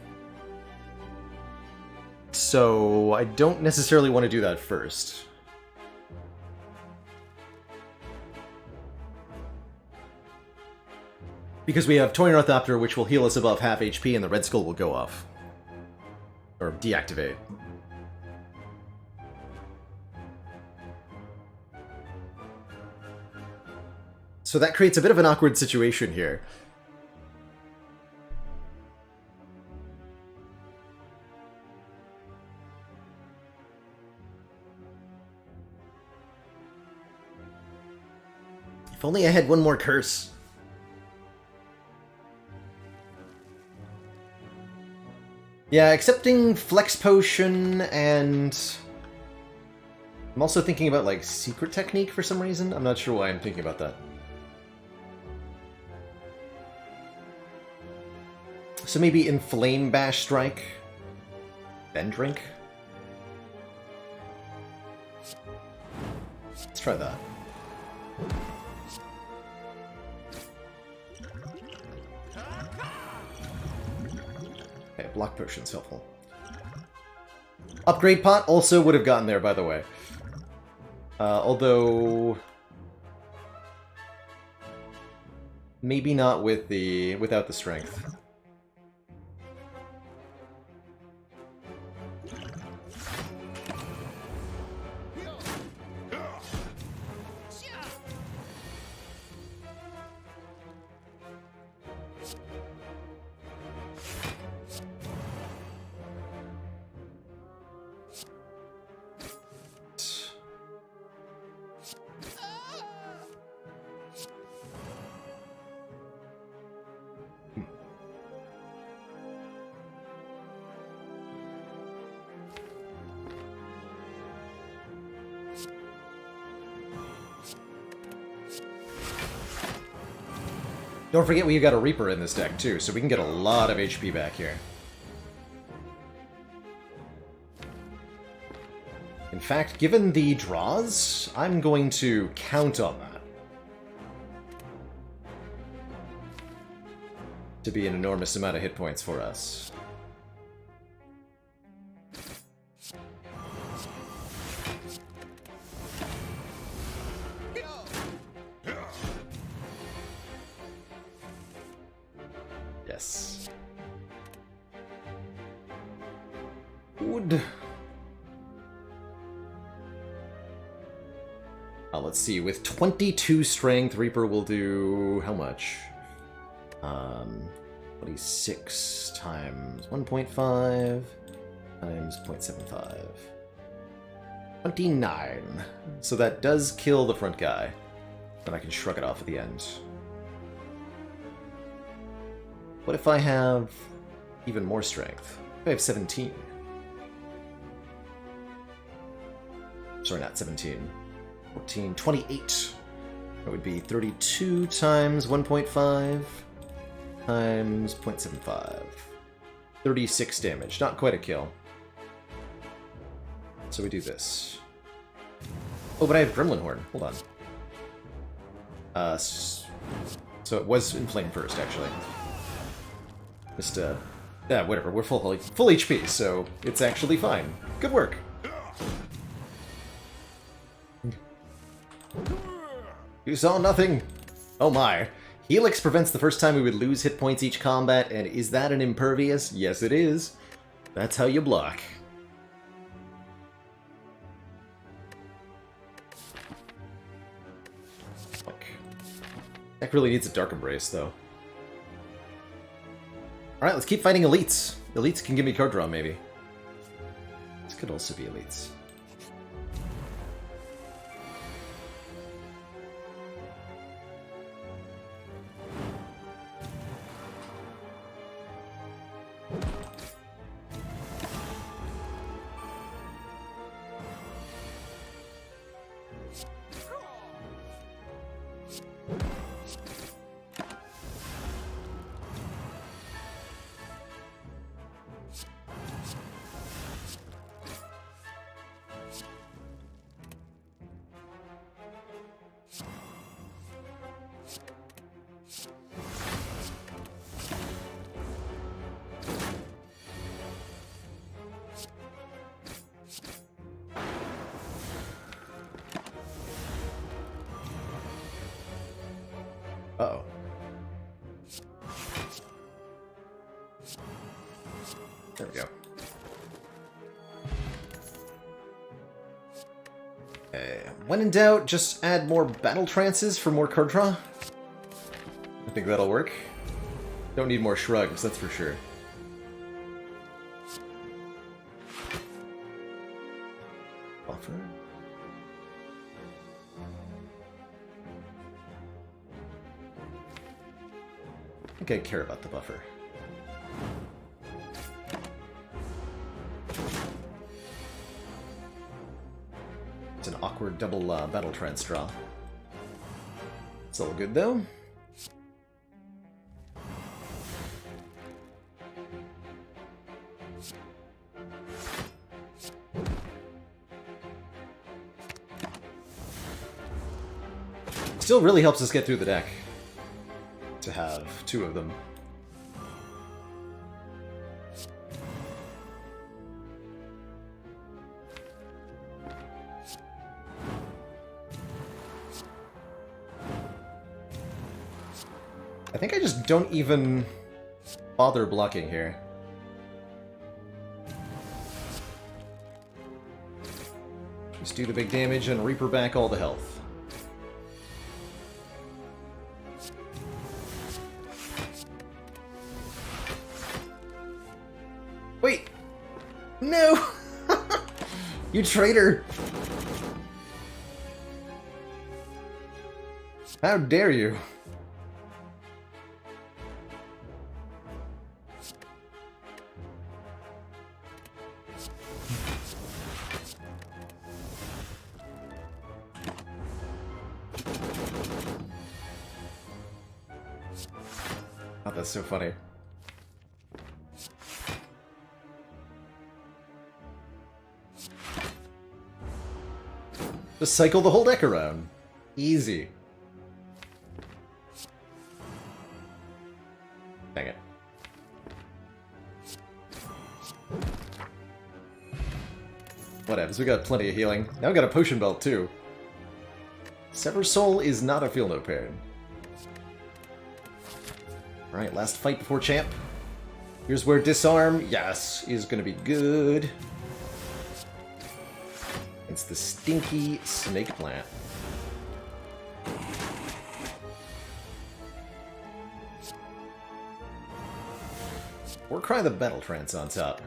So I don't necessarily want to do that first. Because we have Toying Orthopter, which will heal us above half HP, and the Red Skull will go off. Or deactivate. So that creates a bit of an awkward situation here. If only I had one more curse. Yeah, accepting Flex Potion, and I'm also thinking about, like, Secret Technique for some reason. I'm not sure why I'm thinking about that. So maybe Inflame, Bash, Strike, then drink? Let's try that. Okay, block potion's helpful. Upgrade pot also would have gotten there, by the way. Although... maybe not with the... without the strength. Don't forget we got a Reaper in this deck too, so we can get a lot of HP back here. In fact, given the draws, I'm going to count on that to be an enormous amount of hit points for us. Yes. Wood. Let's see, with 22 strength, Reaper will do how much? 26 times 1.5 times 0.75. 29. So that does kill the front guy. Then I can shrug it off at the end. What if I have even more strength? I have 17. Sorry, not 17. 14, 28. That would be 32 times 1.5 times 0.75. 36 damage. Not quite a kill. So we do this. Oh, but I have Gremlin Horn. Hold on. So it was Inflame first, actually. Just, yeah, whatever. We're full HP, so it's actually fine. Good work. You saw nothing. Oh my. Helix prevents the first time we would lose hit points each combat, and is that an impervious? Yes, it is. That's how you block. Fuck. Deck really needs a Dark Embrace, though. Alright, let's keep fighting elites. Elites can give me card draw, maybe. This could also be elites. Uh-oh. There we go. Okay. When in doubt, just add more battle trances for more card draw. I think that'll work. Don't need more shrugs, that's for sure. Buffer. I think I care about the buffer. It's an awkward double battle trance draw. It's all good though. Still really helps us get through the deck to have two of them. I think I just don't even bother blocking here. Just do the big damage and Reaper back all the health. Wait! No! You traitor! How dare you? that's so funny. Just cycle the whole deck around. Easy. Dang it. Whatevs, we got plenty of healing. Now we got a potion belt too. Sever Soul is not a field note pair. Alright, last fight before champ. Here's where Disarm, yes, is gonna be good. It's the stinky snake plant. Or Cry the Battle Trance on top.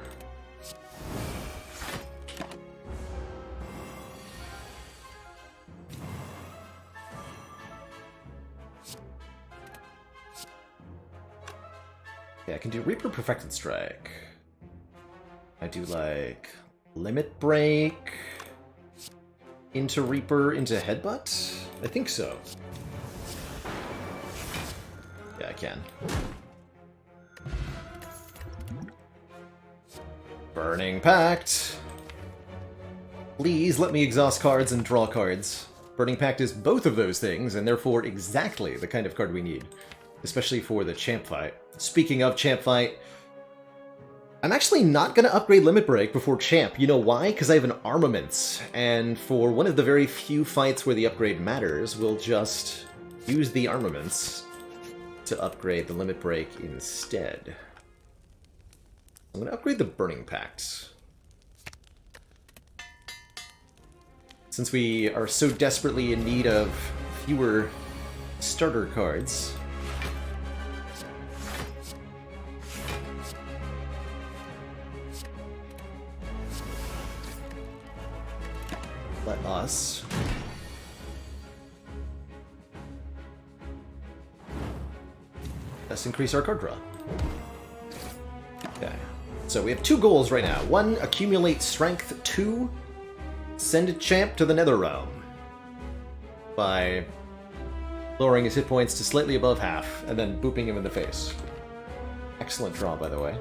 Yeah, I can do Reaper Perfected Strike. I do like Limit Break into Reaper into Headbutt? I think so. Yeah, I can. Burning Pact! Please let me exhaust cards and draw cards. Burning Pact is both of those things, and therefore exactly the kind of card we need. Especially for the champ fight. Speaking of champ fight, I'm actually not going to upgrade Limit Break before champ. You know why? Because I have an Armaments, and for one of the very few fights where the upgrade matters, we'll just use the Armaments to upgrade the Limit Break instead. I'm going to upgrade the Burning Pact. Since we are so desperately in need of fewer starter cards. Let us increase our card draw. Okay. So we have two goals right now. One, accumulate strength. Two, send a champ to the Nether Realm by lowering his hit points to slightly above half and then booping him in the face. Excellent draw, by the way.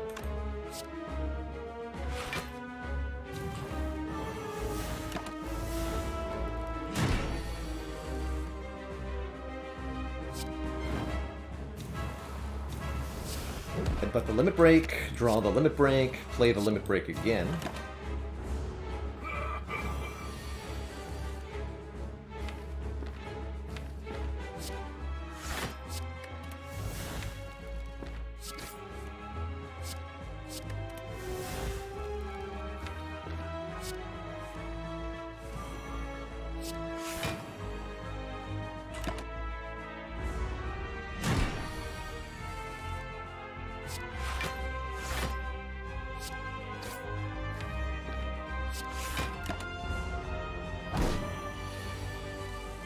Headbutt the Limit Break, draw the Limit Break, play the Limit Break again.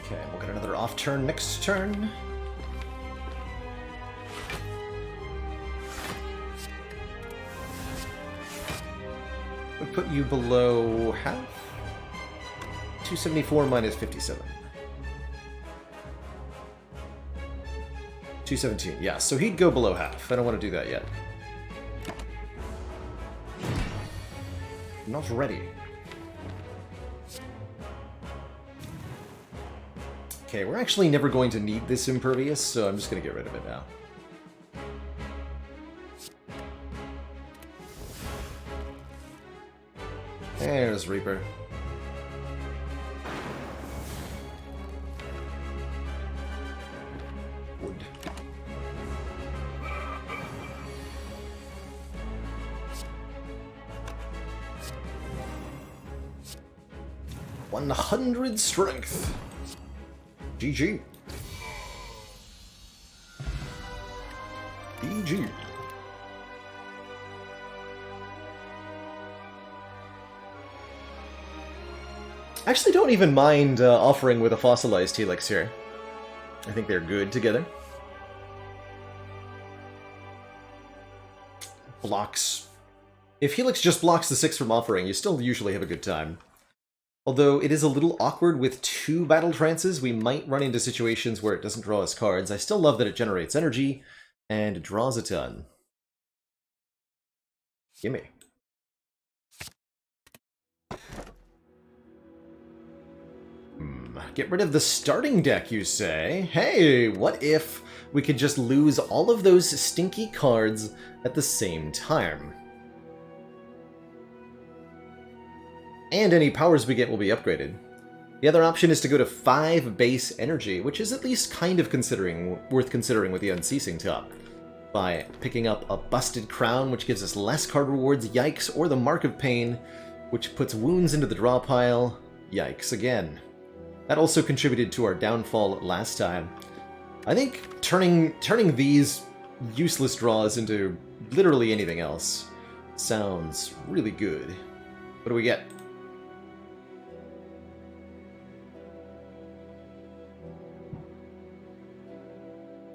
Okay, we'll get another off turn next turn. Would put you below half? 274 minus 57. 217, yeah, so he'd go below half. I don't want to do that yet. I'm not ready. Okay, we're actually never going to need this Impervious, so I'm just going to get rid of it now. There's Reaper. Wood. "100 strength. GG. GG. I actually don't even mind offering with a fossilized Helix here. I think they're good together. Blocks. If Helix just blocks the 6 from offering, you still usually have a good time. Although it is a little awkward with 2 Battle Trances, we might run into situations where it doesn't draw us cards. I still love that it generates energy, And draws a ton. Gimme. Get rid of the starting deck, you say? Hey, what if we could just lose all of those stinky cards at the same time? And any powers we get will be upgraded. The other option is to go to 5 base energy, which is at least kind of worth considering with the Unceasing top. By picking up a Busted Crown, which gives us less card rewards, yikes, or the Mark of Pain, which puts wounds into the draw pile, yikes again. That also contributed to our downfall last time. I think turning these useless draws into literally anything else sounds really good. What do we get?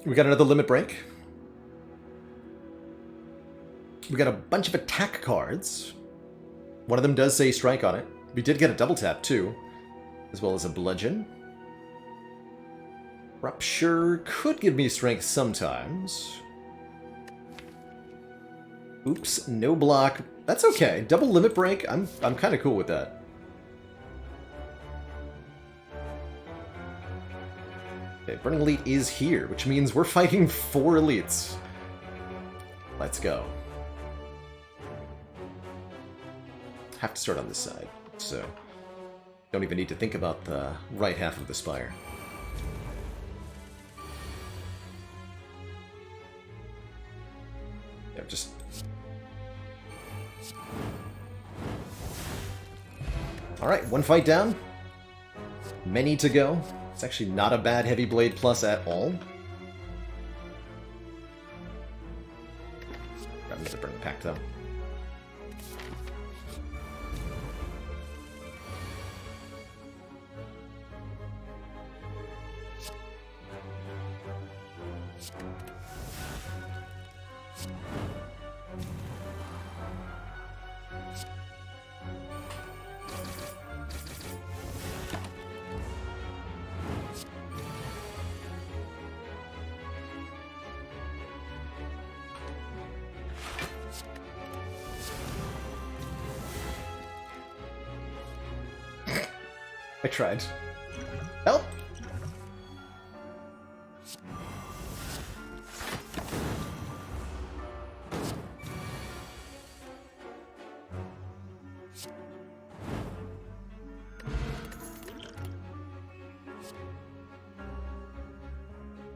We got another limit break. We got a bunch of attack cards. One of them does say strike on it. We did get a double tap too, as well as a bludgeon. Rupture could give me strength sometimes. Oops, no block. That's okay. Double limit break, I'm kind of cool with that. Okay, Burning Elite is here, which means we're fighting 4 elites. Let's go. Have to start on this side, so don't even need to think about the right half of the Spire. Yeah, just... Alright, 1 fight down. Many to go. It's actually not a bad Heavy Blade Plus at all. Grab another Burning Pact, though. I tried. Help!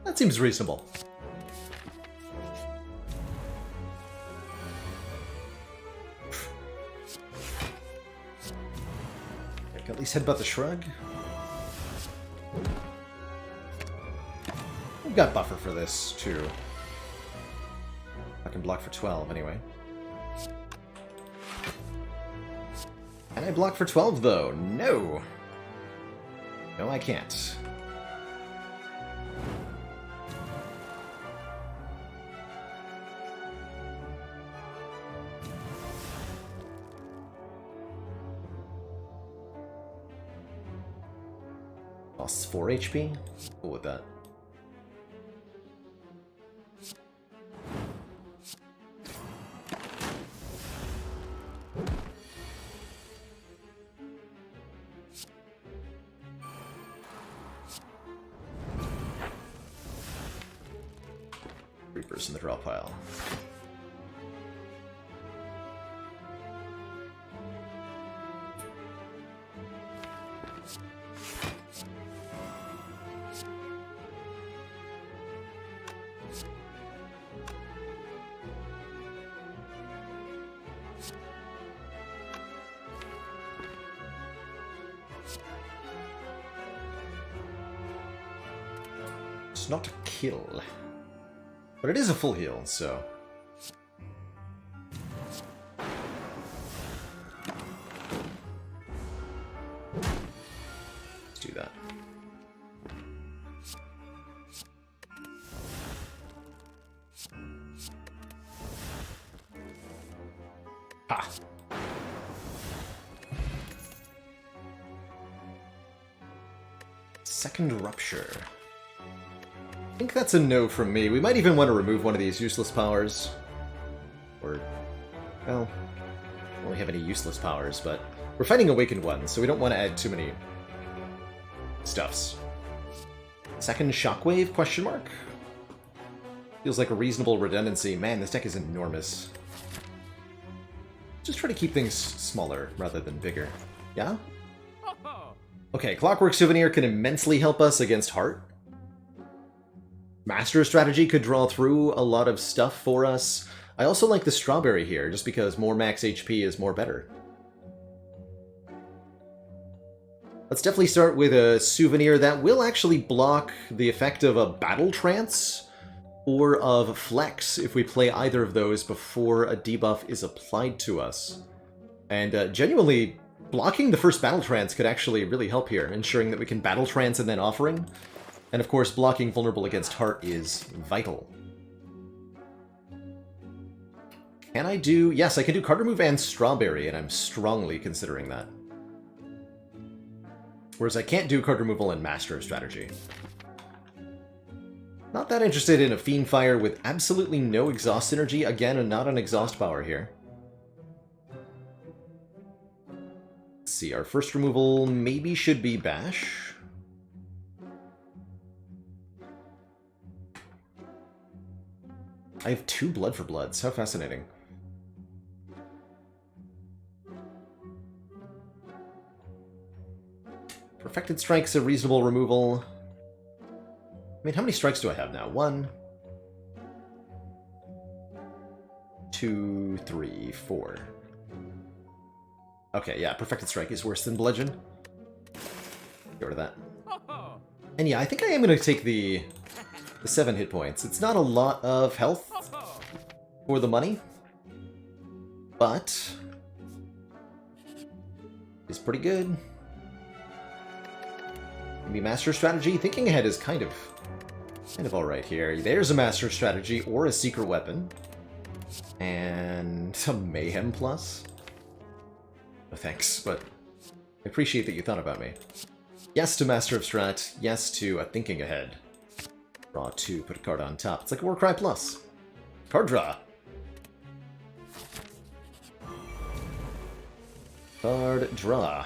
That seems reasonable. At least headbutt the Shrug. We've got buffer for this, too. I can block for 12, anyway. Can I block for 12, though? No! No, I can't. Lost 4 HP? Cool with that. Reapers in the draw pile. It's not a kill. But it is a full heal, so... let's do that. Ha! Second Rupture. think that's a no from me. We might even want to remove one of these useless powers. Or, well, I don't really have any useless powers, but we're fighting Awakened ones, so we don't want to add too many stuffs. Second Shockwave, question mark? Feels like a reasonable redundancy. Man, this deck is enormous. Just try to keep things smaller rather than bigger. Yeah? Okay, Clockwork Souvenir can immensely help us against Heart. Master Strategy could draw through a lot of stuff for us. I also like the Strawberry here, just because more max HP is more better. Let's definitely start with a Souvenir that will actually block the effect of a Battle Trance or of Flex if we play either of those before a debuff is applied to us. And genuinely, blocking the first Battle Trance could actually really help here, ensuring that we can Battle Trance and then Offering. And of course, blocking Vulnerable against Heart is vital. Can I do... Yes, I can do Card Remove and Strawberry, and I'm strongly considering that. Whereas I can't do Card Removal and Master of Strategy. Not that interested in a Fiendfire with absolutely no exhaust synergy. Again, and not an exhaust power here. Let's see, our first removal maybe should be Bash. I have 2 Blood for Bloods. How fascinating. Perfected Strike's a reasonable removal. I mean, how many strikes do I have now? 1, 2, 3, 4. Okay, yeah, Perfected Strike is worse than Bludgeon. Get rid of that. And yeah, I think I am going to take the 7 hit points. It's not a lot of health for the money, but it's pretty good. Maybe Master Strategy. Thinking Ahead is kind of alright here. There's a Master Strategy or a Secret Weapon. And a Mayhem Plus. No thanks, but I appreciate that you thought about me. Yes to Master of Strat. Yes to a Thinking Ahead. Draw 2, put a card on top. It's like a Warcry Plus. Card draw. Card draw.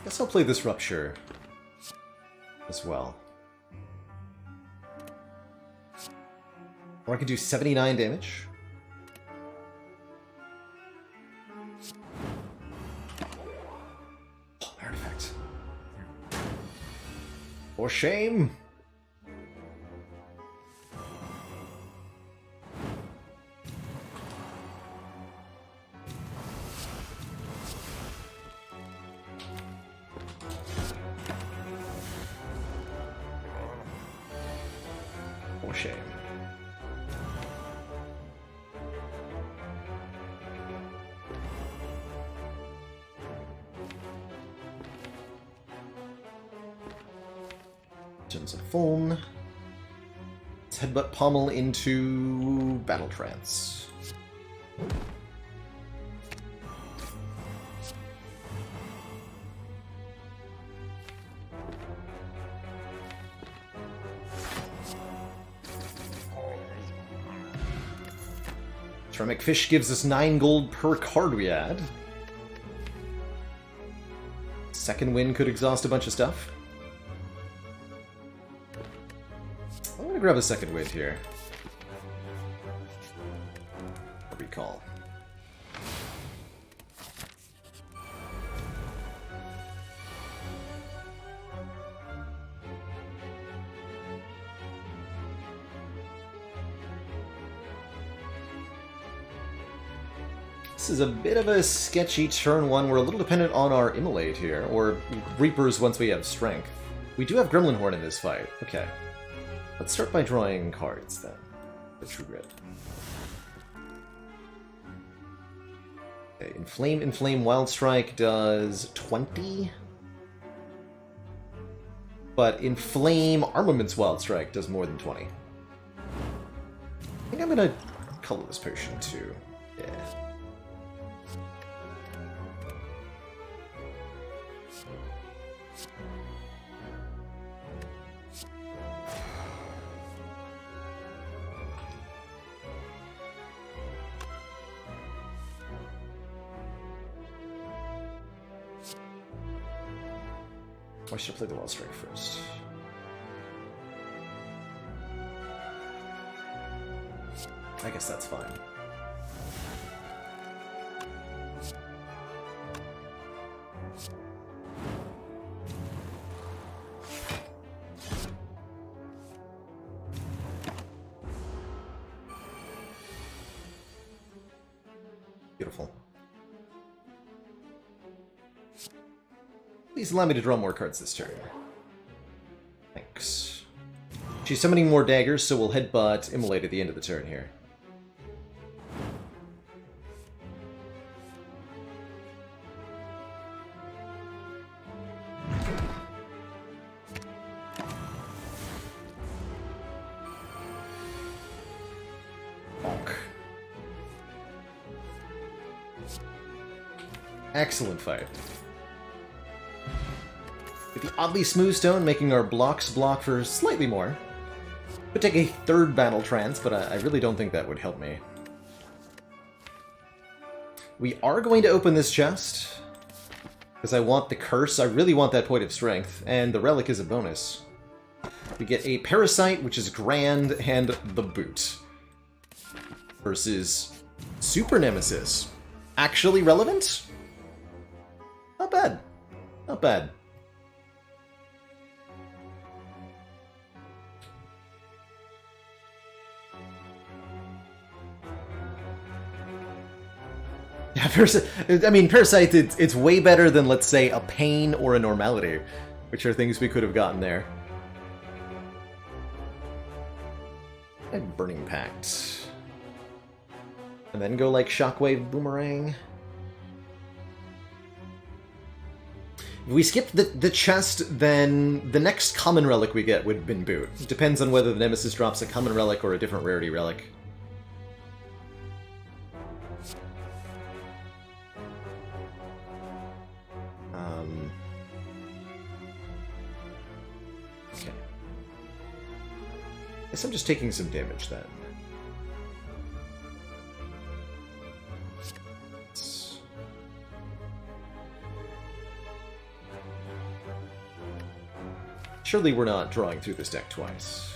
Guess I'll play this Rupture as well. Or I can do 79 damage. Oh, artifact. For shame! Shame. Gems of Phone. Let's Headbutt Pommel into Battle Trance. Ceramic Fish gives us 9 gold per card we add. Second Wind could exhaust a bunch of stuff. I'm gonna grab a Second Wind here. Recall. This is a bit of a sketchy turn 1. We're a little dependent on our Immolate here, or Reapers once we have Strength. We do have Gremlin Horn in this fight. Okay. Let's start by drawing cards, then. The True Grit. Okay, Inflame Wild Strike does 20. But Inflame Armaments Wild Strike does more than 20. I think I'm gonna color this potion too. Yeah. I should play the Wild Strike first. I guess that's fine. Beautiful. Please allow me to draw more cards this turn. Thanks. She's summoning more daggers, so we'll headbutt Immolate at the end of the turn here. Bonk. Excellent fight. With the oddly smooth stone making our blocks block for slightly more. Could take a third battle trance, but I really don't think that would help me. We are going to open this chest, because I want the curse. I really want that point of strength, and the relic is a bonus. We get a Parasite, which is grand, and the boot. Versus Super Nemesis. Actually relevant? Not bad. Not bad. Yeah, Parasite, it's way better than, let's say, a Pain or a Normality, which are things we could have gotten there. And Burning Pact. And then go, like, Shockwave Boomerang. If we skip the chest, then the next common relic we get would have been Boot. It depends on whether the Nemesis drops a common relic or a different rarity relic. Okay. Guess I'm just taking some damage then. Surely we're not drawing through this deck twice.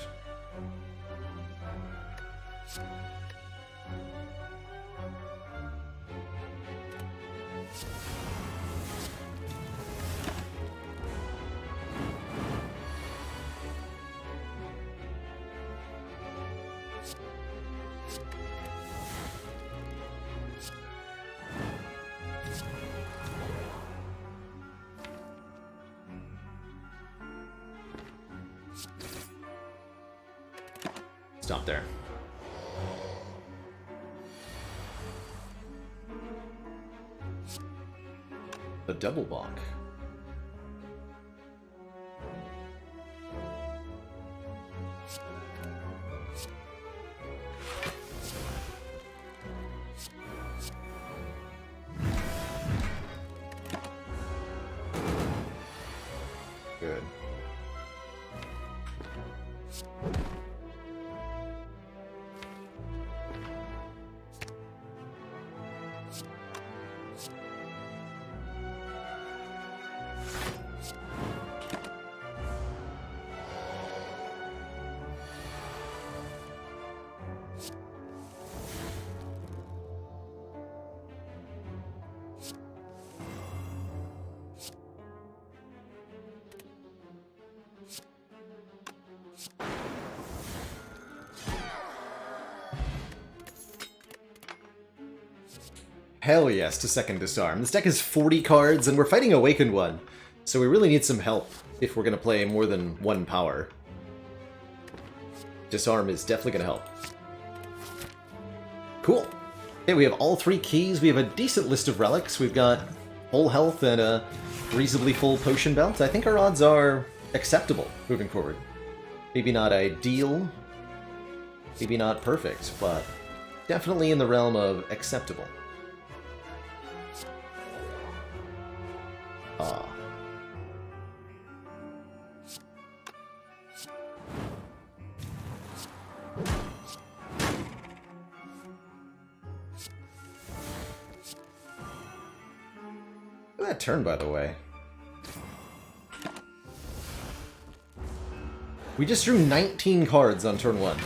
Stop there. The double block. Good. Hell yes to second disarm. This deck has 40 cards, and we're fighting Awakened One, so we really need some help if we're going to play more than one power. Disarm is definitely going to help. Cool. Okay, we have all 3 keys. We have a decent list of relics. We've got full health and a reasonably full potion belt. I think our odds are acceptable moving forward. Maybe not ideal, maybe not perfect, but definitely in the realm of acceptable. Ah. Look at that turn, by the way. We just drew 19 cards on turn 1.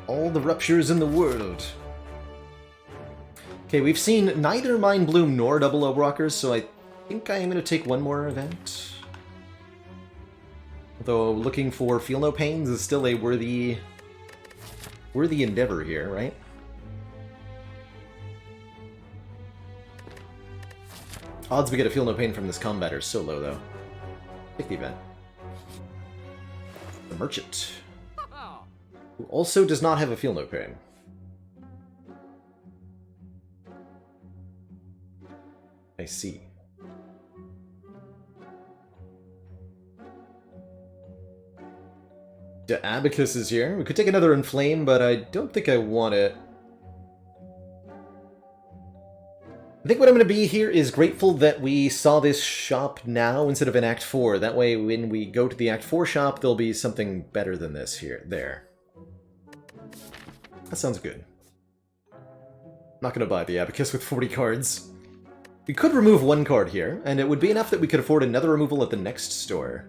All the ruptures in the world. Okay, we've seen neither Mind Bloom nor Double Obrockers, so I think I am going to take one more event. Although looking for Feel No Pains is still a worthy endeavor here, right? Odds we get a Feel No Pain from this combat are so low, though. Pick the event. The Merchant. Who also does not have a Feel No Pain. I see. The Abacus is here. We could take another Inflame, but I don't think I want it. I think what I'm going to be here is grateful that we saw this shop now instead of in Act 4. That way, when we go to the Act 4 shop, there'll be something better than this here. There. That sounds good. I'm not going to buy the Abacus with 40 cards. We could remove 1 card here, and it would be enough that we could afford another removal at the next store.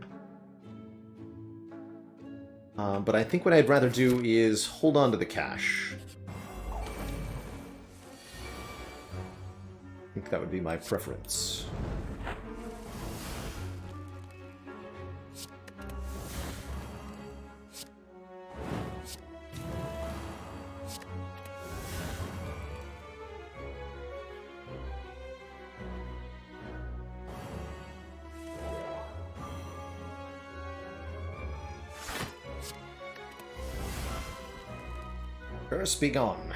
But I think what I'd rather do is hold on to the cash. I think that would be my preference. Curse be gone.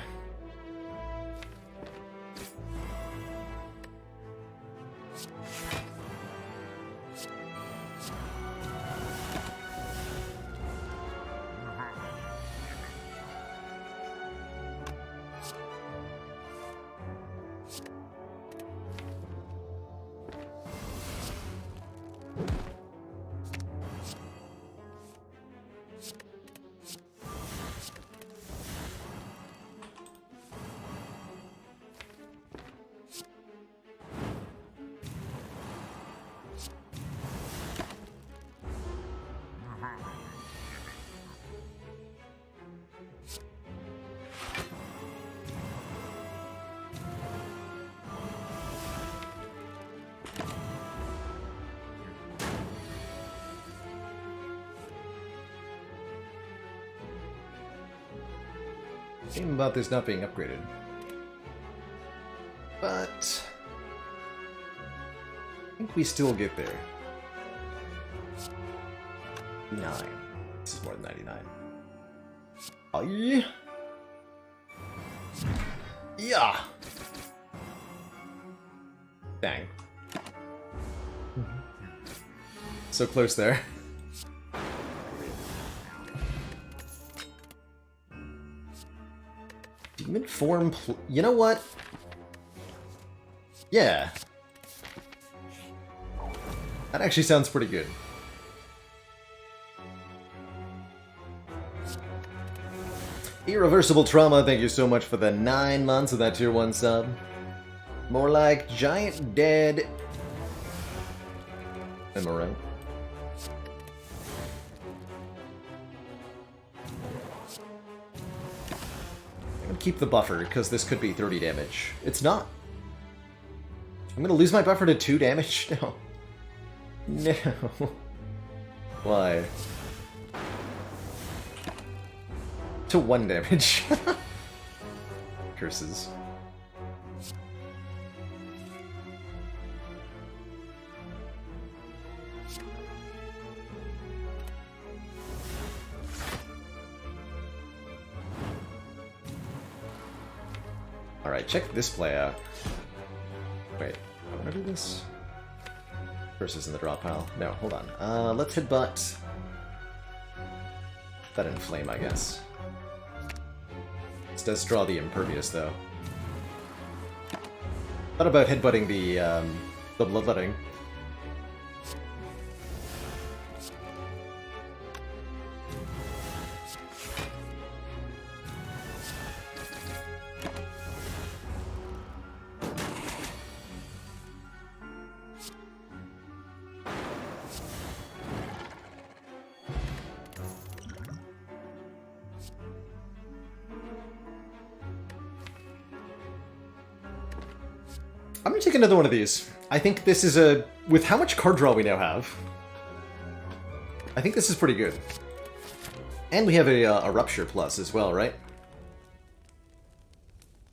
Shame about this not being upgraded. But I think we still get there. 9. This is more than 99. Aye. Yeah. Dang. So close there. Demon form. You know what? Yeah. That actually sounds pretty good. Irreversible Trauma, thank you so much for the 9 months of that tier 1 sub. More like Giant Dead. Am I right? I'm gonna keep the buffer, because this could be 30 damage. It's not. I'm gonna lose my buffer to 2 damage? No. No. Why? to 1 damage. Curses. Alright, check this play out. Wait, I want to do this? Versus in the draw pile. No, hold on. Let's headbutt that Inflame, I guess. This does draw the Impervious, though. Thought about headbutting the Bloodletting. I'm gonna take another one of these. I think this is a... With how much card draw we now have, I think this is pretty good. And we have a Rupture Plus as well, right?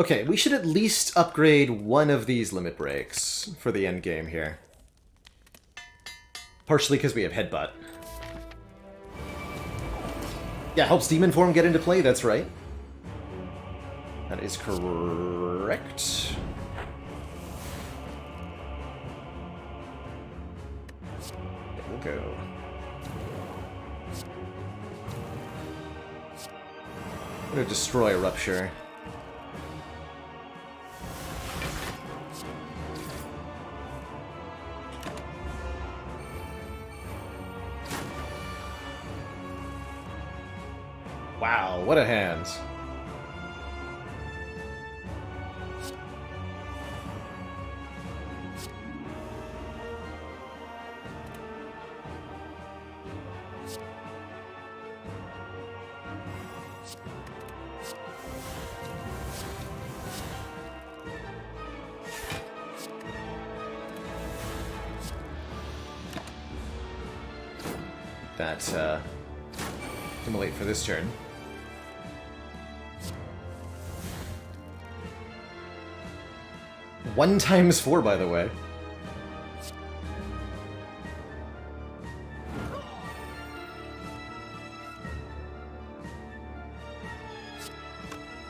Okay, we should at least upgrade one of these Limit Breaks for the end game here. Partially because we have Headbutt. Yeah, helps Demon Form get into play, that's right. That is correct. Go. I'm gonna destroy a Rupture. Wow, what a hand. That, accumulate for this turn. One times 4, by the way.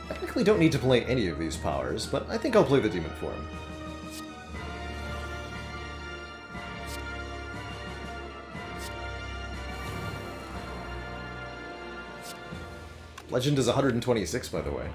Technically don't need to play any of these powers, but I think I'll play the Demon Form. Legend is 126, by the way.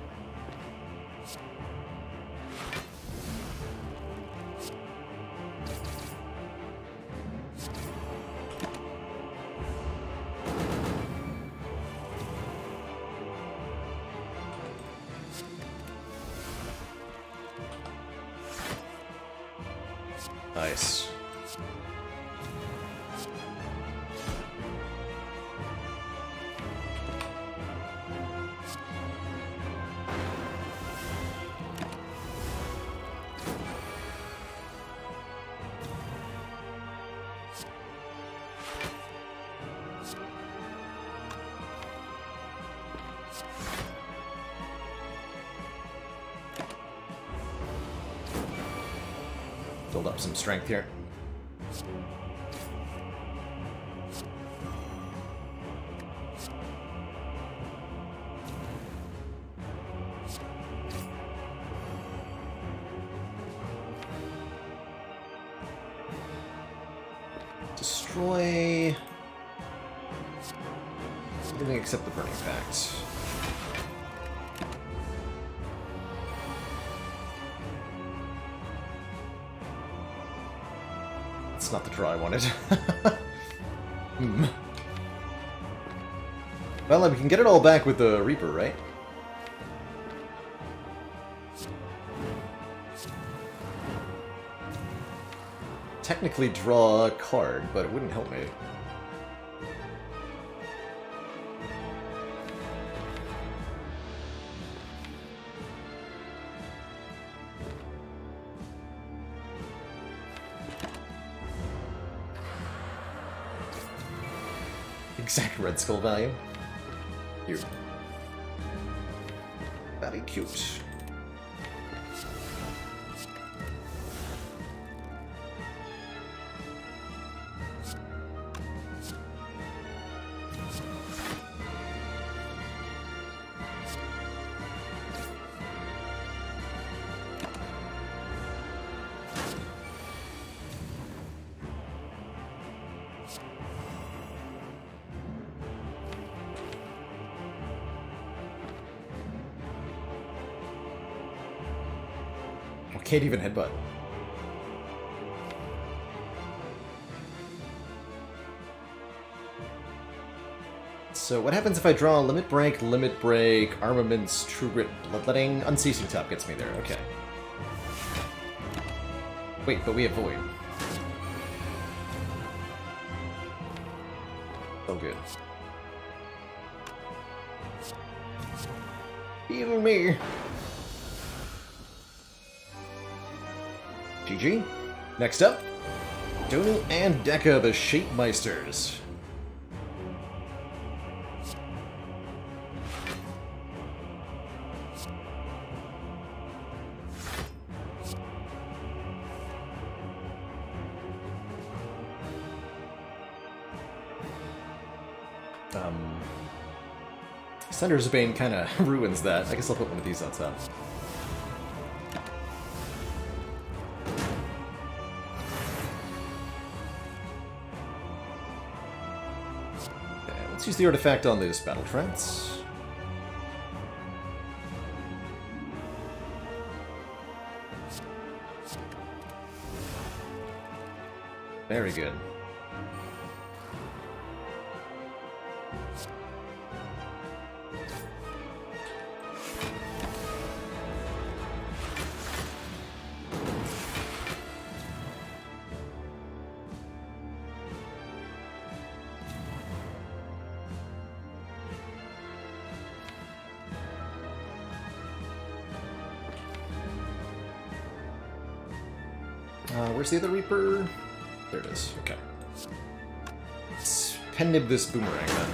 Nice. Build up some strength here. Destroy everything except the Burning Pact. It's not the draw I wanted. Well, we can get it all back with the Reaper, right? Technically draw a card, but it wouldn't help me. Exact Red Skull value. Here. Very cute. Can't even headbutt. So what happens if I draw Limit Break, Armaments, True Grit, Bloodletting? Unceasing Top gets me there, okay. Wait, but we have Void. Oh, good. Heal me! GG. Next up, Donu and Dekka, the Shape Meisters. Sender's Bane kind of ruins that. I guess I'll put one of these on top. Let's use the artifact on this battle trance. Very good. Where's the other Reaper? There it is. Okay. Let's pen-nib this boomerang then.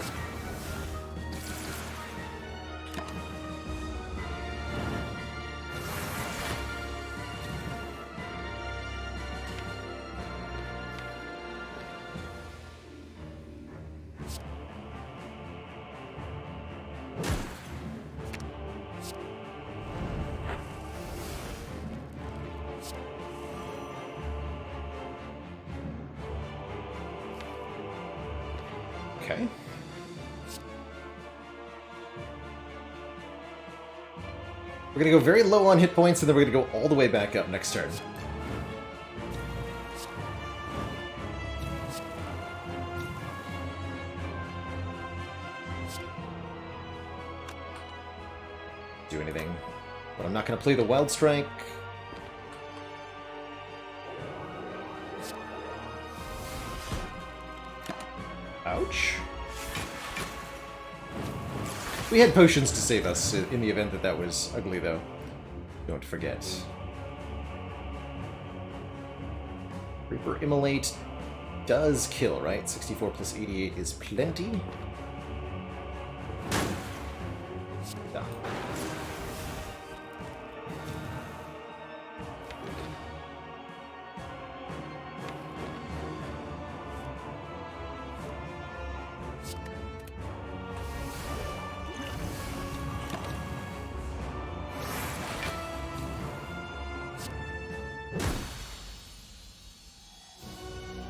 Okay. We're gonna go very low on hit points, and then we're gonna go all the way back up next turn. Do anything. But I'm not gonna play the Wild Strike. Ouch. We had potions to save us in the event that that was ugly, though. Don't forget. Reaper Immolate does kill, right? 64 plus 88 is plenty. Done.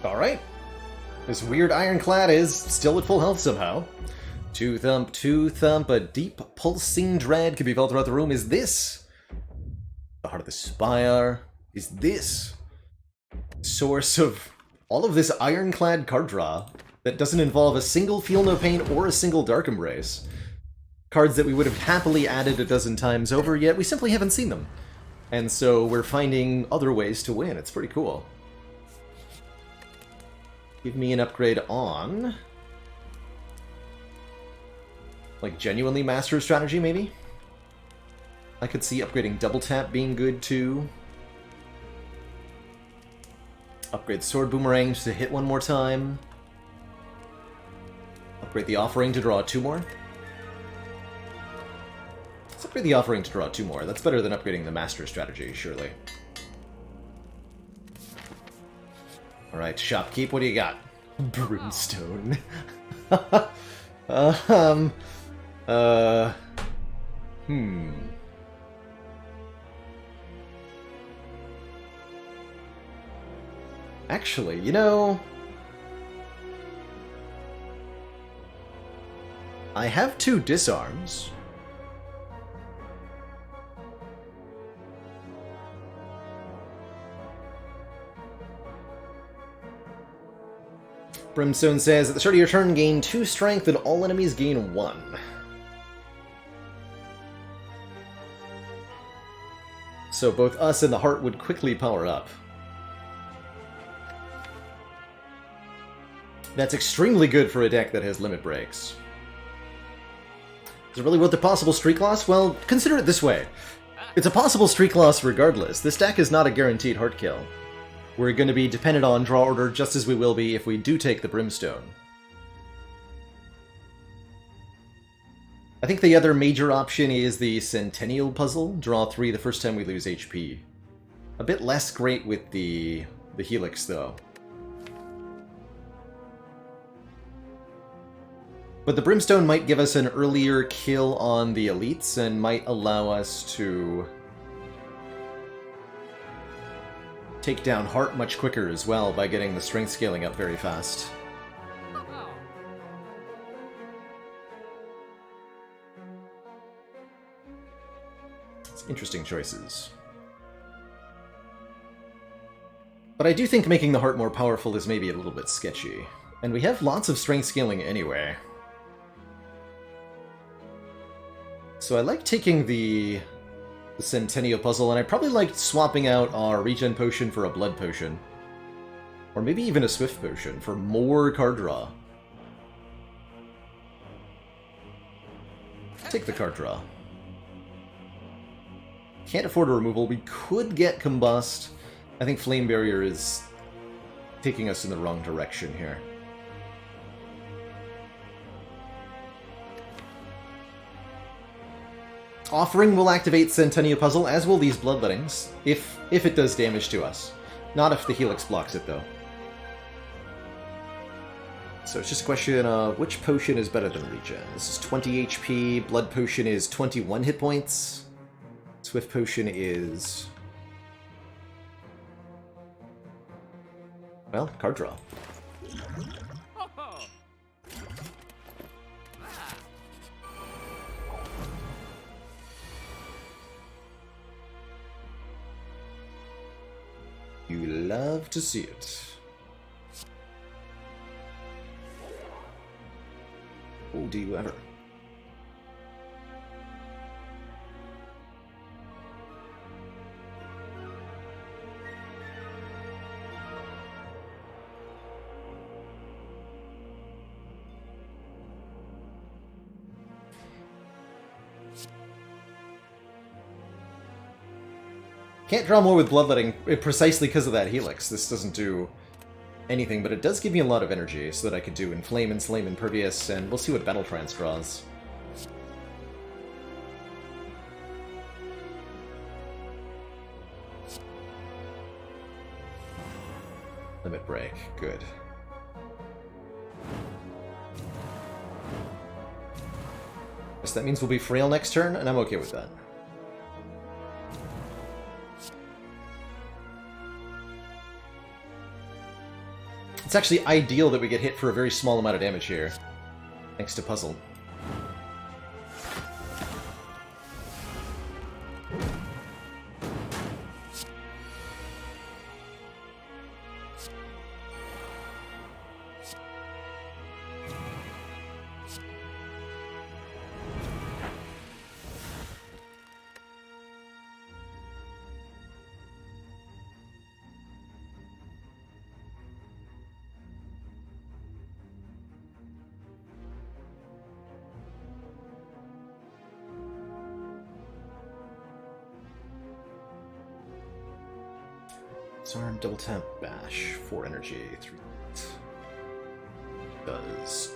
Alright. This weird Ironclad is still at full health somehow. Two thump, a deep pulsing dread can be felt throughout the room. Is this the Heart of the Spire? Is this source of all of this Ironclad card draw that doesn't involve a single Feel No Pain or a single Dark Embrace? Cards that we would have happily added a dozen times over, yet we simply haven't seen them. And so we're finding other ways to win. It's pretty cool. Give me an upgrade on... like, genuinely Master of Strategy, maybe? I could see upgrading Double Tap being good, too. Upgrade Sword Boomerang to hit one more time. Upgrade the Offering to draw two more. It's a upgrade the Offering to draw 2 more. That's better than upgrading the Master strategy, surely. Alright, Shopkeep, what do you got? Brimstone. Actually, you know... I have 2 disarms. Brimstone says, at the start of your turn, gain 2 strength and all enemies gain 1. So both us and the heart would quickly power up. That's extremely good for a deck that has limit breaks. Is it really worth the possible streak loss? Well, consider it this way. It's a possible streak loss regardless. This deck is not a guaranteed heart kill. We're going to be dependent on draw order just as we will be if we do take the Brimstone. I think the other major option is the Centennial Puzzle. Draw 3 the first time we lose HP. A bit less great with the Helix, though. But the Brimstone might give us an earlier kill on the elites and might allow us to take down Heart much quicker as well by getting the strength scaling up very fast. It's interesting choices. But I do think making the Heart more powerful is maybe a little bit sketchy. And we have lots of strength scaling anyway. So I like taking the Centennial Puzzle, and I probably like swapping out our Regen Potion for a Blood Potion. Or maybe even a Swift Potion for more card draw. Take the card draw. Can't afford a removal. We could get Combust. I think Flame Barrier is taking us in the wrong direction here. Offering will activate Centennial Puzzle, as will these Bloodlettings, if it does damage to us. Not if the Helix blocks it, though. So it's just a question of which potion is better than Regen. This is 20 HP, Blood Potion is 21 hit points, Swift Potion is... well, card draw. You love to see it. Oh, do you ever? Can't draw more with Bloodletting precisely because of that Helix. This doesn't do anything, but it does give me a lot of energy so that I could do Inflame, Enslame, Impervious, and we'll see what Battle Trance draws. Limit Break. Good. Guess that means we'll be Frail next turn, and I'm okay with that. It's actually ideal that we get hit for a very small amount of damage here, thanks to Puzzle. Disarm, double tap, bash, 4 energy, 3. Does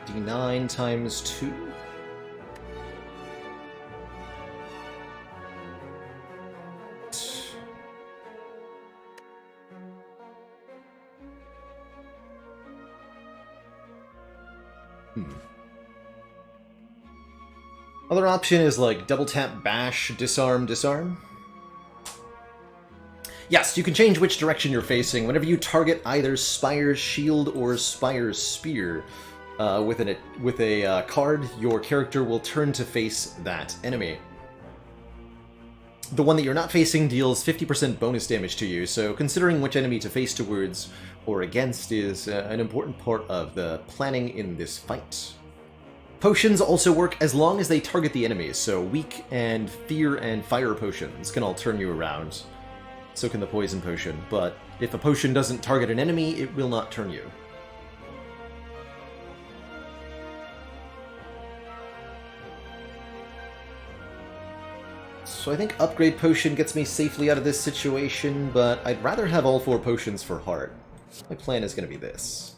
29 times 2? Other option is like double tap, bash, disarm, disarm. Yes, you can change which direction you're facing whenever you target either Spire's shield or Spire's spear. With a card, your character will turn to face that enemy. The one that you're not facing deals 50% bonus damage to you, so considering which enemy to face towards or against is an important part of the planning in this fight. Potions also work as long as they target the enemies, so weak and fear and fire potions can all turn you around. So can the poison potion, but if a potion doesn't target an enemy, it will not turn you. So I think Upgrade Potion gets me safely out of this situation, but I'd rather have all 4 potions for heart. My plan is going to be this.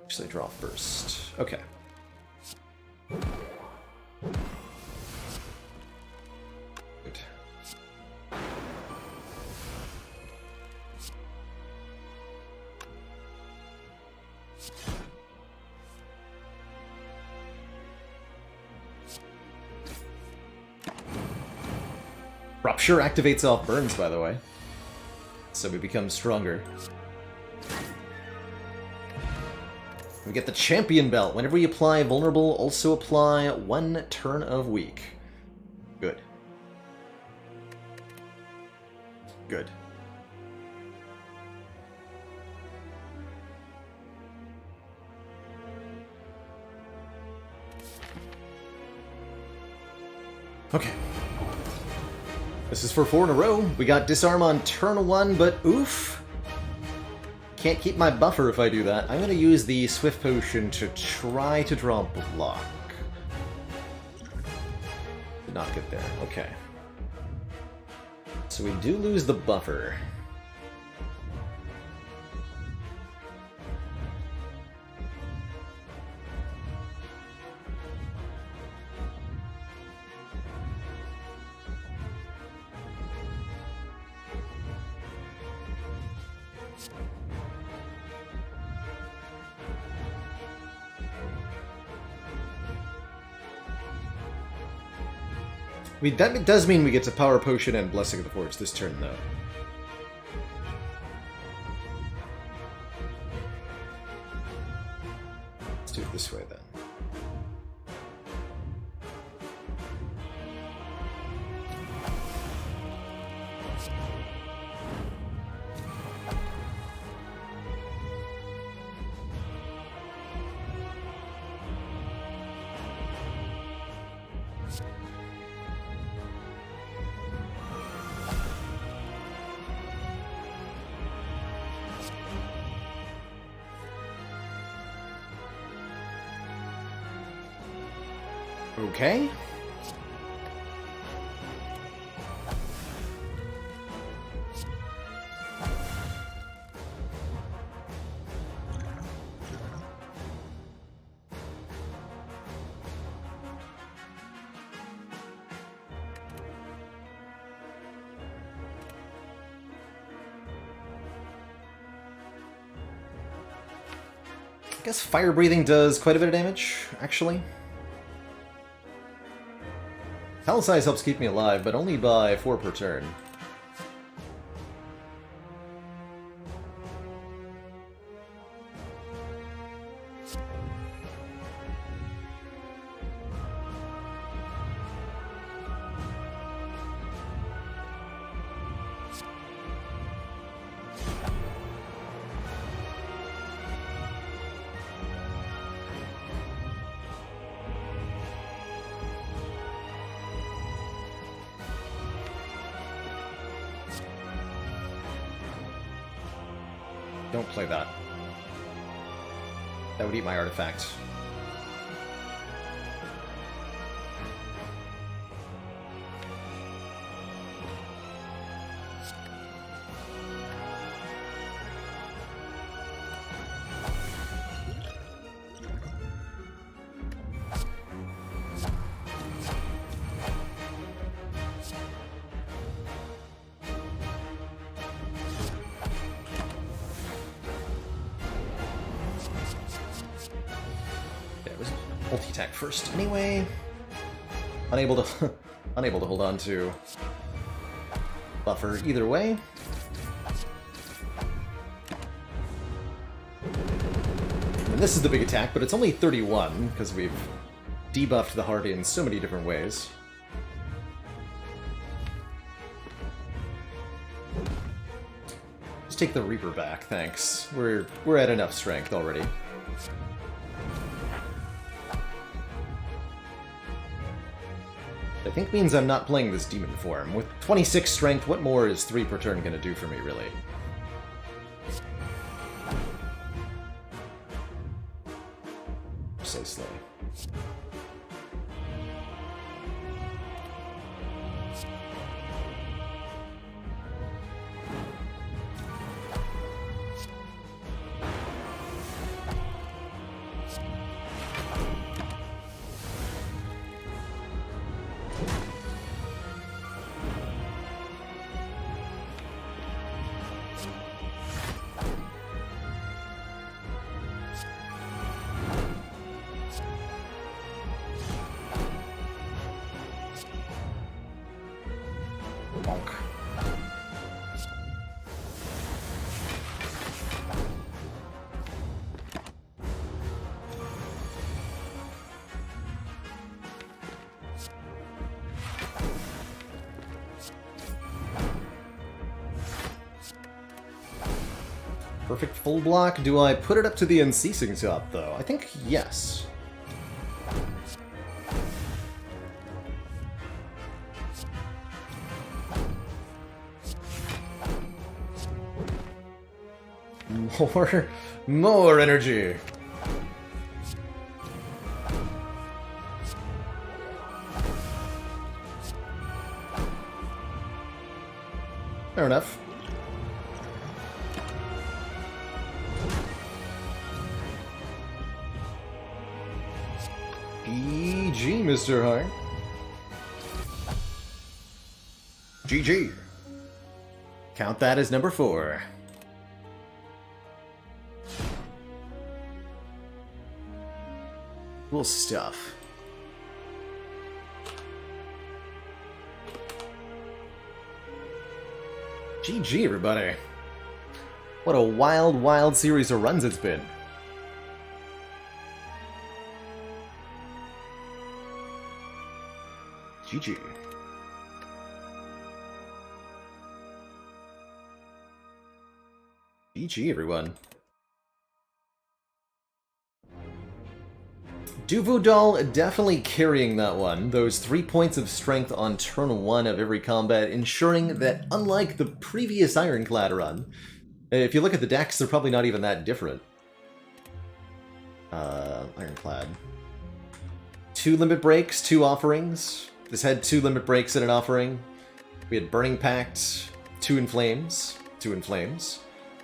Actually, draw first. Okay. Good. Rupture activates off burns, by the way. So we become stronger. We get the Champion Belt. Whenever you apply Vulnerable, also apply 1 turn of weak. Good. Good. Okay. This is for 4 in a row. We got Disarm on turn 1, but oof. Can't keep my buffer if I do that. I'm going to use the Swift Potion to try to draw block. Did not get there. Okay. So we do lose the buffer. That does mean we get to Power Potion and Blessing of the Forge this turn, though. Let's do it this way, then. Okay. I guess Fire Breathing does quite a bit of damage, actually. Talon Size helps keep me alive, but only by 4 per turn. Don't play that. That would eat my artifact. multi-attack first anyway. Unable to unable to hold on to buffer either way. And this is the big attack, but it's only 31 because we've debuffed the heart in so many different ways. Just take the Reaper back, thanks. We're at enough strength already. I think means I'm not playing this demon form. With 26 strength, what more is 3 per turn gonna do for me, really? Precisely. Perfect full block. Do I put it up to the unceasing top, though? I think yes. More energy. Fair enough. GG, Mr. Hart. GG. Count that as number 4. Cool stuff. GG, everybody. What a wild, wild series of runs it's been. GG. GG, everyone. Duvoudal definitely carrying that one. Those 3 points of strength on turn 1 of every combat, ensuring that unlike the previous Ironclad run, if you look at the decks, they're probably not even that different. Ironclad. 2 limit breaks, 2 offerings. This had 2 limit breaks and an offering. We had Burning Pact, 2 in Flames, 2 in Flames.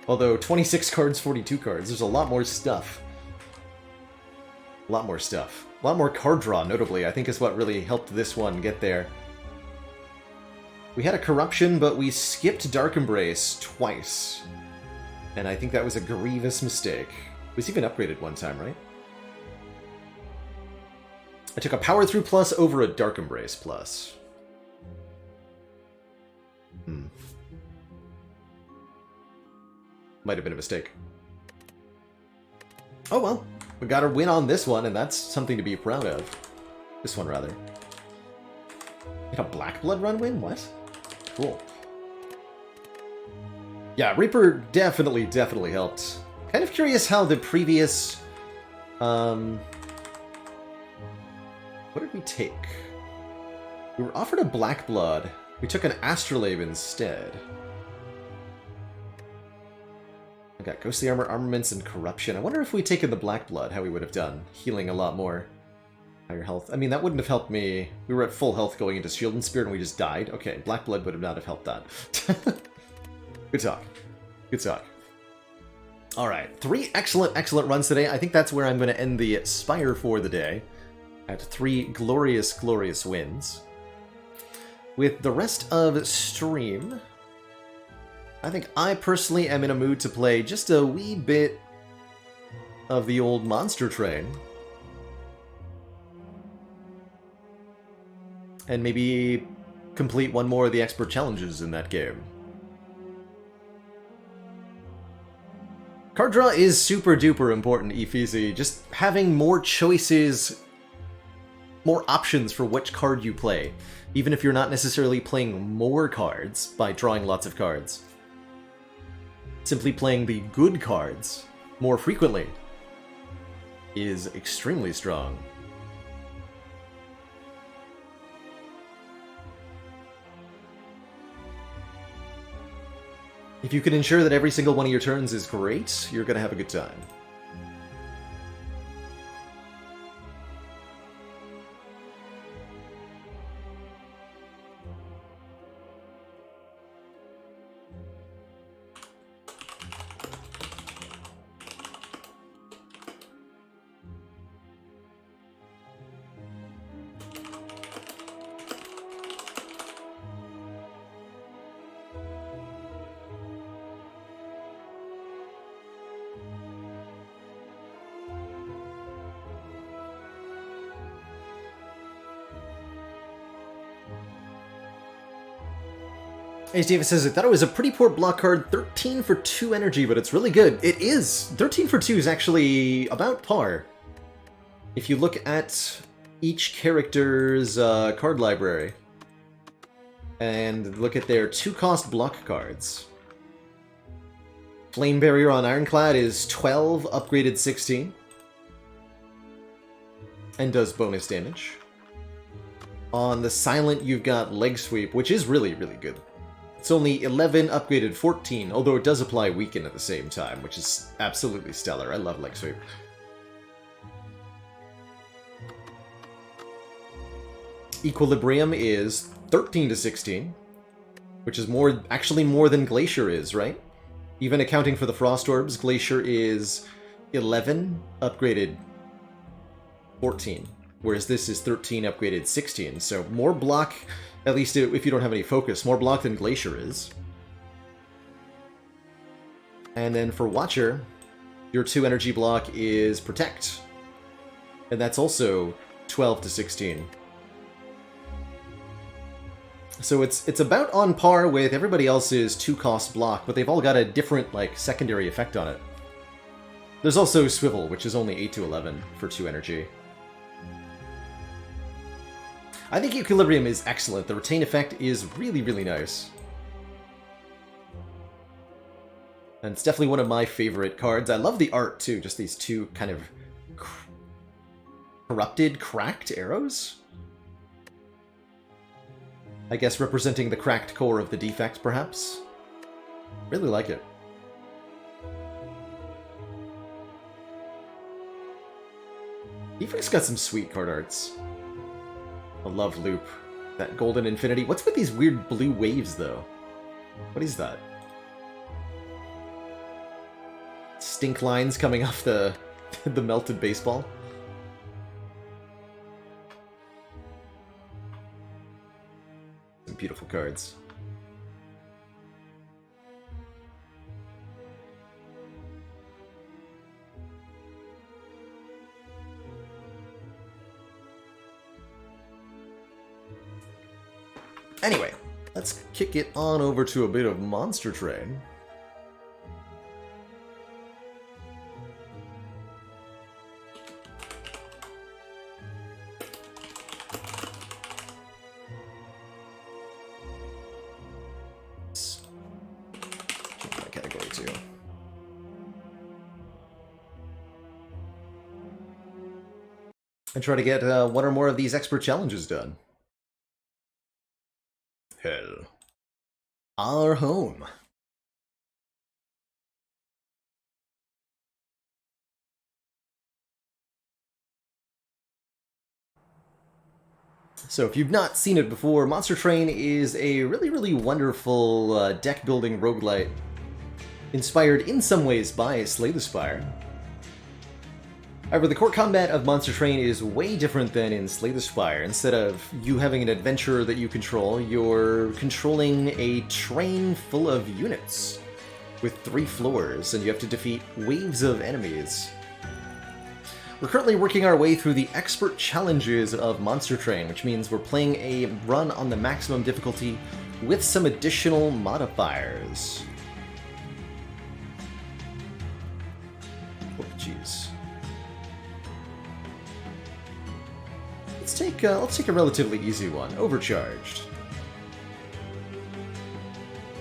Although 26 cards, 42 cards, there's a lot more stuff. A lot more stuff. A lot more card draw, notably, I think is what really helped this one get there. We had a Corruption, but we skipped Dark Embrace twice. And I think that was a grievous mistake. It was even upgraded one time, right? I took a Power Through Plus over a Dark Embrace Plus. Might have been a mistake. Oh well. We got a win on this one, and that's something to be proud of. This one, rather. Hit a Black Blood run win? What? Cool. Yeah, Reaper definitely helped. Kind of curious how the previous... What did we take? We were offered a Black Blood. We took an Astrolabe instead. I got Ghostly Armor, Armaments, and Corruption. I wonder if we'd taken the Black Blood, how we would have done. Healing a lot more. Higher health. I mean, that wouldn't have helped me. We were at full health going into Shield and Spirit and we just died. Okay, Black Blood would have not have helped that. Good talk. Good talk. Alright, 3 excellent runs today. I think that's where I'm going to end the Spire for the day. At 3 glorious wins. With the rest of stream... I think I personally am in a mood to play just a wee bit of the old Monster Train. and maybe complete one more of the expert challenges in that game. Card draw is super duper important, Efeasy. Just having more choices, more options for which card you play, even if you're not necessarily playing more cards by drawing lots of cards. Simply playing the good cards more frequently is extremely strong. If you can ensure that every single one of your turns is great, you're going to have a good time. Ace Davis says, I thought it was a pretty poor block card, 13 for 2 energy, but it's really good. It is! 13 for 2 is actually about par. If you look at each character's card library, and look at their 2-cost block cards. Flame Barrier on Ironclad is 12, upgraded 16. And does bonus damage. On the Silent, you've got Leg Sweep, which is really, really good. It's only 11, upgraded 14, although it does apply Weaken at the same time, which is absolutely stellar. I love Leg Sweep. Equilibrium is 13 to 16, which is actually more than Glacier is, right? Even accounting for the Frost Orbs, Glacier is 11, upgraded 14, whereas this is 13, upgraded 16, so more block. At least if you don't have any focus, more block than Glacier is. And then for Watcher, your 2 energy block is Protect. And that's also 12 to 16. So it's about on par with everybody else's 2-cost block, but they've all got a different, like, secondary effect on it. There's also Swivel, which is only 8 to 11 for 2 energy. I think Equilibrium is excellent. The retain effect is really, really nice. And it's definitely one of my favorite cards. I love the art, too. Just these two kind of corrupted, cracked arrows? I guess representing the cracked core of the defect, perhaps? Really like it. Defect's got some sweet card arts. I love Loop. That Golden Infinity. What's with these weird blue waves, though? What is that? Stink lines coming off the the melted baseball? Some beautiful cards. Anyway, let's kick it on over to a bit of Monster Train. Change my category too. And try to get one or more of these expert challenges done. Hell. Our home. So if you've not seen it before, Monster Train is a really, really wonderful deck-building roguelite, inspired in some ways by Slay the Spire. However, the core combat of Monster Train is way different than in Slay the Spire. Instead of you having an adventurer that you control, you're controlling a train full of units with 3 floors, and you have to defeat waves of enemies. We're currently working our way through the expert challenges of Monster Train, which means we're playing a run on the maximum difficulty with some additional modifiers. Oh, jeez. Let's take a relatively easy one. Overcharged.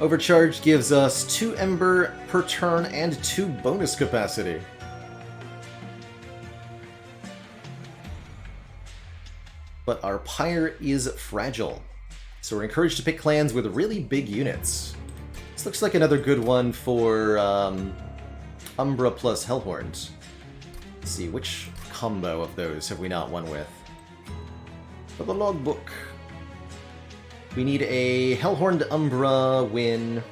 Overcharged gives us 2 Ember per turn and 2 bonus capacity. But our Pyre is fragile, so we're encouraged to pick clans with really big units. This looks like another good one for Umbra plus Hellhorns. Let's see, which combo of those have we not won with? For the logbook, we need a Hellhorned Umbra win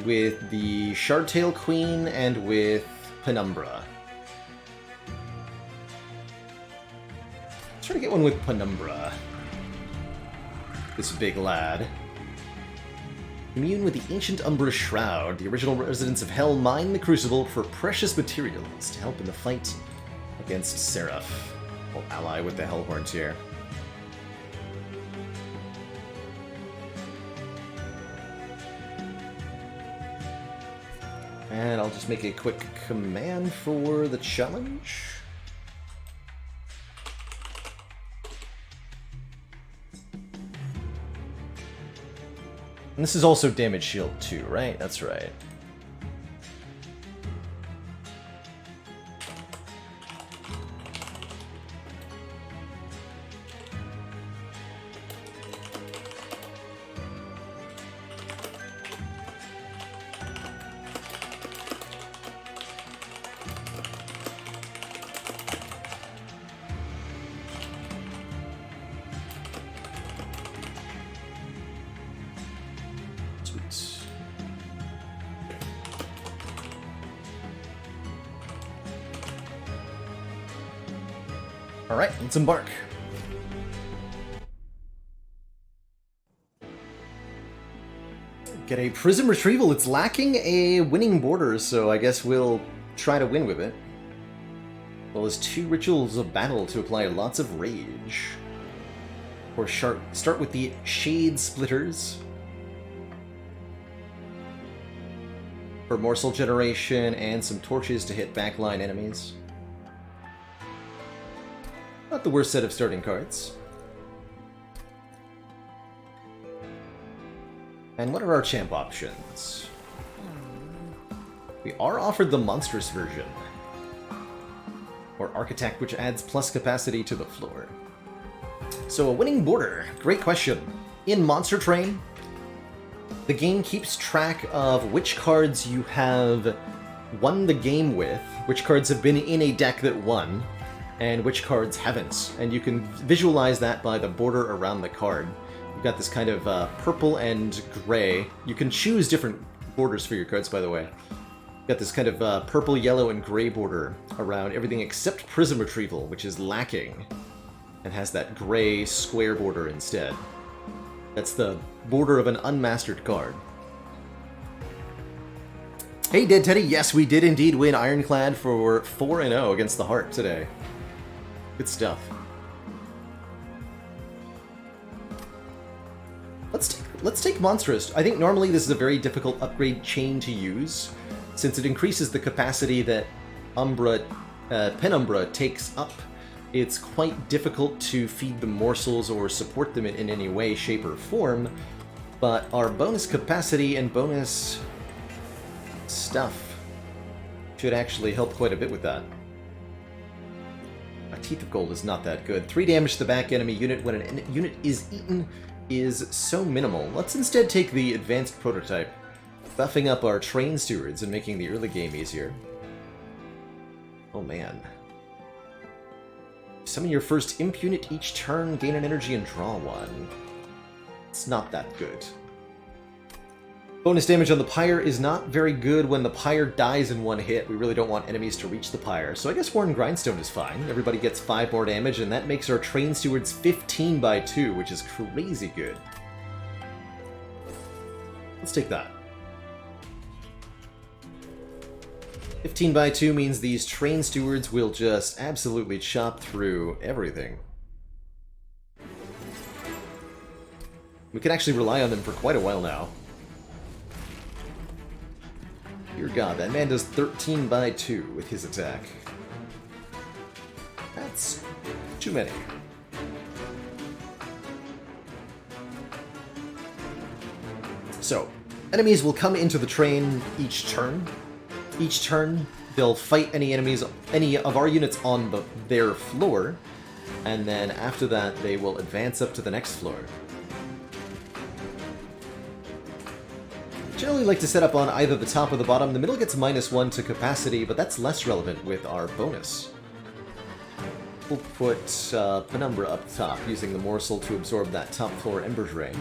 with the Shardtail Queen and with Penumbra. Let's try to get one with Penumbra. This big lad. Immune with the Ancient Umbra Shroud, the original residents of Hell mine the Crucible for precious materials to help in the fight against Seraph. We'll ally with the Hellhorns here. And I'll just make a quick command for the challenge. And this is also damage shield too, right? That's right. Alright, let's embark. Get a Prism Retrieval. It's lacking a winning border, so I guess we'll try to win with it. Well, as 2 Rituals of Battle to apply lots of rage. Or start with the Shade Splitters. For morsel generation and some torches to hit backline enemies. Not the worst set of starting cards. And what are our champ options? We are offered the monstrous version. Or Arc Attack, which adds plus capacity to the floor. So a winning border, great question. In Monster Train, the game keeps track of which cards you have won the game with, which cards have been in a deck that won, and which cards haven't. And you can visualize that by the border around the card. You've got this kind of purple and gray. You can choose different borders for your cards, by the way. You've got this kind of purple, yellow, and gray border around everything except Prism Retrieval, which is lacking, and has that gray square border instead. That's the border of an unmastered card. Hey, Dead Teddy, yes, we did indeed win Ironclad for 4-0 against the Heart today. Good stuff. Let's take Monstrous. I think normally this is a very difficult upgrade chain to use, since it increases the capacity that Penumbra takes up. It's quite difficult to feed them morsels or support them in any way, shape, or form, but our bonus capacity and bonus stuff should actually help quite a bit with that. A Teeth of Gold is not that good. 3 damage to the back enemy unit when an unit is eaten is so minimal. Let's instead take the advanced prototype, buffing up our train stewards and making the early game easier. Oh man. Summon your first imp unit each turn, gain an energy, and draw 1. It's not that good. Bonus damage on the Pyre is not very good when the Pyre dies in 1 hit. We really don't want enemies to reach the Pyre, so I guess Worn Grindstone is fine. Everybody gets 5 more damage, and that makes our Train Stewards 15 by 2, which is crazy good. Let's take that. 15x2 means these train stewards will just absolutely chop through everything. We can actually rely on them for quite a while now. Dear God, that man does 13x2 with his attack. That's too many. So, enemies will come into the train each turn. Each turn, they'll fight any of our units on their floor, and then after that, they will advance up to the next floor. Generally like to set up on either the top or the bottom. The middle gets -1 to capacity, but that's less relevant with our bonus. We'll put Penumbra up top, using the morsel to absorb that top floor Ember Drain.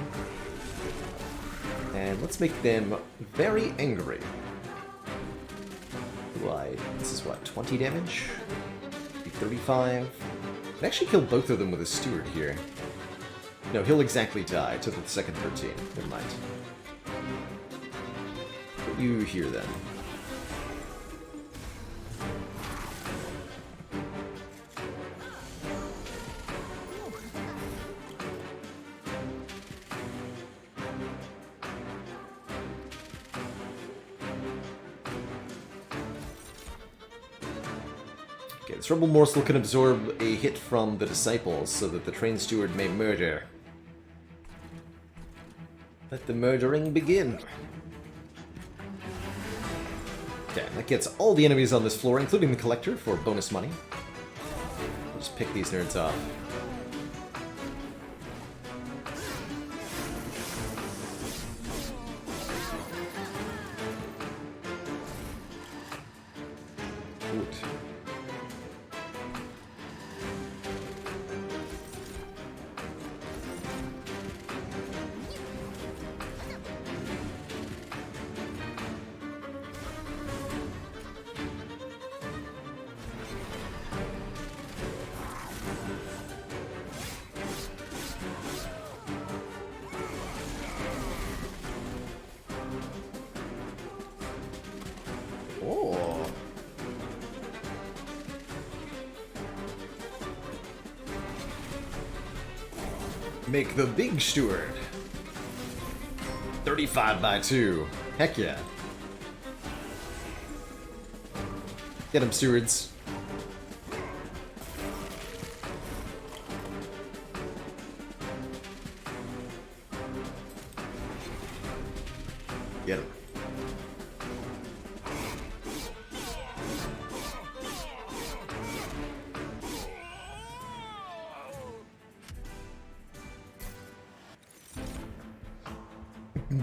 And let's make them very angry. This is what, 20 damage? 35? I can actually kill both of them with a steward here. No, he'll exactly die to the second 13. Never mind. Put you here then. This Rebel Morsel can absorb a hit from the Disciples so that the Train Steward may murder. Let the murdering begin. Okay, that gets all the enemies on this floor, including the Collector, for bonus money. I'll just pick these nerds off. Oh. Make the big steward. 35x2. Heck yeah. Get him, stewards. Get him.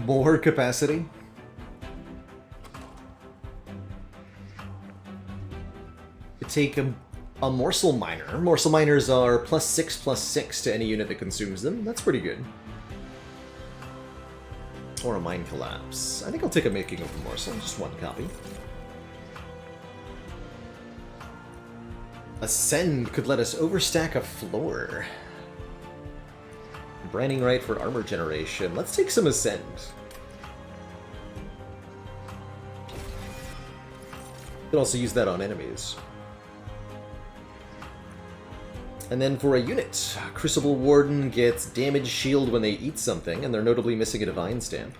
More capacity. Take a Morsel Miner. Morsel Miners are +6/+6 to any unit that consumes them. That's pretty good. Or a Mine Collapse. I think I'll take a Making of the Morsel, just one copy. Ascend could let us overstack a floor. Branding right for armor generation. Let's take some Ascend. Could also use that on enemies. And then for a unit, Crucible Warden gets damage shield when they eat something, and they're notably missing a Divine Stamp.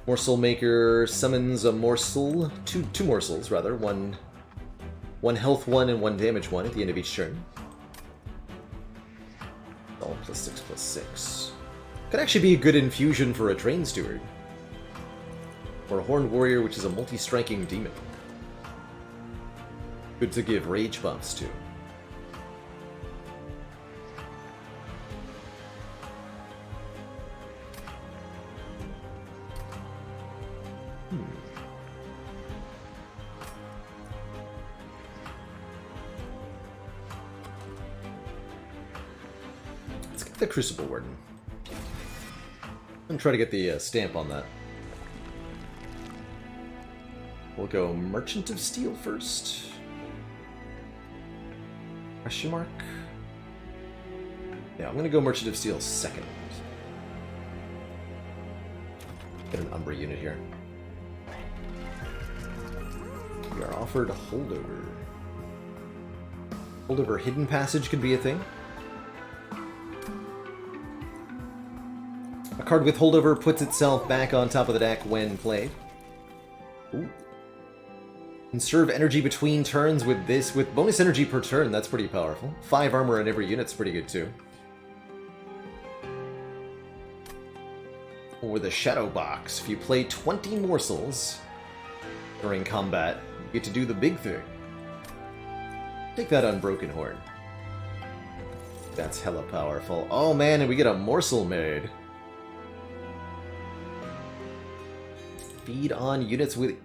Morsel Maker summons a morsel, two morsels rather, one health one and one damage one at the end of each turn. All +6/+6. Could actually be a good infusion for a Train Steward. Or a Horned Warrior, which is a multi-striking demon. Good to give rage buffs to. Let's get the Crucible Warden. I'm trying to get the stamp on that. We'll go Merchant of Steel first. Question mark? Yeah, I'm gonna go Merchant of Steel second. Get an Umbra unit here. We are offered Holdover. Holdover Hidden Passage could be a thing. A card with Holdover puts itself back on top of the deck when played. Ooh. Conserve energy between turns with this, with bonus energy per turn. That's pretty powerful. 5 armor in every unit's pretty good too. Or the Shadow Box. If you play 20 morsels during combat, you get to do the big thing. Take that Unbroken Horn. That's hella powerful. Oh man, and we get a morsel made. Feed on units with...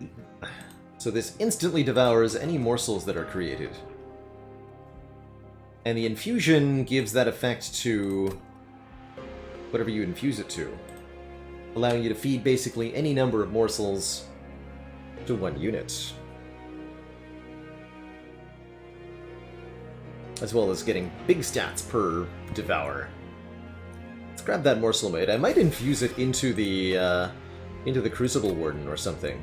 So this instantly devours any morsels that are created. And the infusion gives that effect to whatever you infuse it to, allowing you to feed basically any number of morsels to one unit. As well as getting big stats per devour. Let's grab that morsel made. I might infuse it into the Crucible Warden or something.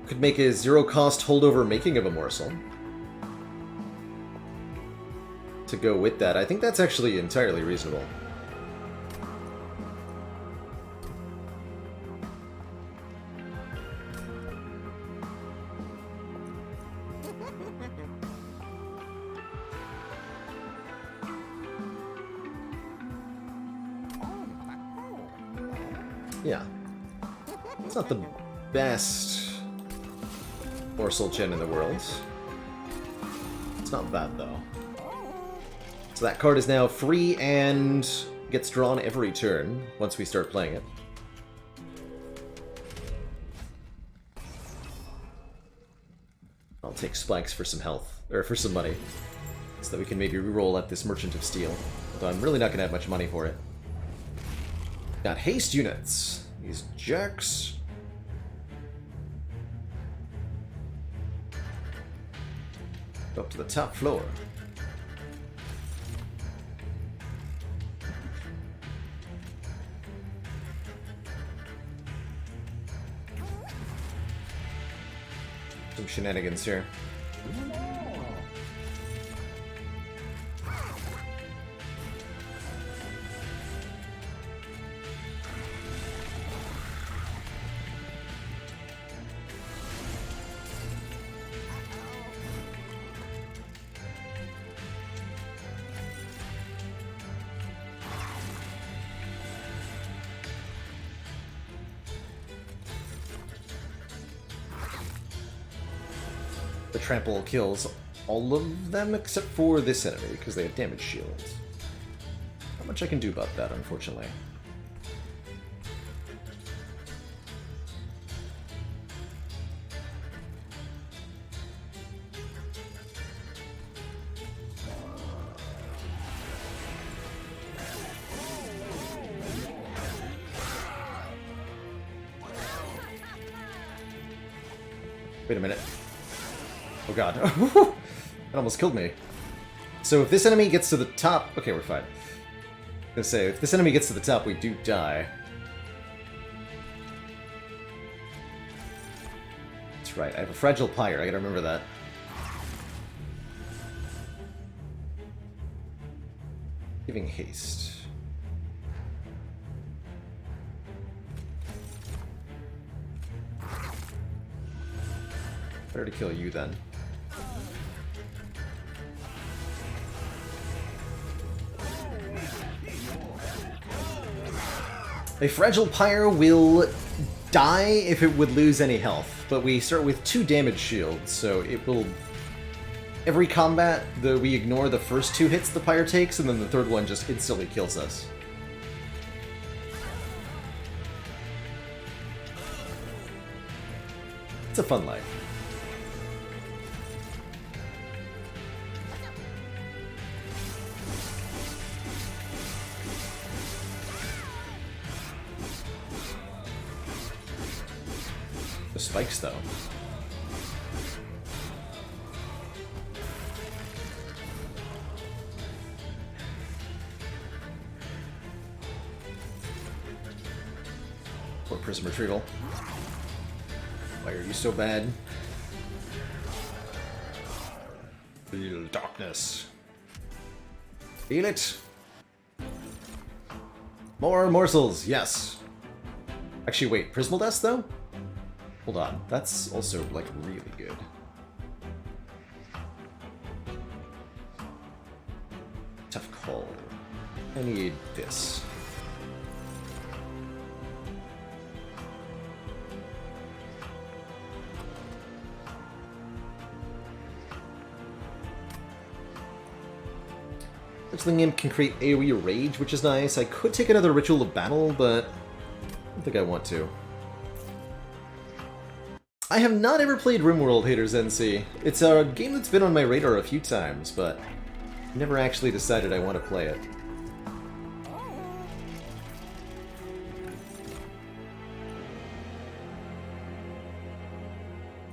Could make a zero-cost holdover making of a morsel. To go with that. I think that's actually entirely reasonable. Yeah. It's not the best morsel gen in the world. It's not bad, though. So that card is now free and gets drawn every turn once we start playing it. I'll take spikes for some health, or for some money, so that we can maybe reroll at this Merchant of Steel. Although I'm really not going to have much money for it. Got haste units. These jerks. Up to the top floor. Some shenanigans here. The trample kills all of them except for this enemy, because they have damage shields. Not much I can do about that, unfortunately. Wait a minute. Oh god. That almost killed me. So if this enemy gets to the top... Okay, we're fine. I was gonna say, if this enemy gets to the top, we do die. That's right, I have a Fragile Pyre, I gotta remember that. Giving haste. Better to kill you then. A Fragile Pyre will die if it would lose any health, but we start with 2 damage shields, so it will... Every combat, we ignore the first 2 hits the Pyre takes, and then the third one just instantly kills us. It's a fun life. The spikes, though. Or Prism Retrieval. Why are you so bad? Feel darkness. Feel it. More morsels, yes. Actually, wait, Prismal Dust, though? Hold on, that's also, like, really good. Tough call. I need this. Fledgling Imp can create AoE Rage, which is nice. I could take another Ritual of Battle, but I don't think I want to. I have not ever played RimWorld, Haters NC. It's a game that's been on my radar a few times, but never actually decided I want to play it.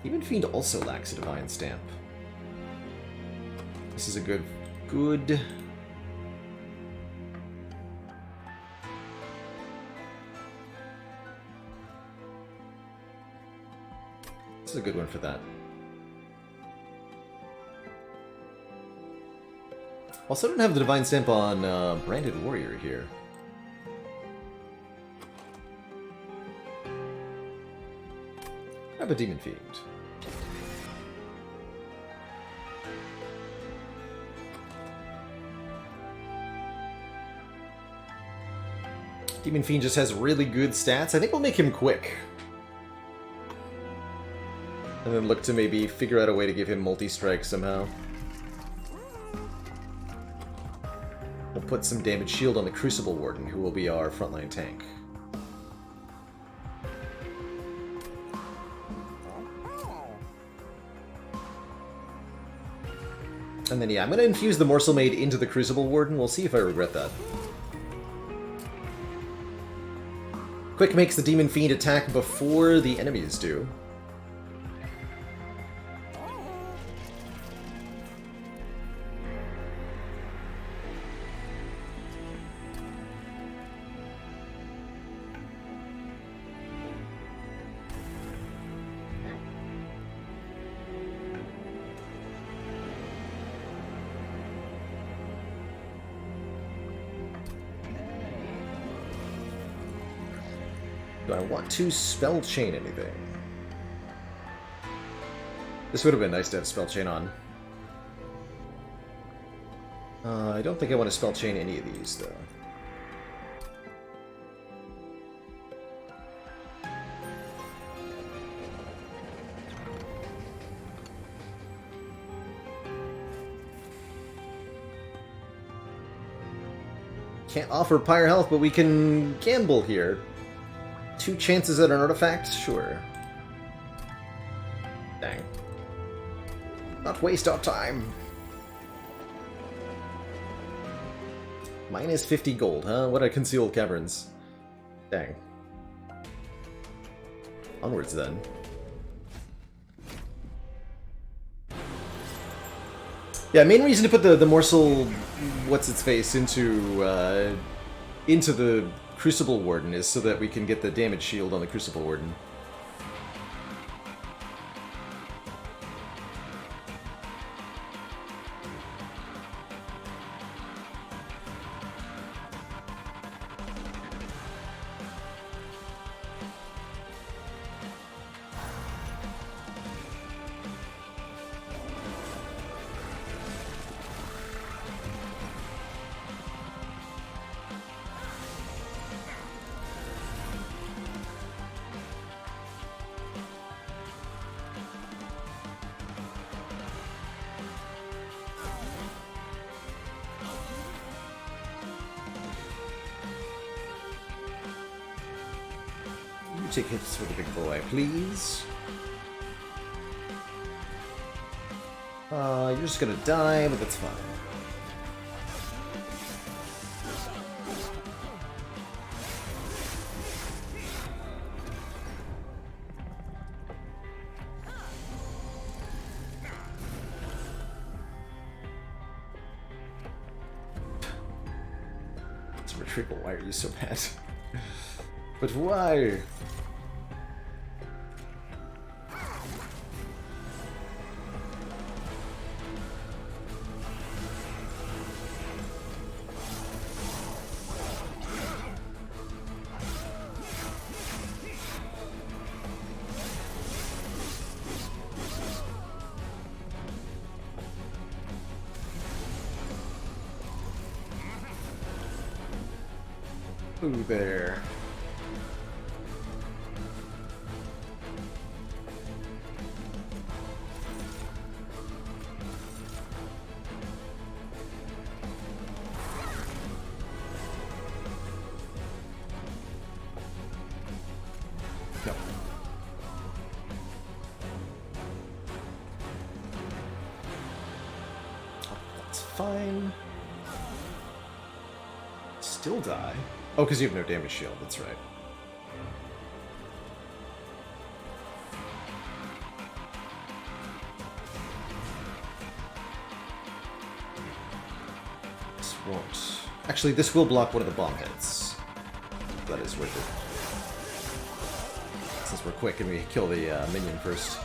Demon Fiend also lacks a Divine Stamp. This is a good... This is a good one for that. Also, I don't have the Divine Stamp on Branded Warrior here. I have a Demon Fiend. Demon Fiend just has really good stats. I think we'll make him quick. And then look to maybe figure out a way to give him multi-strike somehow. We'll put some damage shield on the Crucible Warden, who will be our frontline tank. And then, yeah, I'm going to infuse the Morsel Maid into the Crucible Warden. We'll see if I regret that. Quick makes the Demon Fiend attack before the enemies do. Do I want to spell chain anything? This would have been nice to have spell chain on. I don't think I want to spell chain any of these, though. Can't offer Pyre Health, but we can gamble here. 2 chances at an artifact? Sure. Dang. Not waste our time. Minus 50 gold, huh? What a concealed caverns. Dang. Onwards, then. Yeah, main reason to put the morsel, what's-its-face, into the Crucible Warden is so that we can get the damage shield on the Crucible Warden. Take hits for the big boy, please. You're just gonna die, but that's fine. It's retrieval. Why are you so bad? But why? Ooh, there. Yep. That's fine. Still die. Oh, because you have no damage shield, that's right. This won't. Actually, this will block one of the bomb heads. That is worth it. Since we're quick and we kill the minion first.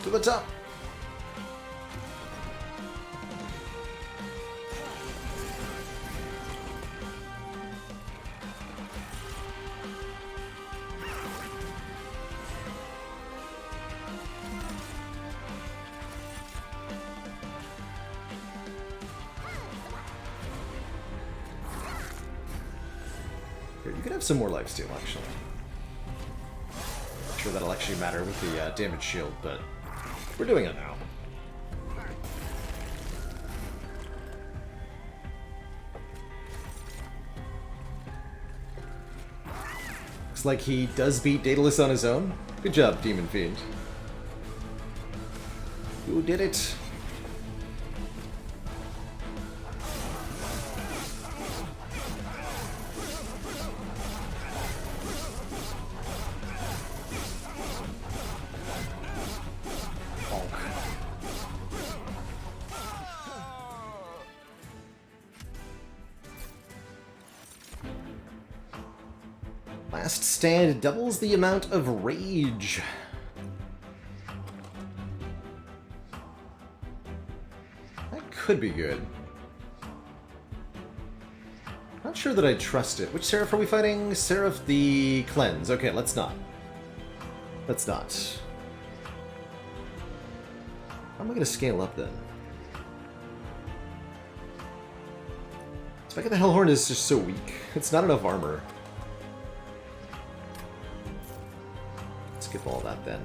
To the top! Here, you can have some more lifesteal, actually. Not sure that'll actually matter with the damage shield, but we're doing it now. Looks like he does beat Daedalus on his own. Good job, Demon Fiend. You did it. Last stand doubles the amount of rage. That could be good. Not sure that I trust it. Which Seraph are we fighting? Seraph the Cleanse. Okay, let's not. Let's not. How am I going to scale up then? Spike of the Hellhorn is just so weak. It's not enough armor. Skip all that then.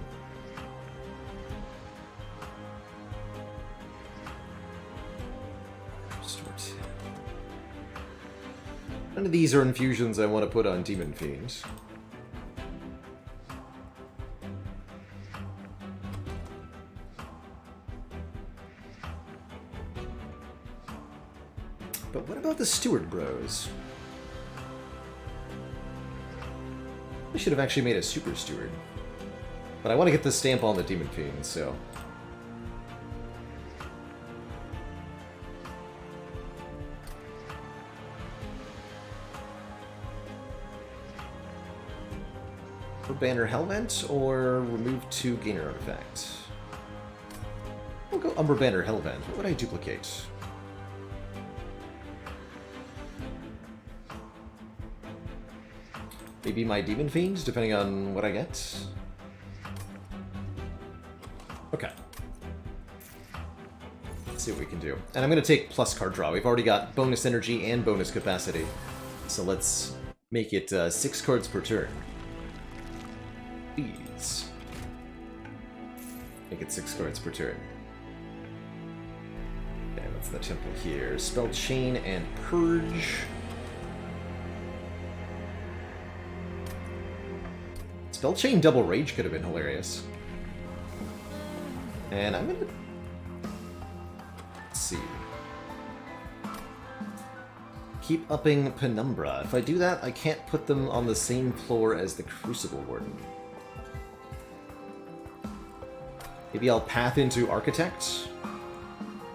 None of these are infusions I want to put on Demon Fiends. But what about the Steward Bros? I should have actually made a Super Steward. But I want to get the stamp on the Demon Fiend, so... For Banner Hellvent, or remove 2 Gainer Artifact? We'll go Umber Banner Hellvent. What would I duplicate? Maybe my Demon Fiend, depending on what I get? Okay. Let's see what we can do. And I'm going to take plus card draw. We've already got bonus energy and bonus capacity. So let's make it 6 cards per turn. Please. Make it 6 cards per turn. Okay, that's the temple here. Spell Chain and Purge. Spell Chain Double Rage could have been hilarious. And I'm gonna... Let's see. keep upping Penumbra. If I do that, I can't put them on the same floor as the Crucible Warden. Maybe I'll path into Architect.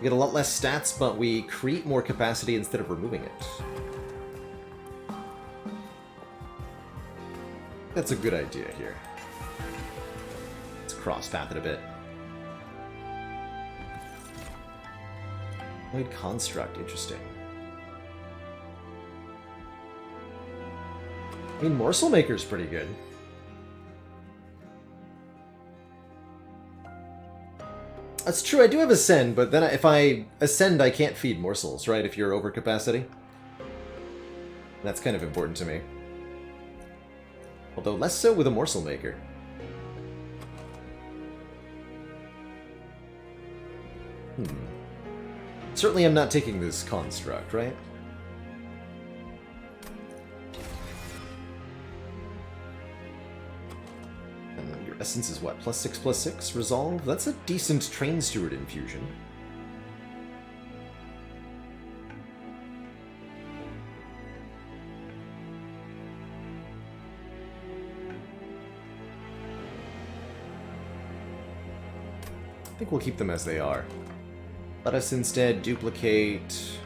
We get a lot less stats, but we create more capacity instead of removing it. That's a good idea here. Let's cross-path it a bit. Void Construct, interesting. I mean, Morsel Maker's pretty good. That's true, I do have Ascend, but then if I Ascend, I can't feed morsels, right? If you're over capacity. That's kind of important to me. Although less so with a Morsel Maker. Certainly I'm not taking this construct, right? And your essence is what? +6/+6? Resolve? That's a decent Train Steward infusion. I think we'll keep them as they are. Let us instead duplicate...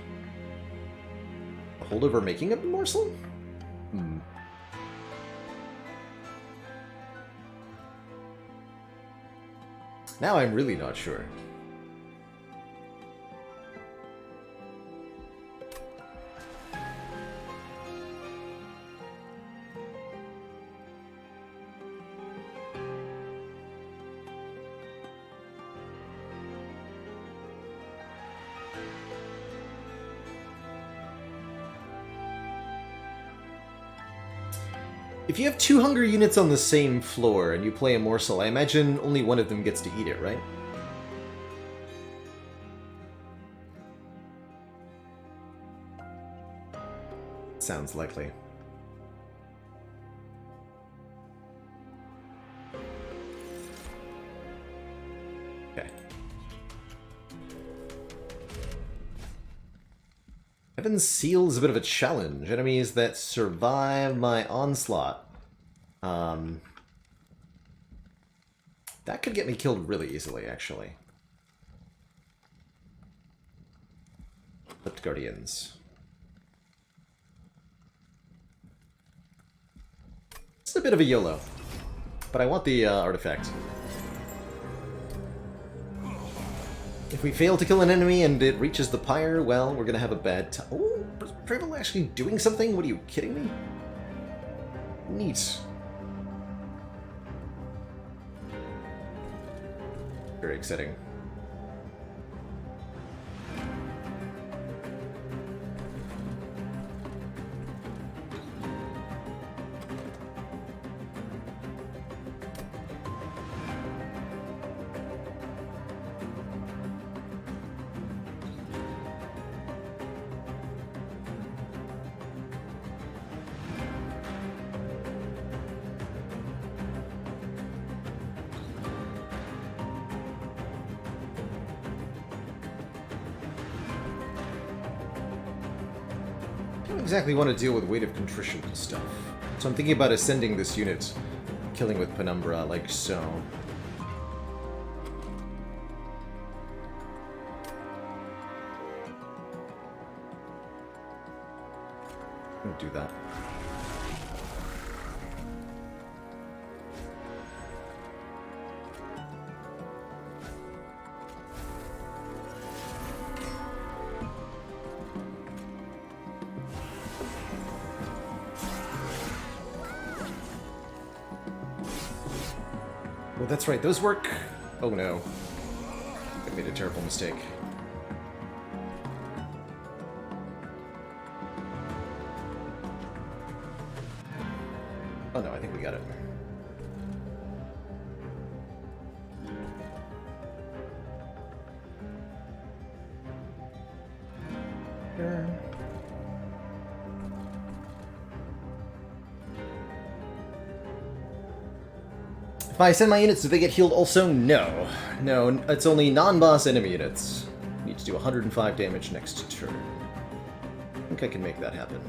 a holdover making a morsel? Now I'm really not sure. If you have 2 hunger units on the same floor and you play a morsel, I imagine only one of them gets to eat it, right? Sounds likely. Okay. Heaven's Seal is a bit of a challenge. Enemies that survive my onslaught. That could get me killed really easily, actually. Flipped Guardians. It's a bit of a YOLO, but I want the artifact. If we fail to kill an enemy and it reaches the pyre, well, we're gonna have a bad time. Oh, is Preble actually doing something? What are you kidding me? Neat. Very exciting. I don't exactly want to deal with Weight of Contrition and stuff. So I'm thinking about ascending this unit, killing with Penumbra, like so. I'm gonna do that. Oh, that's right, those work. Oh no. I made a terrible mistake. Oh no, I think we got it. If I send my units, do they get healed also? No. No, it's only non-boss enemy units. Need to do 105 damage next turn. think I can make that happen.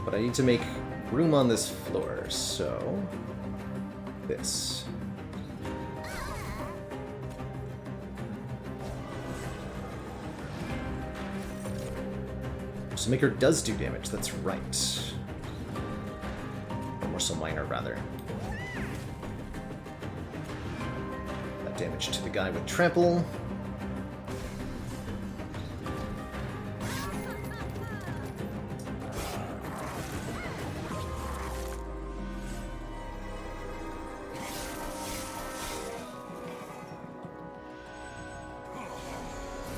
But I need to make room on this floor, so... this. So Maker does do damage, that's right. Or Morsel Miner, rather. That damage to the guy with Trample.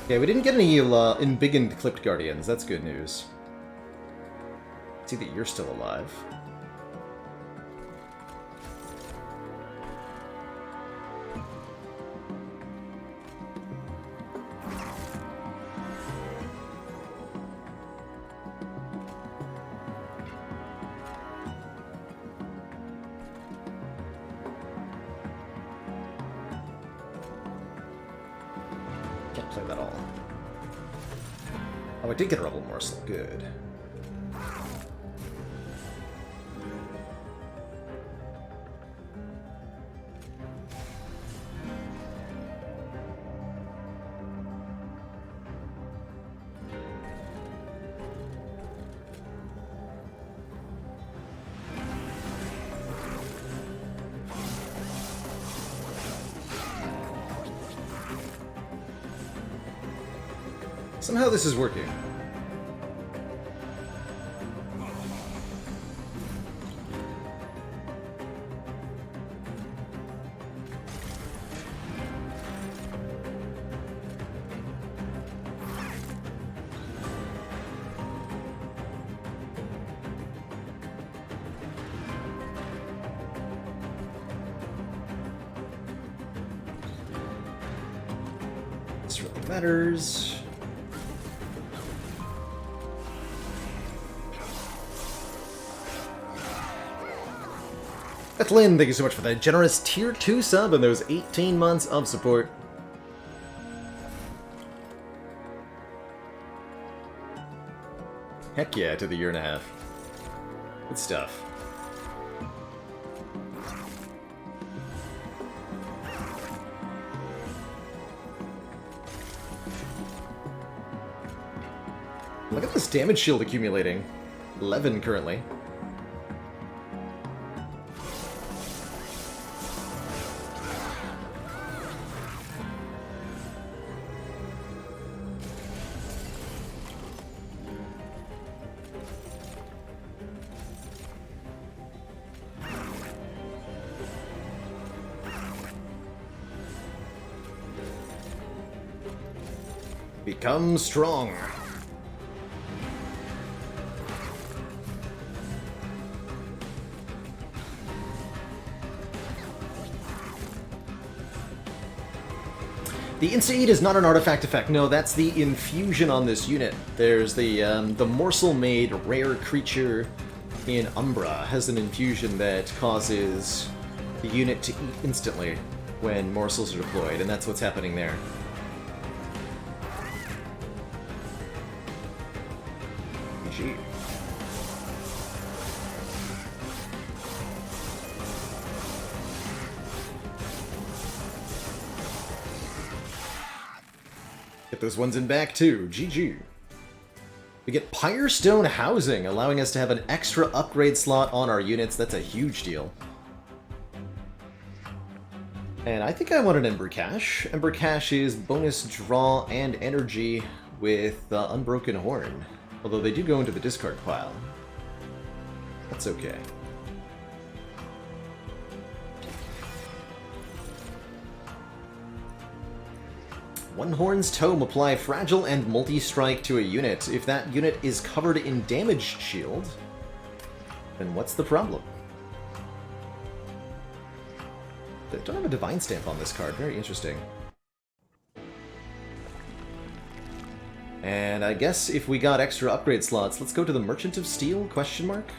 Okay, we didn't get any embiggened Clipped Guardians. That's good news. See that you're still alive. Can't play that all. Oh, I did get a Rebel Morsel. Good. Somehow this is working. This really matters. Ethlyn, thank you so much for that generous tier 2 sub and those 18 months of support. Heck yeah, to the year and a half. Good stuff. Look at this damage shield accumulating. 11 currently. Become strong. The Insta-Eat is not an artifact effect. No, that's the infusion on this unit. There's the Morsel-made rare creature in Umbra has an infusion that causes the unit to eat instantly when morsels are deployed, and that's what's happening there. GG. Get those ones in back too. GG. We get Pyrestone Housing, allowing us to have an extra upgrade slot on our units. That's a huge deal. And I think I want an Ember Cache. Ember Cache is bonus draw and energy with Unbroken Horn. Although they do go into the discard pile. That's okay. One Horn's Tome. Apply Fragile and Multi-Strike to a unit. If that unit is covered in Damage Shield, then what's the problem? They don't have a Divine Stamp on this card. Very interesting. And I guess if we got extra upgrade slots, let's go to the Merchant of Steel, question mark?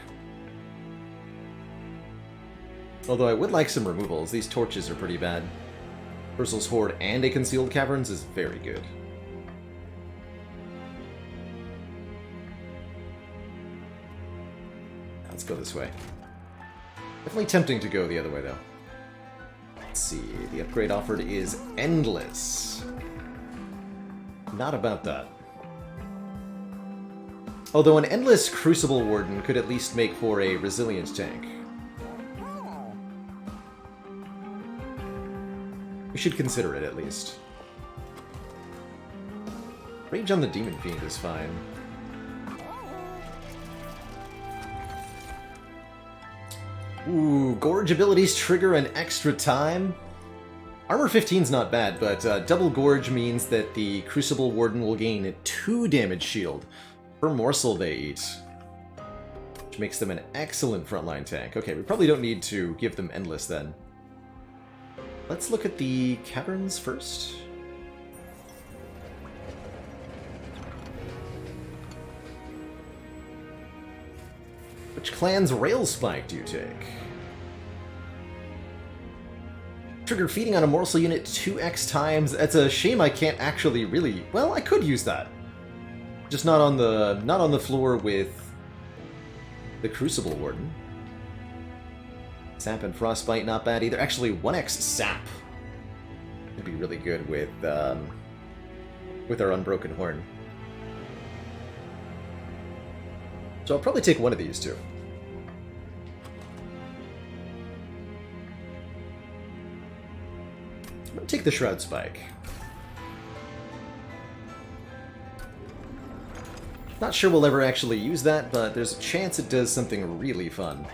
Although I would like some removals. These torches are pretty bad. Urzel's Horde and a Concealed Caverns is very good. go this way. Definitely tempting to go the other way, though. Let's see. The upgrade offered is endless. Not about that. Although an endless Crucible Warden could at least make for a resilient tank. We should consider it, at least. Rage on the Demon Fiend is fine. Ooh, Gorge abilities trigger an extra time? Armor 15's not bad, but double Gorge means that the Crucible Warden will gain 2 damage shield per morsel they eat. Which makes them an excellent frontline tank. Okay, we probably don't need to give them Endless then. Let's look at the caverns first. Which clan's Rail Spike do you take? Trigger feeding on a morsel unit 2x times. That's a shame I can't actually really... Well, I could use that. Just not on the floor with the Crucible Warden. Sap and Frostbite, not bad either. Actually, 1x Sap would be really good with our Unbroken Horn. So I'll probably take one of these two. I'm gonna take the Shroud Spike. Not sure we'll ever actually use that, but there's a chance it does something really fun.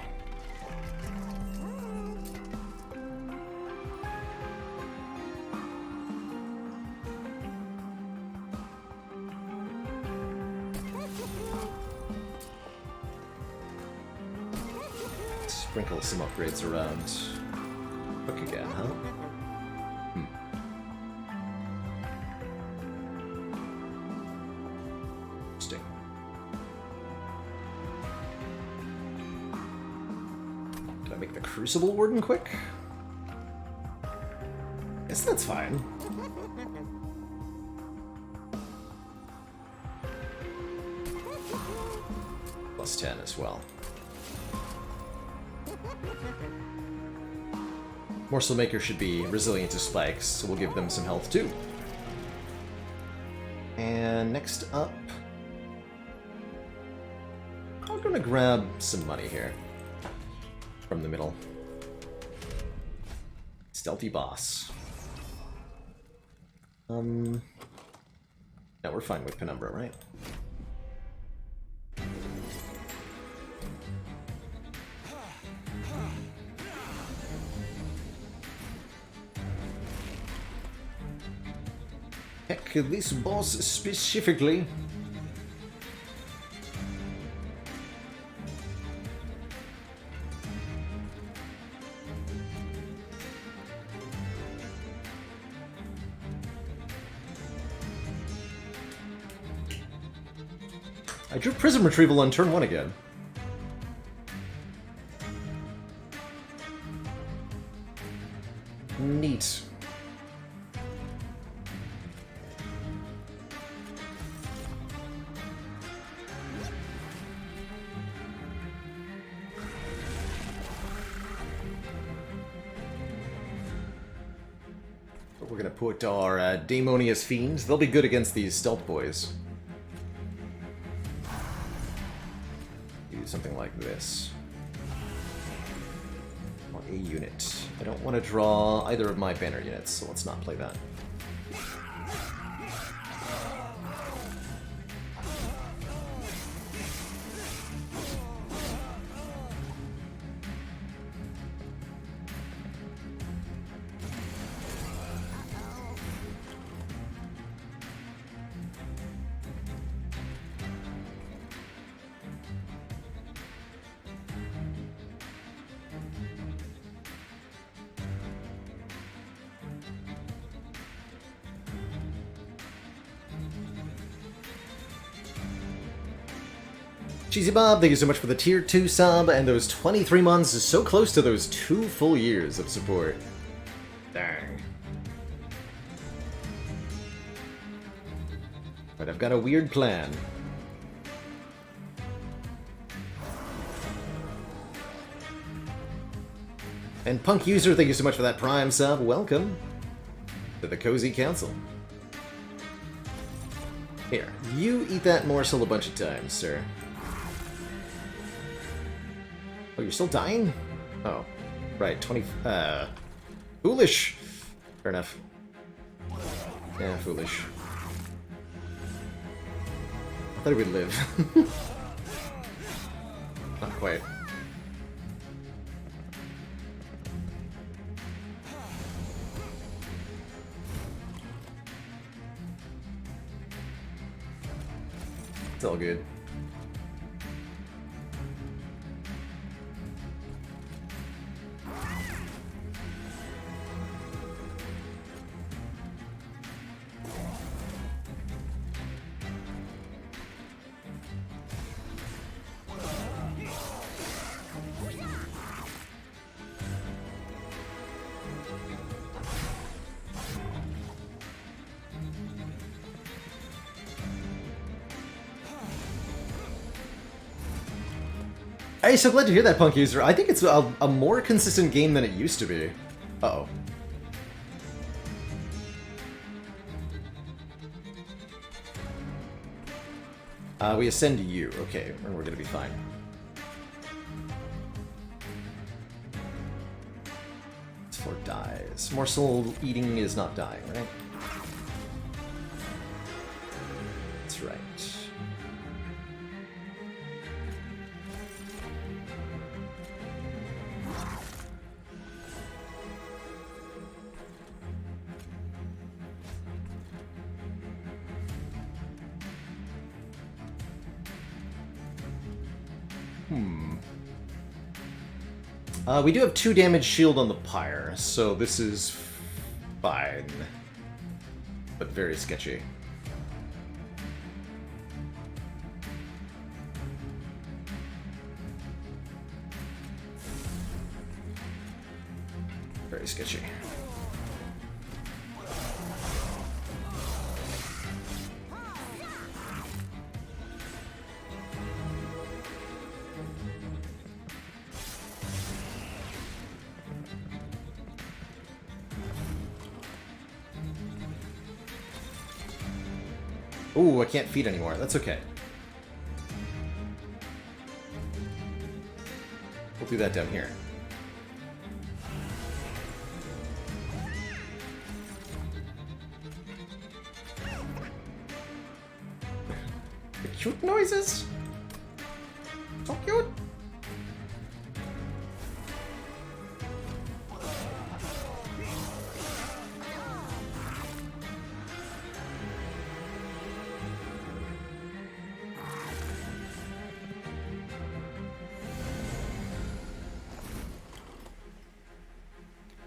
Sprinkle some upgrades around. Hook again, huh? Interesting. Did I make the Crucible Warden quick? Guess that's fine. Plus 10 as well. Morsel Maker should be resilient to spikes, so we'll give them some health too. And next up, I'm gonna grab some money here from the middle. Stealthy Boss. No, we're fine with Penumbra, right? Heck, this boss specifically. I drew Prism Retrieval on turn 1 again. Neat. We're gonna put our Daemonious Fiends. They'll be good against these stealth boys. Do something like this. I want a unit. I don't want to draw either of my banner units, so let's not play that. Cheesy Bob, thank you so much for the tier 2 sub, and those 23 months is so close to those 2 full years of support. Dang. But I've got a weird plan. And Punk User, thank you so much for that Prime sub. Welcome to the Cozy Council. Here, you eat that morsel a bunch of times, sir. Oh, you're still dying? Oh, right, 20... foolish! Fair enough. Yeah, foolish. I thought he would live. Not quite. It's all good. I'm so glad to hear that, Punk User. I think it's a more consistent game than it used to be. Uh-oh. We ascend you. Okay, and we're gonna be fine. It's for dies. Morsel eating is not dying, right? That's right. We do have 2 damage shield on the pyre, so this is fine. But very sketchy. Very sketchy. Ooh, I can't feed anymore. That's okay. We'll do that down here. The cute noises? So cute!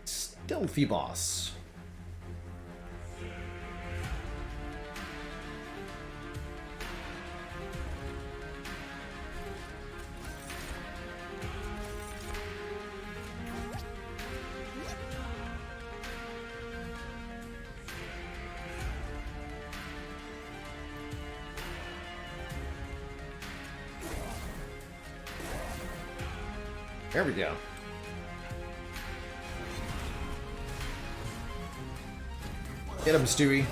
Stealthy boss. There we go. Get him, Stewie.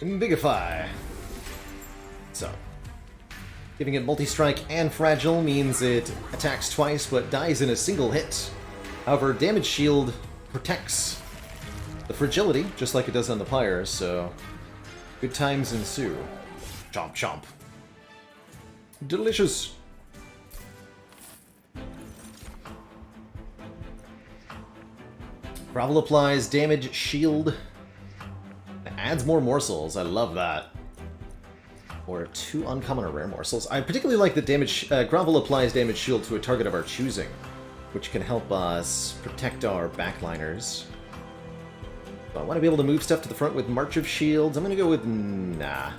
Bigify. So, giving it multi-strike and fragile means it attacks twice but dies in a single hit. However, damage shield protects the fragility, just like it does on the pyre, so good times ensue. Chomp chomp. Delicious. Gravel applies damage shield. Adds more morsels. I love that. Or 2 uncommon or rare morsels. I particularly like the damage. Gravel applies damage shield to a target of our choosing, which can help us protect our backliners. I want to be able to move stuff to the front with March of Shields. I'm going to go with nah.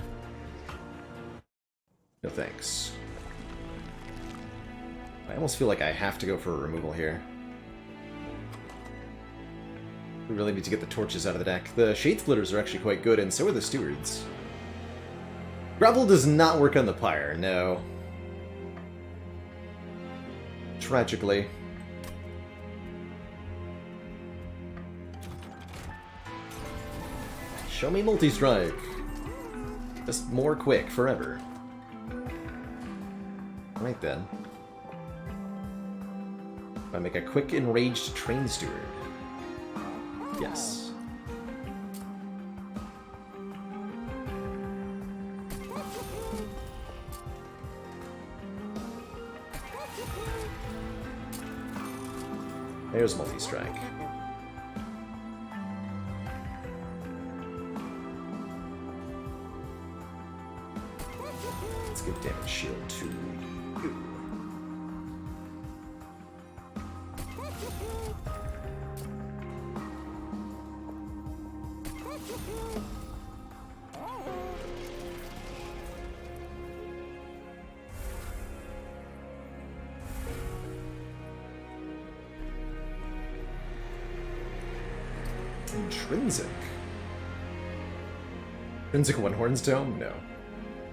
No thanks. I almost feel like I have to go for a removal here. We really need to get the torches out of the deck. The Shade Splitters are actually quite good, and so are the Stewards. Gravel does not work on the Pyre, no. Tragically. Show me multi-strike. Just more quick, forever. Right then. I make a quick enraged train steward. Yes. There's multi-strike. Let's give damage shield to you. Intrinsic. Intrinsic One Horn's Dome? No.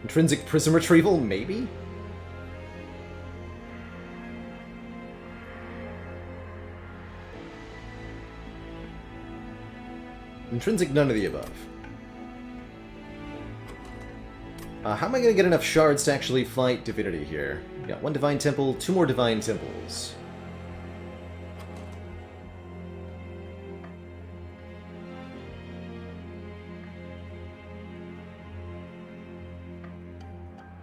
Intrinsic Prism Retrieval? Maybe? Intrinsic none of the above. How am I going to get enough shards to actually fight Divinity here? Got one Divine Temple, two more Divine Temples.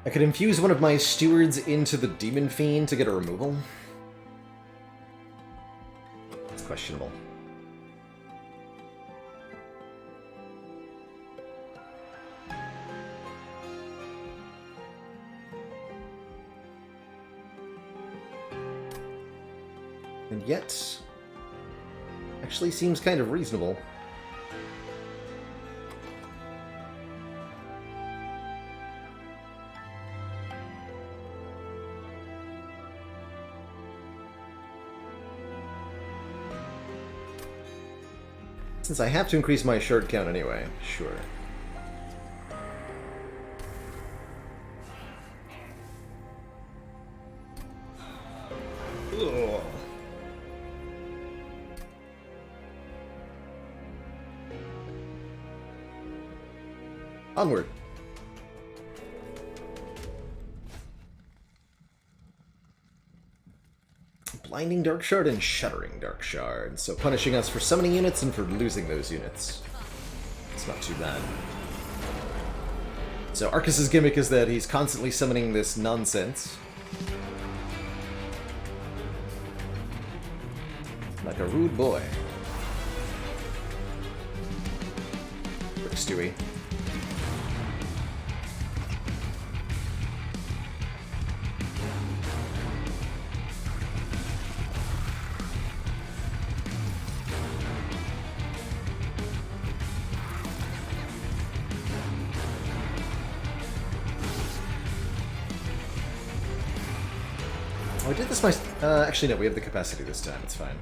I could infuse one of my stewards into the Demon Fiend to get a removal. It's questionable. And yet, actually seems kind of reasonable. Since I have to increase my shard count anyway, sure. Ugh. Onward. Blinding Dark Shard and Shuddering Dark Shard, so punishing us for summoning units and for losing those units. It's not too bad. So Arcus's gimmick is that he's constantly summoning this nonsense. Like a rude boy. Quick Stewie. Oh, I did this actually, no, we have the capacity this time. It's fine.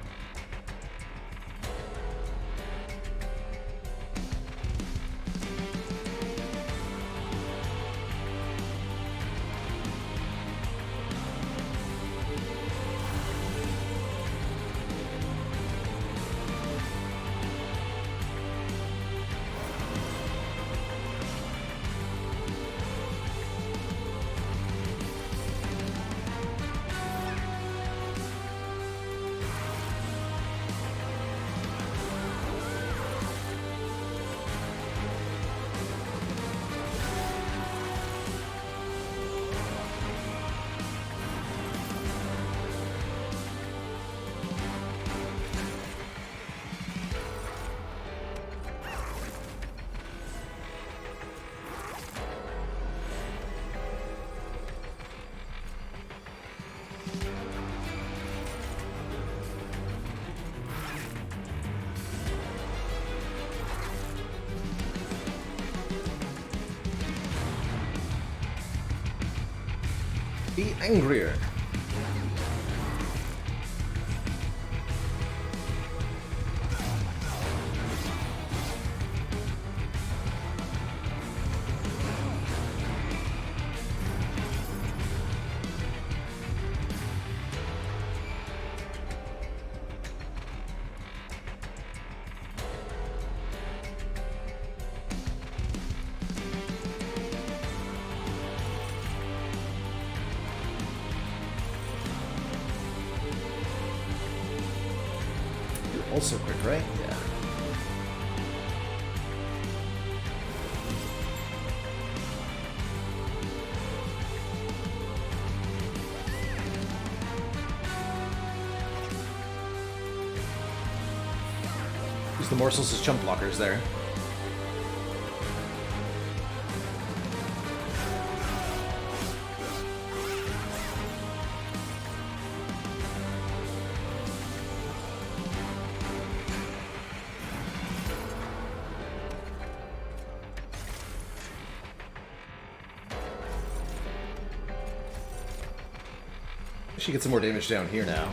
Be angrier. Also quick, right? Yeah. Use the morsels as chump blockers there. She gets some more damage down here now.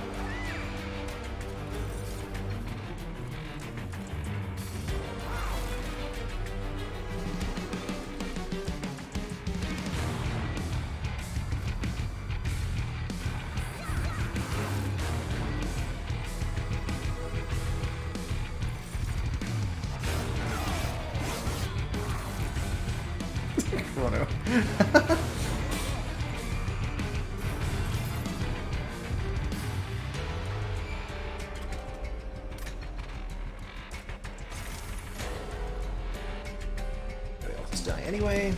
Chrono. Die anyway.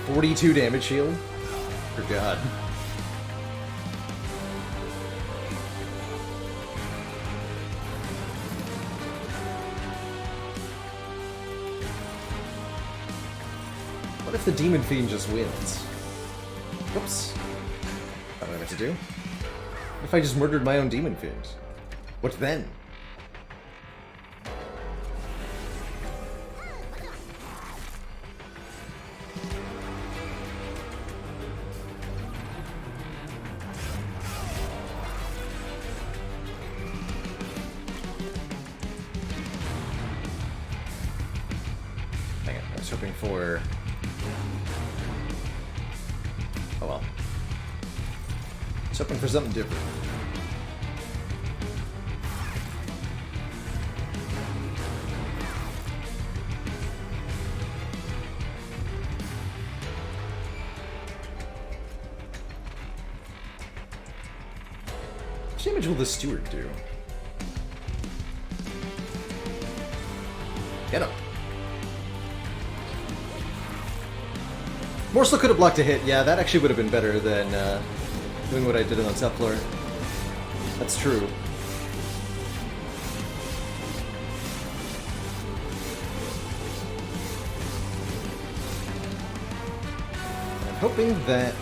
$42 damage shield? For God. What if the Demon Fiend just wins? Whoops. Not what I meant to do. What if I just murdered my own Demon Fiend? What then? Dang it, I was hoping for... Oh well. I was hoping for something different. How much damage will the Steward do? Get him! Morsel could have blocked a hit. Yeah, that actually would have been better than doing what I did on top floor. That's true. I'm hoping that...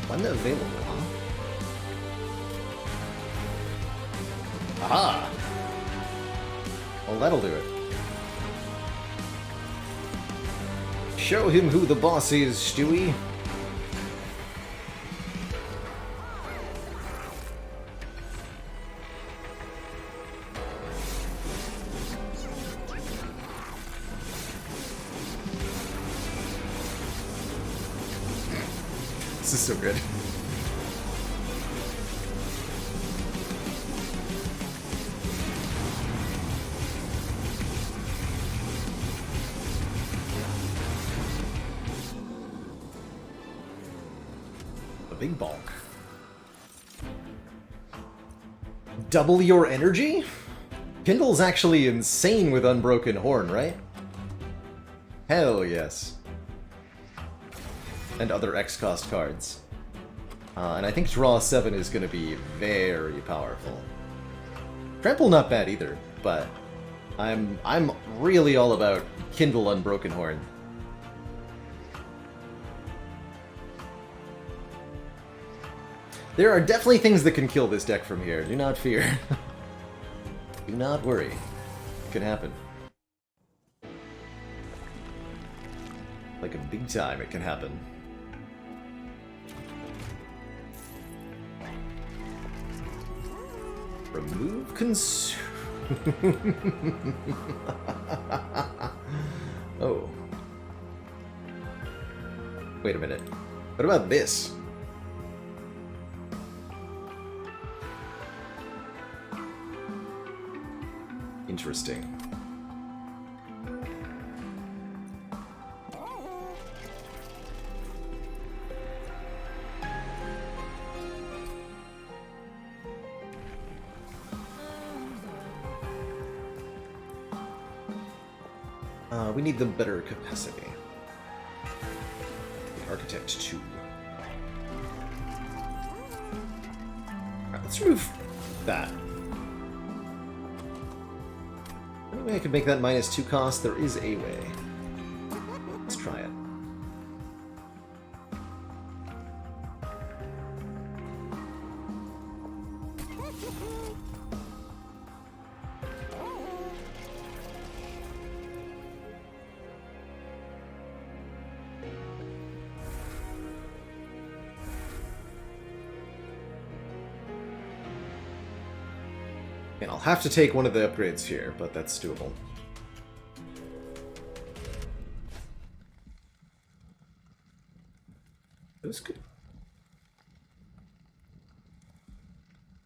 Unavailable, huh? Aha! Well, that'll do it. Show him who the boss is, Stewie. This is so good. Big bulk. Double your energy? Kindle's actually insane with Unbroken Horn, right? Hell yes. And other X-Cost cards. And I think Draw 7 is going to be very powerful. Trample not bad either, but I'm really all about Kindle Unbroken Horn. There are definitely things that can kill this deck from here. Do not fear. Do not worry. It can happen. Like a big time, it can happen. Remove consume. Oh. Wait a minute. What about this? Interesting. We need the better capacity. The Architect 2. Alright, let's remove that. Any way I could make that -2 cost? There is a way. Let's try it. And I'll have to take one of the upgrades here, but that's doable. That was good.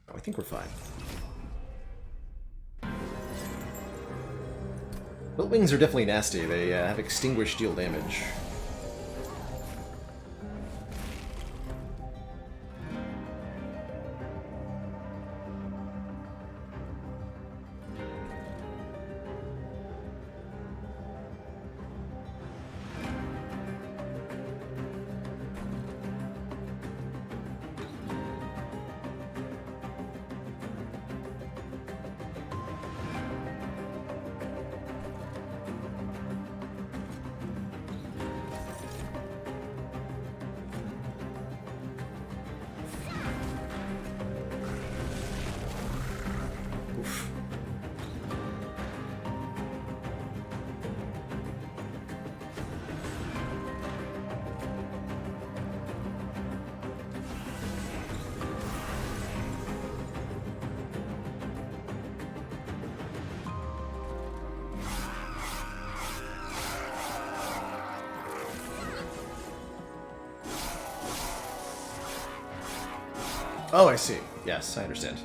Oh, I think we're fine. Built wings are definitely nasty. They have extinguished deal damage. Oh, I see. Yes, I understand.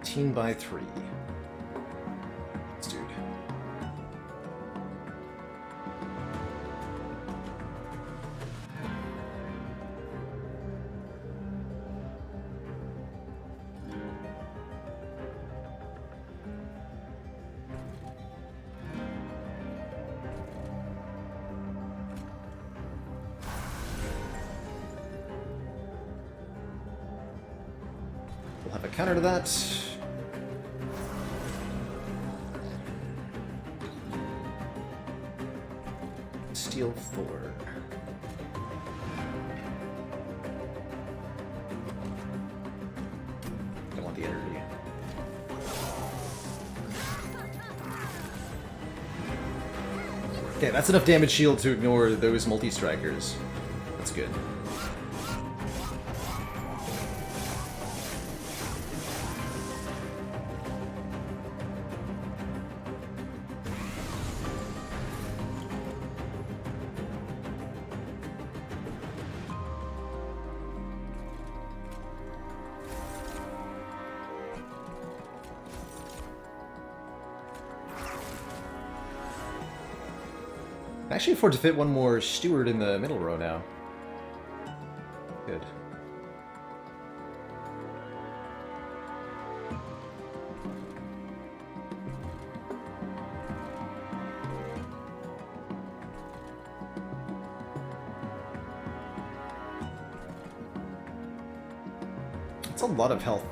Team by 3. This dude. We'll have a counter to that. Steel 4. Don't want the energy. Okay, that's enough damage shield to ignore those multi-strikers. That's good. I actually afford to fit one more steward in the middle row now. Good. That's a lot of health.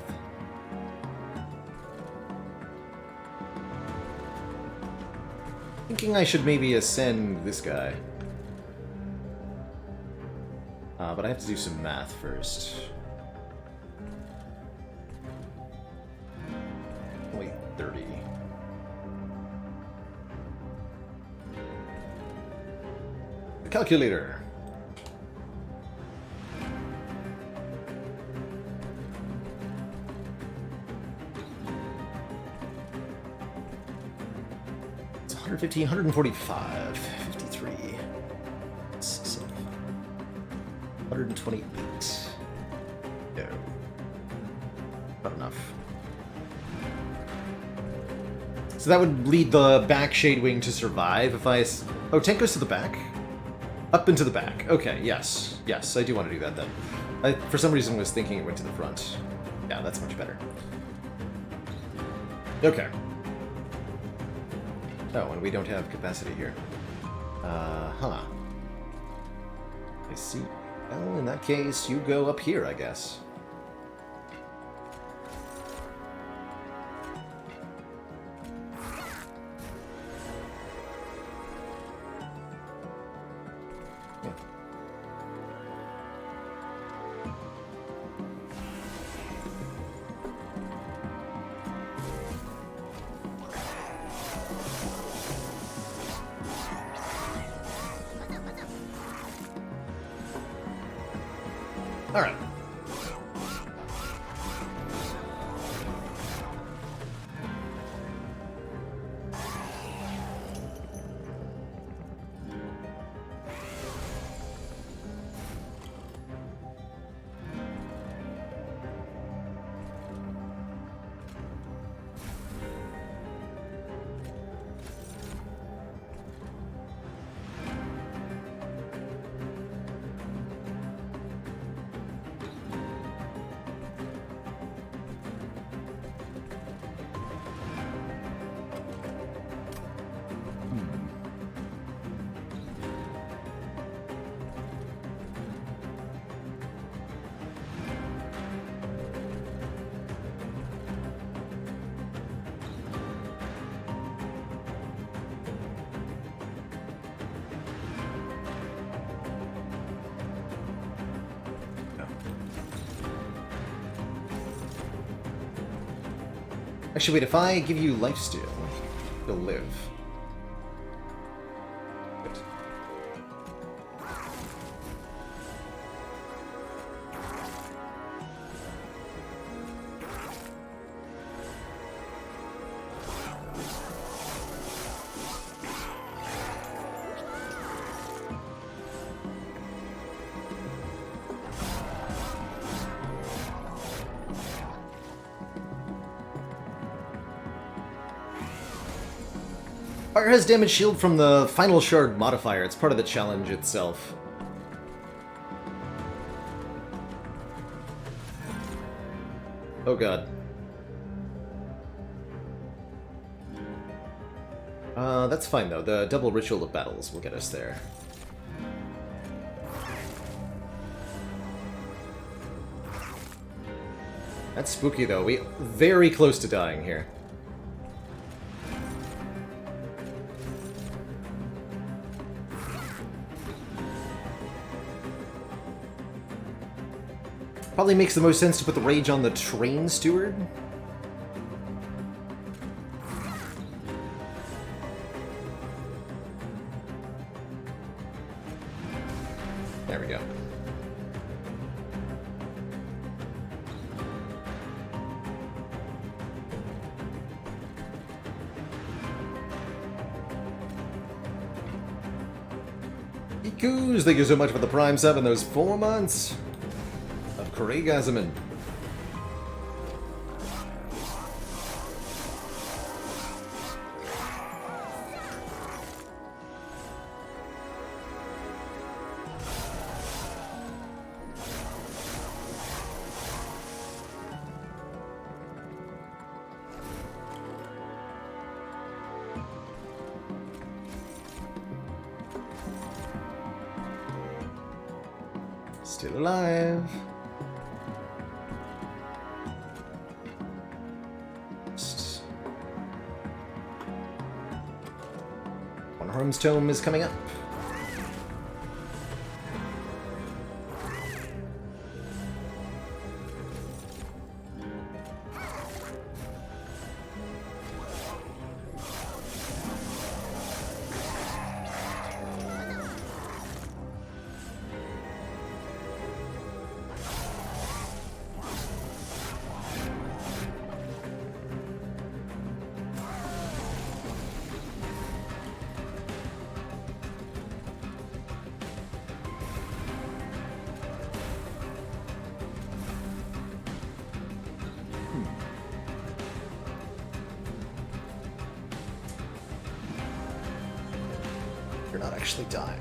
Thinking I should maybe ascend this guy. But I have to do some math first. Wait, 30. The calculator. It's 115, 145, 53. 128. No. Not enough. So that would lead the back Shade Wing to survive if I... Oh, tank goes to the back? Up into the back. Okay, yes. Yes, I do want to do that then. I, for some reason, was thinking it went to the front. Yeah, that's much better. Okay. Oh, and we don't have capacity here. Huh. I see. Well, in that case, you go up here, I guess. Yeah. All right. Actually, wait, if I give you lifesteal, you'll live. Good. Fire has damage shield from the final shard modifier. It's part of the challenge itself. Oh god. That's fine though. The double ritual of battles will get us there. That's spooky though. We very close to dying here. Probably makes the most sense to put the rage on the train steward. There we go. Ikus, thank you so much for the Prime sub in those 4 months. Craig Azaman. Still alive. One-Horn's Tome is coming up. You're not actually dying.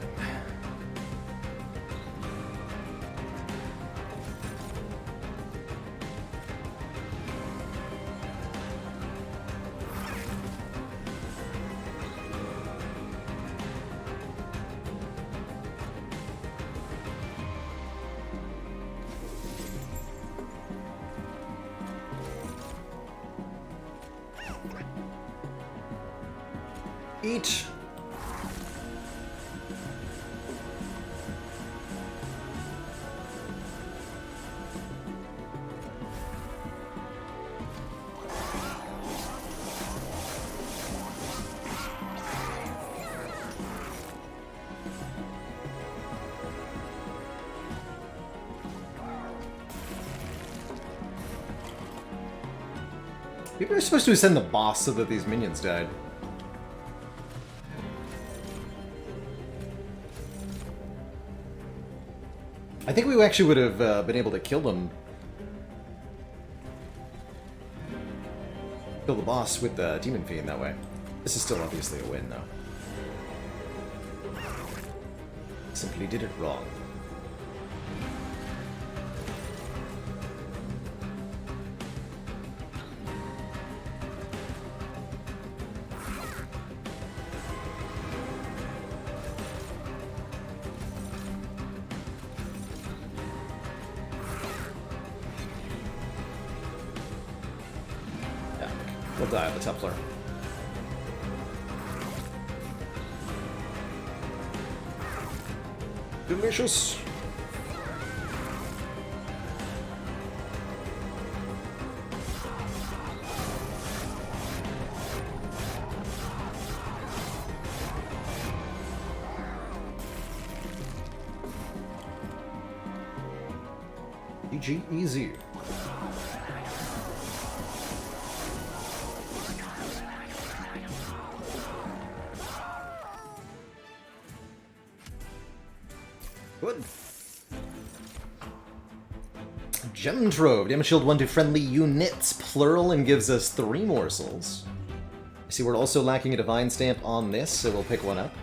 Eat. Maybe we're supposed to ascend the boss so that these minions died. I think we actually would have been able to kill them. Kill the boss with the Demon Fiend that way. This is still obviously a win, though. Simply did it wrong. We'll die on the Templar. Delicious! GG easy. Good. Gem Trove. Damage shield 1 to friendly units, plural, and gives us 3 morsels. I see we're also lacking a Divine Stamp on this, so we'll pick one up.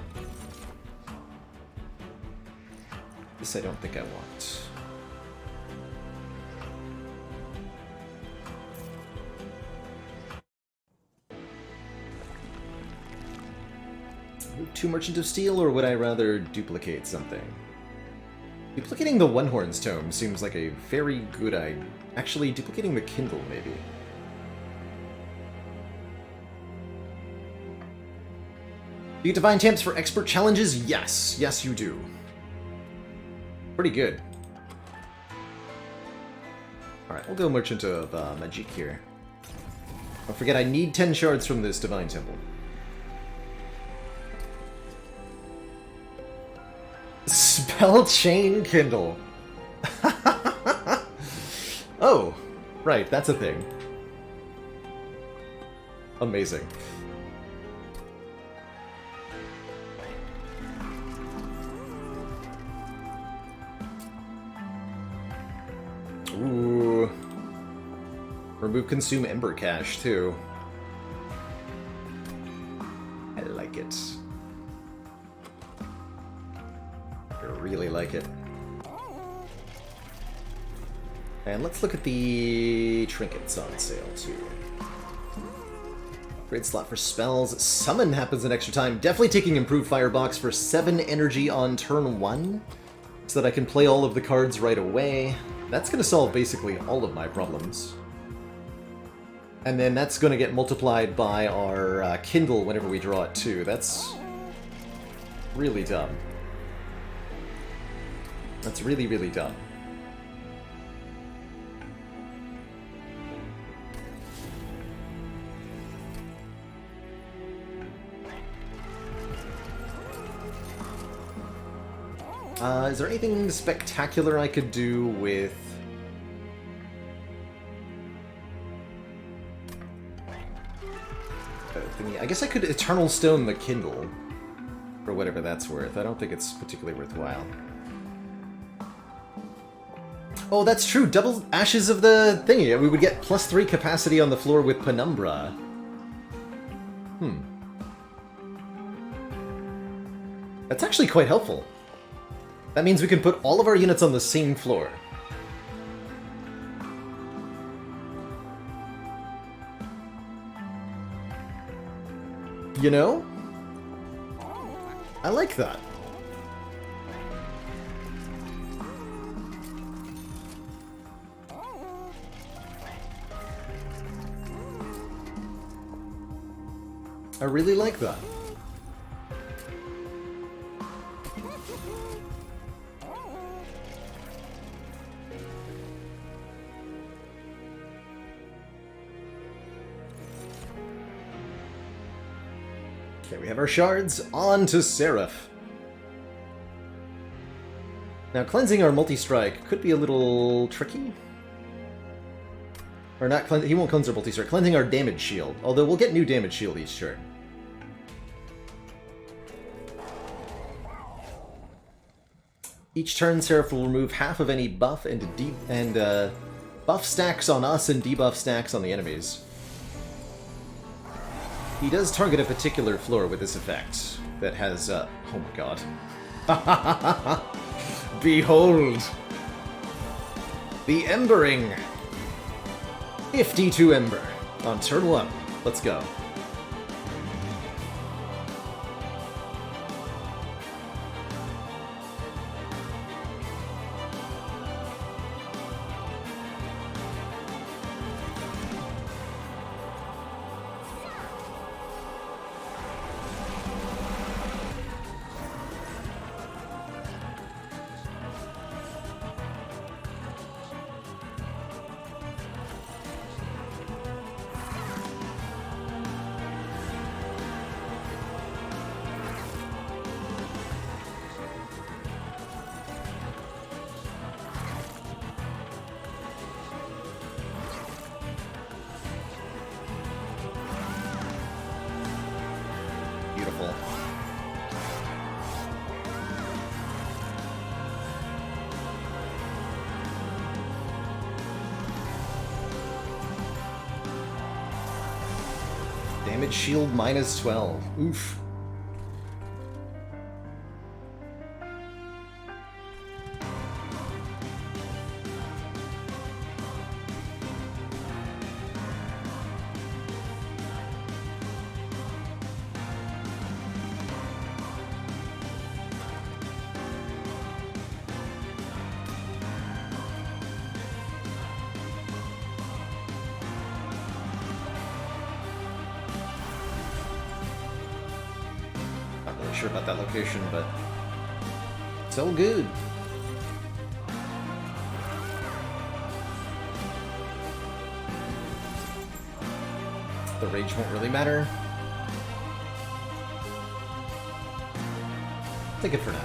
This I don't think I want. Move to Merchant of Steel, or would I rather duplicate something? Duplicating the One-Horn's Tome seems like a very good idea. Actually, duplicating the Kindle, maybe. Do you get Divine Tamps for expert challenges? Yes. Yes, you do. Pretty good. Alright, we'll go Merchant of Magic here. Don't forget, I need 10 shards from this Divine Temple. Spell Chain Kindle. Oh, right, that's a thing. Amazing. Ooh. Remove Consume Ember Cache, too. I like it. I really like it. And let's look at the trinkets on sale, too. Great slot for spells. Summon happens an extra time. Definitely taking Improved Firebox for 7 energy on turn 1, so that I can play all of the cards right away. That's going to solve basically all of my problems. And then that's going to get multiplied by our Kindle whenever we draw it, too. That's really dumb. That's really, really dumb. Is there anything spectacular I could do with... I guess I could Eternal Stone the Kindle, for whatever that's worth. I don't think it's particularly worthwhile. Oh, that's true! Double Ashes of the thingy! We would get +3 capacity on the floor with Penumbra. That's actually quite helpful. That means we can put all of our units on the same floor. You know? I like that. I really like that. Okay, we have our shards. On to Seraph. Now, cleansing our multi-strike could be a little tricky. Or not cleanse. He won't cleanse our multi-strike. Cleansing our damage shield. Although we'll get new damage shield each turn. Each turn, Seraph will remove half of any buff and buff stacks on us and debuff stacks on the enemies. He does target a particular floor with this effect that has, oh my god. Behold! The Embering! 52 Ember. On turn 1. Let's go. Beautiful. Damage shield minus 12. Oof. Sure about that location, but it's all good. The rage won't really matter. Take it for now.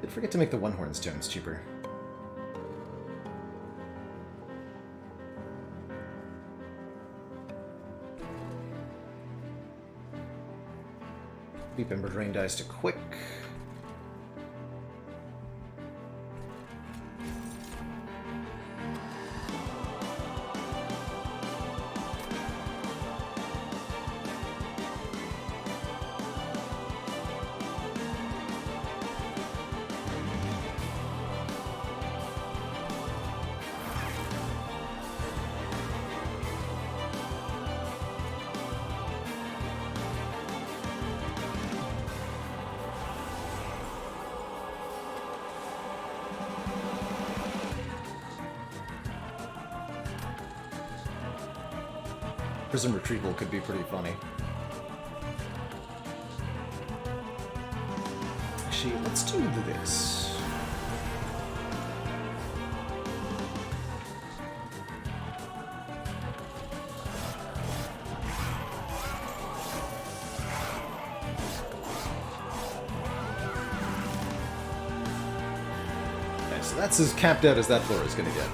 Forget to make the one-horn stones cheaper. Deep Ember Drain dies to quick. Prism retrieval could be pretty funny. Actually, let's do this. Okay, so that's as capped out as that floor is going to get.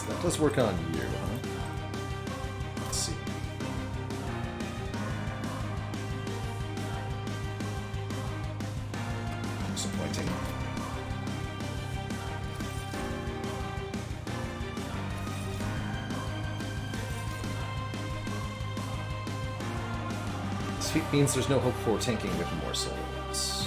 That does work on you, huh? Let's see. Disappointing. This feat means there's no hope for tanking with more souls.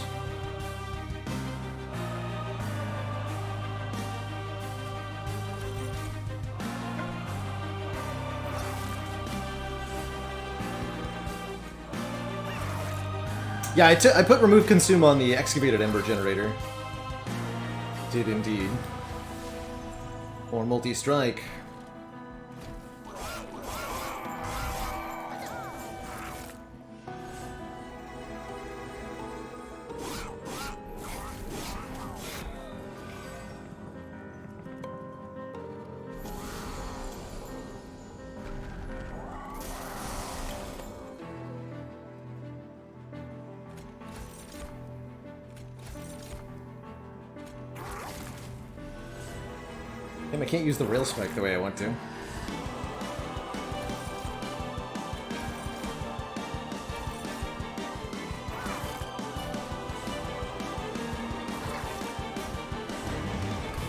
Yeah, I put remove consume on the excavated ember generator. Did indeed. Or multi-strike. Damn, I can't use the rail spike the way I want to.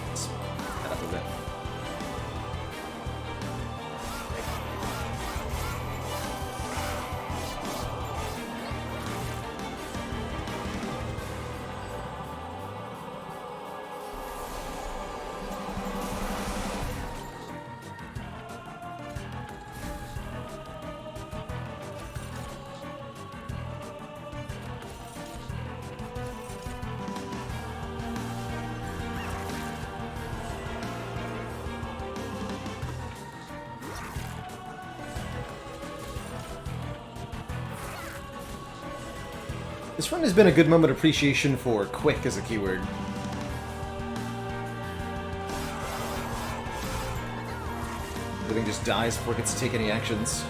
Let's head up a bit. This run has been a good moment of appreciation for quick as a keyword. Everything just dies before it gets to take any actions.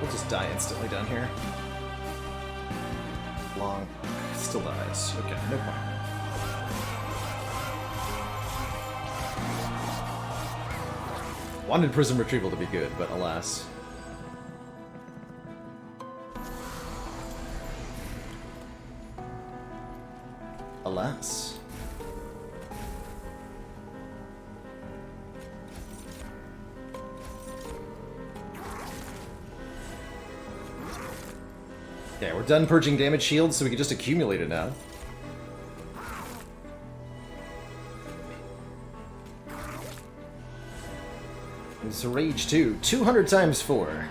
We'll just die instantly down here. Long. Still dies. Okay, no problem. Wanted Prism Retrieval to be good, but alas. Alas. Okay, we're done purging damage shields, so we can just accumulate it now. It's a rage too. 200 times 4.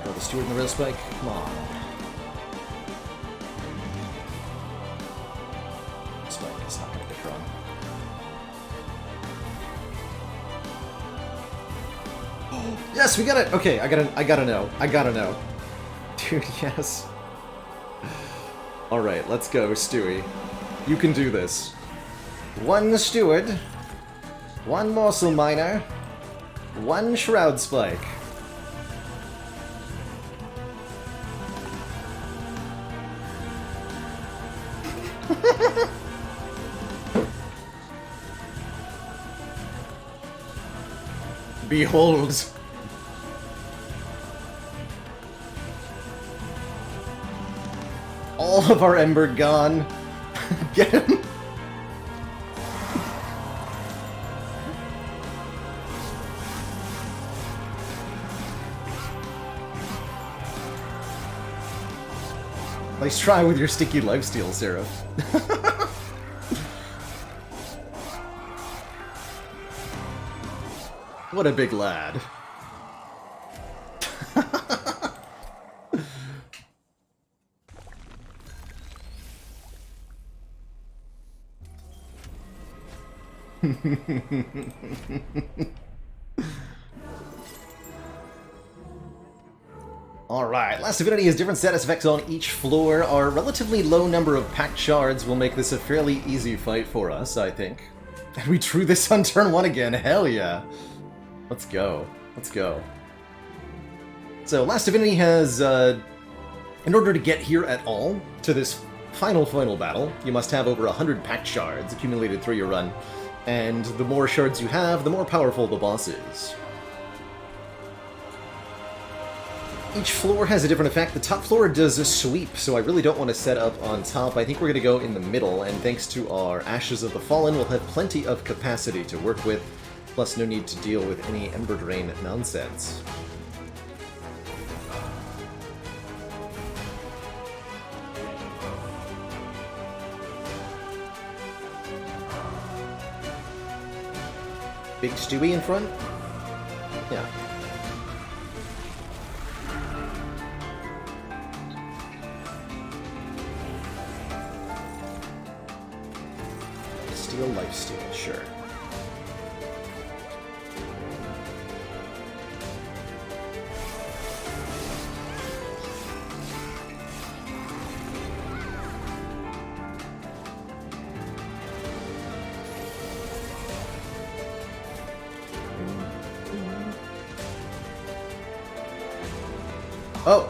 Throw the steward in the rail spike. Come on. Spike is not gonna get thrown. Yes, we got it. Okay, I gotta know. Dude, yes. Alright, let's go, Stewie. You can do this. One Steward, one Morsel Miner, one Shroud Spike. Behold! All of our Ember gone. Get him! Nice try with your sticky lifesteal, Seraph. What a big lad. Alright, Last Divinity has different status effects on each floor. Our relatively low number of packed shards will make this a fairly easy fight for us, I think. And we drew this on turn 1 again, hell yeah! Let's go. Let's go. So, Last Divinity has, in order to get here at all, to this final battle, you must have over 100 packed shards accumulated through your run. And the more shards you have, the more powerful the boss is. Each floor has a different effect. The top floor does a sweep, so I really don't want to set up on top. I think we're going to go in the middle, and thanks to our Ashes of the Fallen, we'll have plenty of capacity to work with, plus no need to deal with any Ember Drain nonsense. Big Stewie in front? Yeah. Lifesteal, sure. Oh!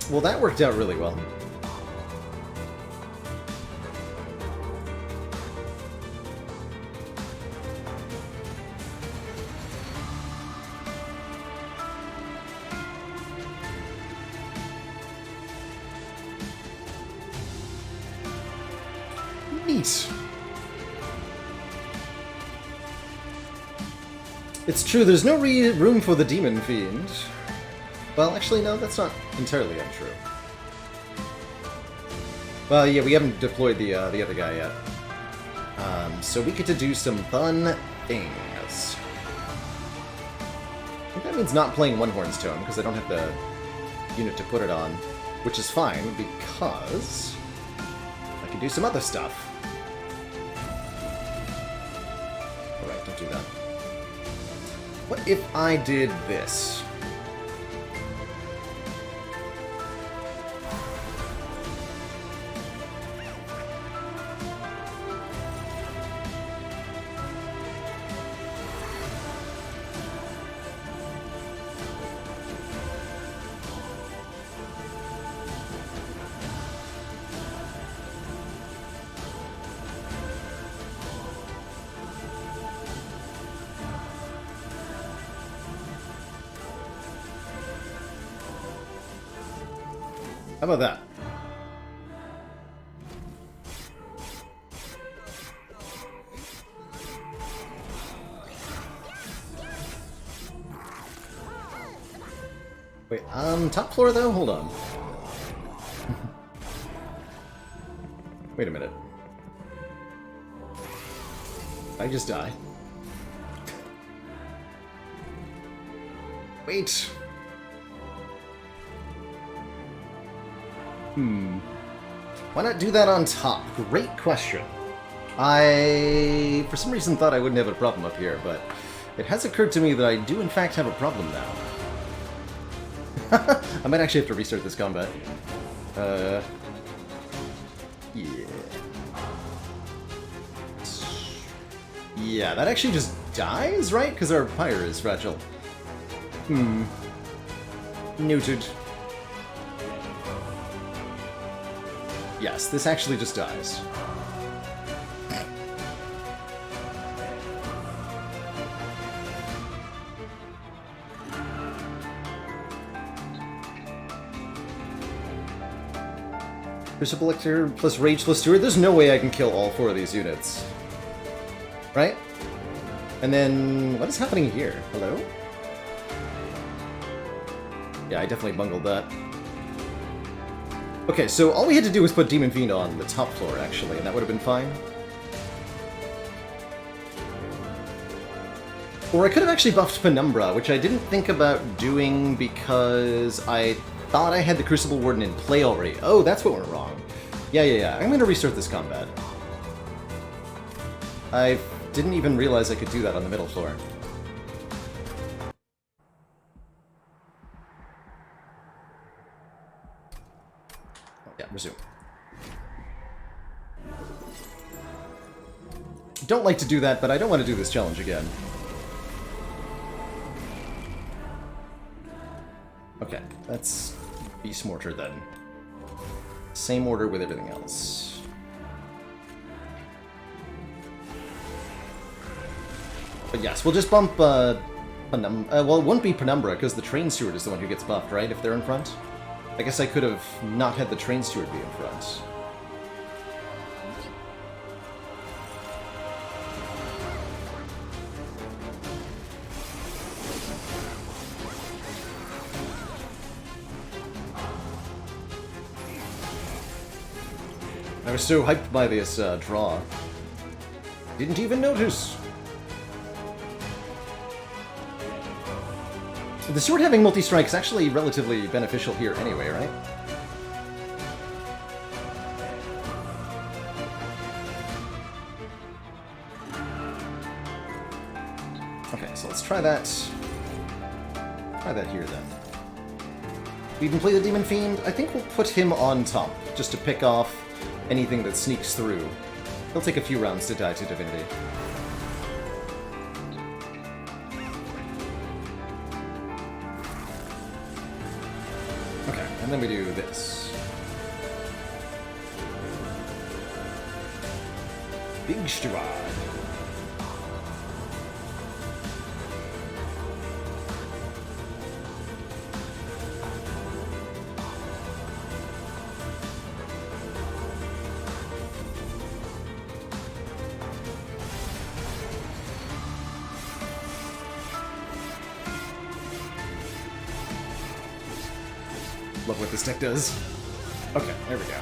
Well, that worked out really well. Neat. It's true, there's no room for the Demon Fiend. Well, actually, no, that's not entirely untrue. Well, yeah, we haven't deployed the other guy yet. So we get to do some fun things. I think that means not playing One Horn's Tome, because I don't have the unit to put it on. Which is fine, because I can do some other stuff. Alright, don't do that. What if I did this? How about that? Wait, top floor though? Hold on. Wait a minute. I just die. Wait. Why not do that on top? Great question. I, for some reason, thought I wouldn't have a problem up here, but it has occurred to me that I do in fact have a problem now. I might actually have to restart this combat. Yeah. Yeah, that actually just dies, right? Because our pyre is fragile. Noted. Yes, this actually just dies. Crucible Lector plus Rage plus Steward. There's no way I can kill all 4 of these units. Right? And then, what is happening here? Hello? Yeah, I definitely bungled that. Okay, so all we had to do was put Demon Fiend on the top floor, actually, and that would have been fine. Or I could have actually buffed Penumbra, which I didn't think about doing because I thought I had the Crucible Warden in play already. Oh, that's what went wrong. Yeah. I'm gonna restart this combat. I didn't even realize I could do that on the middle floor. Yeah, resume. Don't like to do that, but I don't want to do this challenge again. Okay, that's Beast Mortar then. Same order with everything else. But yes, we'll just bump well, it won't be Penumbra, because the Train Steward is the one who gets buffed, right, if they're in front? I guess I could have not had the Train Steward be in front. I was so hyped by this draw. Didn't even notice. The sword having multi-strike is actually relatively beneficial here anyway, right? Okay, so let's try that. Try that here then. We can play the Demon Fiend. I think we'll put him on top, just to pick off anything that sneaks through. He'll take a few rounds to die to Divinity. Okay, and then we do this. Big Stride. Love what this deck does. Okay, there we go.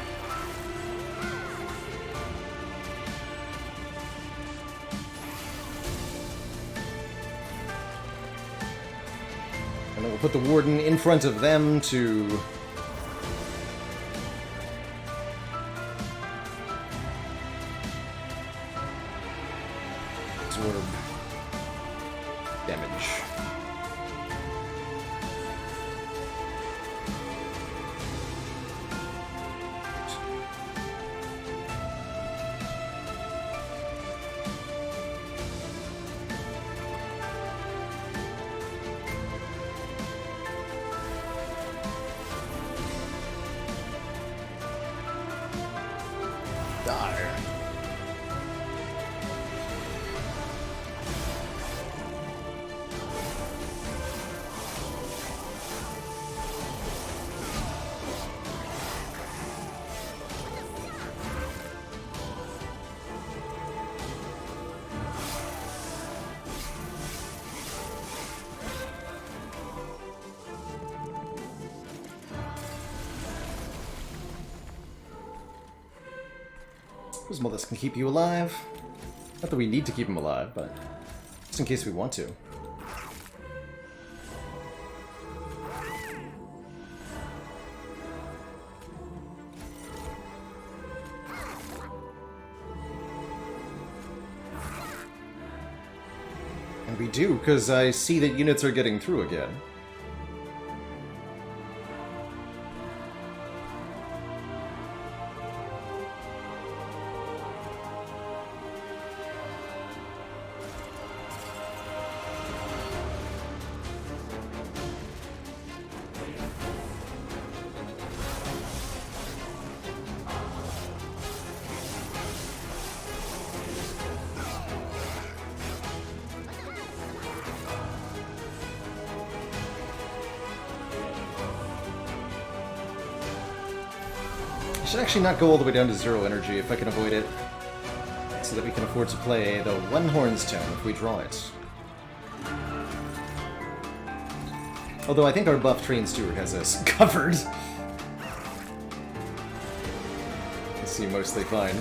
And then we'll put the Warden in front of them to absorb damage. Well, this can keep you alive. Not that we need to keep him alive, but just in case we want to. And we do, because I see that units are getting through again. Should actually not go all the way down to 0 energy if I can avoid it, so that we can afford to play the One Horns Tome if we draw it. Although I think our buff Train Steward has us covered. I seem mostly fine.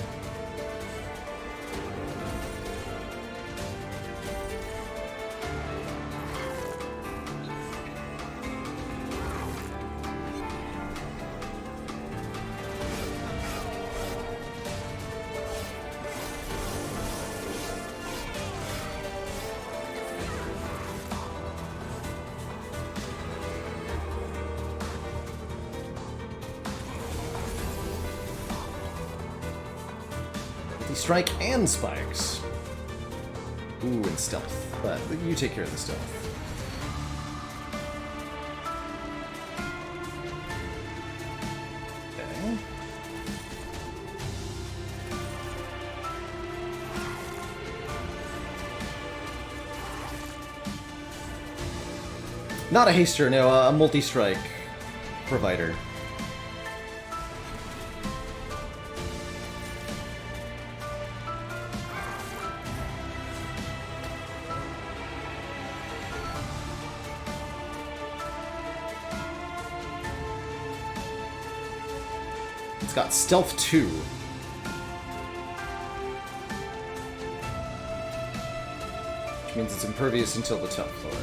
Strike and spikes. Ooh, and stealth. But you take care of the stealth. Okay. Not a haster, no, a multi-strike provider. It's got Stealth 2. Which means it's impervious until the top floor.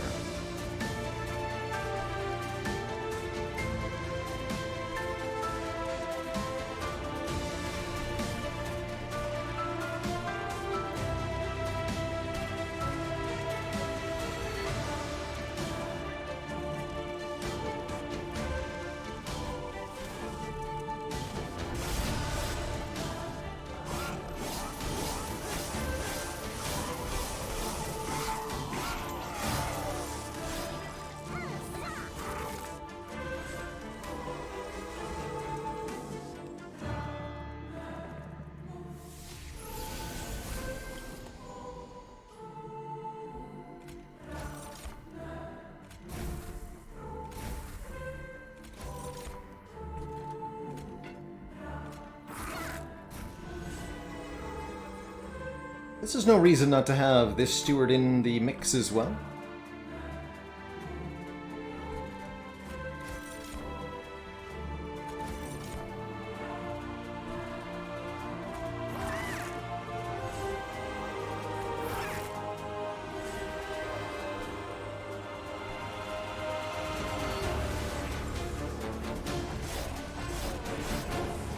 This is no reason not to have this steward in the mix as well.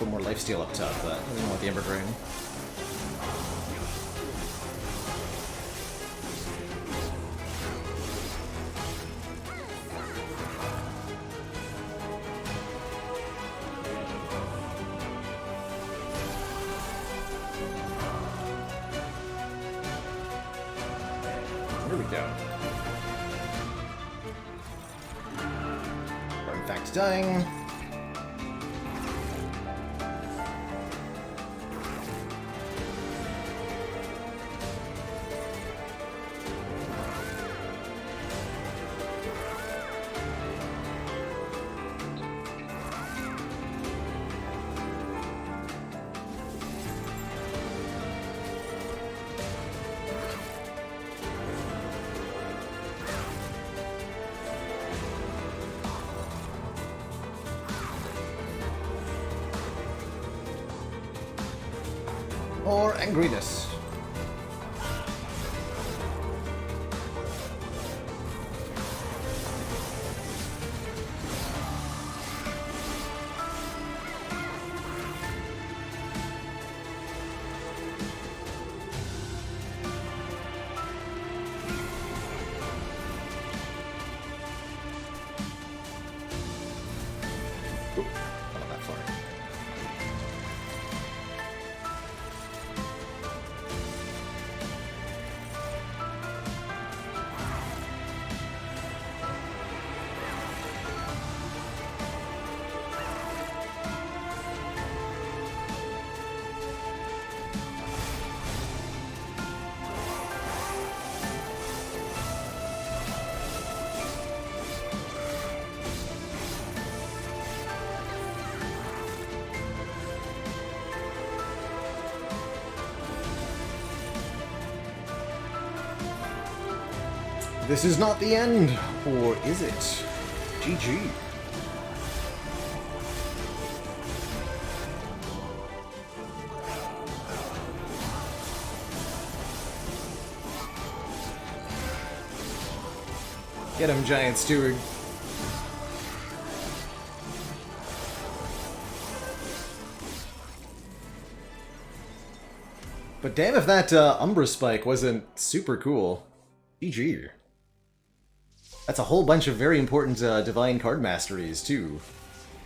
Put more lifesteal up top, but I don't want the Ember Drain. Here we go. We're in fact dying. Or angriness. Oop, not that far. this is not the end, or is it? GG. Get him, Giant Steward. But damn if that Umbra Spike wasn't super cool. GG. That's a whole bunch of very important Divine card masteries, too.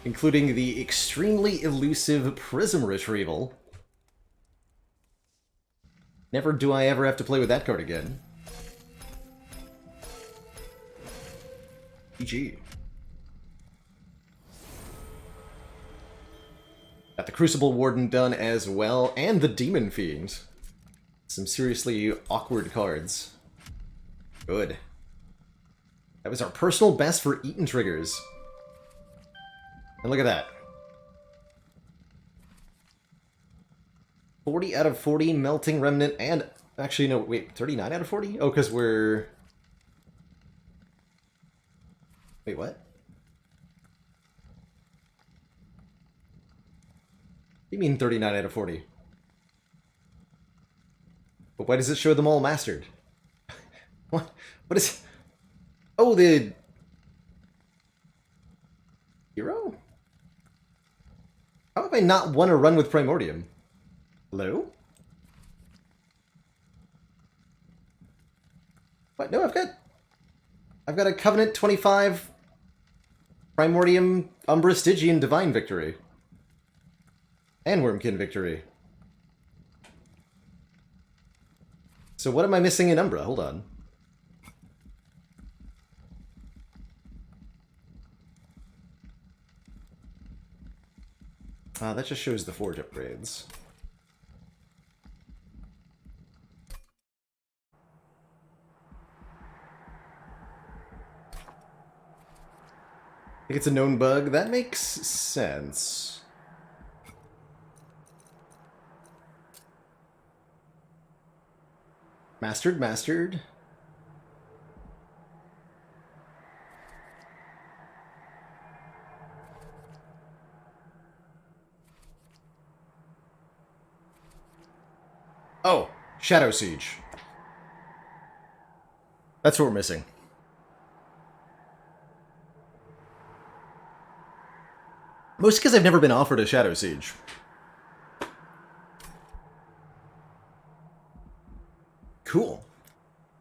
Including the extremely elusive Prism Retrieval. Never do I ever have to play with that card again. GG. Got the Crucible Warden done as well, and the Demon Fiend. Some seriously awkward cards. Good. That was our personal best for Eaton triggers. And look at that. 40 out of 40, Melting Remnant, and... Actually, no, wait, 39 out of 40? Oh, because we're... Wait, what? What do you mean 39 out of 40? But why does it show them all mastered? What is... Oh, the... Hero? How have I not won a run with Primordium? Hello? What? No, I've got a Covenant 25... Primordium, Umbra, Stygian, Divine victory. And Wormkin victory. So what am I missing in Umbra? Hold on. That just shows the Forge upgrades. I think it's a known bug. That makes sense. Mastered. Oh, Shadow Siege. That's what we're missing. Mostly because I've never been offered a Shadow Siege. Cool.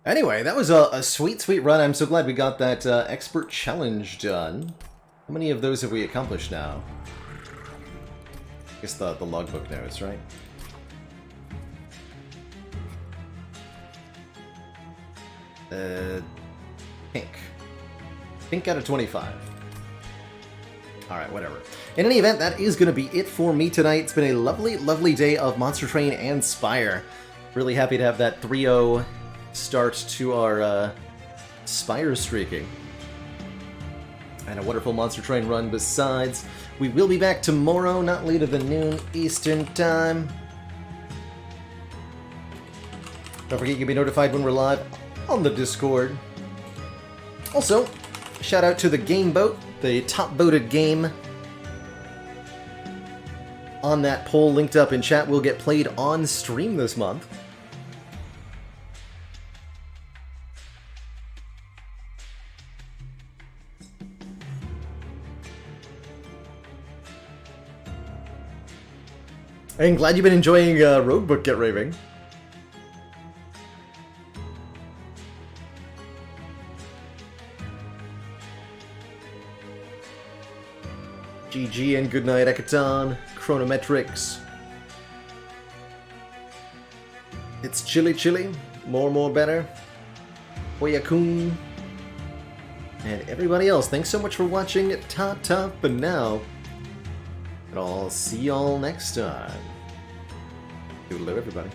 Anyway, that was a sweet, sweet run. I'm so glad we got that Expert Challenge done. How many of those have we accomplished now? I guess the logbook notes, right? Pink. Pink out of 25. Alright, whatever. In any event, that is going to be it for me tonight. It's been a lovely, lovely day of Monster Train and Spire. Really happy to have that 3-0 start to our Spire streaking. And a wonderful Monster Train run besides. We will be back tomorrow, not later than noon Eastern Time. Don't forget you can be notified when we're live on the Discord. Also, shout out to the Game Boat, the top voted game on that poll linked up in chat will get played on stream this month. I'm glad you've been enjoying Roadbook Get Raving. GG and good night, Ekaton. Chronometrics. It's chilly. More better. Hoya-kun. And everybody else, thanks so much for watching. Ta-ta for now. And I'll see y'all next time. Toodaloo, everybody.